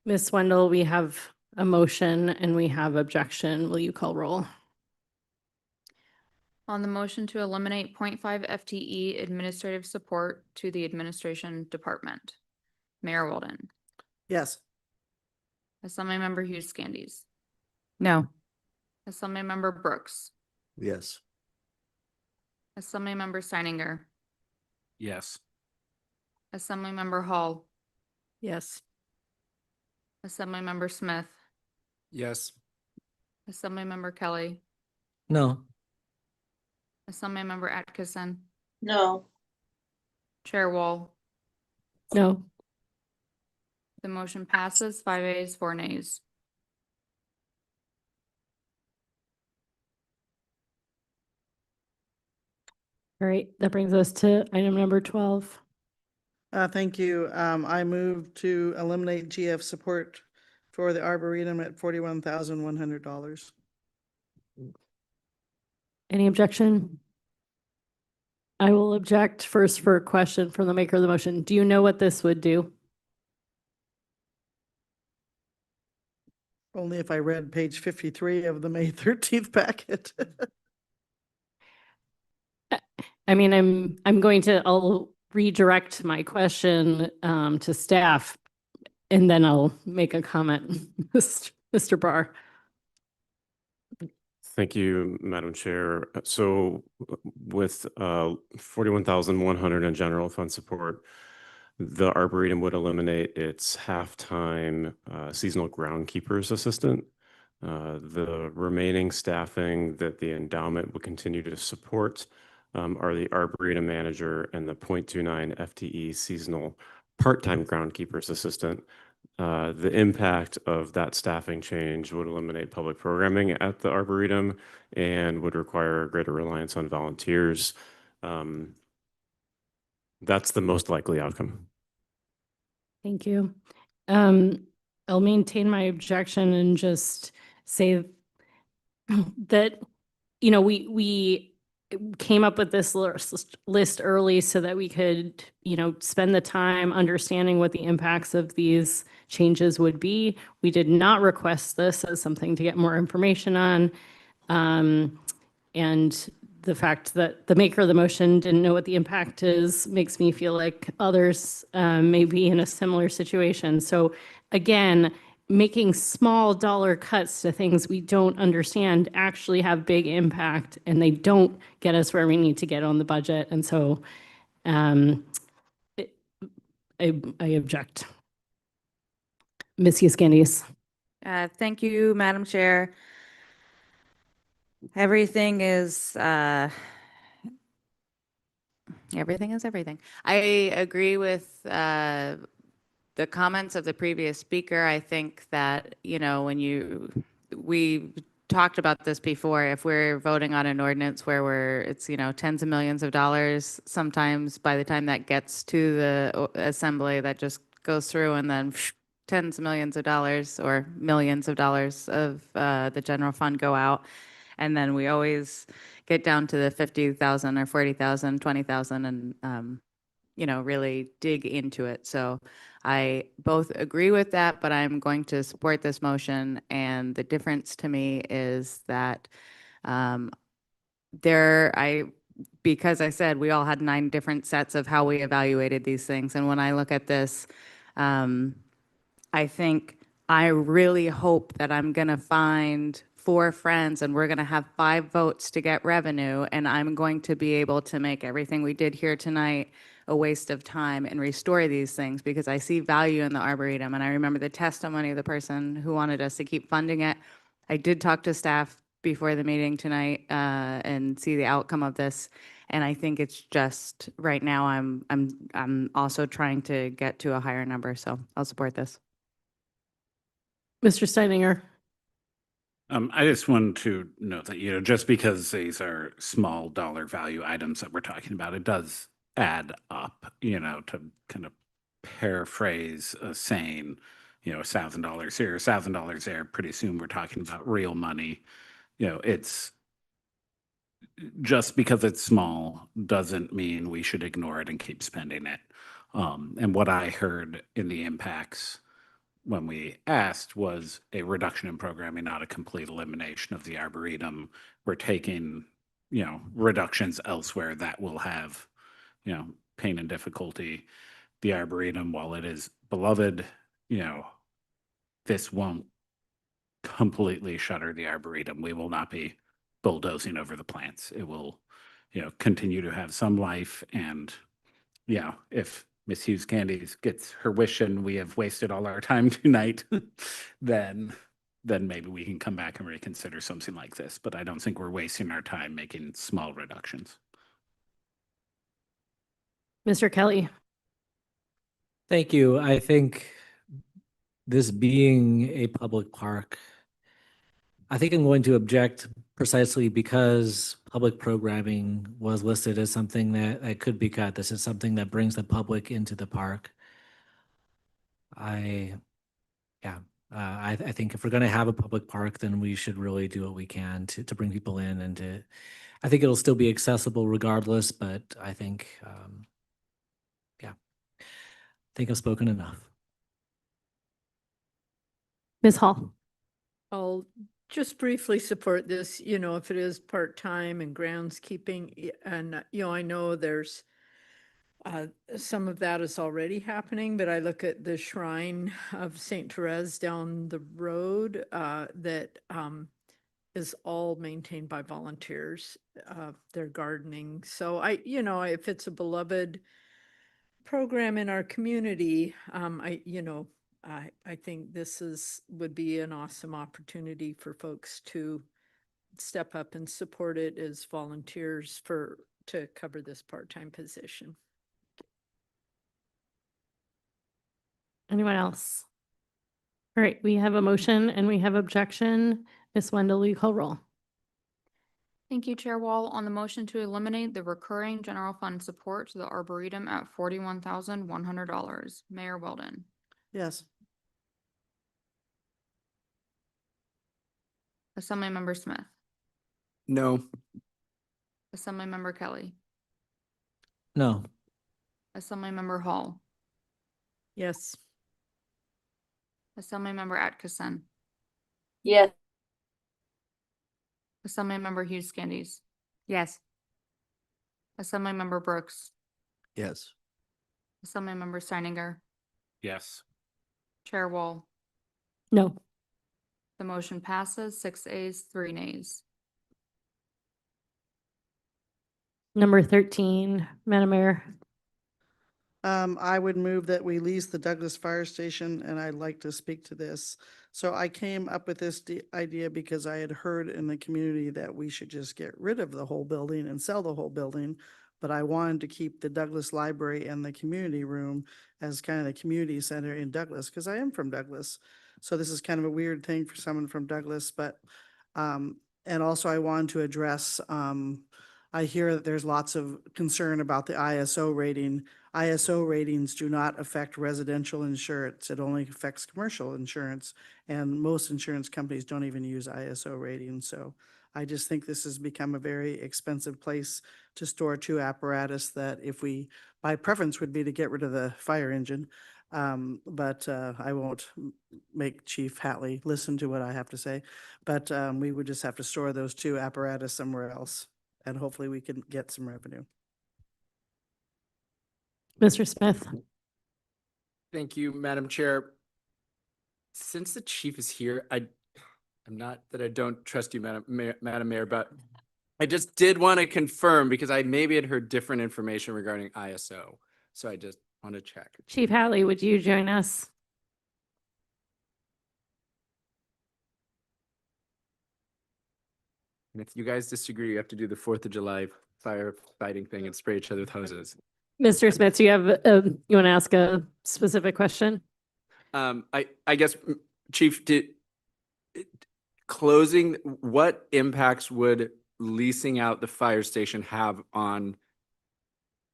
Ms. Wendell, we have a motion and we have objection. Will you call roll? On the motion to eliminate 0.5 FTE administrative support to the administration department, Mayor Walden, Yes. Assemblymember Hughes Candies, No. Assemblymember Brooks, Yes. Assemblymember Steininger, Yes. Assemblymember Hall, Yes. Assemblymember Smith, Yes. Assemblymember Kelly, No. Assemblymember Atkinson, No. Chair Wall. No. The motion passes 5 ayes, 4 nays. All right, that brings us to item number 12. Thank you. I move to eliminate GF support for the Arboretum at $41,100. Any objection? I will object first for a question from the maker of the motion. Do you know what this would do? Only if I read page 53 of the May 13th packet. I mean, I'll redirect my question to staff, and then I'll make a comment, Mr. Barr. Thank you, Madam Chair. So with 41,100 in general fund support, the Arboretum would eliminate its half-time seasonal groundkeepers assistant. The remaining staffing that the endowment would continue to support are the Arboretum manager and the 0.29 FTE seasonal part-time groundkeepers assistant. The impact of that staffing change would eliminate public programming at the Arboretum and would require a greater reliance on volunteers. That's the most likely outcome. Thank you. I'll maintain my objection and just say that, we came up with this list early so that we could, spend the time understanding what the impacts of these changes would be. We did not request this as something to get more information on. And the fact that the maker of the motion didn't know what the impact is makes me feel like others may be in a similar situation. So again, making small dollar cuts to things we don't understand actually have big impact, and they don't get us where we need to get on the budget. And so it- I object. Ms. Candies. Thank you, Madam Chair. Everything is everything. I agree with the comments of the previous speaker. I think that, you know, we talked about this before, if we're voting on an ordinance where it's, you know, tens of millions of dollars, sometimes by the time that gets to the assembly, that just goes through, and then tens of millions of dollars or millions of dollars of the general fund go out. And then we always get down to the 50,000 or 40,000, 20,000, and you know, really dig into it. So I both agree with that, but I'm going to support this motion. And the difference to me is that because I said we all had 9 different sets of how we evaluated these things. And when I look at this, I think I really hope that I'm going to find 4 friends and we're going to have 5 votes to get revenue, and I'm going to be able to make everything we did here tonight a waste of time and restore these things, because I see value in the Arboretum. And I remember the testimony of the person who wanted us to keep funding it. I did talk to staff before the meeting tonight and see the outcome of this. And I think it's just right now I'm also trying to get to a higher number. So I'll support this. Mr. Steininger. I just wanted to note that, you know, just because these are small dollar value items that we're talking about, it does add up, you know, to kind of paraphrase a saying, you know, $1,000 here, $1,000 there. Pretty soon we're talking about real money. You know, it's just because it's small doesn't mean we should ignore it and keep spending it. And what I heard in the impacts when we asked was a reduction in programming, not a complete elimination of the Arboretum. We're taking, you know, reductions elsewhere that will have, you know, pain and difficulty. The Arboretum, while it is beloved, you know, this won't completely shutter the Arboretum. We will not be bulldozing over the plants. It will, you know, continue to have some life. And, you know, if Miss Hughes Candies gets her wish and we have wasted all our time tonight, then maybe we can come back and reconsider something like this. But I don't think we're wasting our time making small reductions. Mr. Kelly. Thank you. I think this being a public park, I think I'm going to object precisely because public programming was listed as something that could be cut. This is something that brings the public into the park. I think if we're going to have a public park, then we should really do what we can to bring people in, and I think it'll still be accessible regardless, but I think, I think I've spoken enough. Ms. Hall. I'll just briefly support this, you know, if it is part-time and groundskeeping, and, you know, I know there's some of that is already happening, but I look at the shrine of St. Therese down the road that is all maintained by volunteers, their gardening. So you know, if it's a beloved program in our community, I think this would be an awesome opportunity for folks to step up and support it as volunteers to cover this part-time position. Anyone else? All right, we have a motion and we have objection. Ms. Wendell, will you call roll? Thank you, Chair Wall. On the motion to eliminate the recurring general fund support to the Arboretum at $41,100, Mayor Weldon. Yes. Assemblymember Smith. No. Assemblymember Kelly. No. Assemblymember Hall. Yes. Assemblymember Atkinson. Yes. Assemblymember Hughes Candies. Yes. Assemblymember Brooks. Yes. Assemblymember Steininger. Yes. Chair Wall. No. The motion passes 6 ayes, 3 nays. Number 13, Madam Mayor. I would move that we lease the Douglas Fire Station, and I'd like to speak to this. So I came up with this idea because I had heard in the community that we should just get rid of the whole building and sell the whole building. But I wanted to keep the Douglas Library and the community room as kind of the community center in Douglas, because I am from Douglas. So this is kind of a weird thing for someone from Douglas, but, and also I wanted to address, I hear that there's lots of concern about the ISO rating. ISO ratings do not affect residential insurance. It only affects commercial insurance. And most insurance companies don't even use ISO ratings. So I just think this has become a very expensive place to store two apparatus that if we, my preference would be to get rid of the fire engine. But I won't make Chief Hatley listen to what I have to say. But we would just have to store those two apparatus somewhere else. And hopefully we can get some revenue. Mr. Smith. Thank you, Madam Chair. Since the chief is here, I'm not that I don't trust you, Madam Mayor, but I just did want to confirm because I maybe had heard different information regarding ISO. So I just want to check. Chief Hatley, would you join us? And if you guys disagree, you have to do the 4th of July firefighting thing and spray each other with hoses. Mr. Smith, do you have, you want to ask a specific question? I guess, Chief, closing, what impacts would leasing out the fire station have on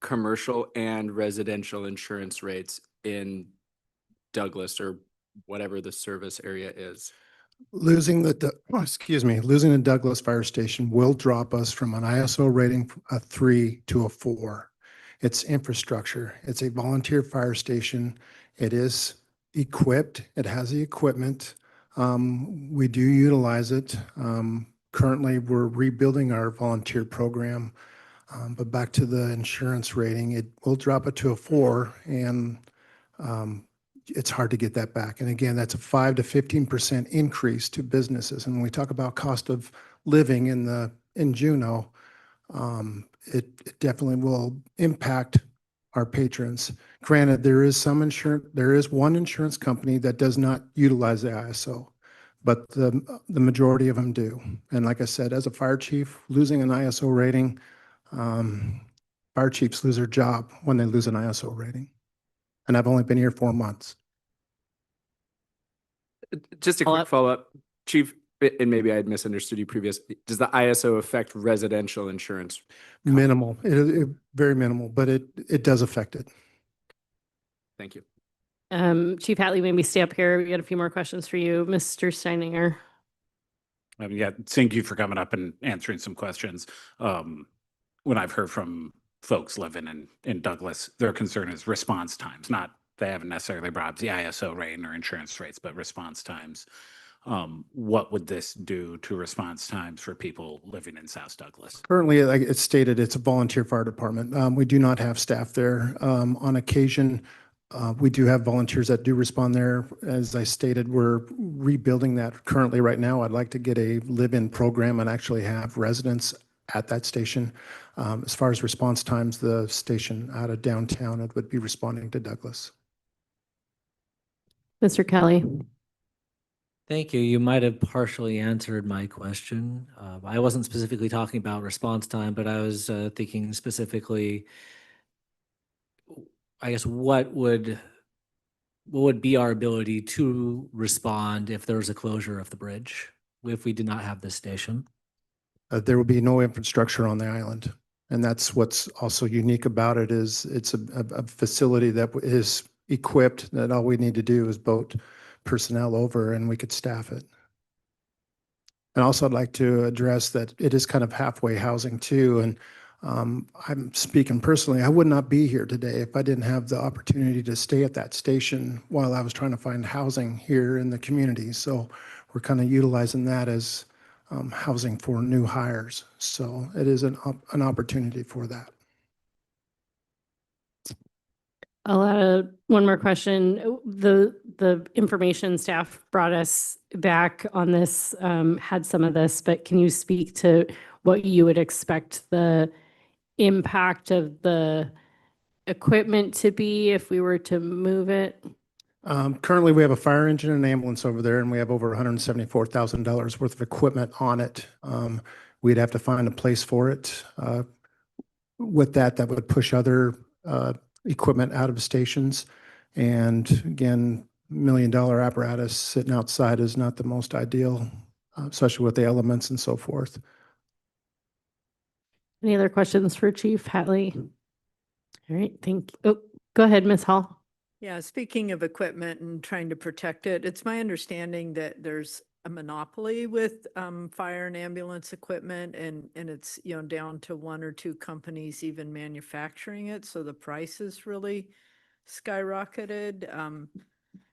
commercial and residential insurance rates in Douglas or whatever the service area is? Losing losing the Douglas Fire Station will drop us from an ISO rating of 3 to a 4. It's infrastructure. It's a volunteer fire station. It is equipped. It has the equipment. We do utilize it. Currently, we're rebuilding our volunteer program. But back to the insurance rating, it will drop it to a 4, and it's hard to get that back. And again, that's a 5 to 15% increase to businesses. And when we talk about cost of living in Juneau, it definitely will impact our patrons. Granted, there is one insurance company that does not utilize the ISO, but the majority of them do. And like I said, as a fire chief, losing an ISO rating, fire chiefs lose their job when they lose an ISO rating. And I've only been here 4 months. Just a quick follow-up, Chief, and maybe I had misunderstood you previously. Does the ISO affect residential insurance? Minimal, very minimal, but it does affect it. Thank you. Chief Hatley, maybe stay up here. We got a few more questions for you. Mr. Steininger. Yeah, thank you for coming up and answering some questions. When I've heard from folks living in Douglas, their concern is response times. They haven't necessarily brought up the ISO rating or insurance rates, but response times. What would this do to response times for people living in South Douglas? Currently, like it's stated, it's a volunteer fire department. We do not have staff there. On occasion, we do have volunteers that do respond there. As I stated, we're rebuilding that currently right now. I'd like to get a live-in program and actually have residents at that station. As far as response times, the station out of downtown, it would be responding to Douglas. Mr. Kelly. Thank you. You might have partially answered my question. I wasn't specifically talking about response time, but I was thinking specifically, I guess, what would be our ability to respond if there was a closure of the bridge, if we did not have this station? There will be no infrastructure on the island. And that's what's also unique about it is it's a facility that is equipped, that all we need to do is boat personnel over and we could staff it. And also I'd like to address that it is kind of halfway housing too. And I'm speaking personally, I would not be here today if I didn't have the opportunity to stay at that station while I was trying to find housing here in the community. So we're kind of utilizing that as housing for new hires. So it is an opportunity for that. I'll add one more question. The the information staff brought us back on this, had some of this, but can you speak to what you would expect the impact of the equipment to be if we were to move it? Currently, we have a fire engine and ambulance over there, and we have over $174,000 worth of equipment on it. We'd have to find a place for it. With that, that would push other equipment out of stations. And again, $1 million apparatus sitting outside is not the most ideal, especially with the elements and so forth. Any other questions for Chief Hatley? All right, thank you. Oh, go ahead, Ms. Hall. Yeah, speaking of equipment and trying to protect it, it's my understanding that there's a monopoly with fire and ambulance equipment, and it's, you know, down to one or two companies even manufacturing it. So the price is really skyrocketed.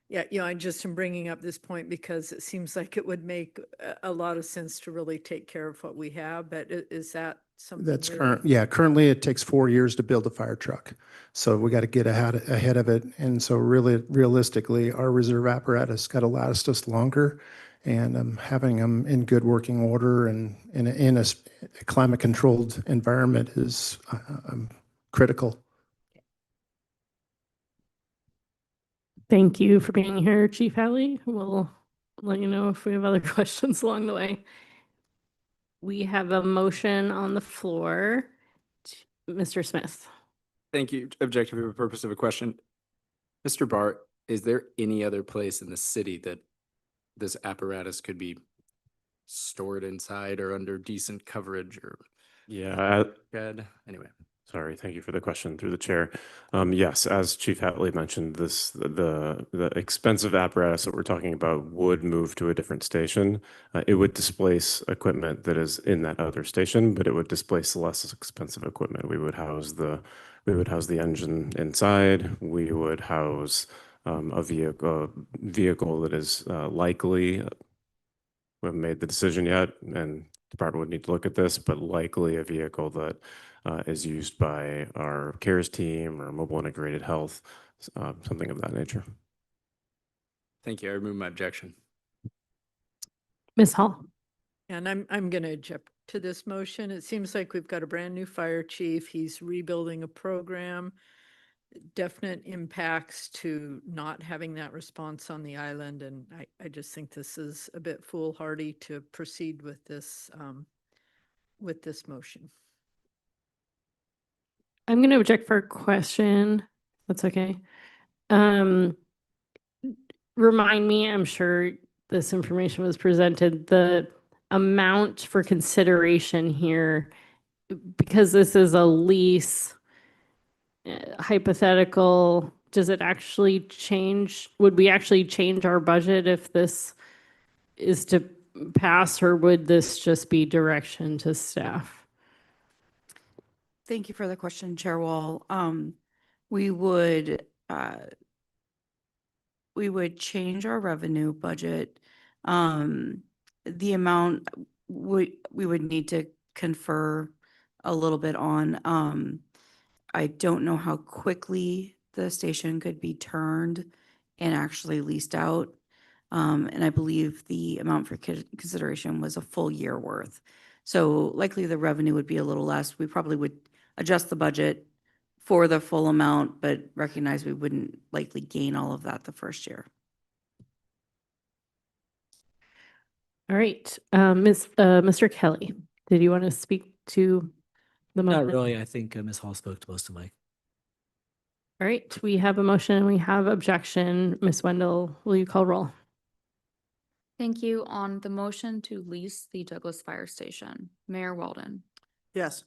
Yeah, you know, I just am bringing up this point because it seems like it would make a lot of sense to really take care of what we have. But is that something? That's really- current. Yeah, currently it takes 4 years to build a fire truck. So we got to get ahead of it. And so really, realistically, our reserve apparatus got to last us longer. And having them in good working order and in a climate controlled environment is critical. Thank you for being here, Chief Hatley. We'll let you know if we have other questions along the way. We have a motion on the floor. Mr. Smith. Thank you. Objection for the purpose of a question. Mr. Bart, is there any other place in the city that this apparatus could be stored inside or under decent coverage or? Yeah, Good. Anyway. sorry, thank you for the question through the chair. Yes, as Chief Hatley mentioned, the expensive apparatus that we're talking about would move to a different station. It would displace equipment that is in that other station, but it would displace less expensive equipment. We would house the engine inside. We would house a vehicle that is likely. We haven't made the decision yet, and the department would need to look at this, but likely a vehicle that is used by our CARES team or mobile integrated health, something of that nature. Thank you. I remove my objection. Ms. Hall. And I'm going to object to this motion. It seems like we've got a brand new fire chief. He's rebuilding a program. Definite impacts to not having that response on the island. And I just think this is a bit foolhardy to proceed with this motion. I'm going to object for a question. That's okay. Remind me, I'm sure this information was presented, the amount for consideration here, because this is a lease hypothetical, does it actually change? Would we actually change our budget if this is to pass, or would this just be direction to staff? Thank you for the question, Chair Wall. We would change our revenue budget. The amount we would need to confer a little bit on. I don't know how quickly the station could be turned and actually leased out. And I believe the amount for consideration was a full year worth. So likely the revenue would be a little less. We probably would adjust the budget for the full amount, but recognize we wouldn't likely gain all of that the first year. All right, Mr. Kelly, did you want to speak to the motion? Not really. I think Ms. Hall spoke to most of my. All right, we have a motion, we have objection. Ms. Wendell, will you call roll? Thank you. On the motion to lease the Douglas Fire Station, Mayor Walden, Yes.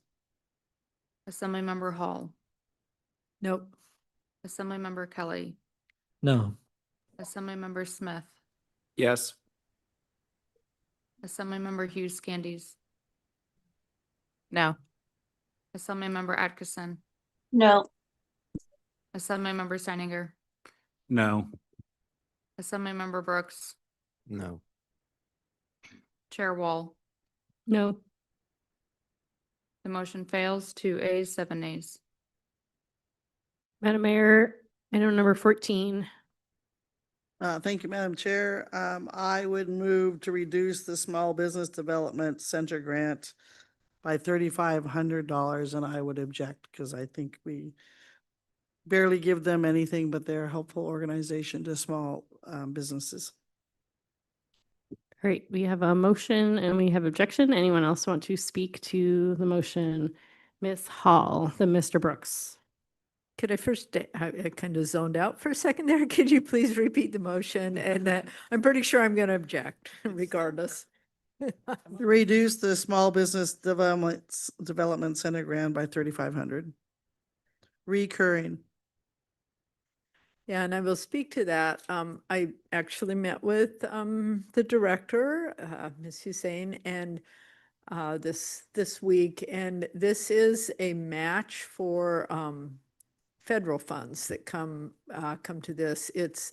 Assemblymember Hall, Nope. Assemblymember Kelly, No. Assemblymember Smith, Yes. Assemblymember Hughes Candies, No. Assemblymember Atkinson, No. Assemblymember Steininger, No. Assemblymember Brooks, No. Chair Wall. No. The motion fails, 2 ayes, 7 nays. Madam Mayor, item number 14. Thank you, Madam Chair. I would move to reduce the Small Business Development Center grant by $3,500, and I would object because I think we barely give them anything, but they're a helpful organization to small businesses. Great. We have a motion and we have objection. Anyone else want to speak to the motion? Ms. Hall, then Mr. Brooks. Could I first, I kind of zoned out for a second there. Could you please repeat the motion? And I'm pretty sure I'm going to object regardless. Reduce the Small Business Development Center grant by $3,500. Recurring. Yeah, and I will speak to that. I actually met with the director, Ms. Hussein, and this week, and this is a match for federal funds that come to this. It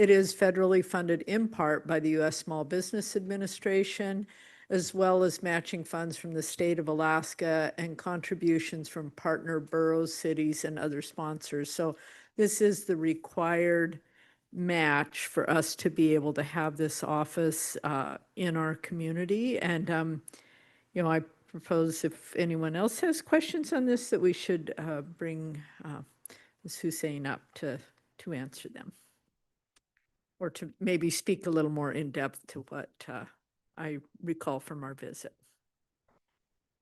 is federally funded in part by the U.S. Small Business Administration, as well as matching funds from the state of Alaska and contributions from partner boroughs, cities, and other sponsors. So this is the required match for us to be able to have this office in our community. And, you know, I propose if anyone else has questions on this, that we should bring Ms. Hussein up to answer them, or to maybe speak a little more in depth to what I recall from our visit.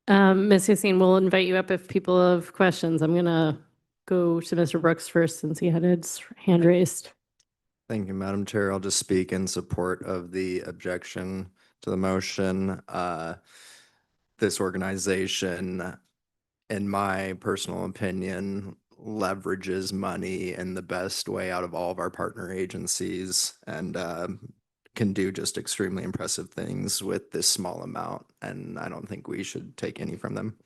Ms. Hussein, we'll invite you up if people have questions. I'm going to go to Mr. Brooks first since he had his hand raised. Thank you, Madam Chair. I'll just speak in support of the objection to the motion. This organization, in my personal opinion, leverages money in the best way out of all of our partner agencies, and can do just extremely impressive things with this small amount. And I don't think we should take any from them.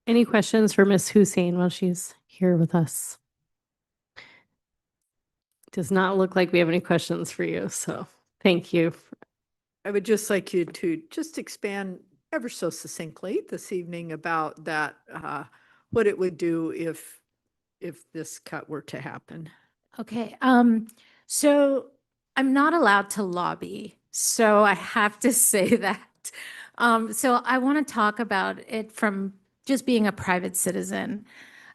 Any questions for Ms. Hussein while she's here with us? Does not look like we have any questions for you, so thank you. I would just like you to just expand ever so succinctly this evening about that, what it would do if this cut were to happen. Okay, so I'm not allowed to lobby, so I have to say that. So I want to talk about it from just being a private citizen.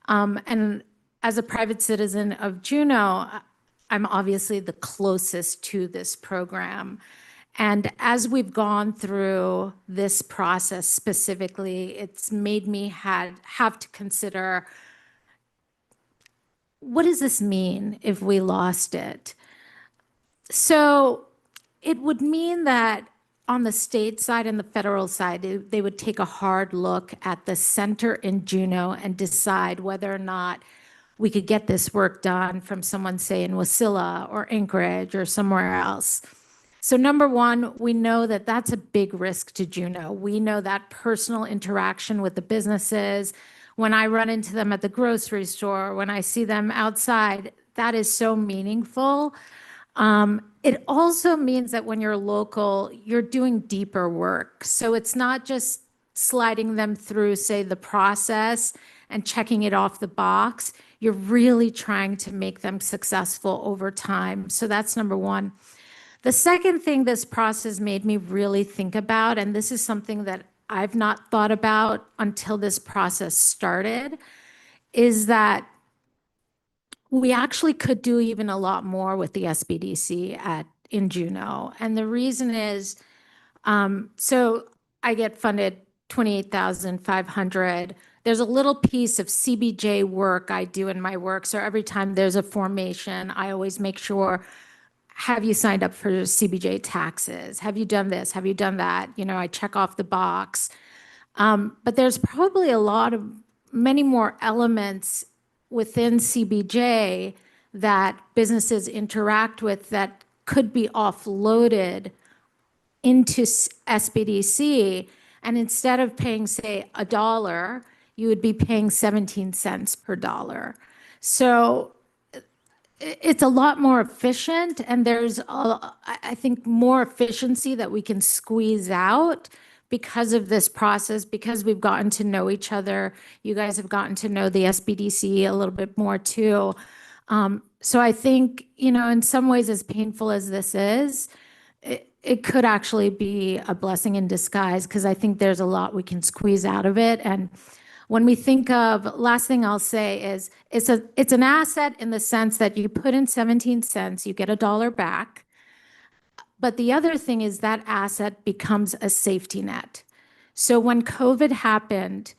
And as a private citizen of Juneau, I'm obviously the closest to this program. And as we've gone through this process specifically, it's made me have to consider, what does this mean if we lost it? So it would mean that on the state side and the federal side, they would take a hard look at the center in Juneau and decide whether or not we could get this work done from someone, say, in Wasilla or Anchorage or somewhere else. So number one, we know that that's a big risk to Juneau. We know that personal interaction with the businesses, when I run into them at the grocery store, when I see them outside, that is so meaningful. It also means that when you're local, you're doing deeper work. So it's not just sliding them through, say, the process and checking it off the box. You're really trying to make them successful over time. So that's number one. The second thing this process made me really think about, and this is something that I've not thought about until this process started, is that we actually could do even a lot more with the SBDC in Juneau. And the reason is, so I get funded $28,500. There's a little piece of CBJ work I do in my work. So every time there's a formation, I always make sure, have you signed up for CBJ taxes? Have you done this? Have you done that? You know, I check off the box. But there's probably many more elements within CBJ that businesses interact with that could be offloaded into SBDC. And instead of paying, say, $1, you would be paying 17 cents per dollar. So it's a lot more efficient, and there's, I think, more efficiency that we can squeeze out because of this process, because we've gotten to know each other. You guys have gotten to know the SBDC a little bit more too. So I think, in some ways, as painful as this is, it could actually be a blessing in disguise because I think there's a lot we can squeeze out of it. And when we think of, last thing I'll say is it's an asset in the sense that you put in 17 cents, you get $1 back. But the other thing is that asset becomes a safety net. So when COVID happened,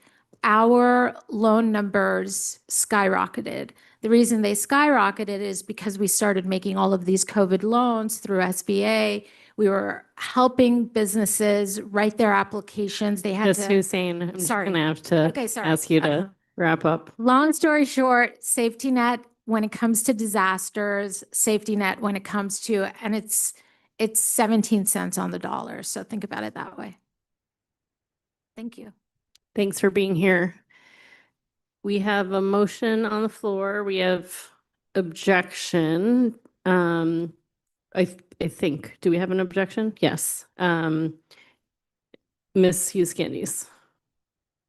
our loan numbers skyrocketed. The reason they skyrocketed is because we started making all of these COVID loans through SBA. We were helping businesses write their applications. They had Ms. to. Hussein, I'm just Sorry. gonna have to Okay, sorry. ask you to wrap up. Long story short, safety net when it comes to disasters, safety net when it comes to, and it's 17 cents on the dollar. So think about it that way. Thank you. Thanks for being here. We have a motion on the floor. We have objection. I think, do we have an objection? Yes. Ms. Hughes Candies.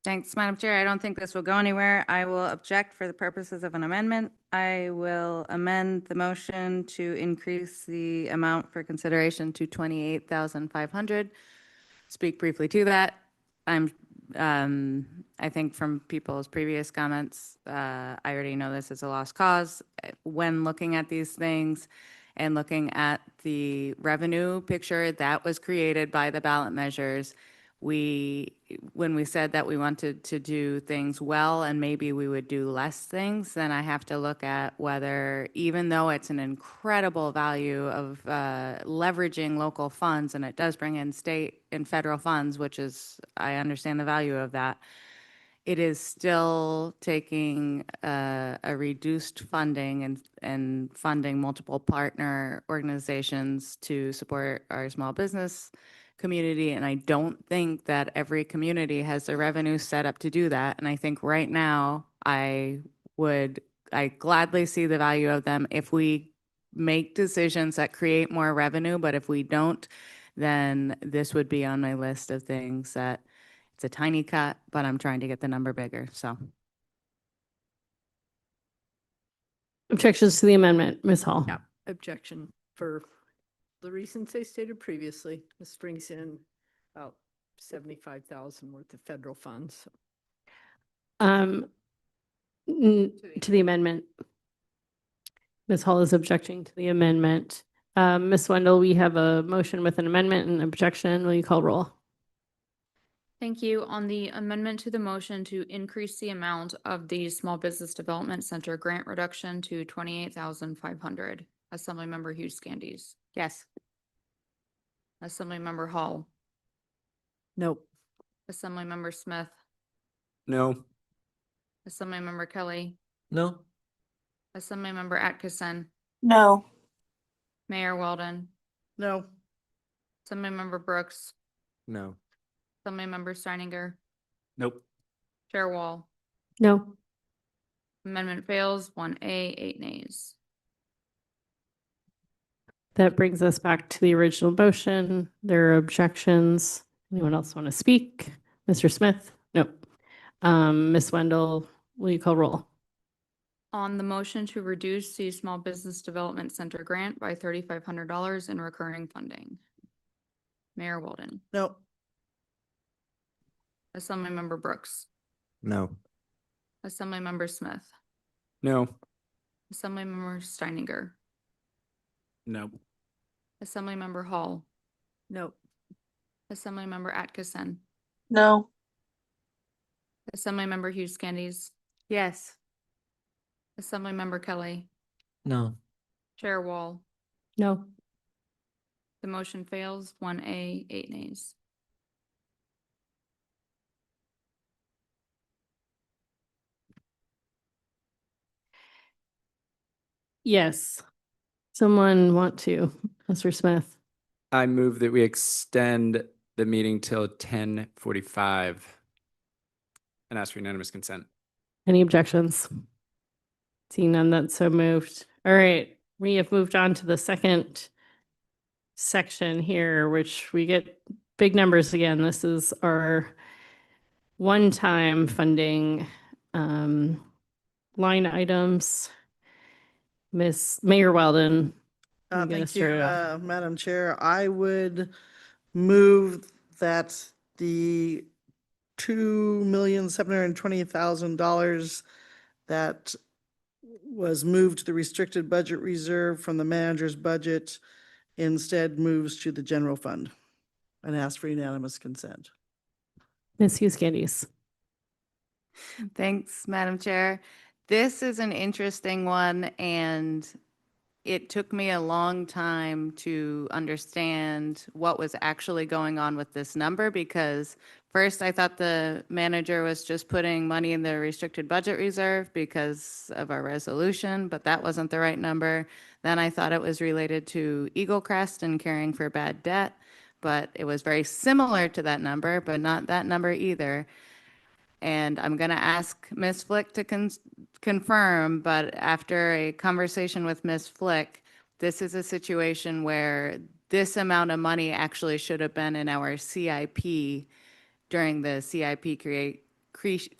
Thanks, Madam Chair. I don't think this will go anywhere. I will object for the purposes of an amendment. I will amend the motion to increase the amount for consideration to 28,500. Speak briefly to that. I think from people's previous comments, I already know this is a lost cause. When looking at these things and looking at the revenue picture that was created by the ballot measures, when we said that we wanted to do things well and maybe we would do less things, then I have to look at whether, even though it's an incredible value of leveraging local funds, and it does bring in state and federal funds, which is, I understand the value of that, it is still taking a reduced funding and funding multiple partner organizations to support our small business community. And I don't think that every community has the revenue set up to do that. And I think right now, I gladly see the value of them if we make decisions that create more revenue. But if we don't, then this would be on my list of things that it's a tiny cut, but I'm trying to get the number bigger, so. Objections to the amendment, Ms. Hall. Yeah, objection for the reasons I stated previously. This brings in about 75,000 worth of federal funds. To the amendment. Ms. Hall is objecting to the amendment. Ms. Wendell, we have a motion with an amendment and objection. Will you call roll? Thank you. On the amendment to the motion to increase the amount of the Small Business Development Center grant reduction to 28,500, Assemblymember Hughes Candies. Yes. Assemblymember Hall. Nope. Assemblymember Smith. No. Assemblymember Kelly. No. Assemblymember Atkinson. No. Mayor Weldon. No. Assemblymember Brooks. No. Assemblymember Steininger. Nope. Chair Wall. No. Amendment fails, 1A, 8 nays. That brings us back to the original motion. There are objections. Anyone else want to speak? Mr. Smith? Nope. Ms. Wendell, will you call roll? On the motion to reduce the Small Business Development Center grant by $3,500 in recurring funding. Mayor Weldon. No. Assemblymember Brooks. No. Assemblymember Smith. No. Assemblymember Steininger. No. Assemblymember Hall. Nope. Assemblymember Atkinson. No. Assemblymember Hughes Candies. Yes. Assemblymember Kelly. No. Chair Wall. No. The motion fails, 1A, 8 nays. Yes. Someone want to, Mr. Smith? I move that we extend the meeting till 10:45 and ask for unanimous consent. Any objections? Seeing none, that's so moved. All right, we have moved on to the second section here, which we get big numbers again. This is our one-time funding line items. Mayor Weldon. I'm gonna Thank you, start it off. Madam Chair. I would move that the $2,720,000 that was moved to the restricted budget reserve from the manager's budget instead moves to the general fund, and ask for unanimous consent. Ms. Hughes Candies. Thanks, Madam Chair. This is an interesting one, and it took me a long time to understand what was actually going on with this number, because first I thought the manager was just putting money in the restricted budget reserve because of our resolution, but that wasn't the right number. Then I thought it was related to Eagle Crest and caring for bad debt, but it was very similar to that number, but not that number either. And I'm going to ask Ms. Flick to confirm, but after a conversation with Ms. Flick, this is a situation where this amount of money actually should have been in our CIP during the CIP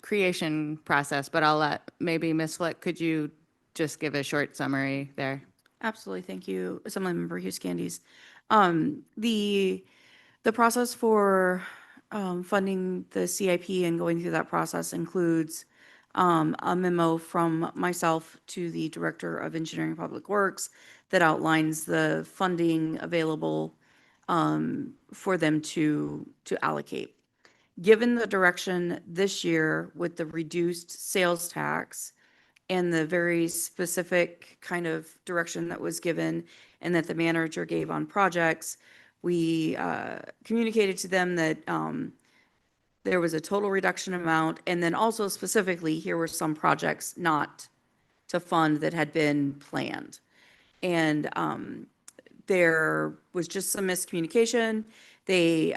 creation process. But I'll let, maybe Ms. Flick, could you just give a short summary there? Absolutely. Thank you, Assemblymember Hughes Candies. The process for funding the CIP and going through that process includes a memo from myself to the Director of Engineering and Public Works that outlines the funding available for them to allocate. Given the direction this year with the reduced sales tax and the very specific kind of direction that was given and that the manager gave on projects, we communicated to them that there was a total reduction amount, and then also specifically, here were some projects not to fund that had been planned. And there was just some miscommunication. They,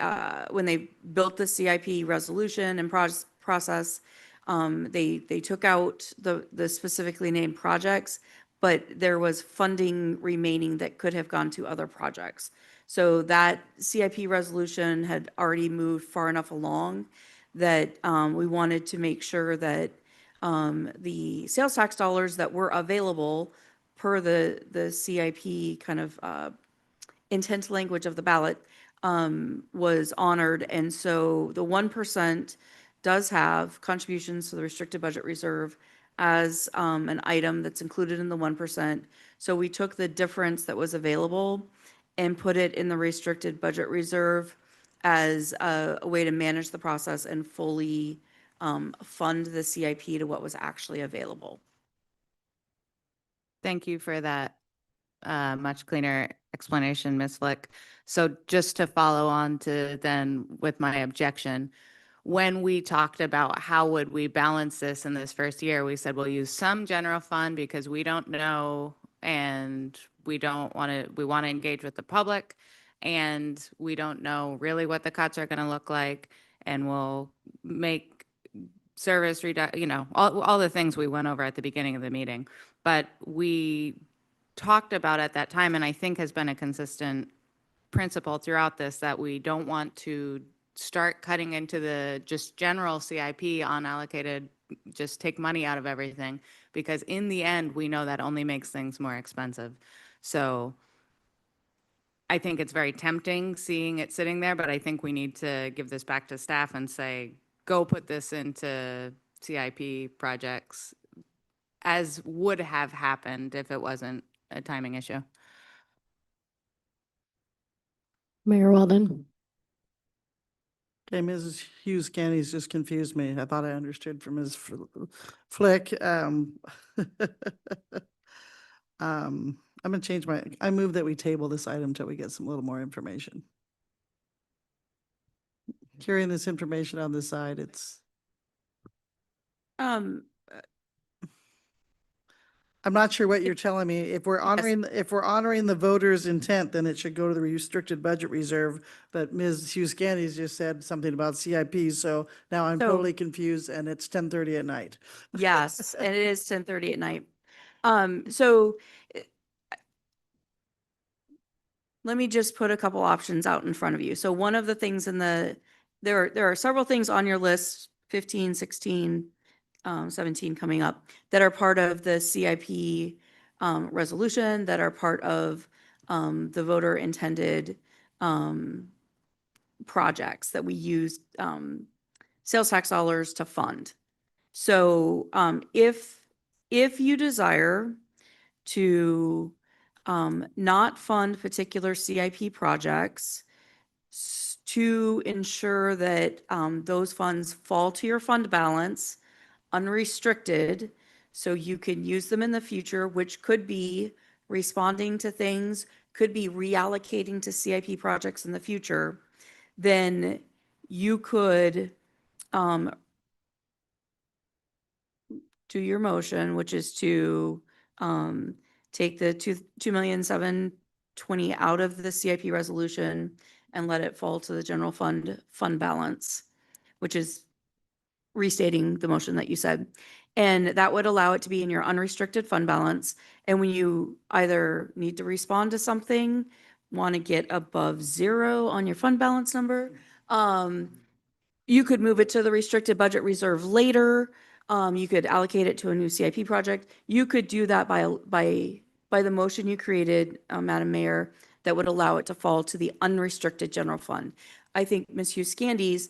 when they built the CIP resolution and process, they took out the specifically named projects, but there was funding remaining that could have gone to other projects. So that CIP resolution had already moved far enough along that we wanted to make sure that the sales tax dollars that were available per the CIP kind of intent language of the ballot was honored. And so the 1% does have contributions to the restricted budget reserve as an item that's included in the 1%. So we took the difference that was available and put it in the restricted budget reserve as a way to manage the process and fully fund the CIP to what was actually available. Thank you for that much cleaner explanation, Ms. Flick. So just to follow on to then with my objection, when we talked about how would we balance this in this first year, we said we'll use some general fund because we don't know and we want to engage with the public, and we don't know really what the cuts are going to look like, and we'll make service all the things we went over at the beginning of the meeting. But we talked about at that time, and I think has been a consistent principle throughout this, that we don't want to start cutting into the just general CIP unallocated, just take money out of everything, because in the end, we know that only makes things more expensive. So I think it's very tempting seeing it sitting there, but I think we need to give this back to staff and say, go put this into CIP projects, as would have happened if it wasn't a timing issue. Mayor Weldon. Okay, Mrs. Hughes Candies just confused me. I thought I understood from Ms. Flick. I'm gonna change I move that we table this item till we get some little more information. Carrying this information on the side, I'm not sure what you're telling me. If we're honoring the voters' intent, then it should go to the restricted budget reserve. But Ms. Hughes Candies just said something about CIP, so now I'm totally confused, and it's 10:30 at night. Yes, and it is 10:30 at night. So let me just put a couple options out in front of you. So one of the things there are several things on your list, 15, 16, 17 coming up, that are part of the CIP resolution that are part of the voter intended projects that we use sales tax dollars to fund. So if you desire to not fund particular CIP projects to ensure that those funds fall to your fund balance unrestricted, so you can use them in the future, which could be responding to things, could be reallocating to CIP projects in the future, then you could do your motion, which is to take the 2,720,000 out of the CIP resolution and let it fall to the general fund balance, which is restating the motion that you said. And that would allow it to be in your unrestricted fund balance. And when you either need to respond to something, want to get above zero on your fund balance number, you could move it to the restricted budget reserve later. You could allocate it to a new CIP project. You could do that by the motion you created, Madam Mayor, that would allow it to fall to the unrestricted general fund. I think, Ms. Hughes-Scandies,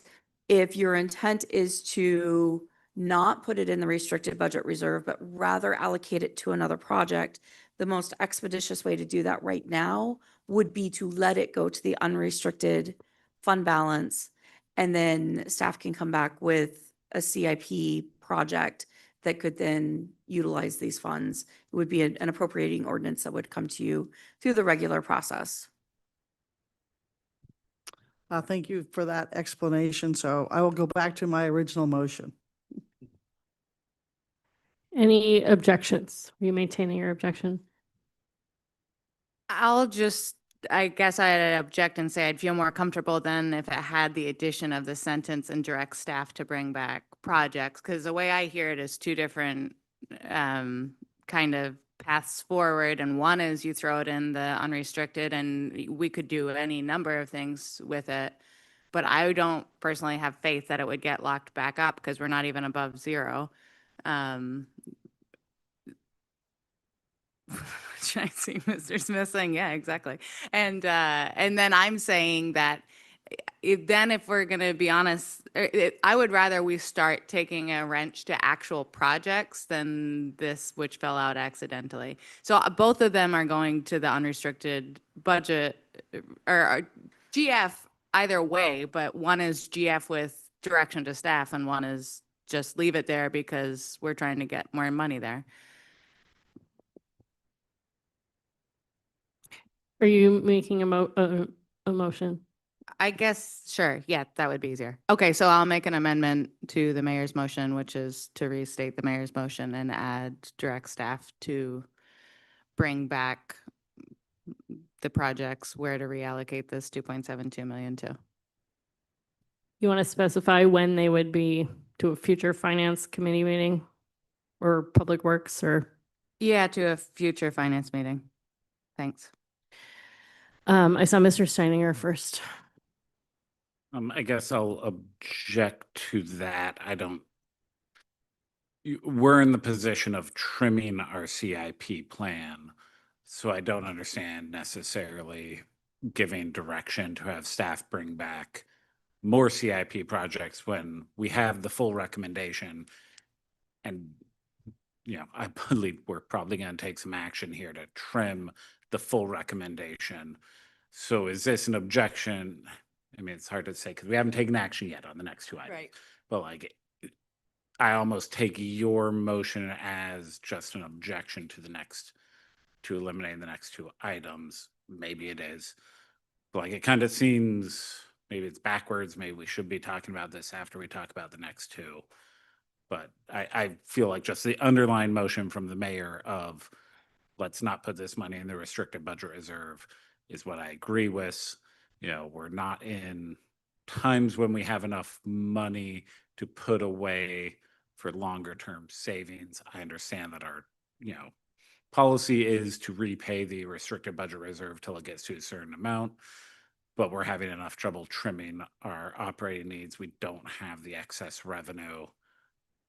if your intent is to not put it in the restricted budget reserve, but rather allocate it to another project, the most expeditious way to do that right now would be to let it go to the unrestricted fund balance. And then staff can come back with a CIP project that could then utilize these funds. It would be an appropriating ordinance that would come to you through the regular process. Thank you for that explanation. So I will go back to my original motion. Any objections? Are you maintaining your objection? I guess I'd object and say I'd feel more comfortable then if it had the addition of the sentence and direct staff to bring back projects. Because the way I hear it is two different kind of paths forward. And one is you throw it in the unrestricted and we could do any number of things with it. But I don't personally have faith that it would get locked back up because we're not even above zero. Should I see Mr. Smith saying, yeah, exactly. And then I'm saying that if we're going to be honest, I would rather we start taking a wrench to actual projects than this, which fell out accidentally. So both of them are going to the unrestricted budget or GF either way, but one is GF with direction to staff and one is just leave it there because we're trying to get more money there. Are you making a motion? I guess, sure. Yeah, that would be easier. Okay, so I'll make an amendment to the mayor's motion, which is to restate the mayor's motion and add direct staff to bring back the projects where to reallocate this 2.72 million to. You want to specify when they would be to a future finance committee meeting or public works or? Yeah, to a future finance meeting. Thanks. I saw Mr. Steininger first. I guess I'll object to that. We're in the position of trimming our CIP plan. So I don't understand necessarily giving direction to have staff bring back more CIP projects when we have the full recommendation. And, I believe we're probably going to take some action here to trim the full recommendation. So is this an objection? I mean, it's hard to say because we haven't taken action yet on the next two items. Right. But I almost take your motion as just an objection to eliminating the next two items. Maybe it is. But it kind of seems, maybe it's backwards. Maybe we should be talking about this after we talk about the next two. But I feel like just the underlying motion from the mayor of let's not put this money in the restricted budget reserve is what I agree with. We're not in times when we have enough money to put away for longer term savings. I understand that our, policy is to repay the restricted budget reserve till it gets to a certain amount, but we're having enough trouble trimming our operating needs. We don't have the excess revenue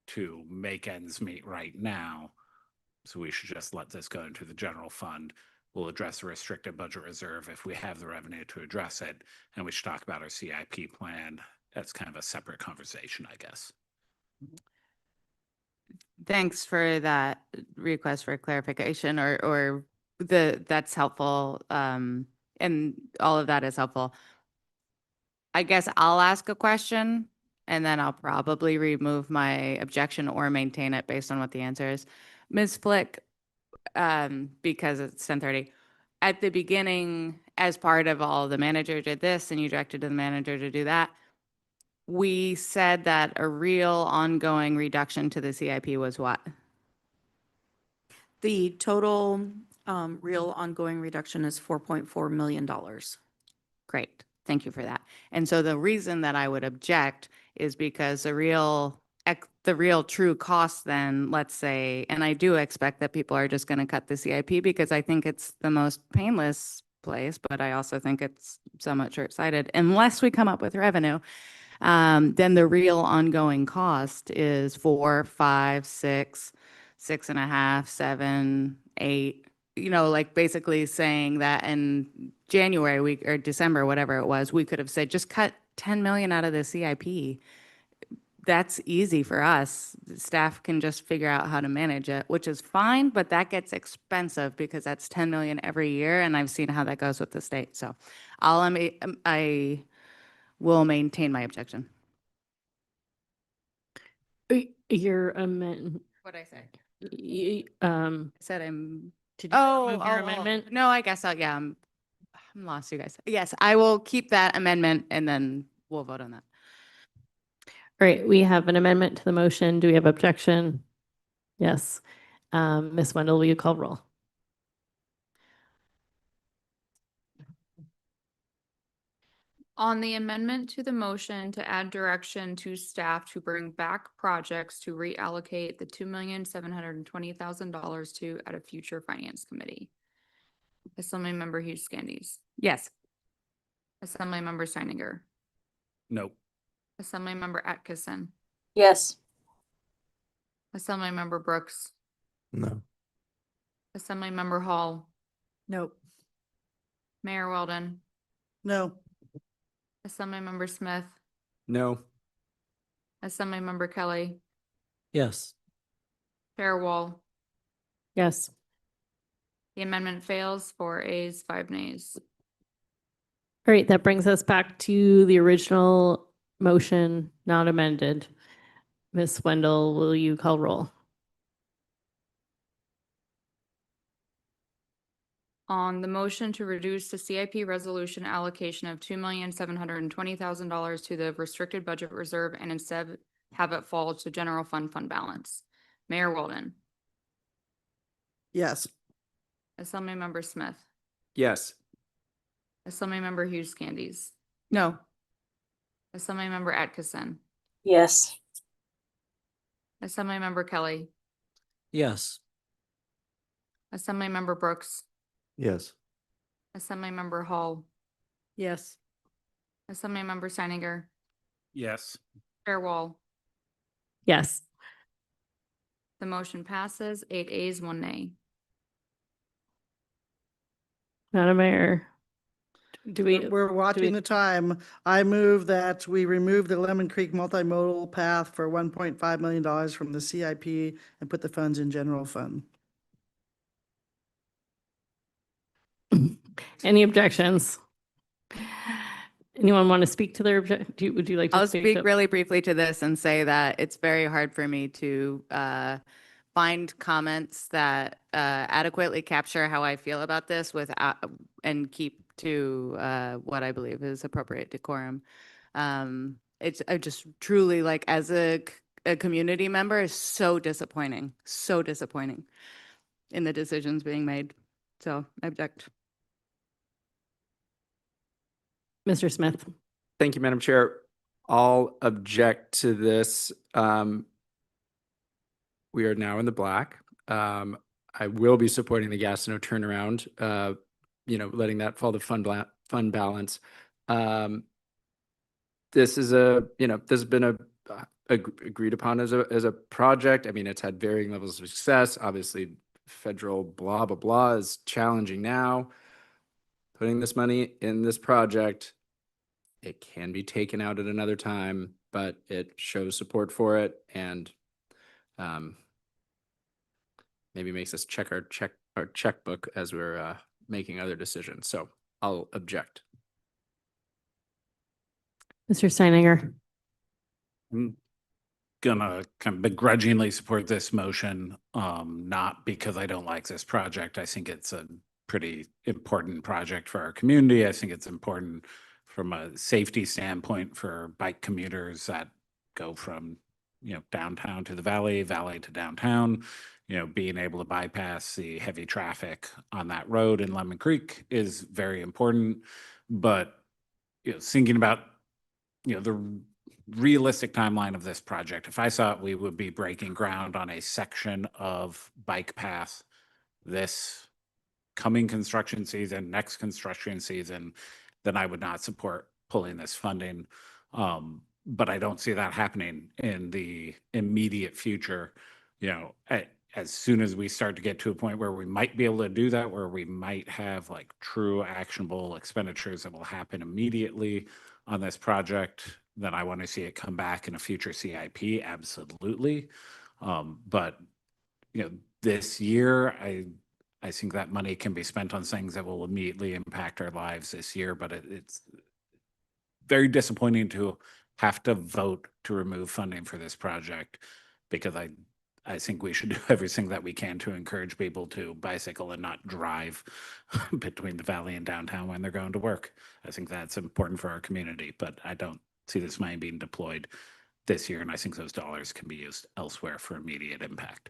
to make ends meet right now. So we should just let this go into the general fund. We'll address the restricted budget reserve if we have the revenue to address it. And we should talk about our CIP plan. That's kind of a separate conversation, I guess. Thanks for that request for clarification or that's helpful. And all of that is helpful. I guess I'll ask a question and then I'll probably remove my objection or maintain it based on what the answer is. Ms. Flick, because it's 10:30, at the beginning, as part of all, the manager did this and you directed the manager to do that, we said that a real ongoing reduction to the CIP was what? The total real ongoing reduction is $4.4 million. Great. Thank you for that. And so the reason that I would object is because the real true cost then, let's say, and I do expect that people are just going to cut the CIP because I think it's the most painless place, but I also think it's somewhat short-sighted. Unless we come up with revenue, then the real ongoing cost is 4, 5, 6, 6.5, 7, 8. Like basically saying that in January or December, whatever it was, we could have said, just cut 10 million out of the CIP. That's easy for us. Staff can just figure out how to manage it, which is fine, but that gets expensive because that's 10 million every year. And I've seen how that goes with the state. So I will maintain my objection. Your amendment. What'd I say? I said I'm. Did you move your amendment? No, I guess yeah, I'm lost, you guys. Yes, I will keep that amendment and then we'll vote on that. All right, we have an amendment to the motion. Do we have objection? Yes. Ms. Wendell, will you call roll? On the amendment to the motion to add direction to staff to bring back projects to reallocate the $2,720,000 to at a future finance committee. Assemblymember Hughes Candies. Yes. Assemblymember Steininger. No. Assemblymember Atkinson. Yes. Assemblymember Brooks. No. Assemblymember Hall. Nope. Mayor Weldon. No. Assemblymember Smith. No. Assemblymember Kelly. Yes. Chair Wall. Yes. The amendment fails, 4 ayes, 5 nays. All right, that brings us back to the original motion, not amended. Ms. Wendell, will you call roll? On the motion to reduce the CIP resolution allocation of $2,720,000 to the restricted budget reserve and instead have it fall to general fund balance. Mayor Weldon. Yes. Assemblymember Smith. Yes. Assemblymember Hughes Candies. No. Assemblymember Atkinson. Yes. Assemblymember Kelly. Yes. Assemblymember Brooks. Yes. Assemblymember Hall. Yes. Assemblymember Steininger. Yes. Chair Wall. Yes. The motion passes, 8 ayes, 1 nay. Madam Mayor, do we? We're watching the time. I move that we remove the Lemon Creek multimodal path for $1.5 million from the CIP and put the funds in general fund. Any objections? Anyone want to speak to their objection? Would you like to I'll speak? speak really briefly to this and say that it's very hard for me to find comments that adequately capture how I feel about this and keep to what I believe is appropriate decorum. It's I just truly, like, as a community member, is so disappointing in the decisions being made. So I object. Mr. Smith. Thank you, Madam Chair. I'll object to this. We are now in the black. I will be supporting the Gastineau turnaround, letting that fall to fund balance. This is this has been agreed upon as a project. I mean, it's had varying levels of success. Obviously, federal blah, blah, blah is challenging now. Putting this money in this project, it can be taken out at another time, but it shows support for it and maybe makes us check our checkbook as we're making other decisions. So I'll object. Mr. Steininger. I'm gonna kind of begrudgingly support this motion, not because I don't like this project. I think it's a pretty important project for our community. I think it's important from a safety standpoint for bike commuters that go from, downtown to the valley, valley to downtown. Being able to bypass the heavy traffic on that road in Lemon Creek is very important. But, thinking about, the realistic timeline of this project, if I thought we would be breaking ground on a section of bike path this coming construction season, next construction season, then I would not support pulling this funding. But I don't see that happening in the immediate future. As soon as we start to get to a point where we might be able to do that, where we might have like true actionable expenditures that will happen immediately on this project, then I want to see it come back in a future CIP, absolutely. But this year, I think that money can be spent on things that will immediately impact our lives this year, but it's very disappointing to have to vote to remove funding for this project, because I think we should do everything that we can to encourage people to bicycle and not drive between the valley and downtown when they're going to work. I think that's important for our community, but I don't see this money being deployed this year, and I think those dollars can be used elsewhere for immediate impact.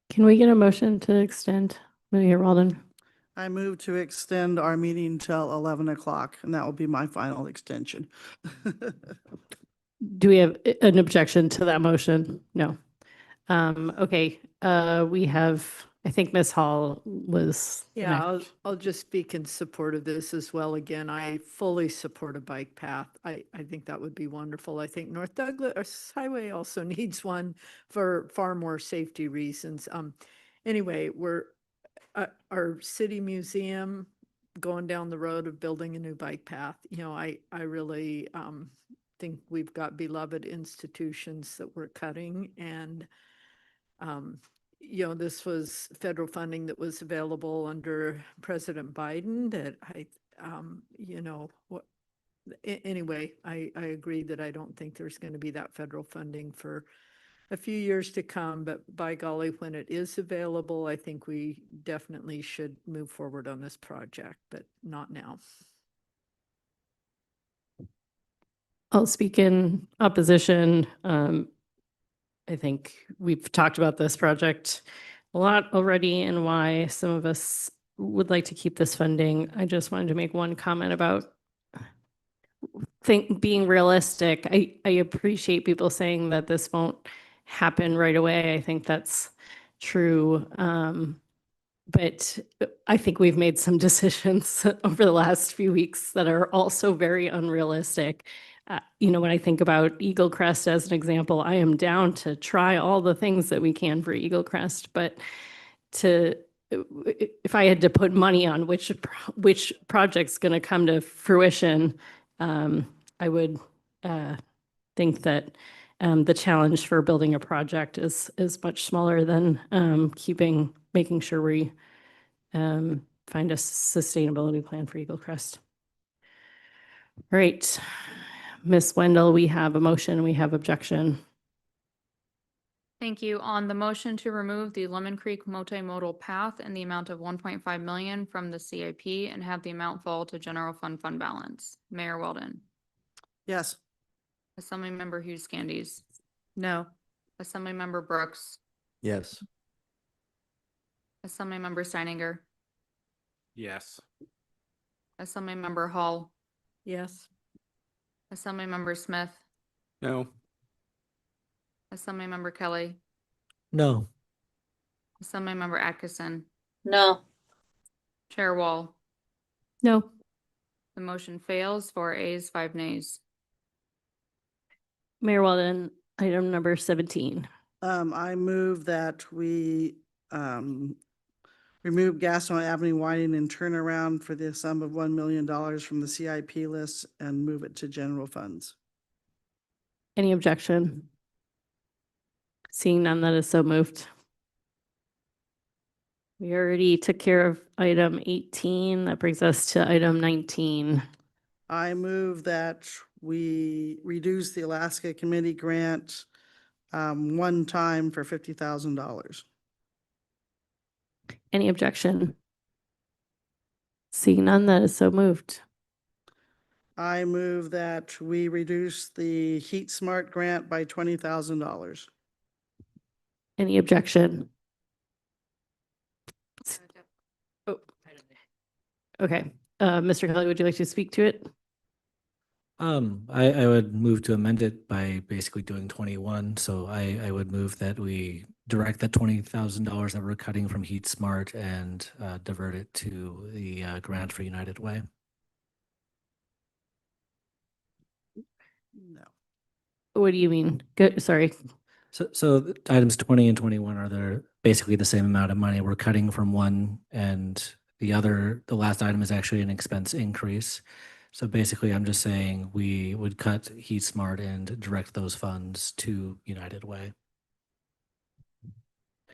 Can we get a motion to extend? Mayor Walden. I move to extend our meeting till 11 o'clock, and that will be my final extension. Do we have an objection to that motion? No. Okay, we have, I think Ms. Hall was. the Yeah, next. I'll just speak in support of this as well. Again, I fully support a bike path. I think that would be wonderful. I think North Douglas Highway also needs one for far more safety reasons. Anyway, we're our city museum going down the road of building a new bike path. I really think we've got beloved institutions that we're cutting, and this was federal funding that was available under President Biden that anyway, I agree that I don't think there's going to be that federal funding for a few years to come, but by golly, when it is available, I think we definitely should move forward on this project, but not now. I'll speak in opposition. I think we've talked about this project a lot already and why some of us would like to keep this funding. I just wanted to make one comment about being realistic. I appreciate people saying that this won't happen right away. I think that's true. But I think we've made some decisions over the last few weeks that are also very unrealistic. When I think about Eagle Crest as an example, I am down to try all the things that we can for Eagle Crest, but if I had to put money on which project's going to come to fruition, I would think that the challenge for building a project is much smaller than making sure we find a sustainability plan for Eagle Crest. All right, Ms. Wendell, we have a motion, we have objection. Thank you. On the motion to remove the Lemon Creek multimodal path in the amount of 1.5 million from the CIP and have the amount fall to general fund balance. Mayor Weldon. Yes. Assemblymember Hughes Candies. No. Assemblymember Brooks. Yes. Assemblymember Steininger. Yes. Assemblymember Hall. Yes. Assemblymember Smith. No. Assemblymember Kelly. No. Assemblymember Atkinson. No. Chair Wall. No. The motion fails, 4 ayes, 5 nays. Mayor Walden, item number 17. I move that we remove Gaston Avenue widening and turnaround for the sum of $1 million from the CIP list and move it to general funds. Any objection? Seeing none, that is so moved. We already took care of item 18. That brings us to item 19. I move that we reduce the Alaska Committee grant one time for $50,000. Any objection? Seeing none, that is so moved. I move that we reduce the Heat Smart grant by $20,000. Any objection? Oh, okay. Mr. Kelly, would you like to speak to it? I would move to amend it by basically doing 21. So I would move that we direct that $20,000 that we're cutting from Heat Smart and divert it to the grant for United Way. No. What do you mean? Good, sorry. So items 20 and 21 are there basically the same amount of money. We're cutting from one, and the last item is actually an expense increase. So basically, I'm just saying we would cut Heat Smart and direct those funds to United Way.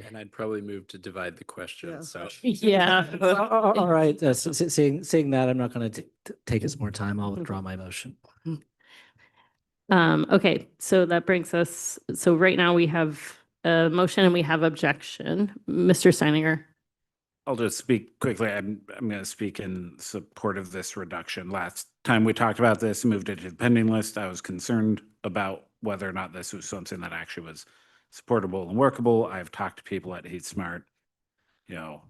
And I'd probably move to divide the question, Yeah. so. Yeah. All right, seeing that, I'm not going to take us more time. I'll withdraw my motion. Okay, so that brings us, so right now we have a motion and we have objection. Mr. Steininger. I'll just speak quickly. I'm going to speak in support of this reduction. Last time we talked about this, moved it to the pending list. I was concerned about whether or not this was something that actually was supportable and workable. I've talked to people at Heat Smart. You know,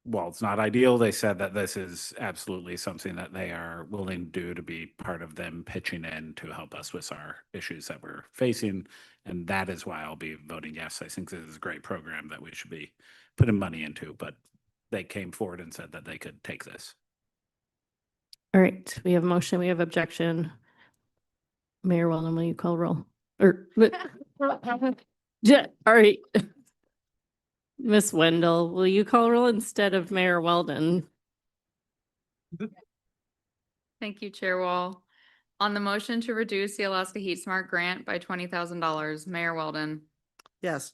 while it's not ideal, they said that this is absolutely something that they are willing to do to be part of them pitching in to help us with our issues that we're facing. And that is why I'll be voting yes. I think this is a great program that we should be putting money into, but they came forward and said that they could take this. All right, we have a motion, we have objection. Mayor Weldon, will you call roll? Or, all right. Miss Wendell, will you call roll instead of Mayor Weldon? Thank you, Chair Wall. On the motion to reduce the Alaska Heat Smart grant by $20,000, Mayor Weldon, Yes.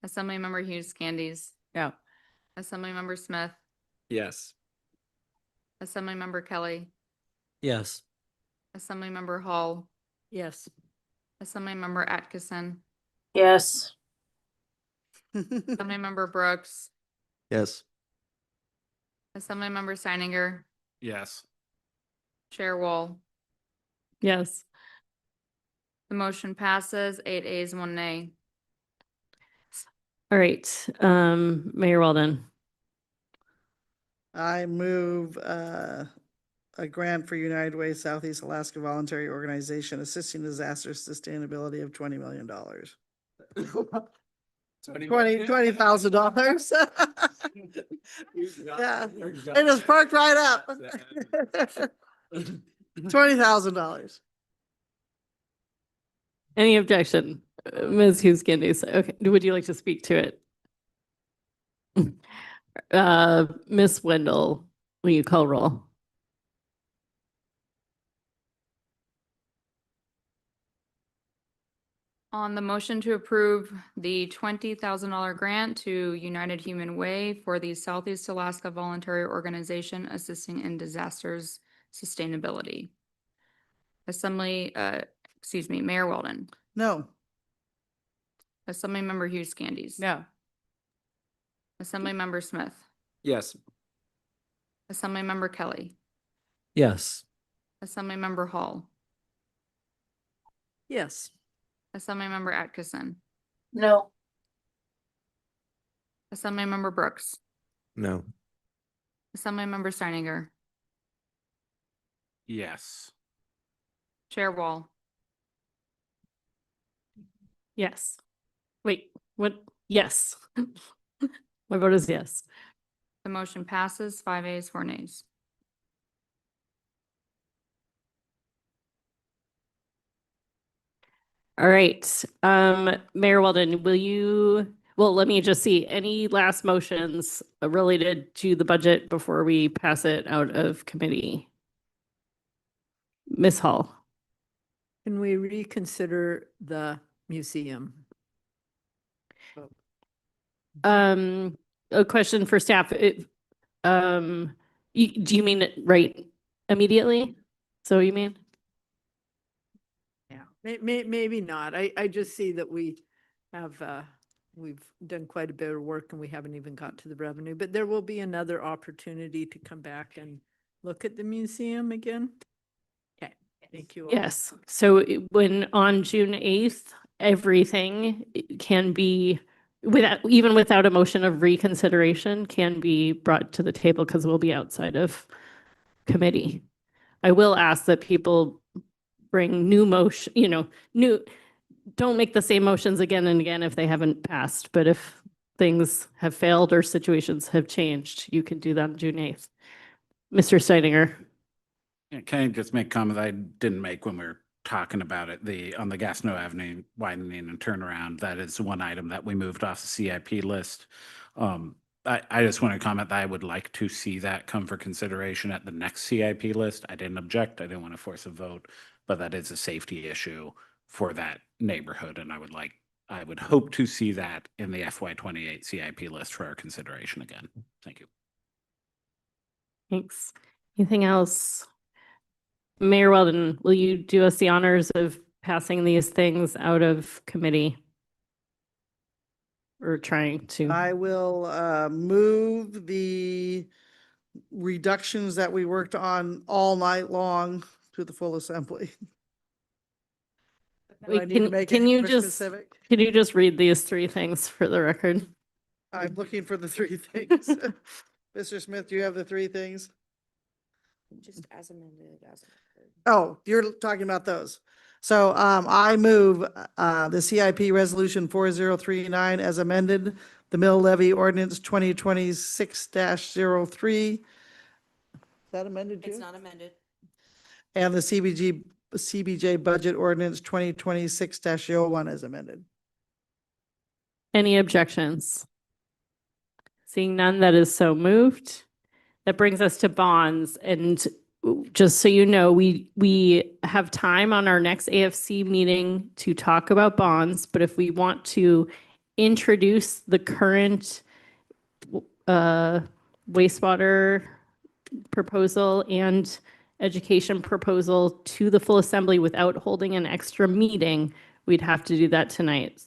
Assemblymember Hughes Candies, Yeah. Assemblymember Smith, Yes. Assemblymember Kelly, Yes. Assemblymember Hall, Yes. Assemblymember Atkinson, Yes. Assemblymember Brooks, Yes. Assemblymember Seininger, Yes. Chair Wall. Yes. The motion passes 8 ayes, 1 nay. All right, Mayor Weldon. I move a grant for United Way Southeast Alaska Voluntary Organization Assisting Disaster Sustainability of $20 million. $20,000. Yeah, it just perked right up. $20,000. Any objection? Ms. Hughes Candies, okay, would you like to speak to it? Miss Wendell, will you call roll? On the motion to approve the $20,000 grant to United Human Way for the Southeast Alaska Voluntary Organization Assisting in Disasters Sustainability. Mayor Weldon, No. Assemblymember Hughes Candies. No. Assemblymember Smith, Yes. Assemblymember Kelly, Yes. Assemblymember Hall, Yes. Assemblymember Atkinson, No. Assemblymember Brooks, No. Assemblymember Steininger, Yes. Chair Wall. Yes. Wait, what? Yes. My vote is yes. The motion passes 5 ayes, 4 nays. All right, Mayor Weldon, will you Well, let me just see, any last motions related to the budget before we pass it out of committee? Ms. Hall? Can we reconsider the museum? A question for staff. Do you mean it right immediately? So you mean? Yeah, maybe not. I just see that we have, we've done quite a bit of work and we haven't even got to the revenue, but there will be another opportunity to come back and look at the museum again. Okay, thank you all. Yes. So when on June 8th, everything can be even without a motion of reconsideration can be brought to the table because we'll be outside of committee. I will ask that people bring new motion, don't make the same motions again and again if they haven't passed. But if things have failed or situations have changed, you can do that on June 8th. Mr. Steininger. Yeah, can I just make a comment I didn't make when we were talking about it? On the Gastineau Avenue widening and turnaround, that is one item that we moved off the CIP list. I just want to comment that I would like to see that come for consideration at the next CIP list. I didn't object. I didn't want to force a vote, but that is a safety issue for that neighborhood. And I would hope to see that in the FY28 CIP list for our consideration again. Thank you. Thanks. Anything else? Mayor Weldon, will you do us the honors of passing these things out of committee? Or trying to? I will move the reductions that we worked on all night long to the full assembly. Do I Wait, need to make it can you more just specific? can you just read these three things for the record? I'm looking for the three things. Mr. Smith, do you have the three things? Just as amended, Oh, you're talking about those. So I move the CIP resolution 4039 as amended, the mill levy ordinance 2026-03. Is that amended too? It's not amended. And the CBJ budget ordinance 2026-01 as amended. Any objections? Seeing none, that is so moved. That brings us to bonds. And just so you know, we have time on our next AFC meeting to talk about bonds. But if we want to introduce the current wastewater proposal and education proposal to the full assembly without holding an extra meeting, we'd have to do that tonight.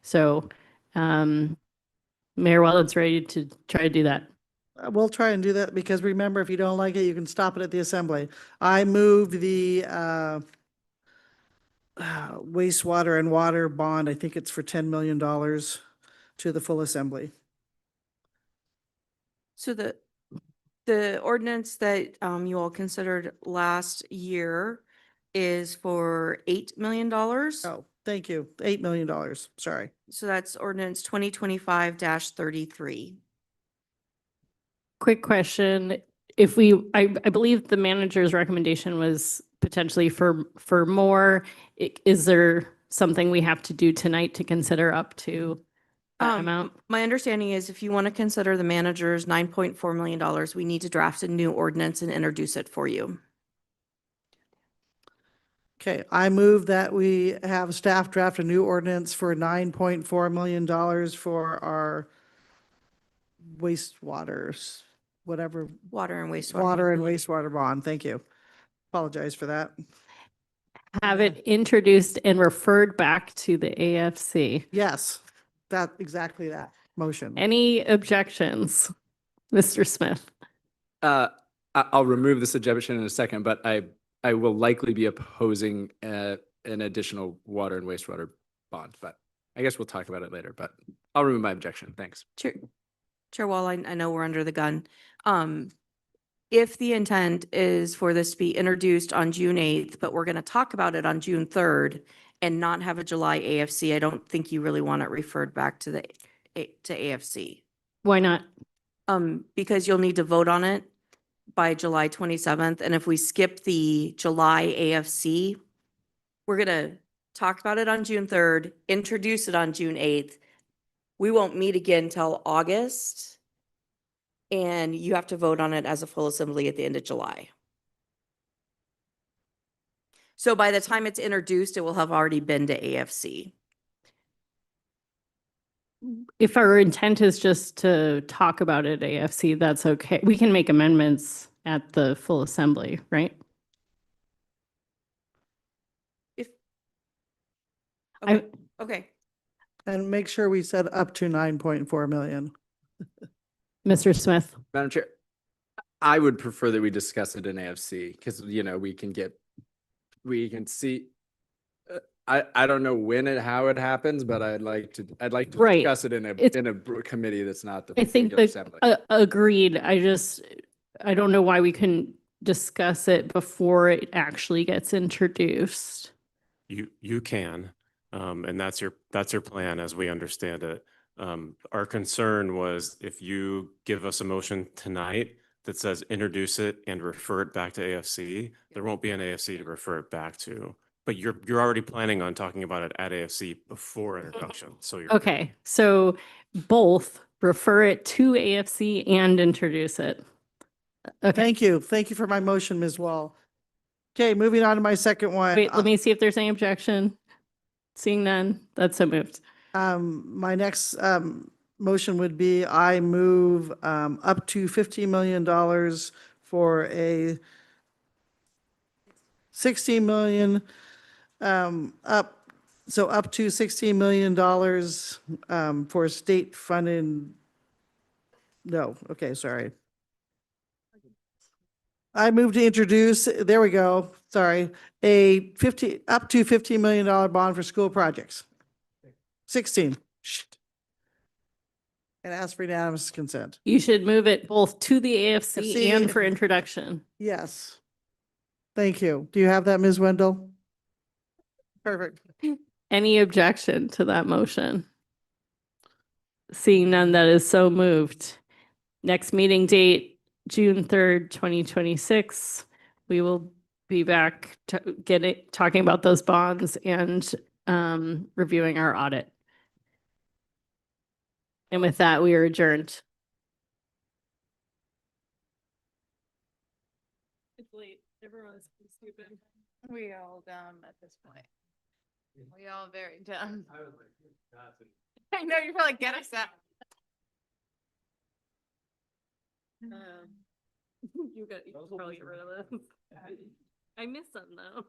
So Mayor Weldon's ready to try to do that. We'll try and do that because remember, if you don't like it, you can stop it at the assembly. I move the wastewater and water bond. I think it's for $10 million to the full assembly. So the ordinance that you all considered last year is for $8 million. Oh, thank you. $8 million. Sorry. So that's ordinance 2025-33. Quick question. I believe the manager's recommendation was potentially for more. Is there something we have to do tonight to consider up to that amount? My understanding is if you want to consider the manager's $9.4 million, we need to draft a new ordinance and introduce it for you. Okay, I move that we have staff draft a new ordinance for $9.4 million for our wastewaters, whatever. Water and wastewater. Water and wastewater bond. Thank you. Apologize for that. Have it introduced and referred back to the AFC. Yes, exactly that motion. Any objections? Mr. Smith? I'll remove this objection in a second, but I will likely be opposing an additional water and wastewater bond, but I guess we'll talk about it later, but I'll remove my objection. Thanks. Chair Wall, I know we're under the gun. If the intent is for this to be introduced on June 8th, but we're going to talk about it on June 3rd and not have a July AFC, I don't think you really want it referred back to AFC. Why not? Because you'll need to vote on it by July 27th. And if we skip the July AFC, we're going to talk about it on June 3rd, introduce it on June 8th, We won't meet again till August. And you have to vote on it as a full assembly at the end of July. So by the time it's introduced, it will have already been to AFC. If our intent is just to talk about it, AFC, that's okay. We can make amendments at the full assembly, right? If, I- okay, okay. And make sure we said up to 9.4 million. Mr. Smith, Madam Chair, I would prefer that we discuss it in AFC because, we can see. I don't know how it happens, but I'd like to Right. discuss it It's- in a committee that's not the I think regular that, assembly. agreed. I don't know why we couldn't discuss it before it actually gets introduced. You can, and that's your plan as we understand it. Our concern was if you give us a motion tonight that says introduce it and refer it back to AFC, there won't be an AFC to refer it back to. But you're already planning on talking about it at AFC before introduction, so you're. Okay, so both refer it to AFC and introduce it. Okay, Thank you. Thank you for my motion, Ms. Wall. Okay, moving on to my second one. wait, let me see if there's any objection. Seeing none, that's so moved. My next motion would be I move up to $15 million for a 16 million up to $16 million for state funded. No, okay, sorry. I move to introduce, there we go, sorry, up to $15 million bond for school projects. 16. Shit. And ask for unanimous consent. You should move it both to the AFC AFC. and for introduction. Yes. Thank you. Do you have that, Ms. Wendell? Perfect. Any objection to that motion? Seeing none, that is so moved. Next meeting date, June 3rd, 2026. We will be back to talking about those bonds and reviewing our audit. And with that, we are adjourned. It's late. Everyone's stupid. We all dumb at this point. We all very dumb. I know, you're probably get us that. You should probably get rid of this. I miss them though.